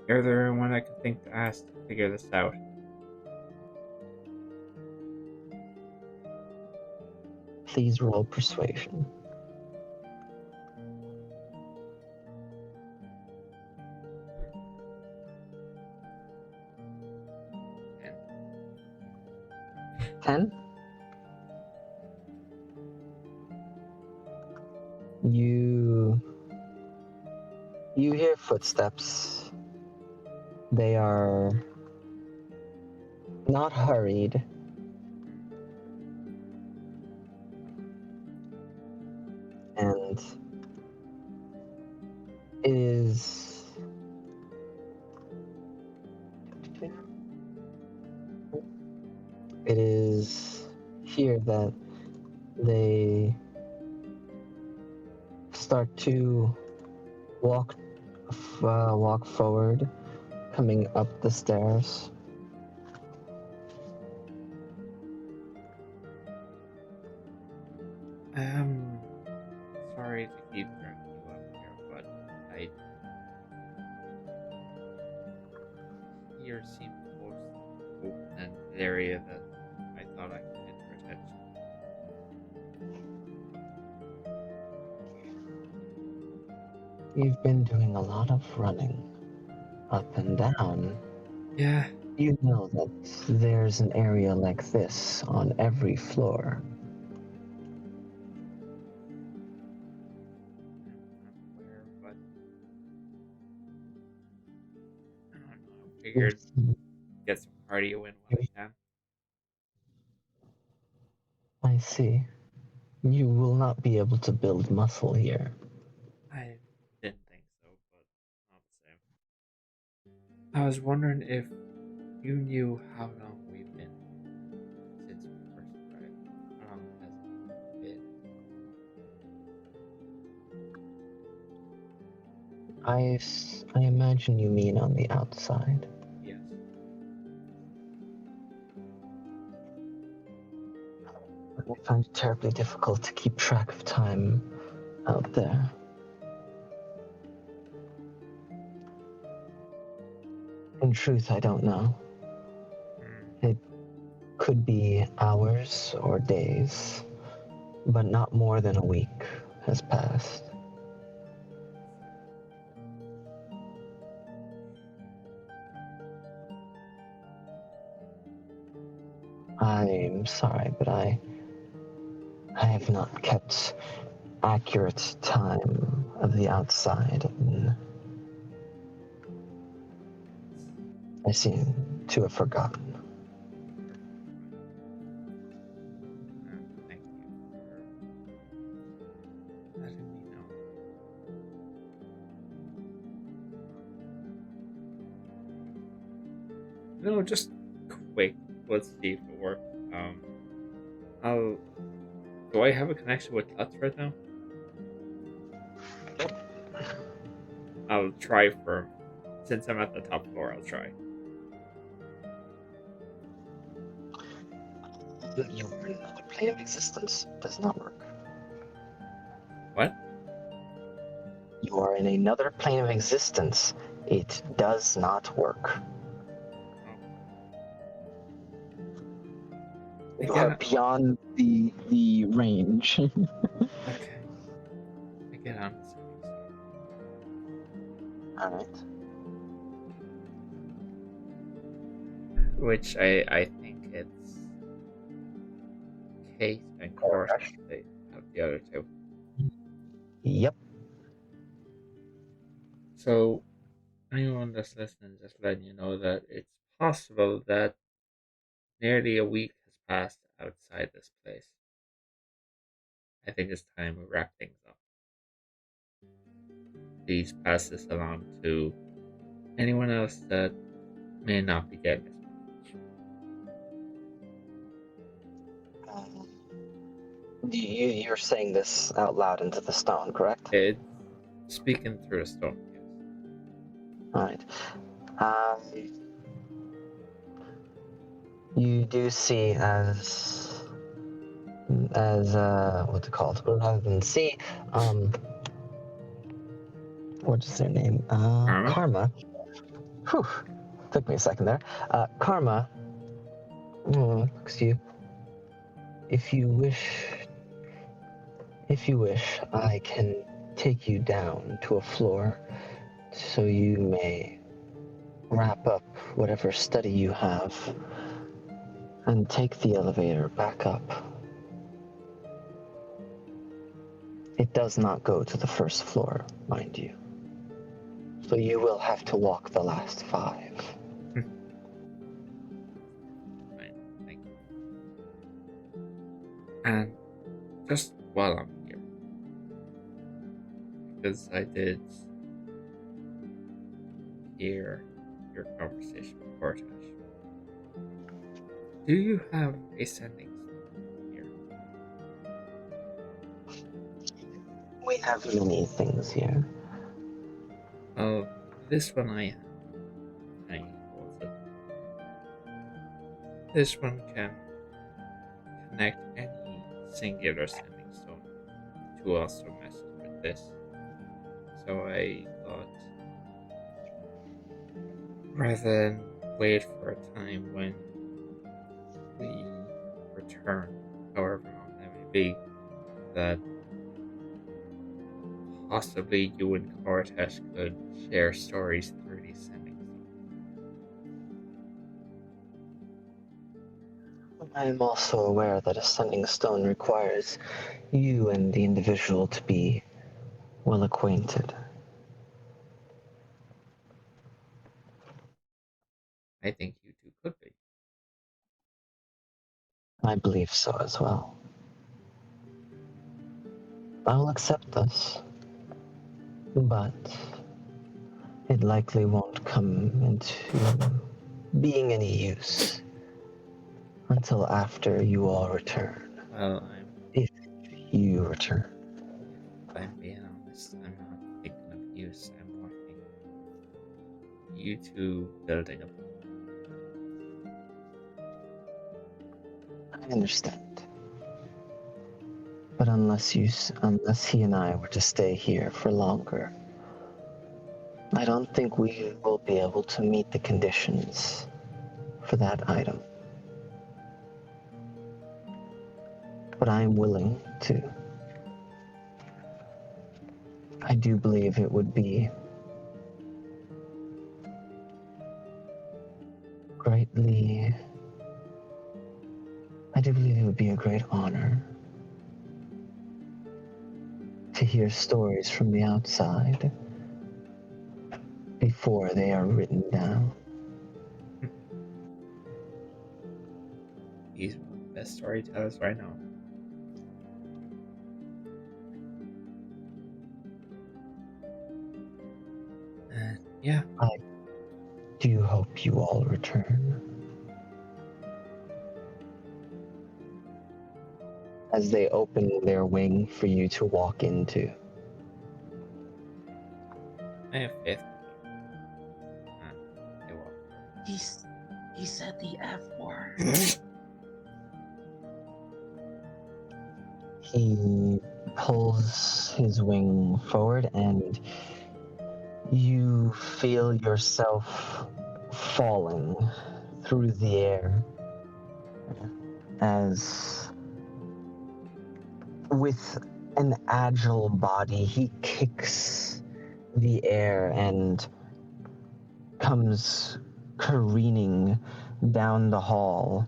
you're the only one I could think to ask to figure this out. Please roll persuasion. And 10? You hear footsteps. They are not hurried. And it is here that they start to walk forward, coming up the stairs. sorry to keep bringing you up here, but I here seemed most open and an area that I thought I could get protection. You've been doing a lot of running up and down. Yeah, You know that there's an area like this on every floor. I'm aware, but I don't know. I figured get some cardio in when I can. I see. You will not be able to build muscle here. I didn't think so, but not the same. I was wondering if you knew how long we've been since we first arrived. How long has it been? I imagine you mean on the outside. Yes. I find it terribly difficult to keep track of time out there. In truth, I don't know. It could be hours or days, but not more than a week has passed. I'm sorry, but I have not kept accurate time of the outside. And I seem to have forgotten. Thank you for letting me know. No, just quick. Let's see if it works. I'll. Do I have a connection with Tuts right now? I'll try for. Since I'm at the top floor, I'll try. Your another plane of existence does not work. What? You are in another plane of existence. It does not work. You are beyond the range. Okay. I get on. Alright. Which I think it's Kate and Course they have the other two. Yep. So anyone that's listening, just letting you know that it's possible that nearly a week has passed outside this place. I think it's time we wrap things up. Please pass this along to anyone else that may not be getting this message. You're saying this out loud into the stone, correct? It's speaking through a stone, yes. Alright. do see as what's it called? Rather than see, what is their name? Karma. Whew. Took me a second there. Karma. Excuse you. If you wish, I can take you down to a floor so you may wrap up whatever study you have and take the elevator back up. It does not go to the first floor, mind you. So you will have to walk the last 5. Fine, thank you. And just while I'm here, because I did hear your conversation with Portage, do you have a sending stone here? We have many things here. Oh, this one I have. I holds it. This one can connect any singular sending stone to also message with this. So I thought, rather than wait for a time when we return, however long that may be, that possibly you and Cortesh could share stories through these sending stones. I am also aware that a sending stone requires you and the individual to be well acquainted. I think you two could be. I believe so as well. I will accept this, but it likely won't come into being any use until after you all return. Well, If you return. if I'm being honest, I'm not thinking of use. I'm more thinking you two building a boat. I understand. But unless he and I were to stay here for longer, I don't think we will be able to meet the conditions for that item. But I am willing to. I do believe it would be I do believe it would be a great honor to hear stories from the outside before they are written down. He's one of the best storytellers right now. And yeah, I do hope you all return. As they open their wing for you to walk into. I have faith in you. They walk. He said the F word. He pulls his wing forward and you feel yourself falling through the air as with an agile body he kicks the air and comes careening down the hall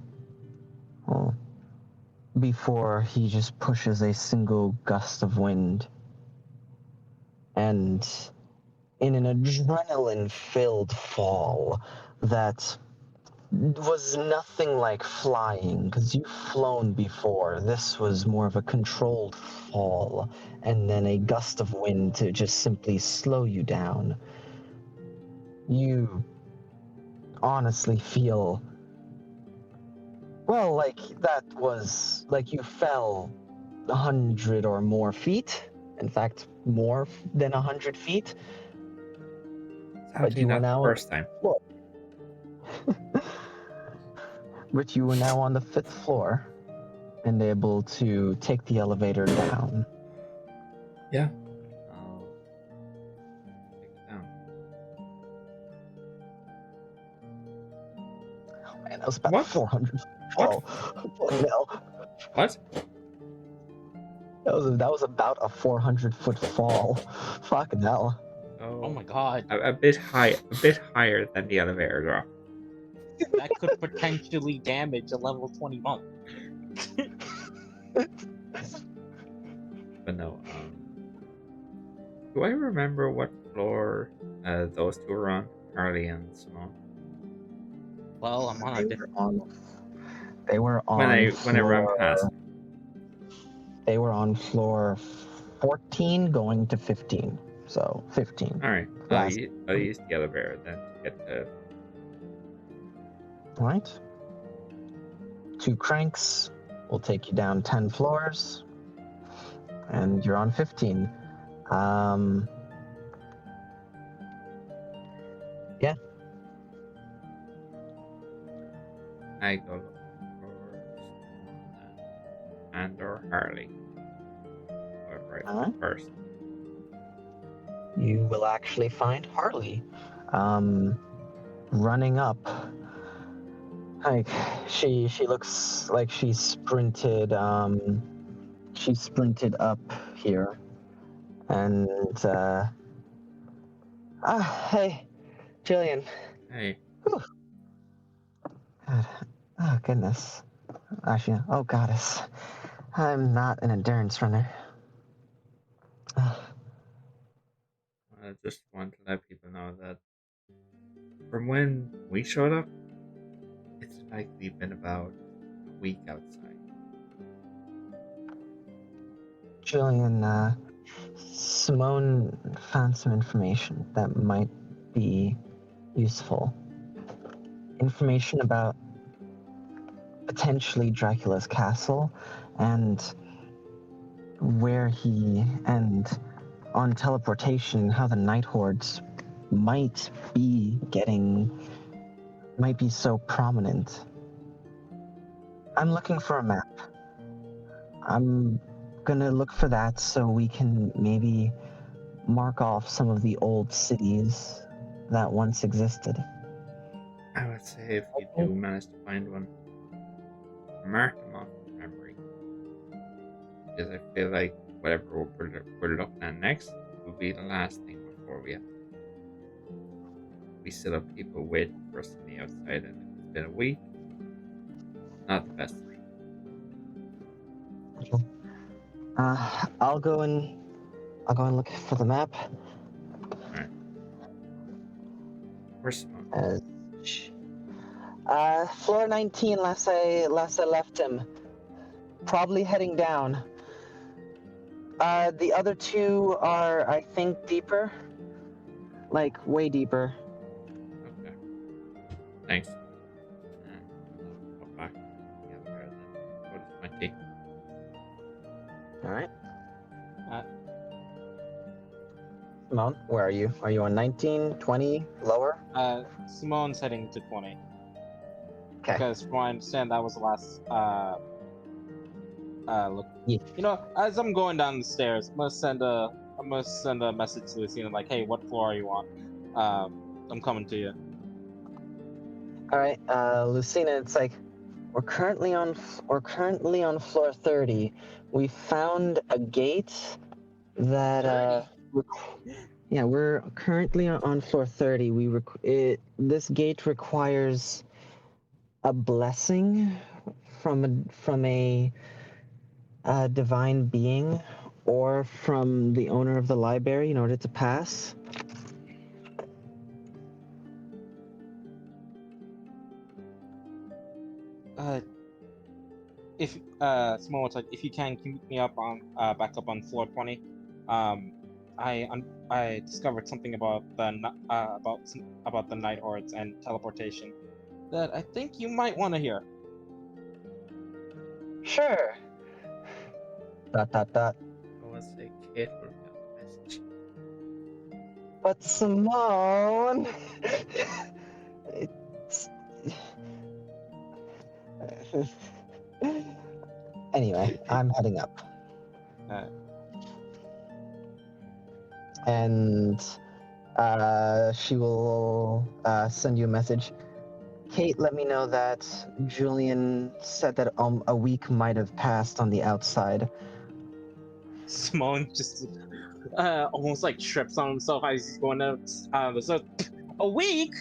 before he just pushes a single gust of wind. And in an adrenaline-filled fall that was nothing like flying, because you've flown before. This was more of a controlled fall, and then a gust of wind to just simply slow you down. You honestly feel, well, like that was, like you fell 100 or more feet. In fact, more than 100 feet. But Sadly, you are not the now first time. Rich, you are now on the 5th floor and able to take the elevator down. Yeah. I'll take it down. Man, that was about What? 400 What? fall. Fucking hell. What? That was about a 400-foot fall. Fucking hell. Oh my god. A bit higher than the elevator drop. That could potentially damage a level 20 monk. But no, do I remember what floor those two were on? Harley and Simone. Well, I'm on a different. They were on When I ran past. They were on floor 14 going to 15. So 15. Alright, I'll use the elevator then to get to. Alright. 2 cranks will take you down 10 floors. And you're on 15. Yeah. I go look for Simone and or Harley. Whoever I find first. You will actually find Harley running up. Like she looks like she sprinted up here. And hey, Jillian. Hey. Whew. God. Oh goodness. Actually, oh goddess. I'm not an endurance runner. I just want to let people know that from when we showed up, it's likely been about a week outside. Jillian, Simone found some information that might be useful. Information about potentially Dracula's castle and on teleportation, how the Night Hordes might be so prominent. I'm looking for a map. I'm gonna look for that so we can maybe mark off some of the old cities that once existed. I would say if you do manage to find one, mark them off in memory. Because I feel like whatever we're looking at next will be the last thing before we still have people waiting for us on the outside, and if it's been a week, not the best thing. I'll go and look for the map. Alright. Where's Simone? Floor 19. Last I left him. Probably heading down. The other 2 are, I think, deeper. Like way deeper. Okay. Thanks. I'll go back to the elevator then. What is my key? Alright. Uh, Simone, where are you? Are you on 19, 20, lower? Simone's heading to 20. Okay. Because from what I understand, that was the last look. Yeah. You know, as I'm going down the stairs, I'm gonna send a message to Lucina like, hey, what floor are you on? I'm coming to you. Alright, Lucina, it's like we're currently on floor 30. We found a gate that yeah, we're currently on floor 30. This gate requires a blessing from a divine being or from the owner of the library in order to pass. If Simone was like, if you can meet me up on back up on floor 20. I discovered something about the Night Hordes and teleportation that I think you might want to hear. Sure. ... I was a kid with a message. But Simone, Anyway, I'm heading up. And she will send you a message. Kate let me know that Julian said that a week might have passed on the outside. Simone just almost like trips on himself as he's going up. So a week.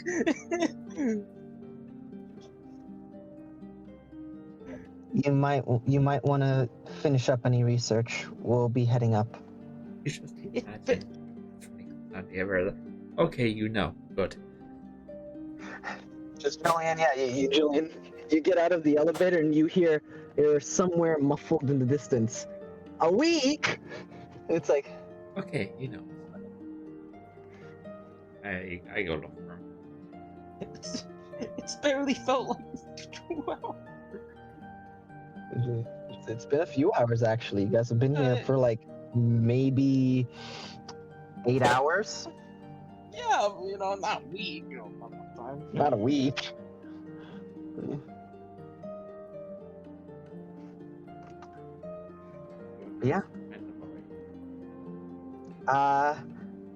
You might want to finish up any research. We'll be heading up. You just But imagine. Not ever. Okay, you know. Good. Just Julian, yeah, Julian. You get out of the elevator and you hear somewhere muffled in the distance, a week. It's like, Okay, you know. I go look for him. it's barely felt like 2 hours. it's been a few hours actually. You guys have been here for like maybe 8 hours. Yeah, not a week. Time. Not a week. Yeah.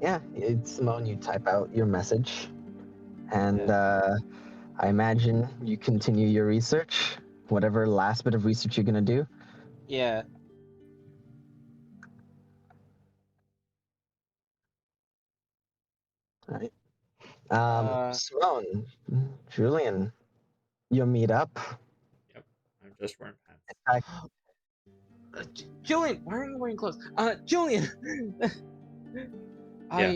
Yeah, Simone, you type out your message, and I imagine you continue your research, whatever last bit of research you're gonna do. Yeah. All right. Uh, Simone, Julian, you'll meet up. Yep. I'm just wearing pants. Julian, why are you wearing clothes? Julian. Yeah.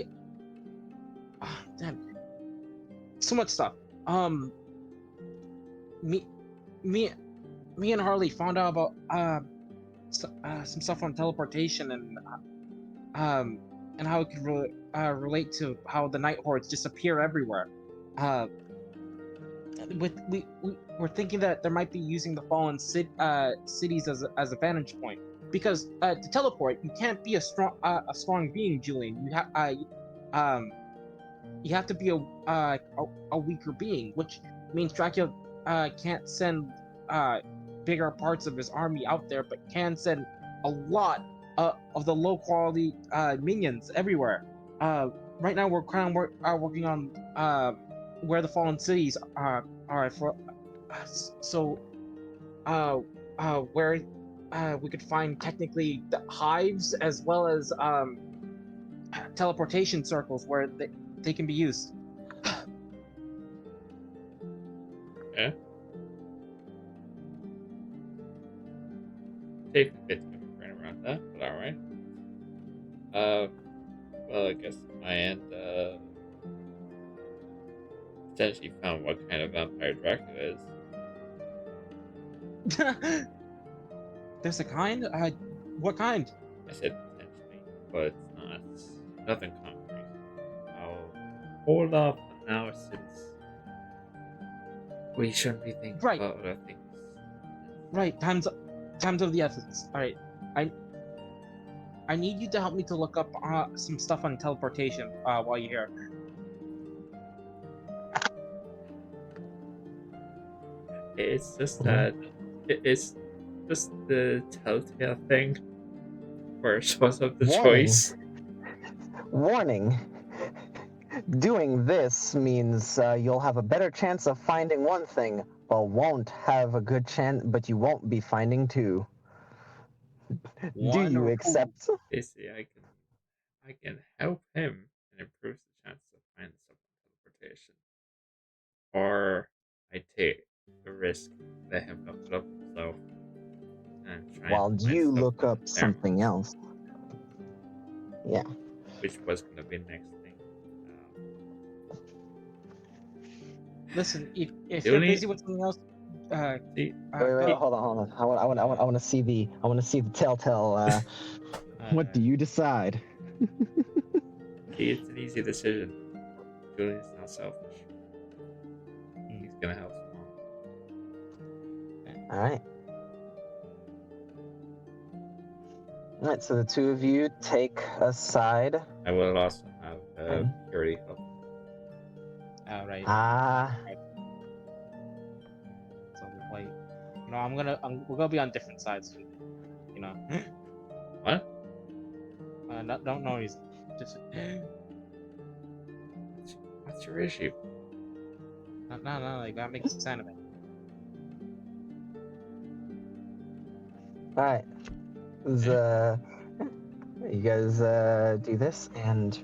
Damn. So much stuff. Me and Harley found out about some stuff on teleportation and how it could relate to how the night hordes just appear everywhere. We're thinking that there might be using the fallen cities as a vantage point, because to teleport you can't be a strong being, Julian. You have to be a weaker being, which means Dracula can't send bigger parts of his army out there, but can send a lot of the low quality minions everywhere. Right now we're kind of working on where the fallen cities are for, so where we could find technically the hives as well as teleportation circles where they can be used. Yeah. Take a bit of brain around that, but alright. Well, I guess on my end, potentially found what kind of vampire Dracula is. There's a kind? What kind? I said potentially, but it's not. Nothing concrete. I'll hold off on now since we shouldn't be thinking Right. about other things. Right, time's of the essence. Alright. I need you to help me to look up some stuff on teleportation while you're here. It's just that it's just the telltale thing where it shows up the Warning. choice. Warning. Doing this means you'll have a better chance of finding one thing, but won't have a good chance. But you won't be finding two. Do you accept? Basically, I can help him and improve the chance of finding some teleportation. Or I take the risk, let him look it up himself and try While and find you stuff look in up the something thermals, else. Yeah. which was gonna be the next thing. Listen, if The you're only- busy with something else, See, Wait, hold on. I want to see the telltale. What do you decide? see, it's an easy decision. Julian's not selfish. He's gonna help Simone. All right. All right. So the two of you take a side. I will also have security help. alright. Ah. So wait. You know, we're gonna be on different sides. You know. What? Don't noise. Just What's your issue? no. Like that makes sense of it. All right. You guys do this, and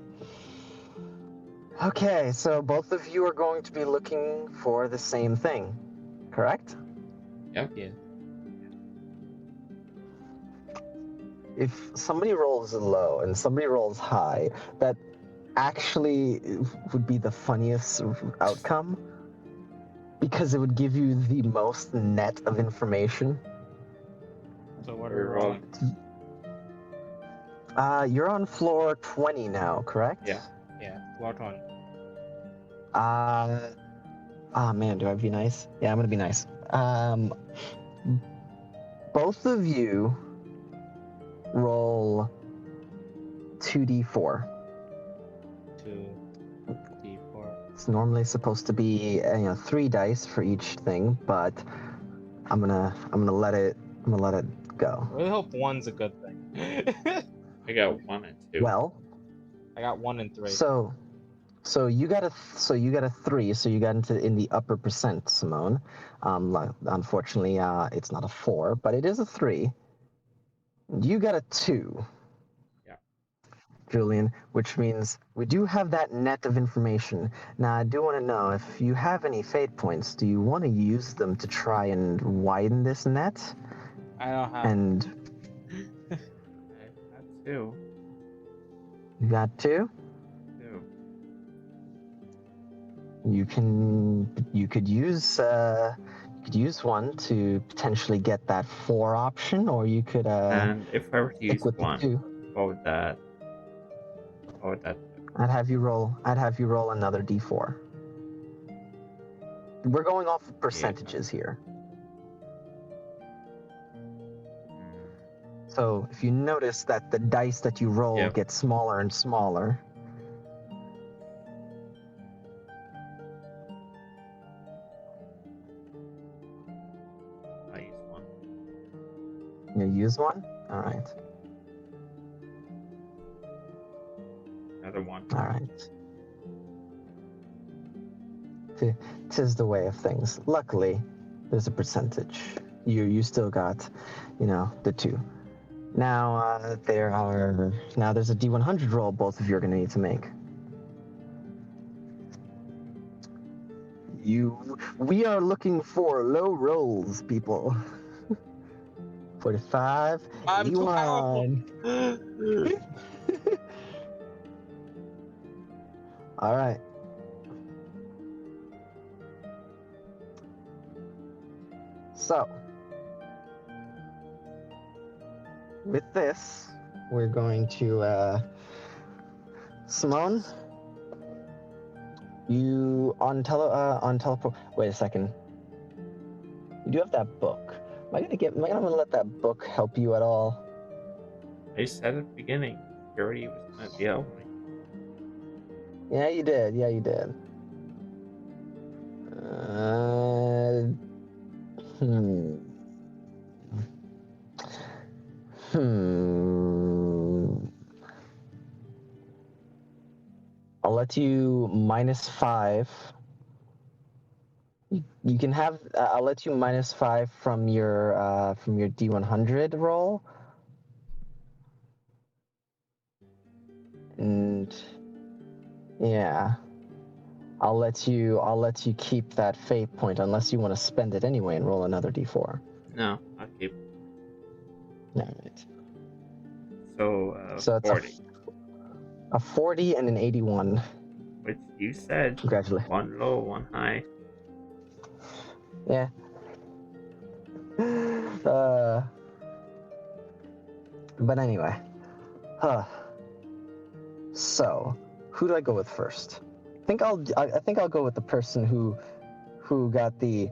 okay. So both of you are going to be looking for the same thing, correct? Yep. Yeah. If somebody rolls low and somebody rolls high, that actually would be the funniest outcome because it would give you the most net of information. So what are we We're rolling? You're on floor 20 now, correct? Yeah. Yeah, floor 20. Man, do I be nice? Yeah, I'm gonna be nice. Both of you roll 2d4. 2d4. It's normally supposed to be 3 dice for each thing, but I'm gonna let it go. I really hope one's a good thing. I got 1 and 2. Well, I got 1 and 3. so you got a 3, so you got in the upper percent, Simone. Unfortunately, it's not a 4, but it is a 3. You got a 2. Yeah. Julian, which means we do have that net of information. Now, I do want to know if you have any fate points, do you want to use them to try and widen this net? I don't have. And I got 2. you got 2? 2. You could use one to potentially get that 4 option, or you could And if I were to stick use with the 1, 2. what would that do? I'd have you roll another d4. We're going off of percentages here. So if you notice that the dice that you roll Yep. get smaller and smaller. I use 1. You use one? Alright. Another 1. Alright. Tis the way of things. Luckily, there's a percentage. You still got, the 2. Now there's a D100 roll both of you are gonna need to make. We are looking for low rolls, people. 45, I'm too powerful. 81. All right. So, with this, we're going to, Simone, you on teleport. Wait a second. You do have that book. Am I gonna let that book help you at all? I said at the beginning, security was going to be helping me. Yeah, you did. Hmm. I'll let you -5. You can have. I'll let you -5 from your D100 roll. And yeah, I'll let you keep that fate point unless you want to spend it anyway and roll another D4. No, I'll keep. All right. So, So it's 40. a 40 and an 81. Which you said, Congratulations. 1 low, 1 high. Yeah. But anyway. So, who do I go with first? I think I'll go with the person who got the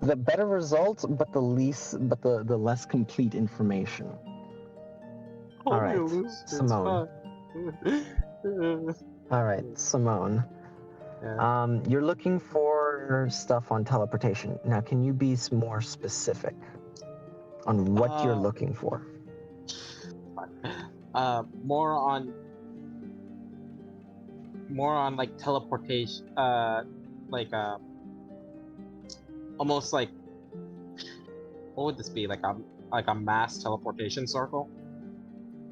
better result, but the less complete information. All right, Simone. All right, Simone. Yeah. You're looking for your stuff on teleportation. Now, can you be more specific on what you're looking for? More on like teleportation. Like almost like, what would this be? Like a mass teleportation circle?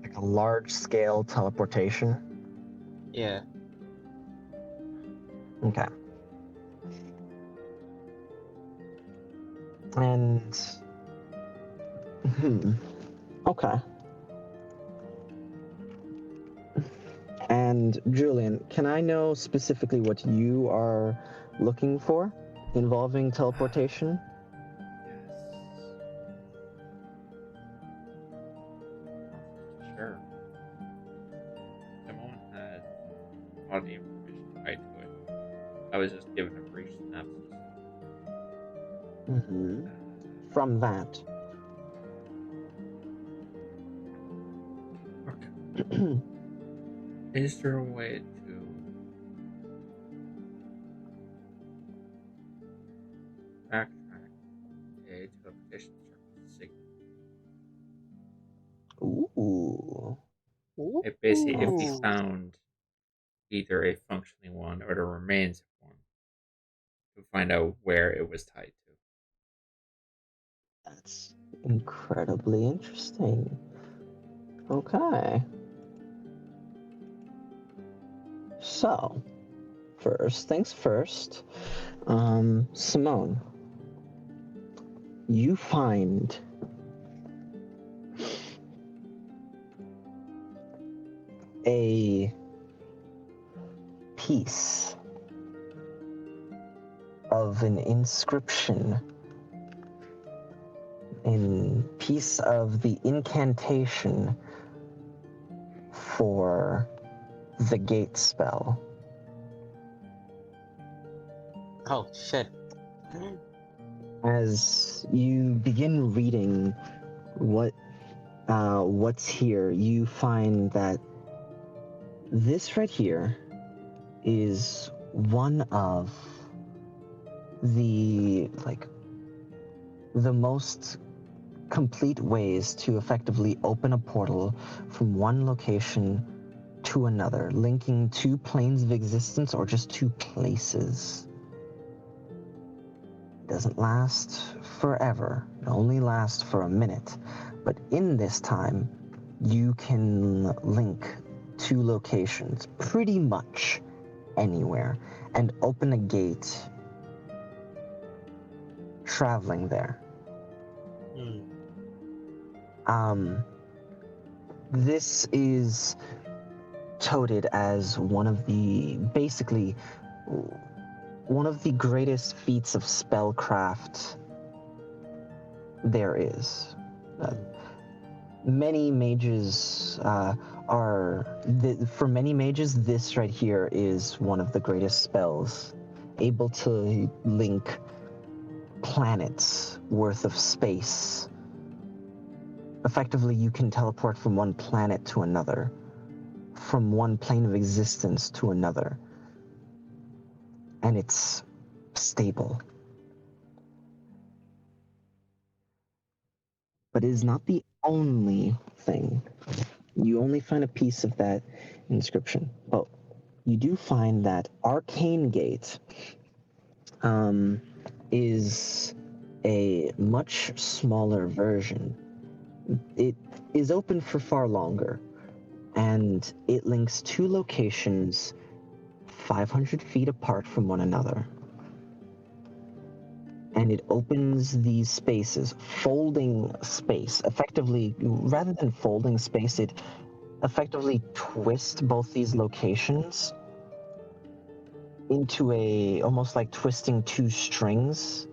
Like a large-scale teleportation? Yeah. Okay. And... Okay. And Julian, can I know specifically what you are looking for involving teleportation? Sure. The moment had all the information tied to it. I was just given a brief synopsis. From that. Okay. Is there a way to backtrack a teleportation circle signal? Ooh. Basically, if we found either a functioning one or the remains of one, to find out where it was tied to. That's incredibly interesting. Okay. So, first things first, Simone, you find a piece of an inscription, a piece of the incantation for the gate spell. Oh shit. As you begin reading what's here, you find that this right here is one of the most complete ways to effectively open a portal from one location to another, linking two planes of existence or just two places. It doesn't last forever. It only lasts for a minute. But in this time, you can link two locations pretty much anywhere and open a gate traveling there. This is touted as one of the greatest feats of spellcraft there is. Many mages for many mages, this right here is one of the greatest spells, able to link planets worth of space. Effectively, you can teleport from one planet to another, from one plane of existence to another, and it's stable. But it is not the only thing. You only find a piece of that inscription. But you do find that Arcane Gate is a much smaller version. It is open for far longer, and it links two locations 500 feet apart from one another. And it opens these spaces, folding space. Effectively, rather than folding space, it effectively twists both these locations into almost like twisting two strings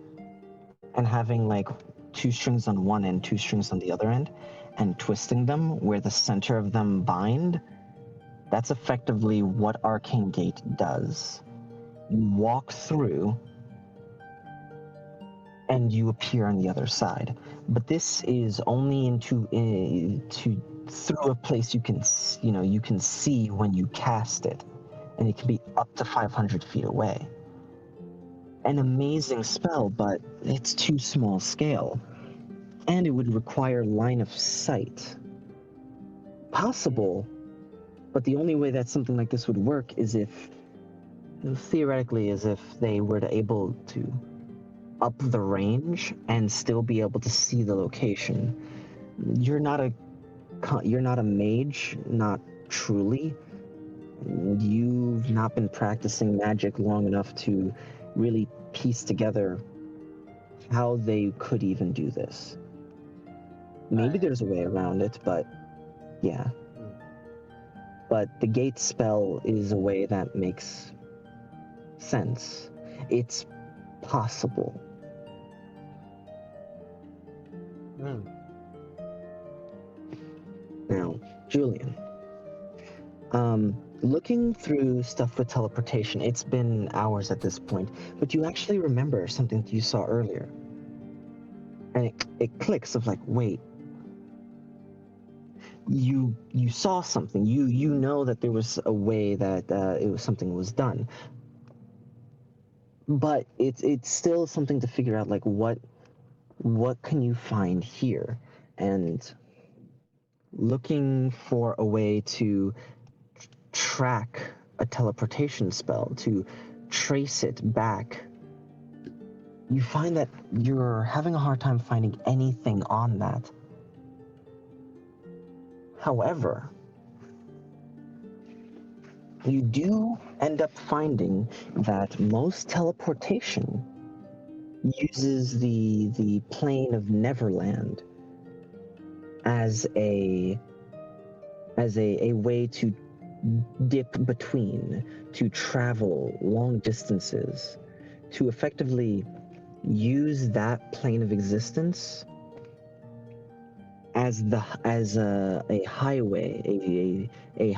and having like two strings on one end, two strings on the other end, and twisting them where the center of them bind. That's effectively what Arcane Gate does. You walk through and you appear on the other side. But this is only through a place you can see when you cast it, and it can be up to 500 feet away. an amazing spell, but it's too small scale. And it would require line of sight. Possible, but the only way that something like this would work is if, theoretically, is if they were to able to up the range and still be able to see the location. You're not a mage, not truly. You've not been practicing magic long enough to really piece together how they could even do this. Maybe there's a way around it, but yeah. But the gate spell is a way that makes sense. It's possible. Now, Julian, looking through stuff with teleportation, it's been hours at this point, but you actually remember something that you saw earlier. And it clicks of like, wait, you saw something. You know that there was a way that something was done. But it's still something to figure out, like what can you find here? And looking for a way to track a teleportation spell, to trace it back, you find that you're having a hard time finding anything on that. However, you do end up finding that most teleportation uses the plane of Neverland as a way to dip between, to travel long distances, to effectively use that plane of existence as a highway, a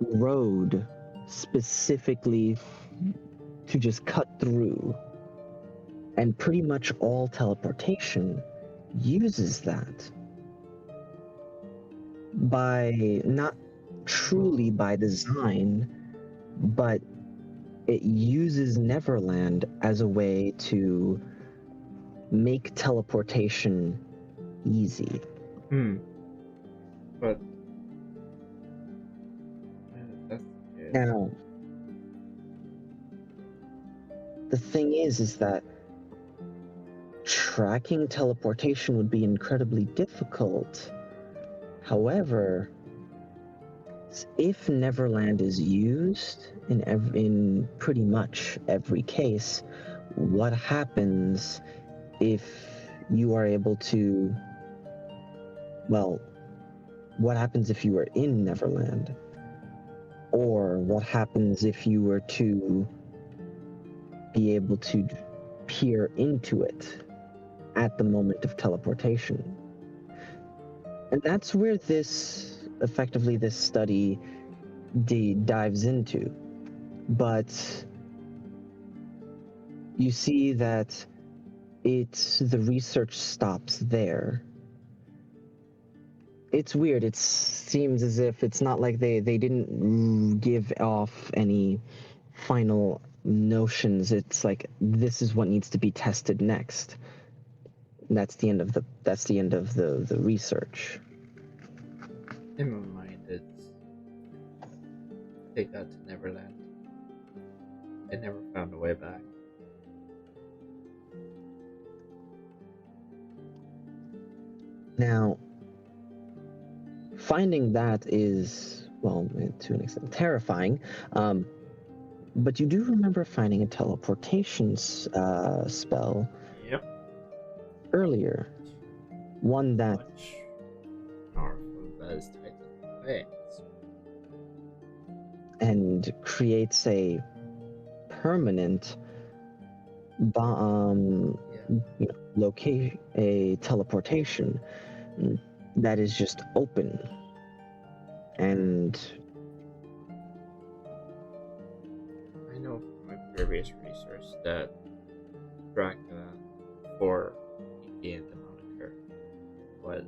road specifically to just cut through. And pretty much all teleportation uses that. By not truly by design, but it uses Neverland as a way to make teleportation easy. But that's good. Now, the thing is that tracking teleportation would be incredibly difficult. However, if Neverland is used in pretty much every case, what happens if you are able to, well, what happens if you are in Neverland? Or what happens if you were to be able to peer into it at the moment of teleportation? And that's where this study dives into. But you see that the research stops there. It's weird. It seems as if it's not like they didn't give off any final notions. It's like, this is what needs to be tested next. That's the end of the research. In my mind, it's they got to Neverland. They never found a way back. Now, finding that is, well, to an extent, terrifying. But you do remember finding a teleportation spell. Yep. Earlier. One that much powerful as Titan legs. And creates a permanent a teleportation that is just open. And I know from my previous research that Dracula, before he gained the moniker, was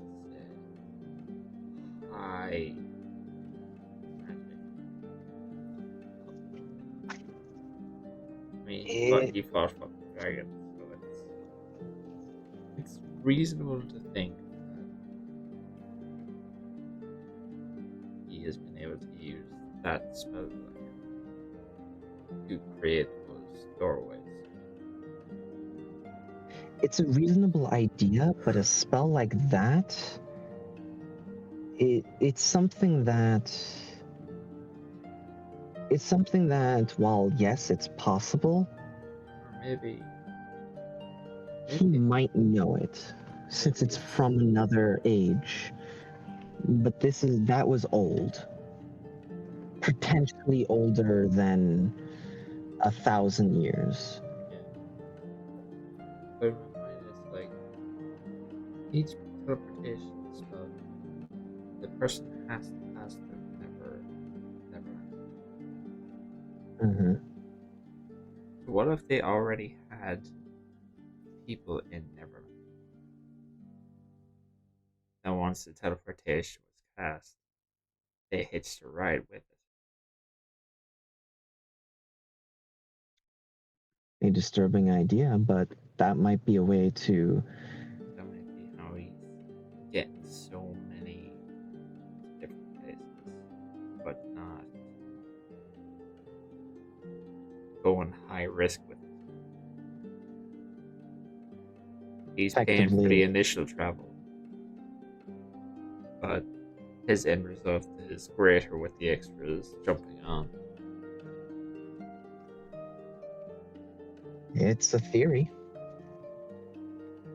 high magic. but It, he fought fucking dragons, so it's reasonable to think that he has been able to use that spell to create those doorways. it's a reasonable idea, but a spell like that, it's something that while yes, it's possible, Or maybe he might know it since it's from another age. But that was old, potentially older than 1,000 years. yeah. But in my mind, it's like each teleportation spell, the person has to pass through Neverland. Mm-hmm. So what if they already had people in Neverland? And once the teleportation was cast, they hitched a ride with it. A disturbing idea, but that might be a way to. That might be how he's getting so many different places, but not going high risk with it. He's paying for the Effectively, initial travel, but his end result is greater with the extras jumping on. it's a theory.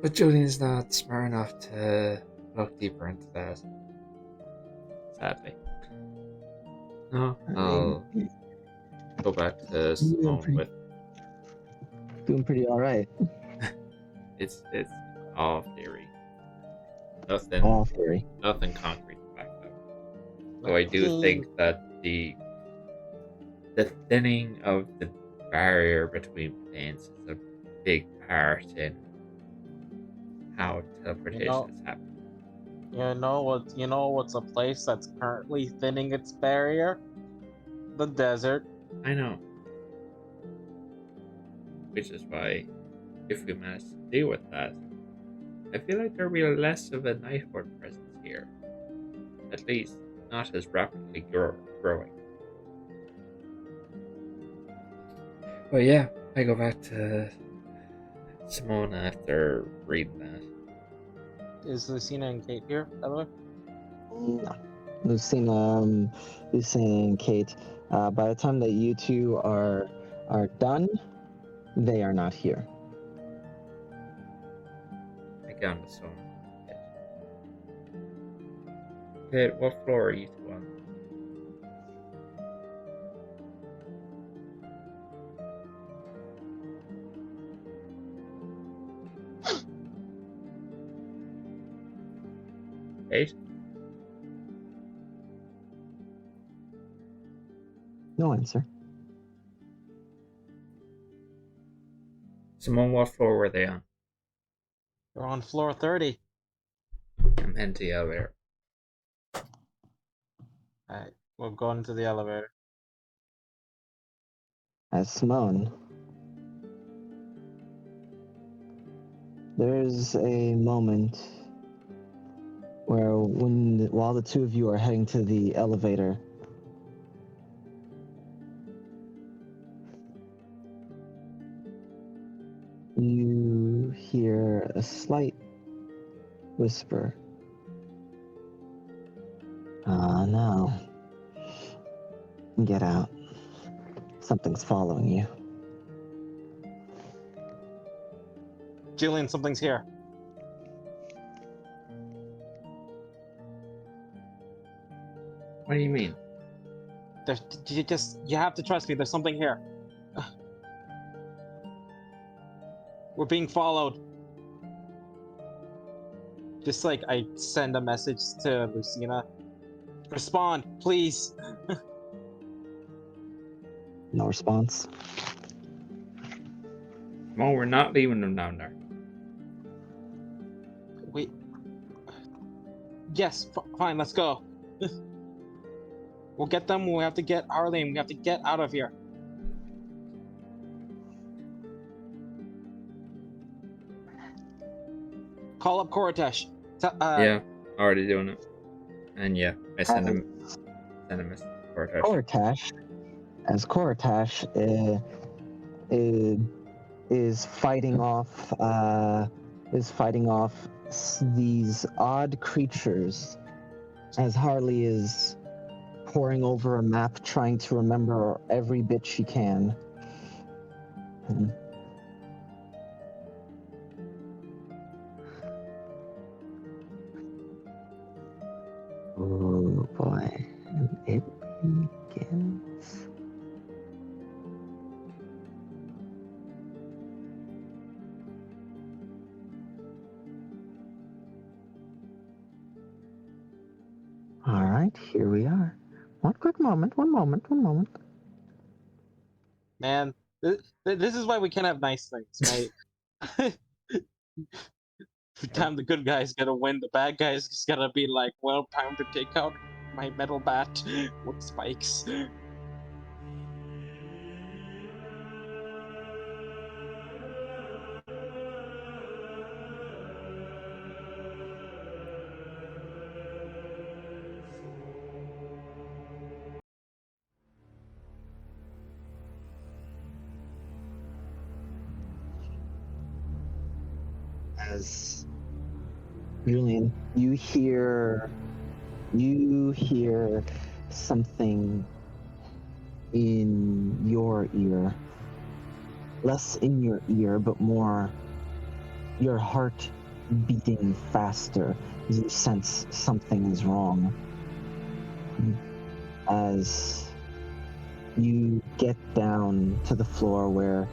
But Julian's not smart enough to look deeper into that. Sadly. No, I'll go back to Simone with Doing pretty all right. it's all theory. All theory. Nothing concrete to back it up. So I do think that the thinning of the barrier between planes is a big part in how teleportation is happening. You know what's a place that's currently thinning its barrier? The desert. I know. Which is why, if we manage to deal with that, I feel like there'll be less of a Nighthorn presence here. At least, not as rapidly growing. But yeah, I go back to Simone after reading that. Is Lucina and Kate here, by the way? No. Lucina and Kate, by the time that you two are done, they are not here. I get on the stone. Kate, what floor are you two on? Eight? No answer. Simone, what floor were they on? They're on floor 30. I'm heading to the elevator. Alright, we'll go into the elevator. As Simone, there's a moment where while the two of you are heading to the elevator, you hear a slight whisper. Ah, no. Get out. Something's following you. Julian, something's here. What do you mean? You have to trust me, there's something here. We're being followed. Just like I send a message to Lucina. Respond, please. No response. Simone, we're not leaving them down there. Wait. Yes, fine, let's go. We'll get them. We have to get Arlene. We have to get out of here. Call up Korotesh. Yeah, already doing it. And yeah, I send him a message to Cortesh. Korotash is fighting off these odd creatures as Harley is poring over a map trying to remember every bit she can. Oh boy, and it begins. All right, here we are. One moment. Man, this is why we can't have nice things, right? Every time the good guy's gonna win, the bad guy's just gonna be like, well, time to take out my metal bat with spikes. As Julian, you hear something in your ear. Less in your ear, but more your heart beating faster as you sense something is wrong. As you get down to the floor where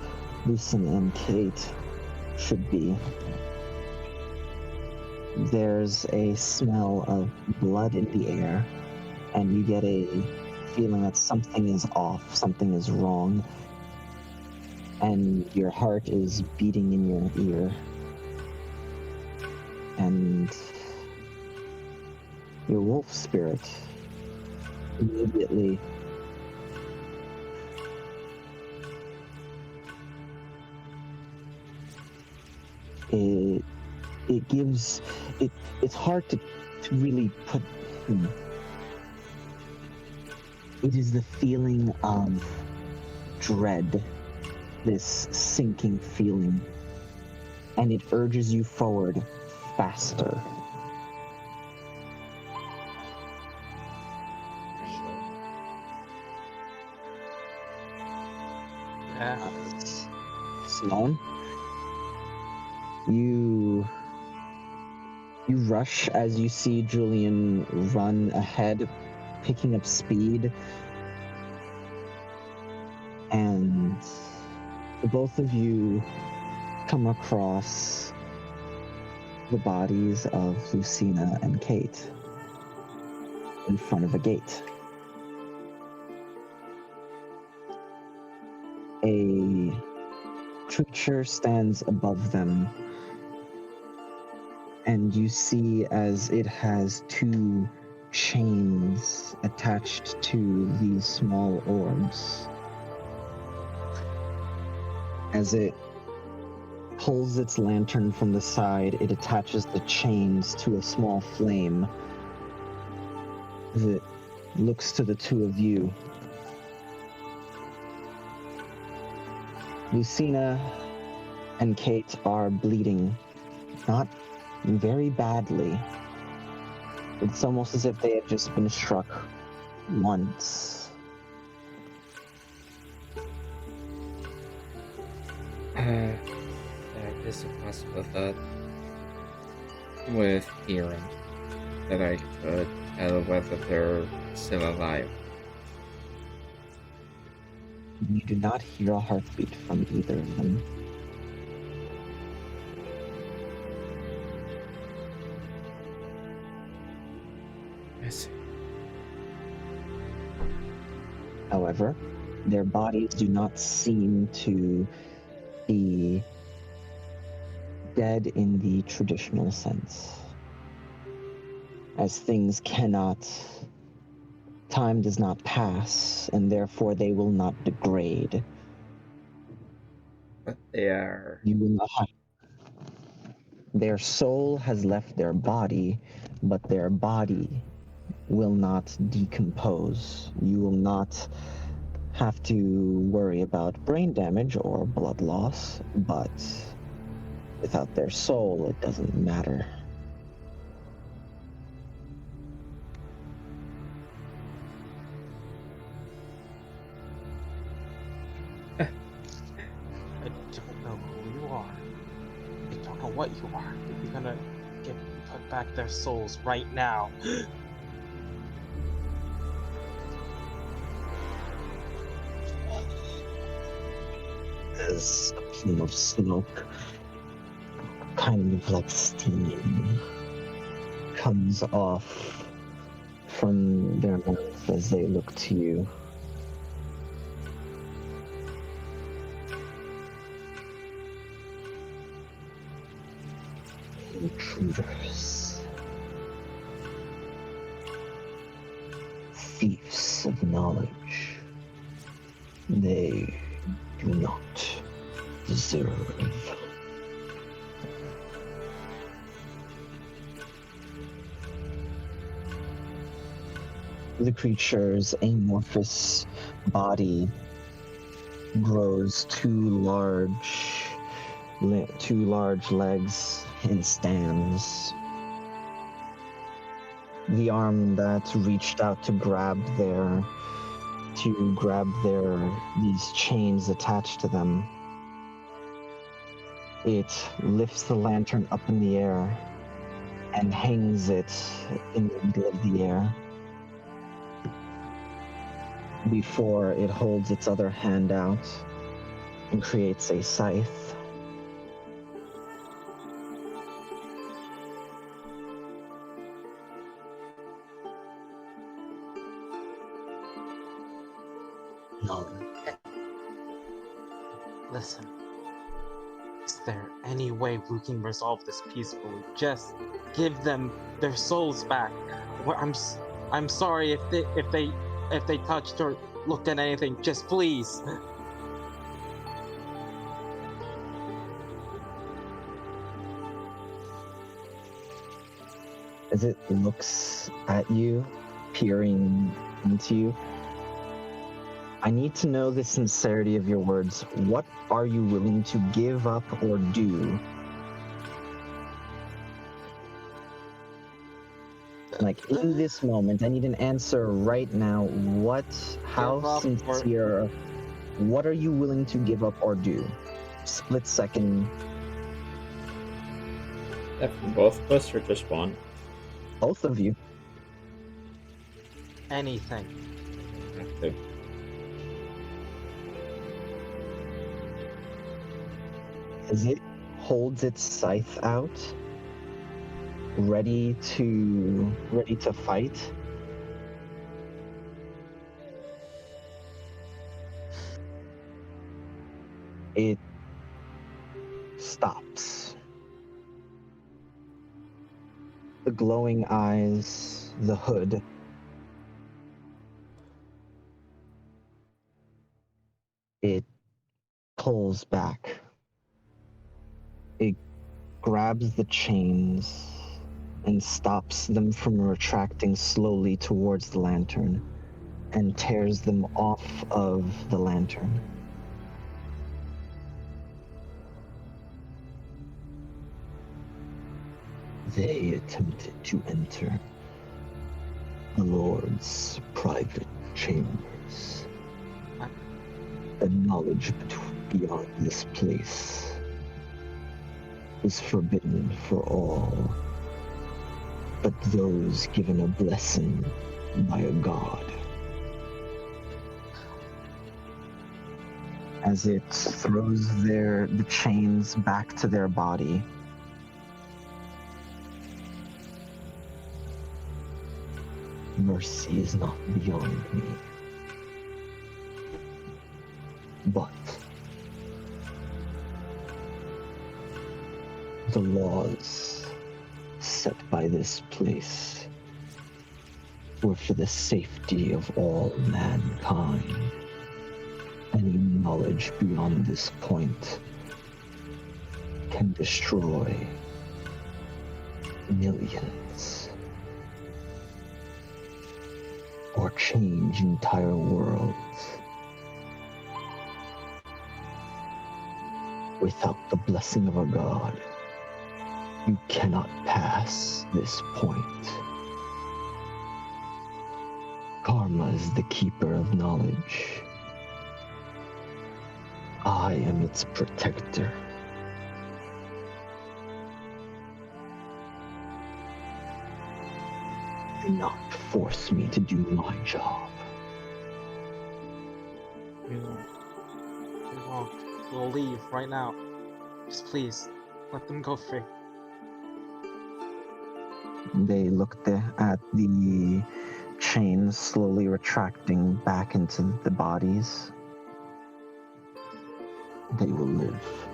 Lucin and Kate should be, there's a smell of blood in the air, and you get a feeling that something is off, something is wrong, and your heart is beating in your ear. And your wolf spirit immediately it gives it's hard to really put it is the feeling of dread, this sinking feeling, and it urges you forward faster. Yeah. Simone, you rush as you see Julian run ahead, picking up speed, and the both of you come across the bodies of Lucina and Kate in front of a gate. A creature stands above them, and you see as it has two chains attached to these small orbs. As it pulls its lantern from the side, it attaches the chains to a small flame. As it looks to the two of you, Lucina and Kate are bleeding, not very badly. It's almost as if they had just been struck once. There is a possible thought with hearing that I could tell whether they're still alive. You do not hear a heartbeat from either of them. I see. However, their bodies do not seem to be dead in the traditional sense. As things cannot, time does not pass, and therefore they will not degrade. But they are. You will not have, Their soul has left their body, but their body will not decompose. You will not have to worry about brain damage or blood loss, but without their soul, it doesn't matter. I don't know who you are. I don't know what you are. But you're gonna put back their souls right now. As a plume of smoke, kind of like steam, comes off from their mouths as they look to you. Intruders. Thieves of knowledge. They do not deserve. The creature's amorphous body grows two large legs and stands. The arm that reached out to grab these chains attached to them. It lifts the lantern up in the air and hangs it in the middle of the air before it holds its other hand out and creates a scythe. No. Listen. Is there any way we can resolve this peacefully? Just give them their souls back. I'm sorry if they touched or looked at anything. Just please. As it looks at you, peering into you, I need to know the sincerity of your words. What are you willing to give up or do? Like, in this moment, I need an answer right now. How sincere, what are you willing to give up or do? Split second. That from both of us or just one? Both of you. Anything. Okay. As it holds its scythe out, ready to fight. It stops. The glowing eyes, the hood. It pulls back. It grabs the chains and stops them from retracting slowly towards the lantern and tears them off of the lantern. They attempted to enter the Lord's private chambers. The knowledge beyond this place is forbidden for all, but those given a blessing by a god. As it throws the chains back to their body, mercy is not beyond me, but the laws set by this place were for the safety of all mankind. Any knowledge beyond this point can destroy millions, or change entire worlds. Without the blessing of a god, you cannot pass this point. Karma is the keeper of knowledge. I am its protector. Do not force me to do my job. We won't. We won't. We'll leave right now. Just please, let them go free. They looked at the chains slowly retracting back into the bodies. They will live.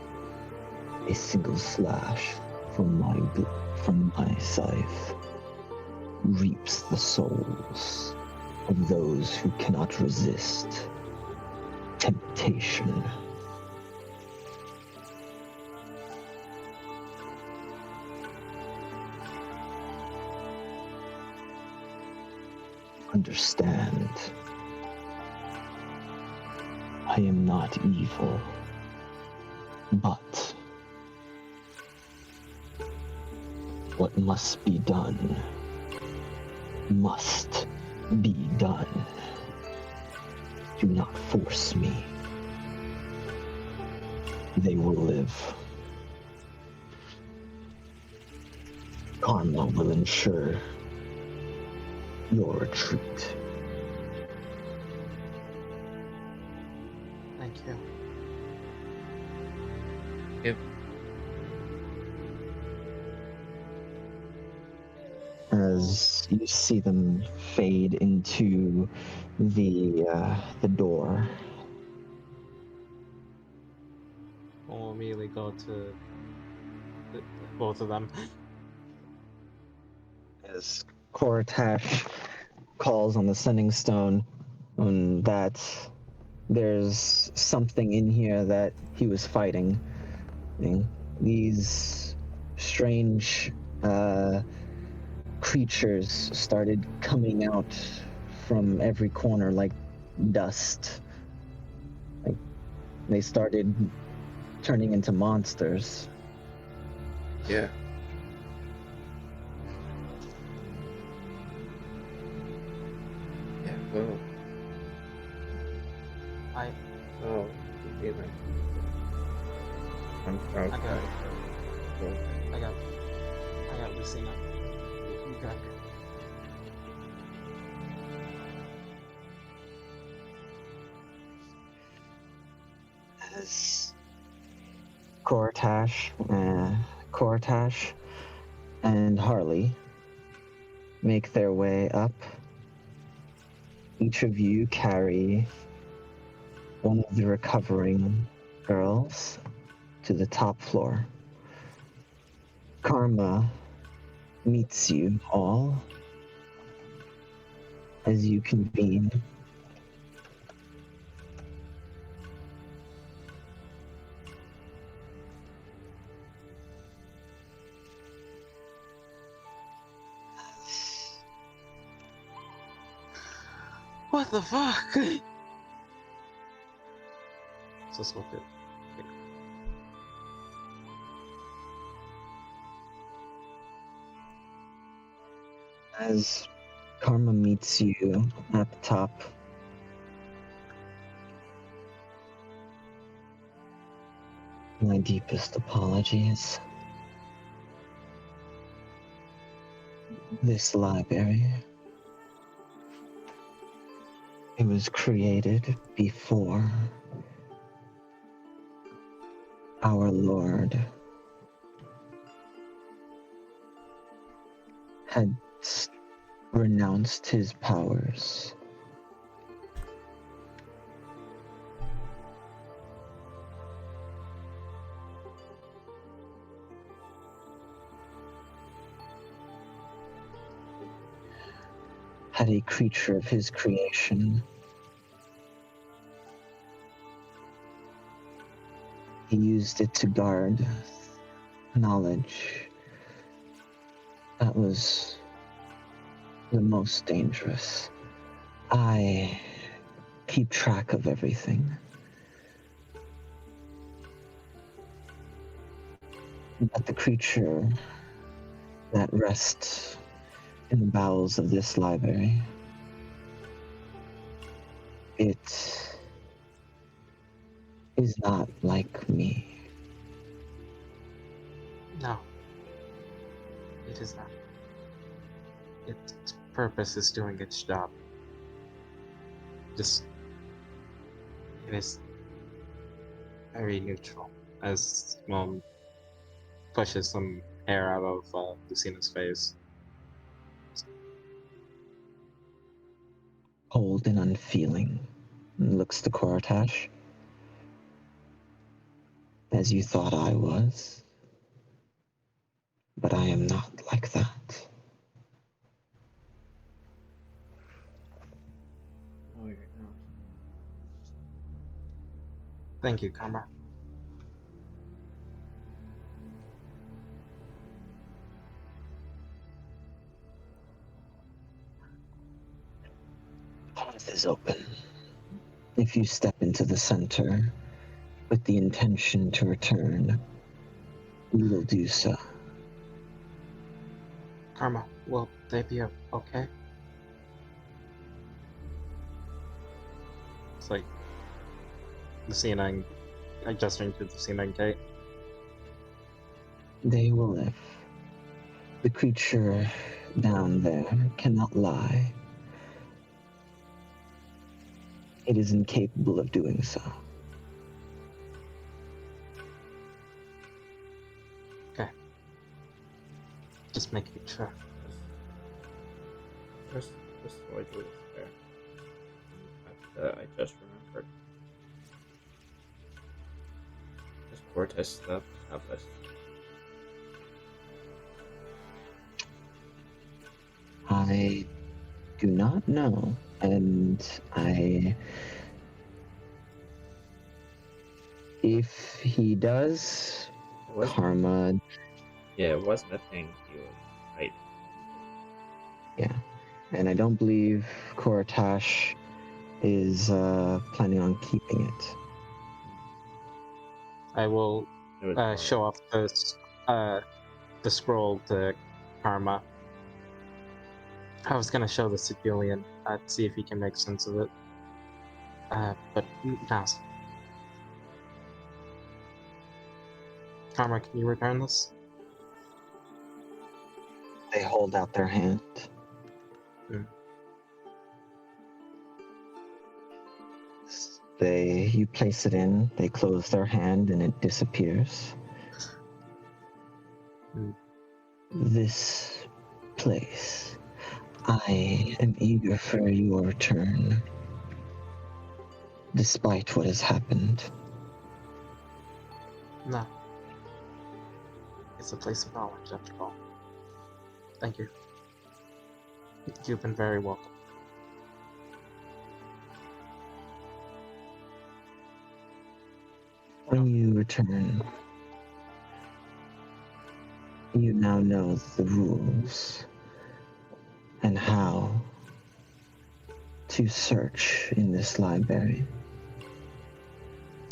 A single slash from my scythe reaps the souls of those who cannot resist temptation. Understand, I am not evil, but what must be done must be done. Do not force me. They will live. Karma will ensure your retreat. Thank you. Yep. As you see them fade into the door, We'll immediately go to both of them. as Koratash calls on the sending stone, that there's something in here that he was fighting. These strange creatures started coming out from every corner like dust. Like they started turning into monsters. Yeah. Yeah, well. Oh, you feeling? I'm I got okay. it. Cool. I got Lucina. You got her. As Koratash and Harley make their way up, each of you carry one of the recovering girls to the top floor. Karma meets you all as you convene. What the fuck? So smoke it. As Karma meets you at the top, my deepest apologies. This library, it was created before our Lord had renounced his powers. Had a creature of his creation. He used it to guard knowledge That was the most dangerous. I keep track of everything. But the creature that rests in the bowels of this library, it is not like me. No, it is not. Its purpose is doing its job. Just, it is very neutral. As Mom pushes some hair out of Lucina's face. Cold and unfeeling, and looks to Koratash. As you thought I was. But I am not like that. No, you're not. Thank you, Karma. The path is open. If you step into the center with the intention to return, you will do so. Karma, will they be okay? It's like Lucina gesturing to Lucina and Kate. They will live. The creature down there cannot lie. It is incapable of doing so. Okay. Just making sure. Just slightly there. I just remembered. Just Cortez stuff. Tablet. I do not know, and if he does, It wasn't, Karma, yeah, it wasn't a thing he was hiding. yeah. And I don't believe Koratash is planning on keeping it. I will It was more show off the scroll to Karma. I was gonna show this to Julian to see if he can make sense of it. But no. Karma, can you return this? They hold out their hand. You place it in, they close their hand, and it disappears. This place, I am eager for your return, despite what has happened. No. It's a place of knowledge, after all. Thank you. You've been very welcome. When you return, you now know the rules and how to search in this library.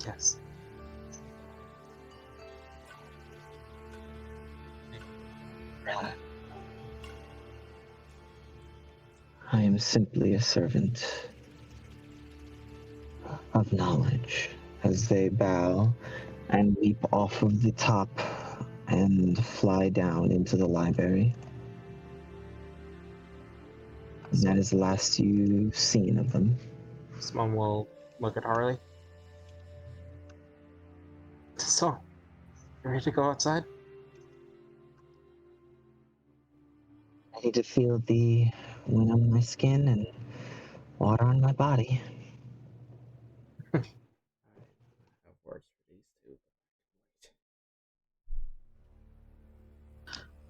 Yes. I am simply a servant of knowledge. As they bow and leap off of the top and fly down into the library. And that is the last you've seen of them. Someone will look at Harley. So, you ready to go outside? I need to feel the wind on my skin and water on my body. I have words for these two,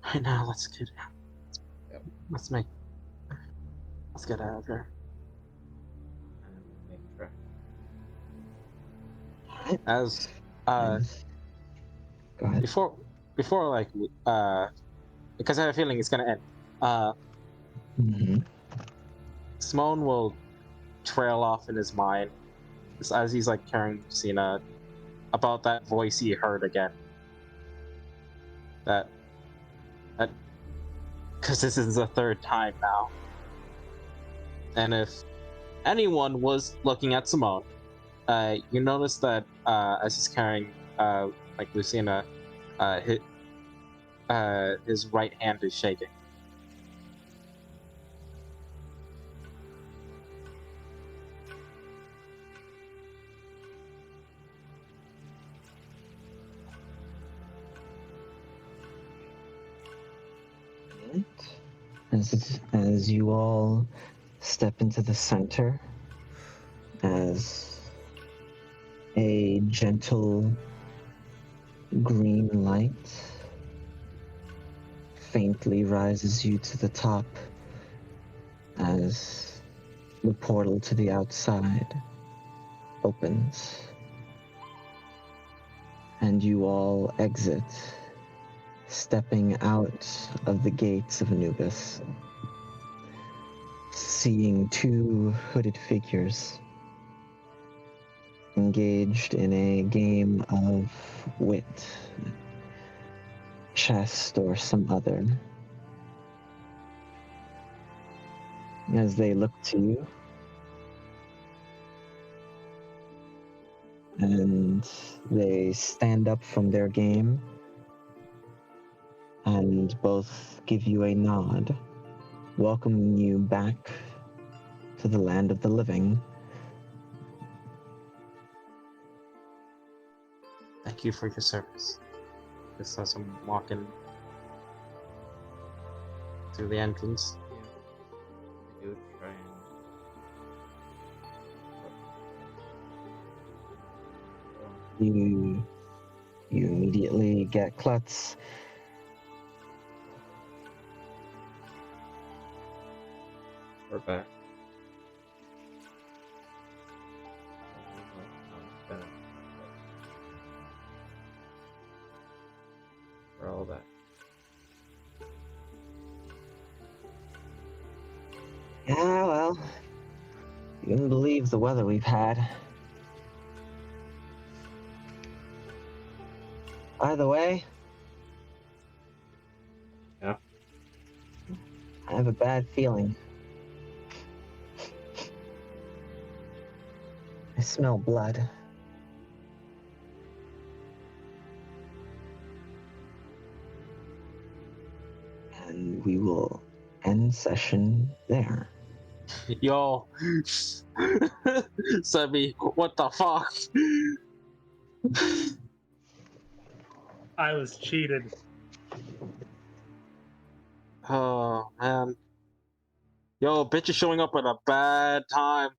but Right now, let's get Yep. let's get out of here. I'm gonna make sure. As Go ahead. before like because I have a feeling it's gonna end. Mhm. Simone will trail off in his mind as he's like carrying Cena about that voice he heard again. That because this is the third time now. And if anyone was looking at Simone, you notice that as he's carrying like Lucina, his right hand is shaking. As you all step into the center, as a gentle green light faintly rises you to the top, as the portal to the outside opens, and you all exit, stepping out of the gates of Anubis, seeing two hooded figures engaged in a game of wit, chess, or some other. As they look to you, and they stand up from their game and both give you a nod, welcoming you back to the land of the living. Thank you for your service. Just as I'm walking through the entrance. I do try and. You immediately get Klutz. We're back. We're all back. Yeah, well, you wouldn't believe the weather we've had. By the way, Yeah. I have a bad feeling. I smell blood. And we will end session there. Yo, Sebby, what the fuck? I was cheated. Oh man. Yo, bitch is showing up at a bad time.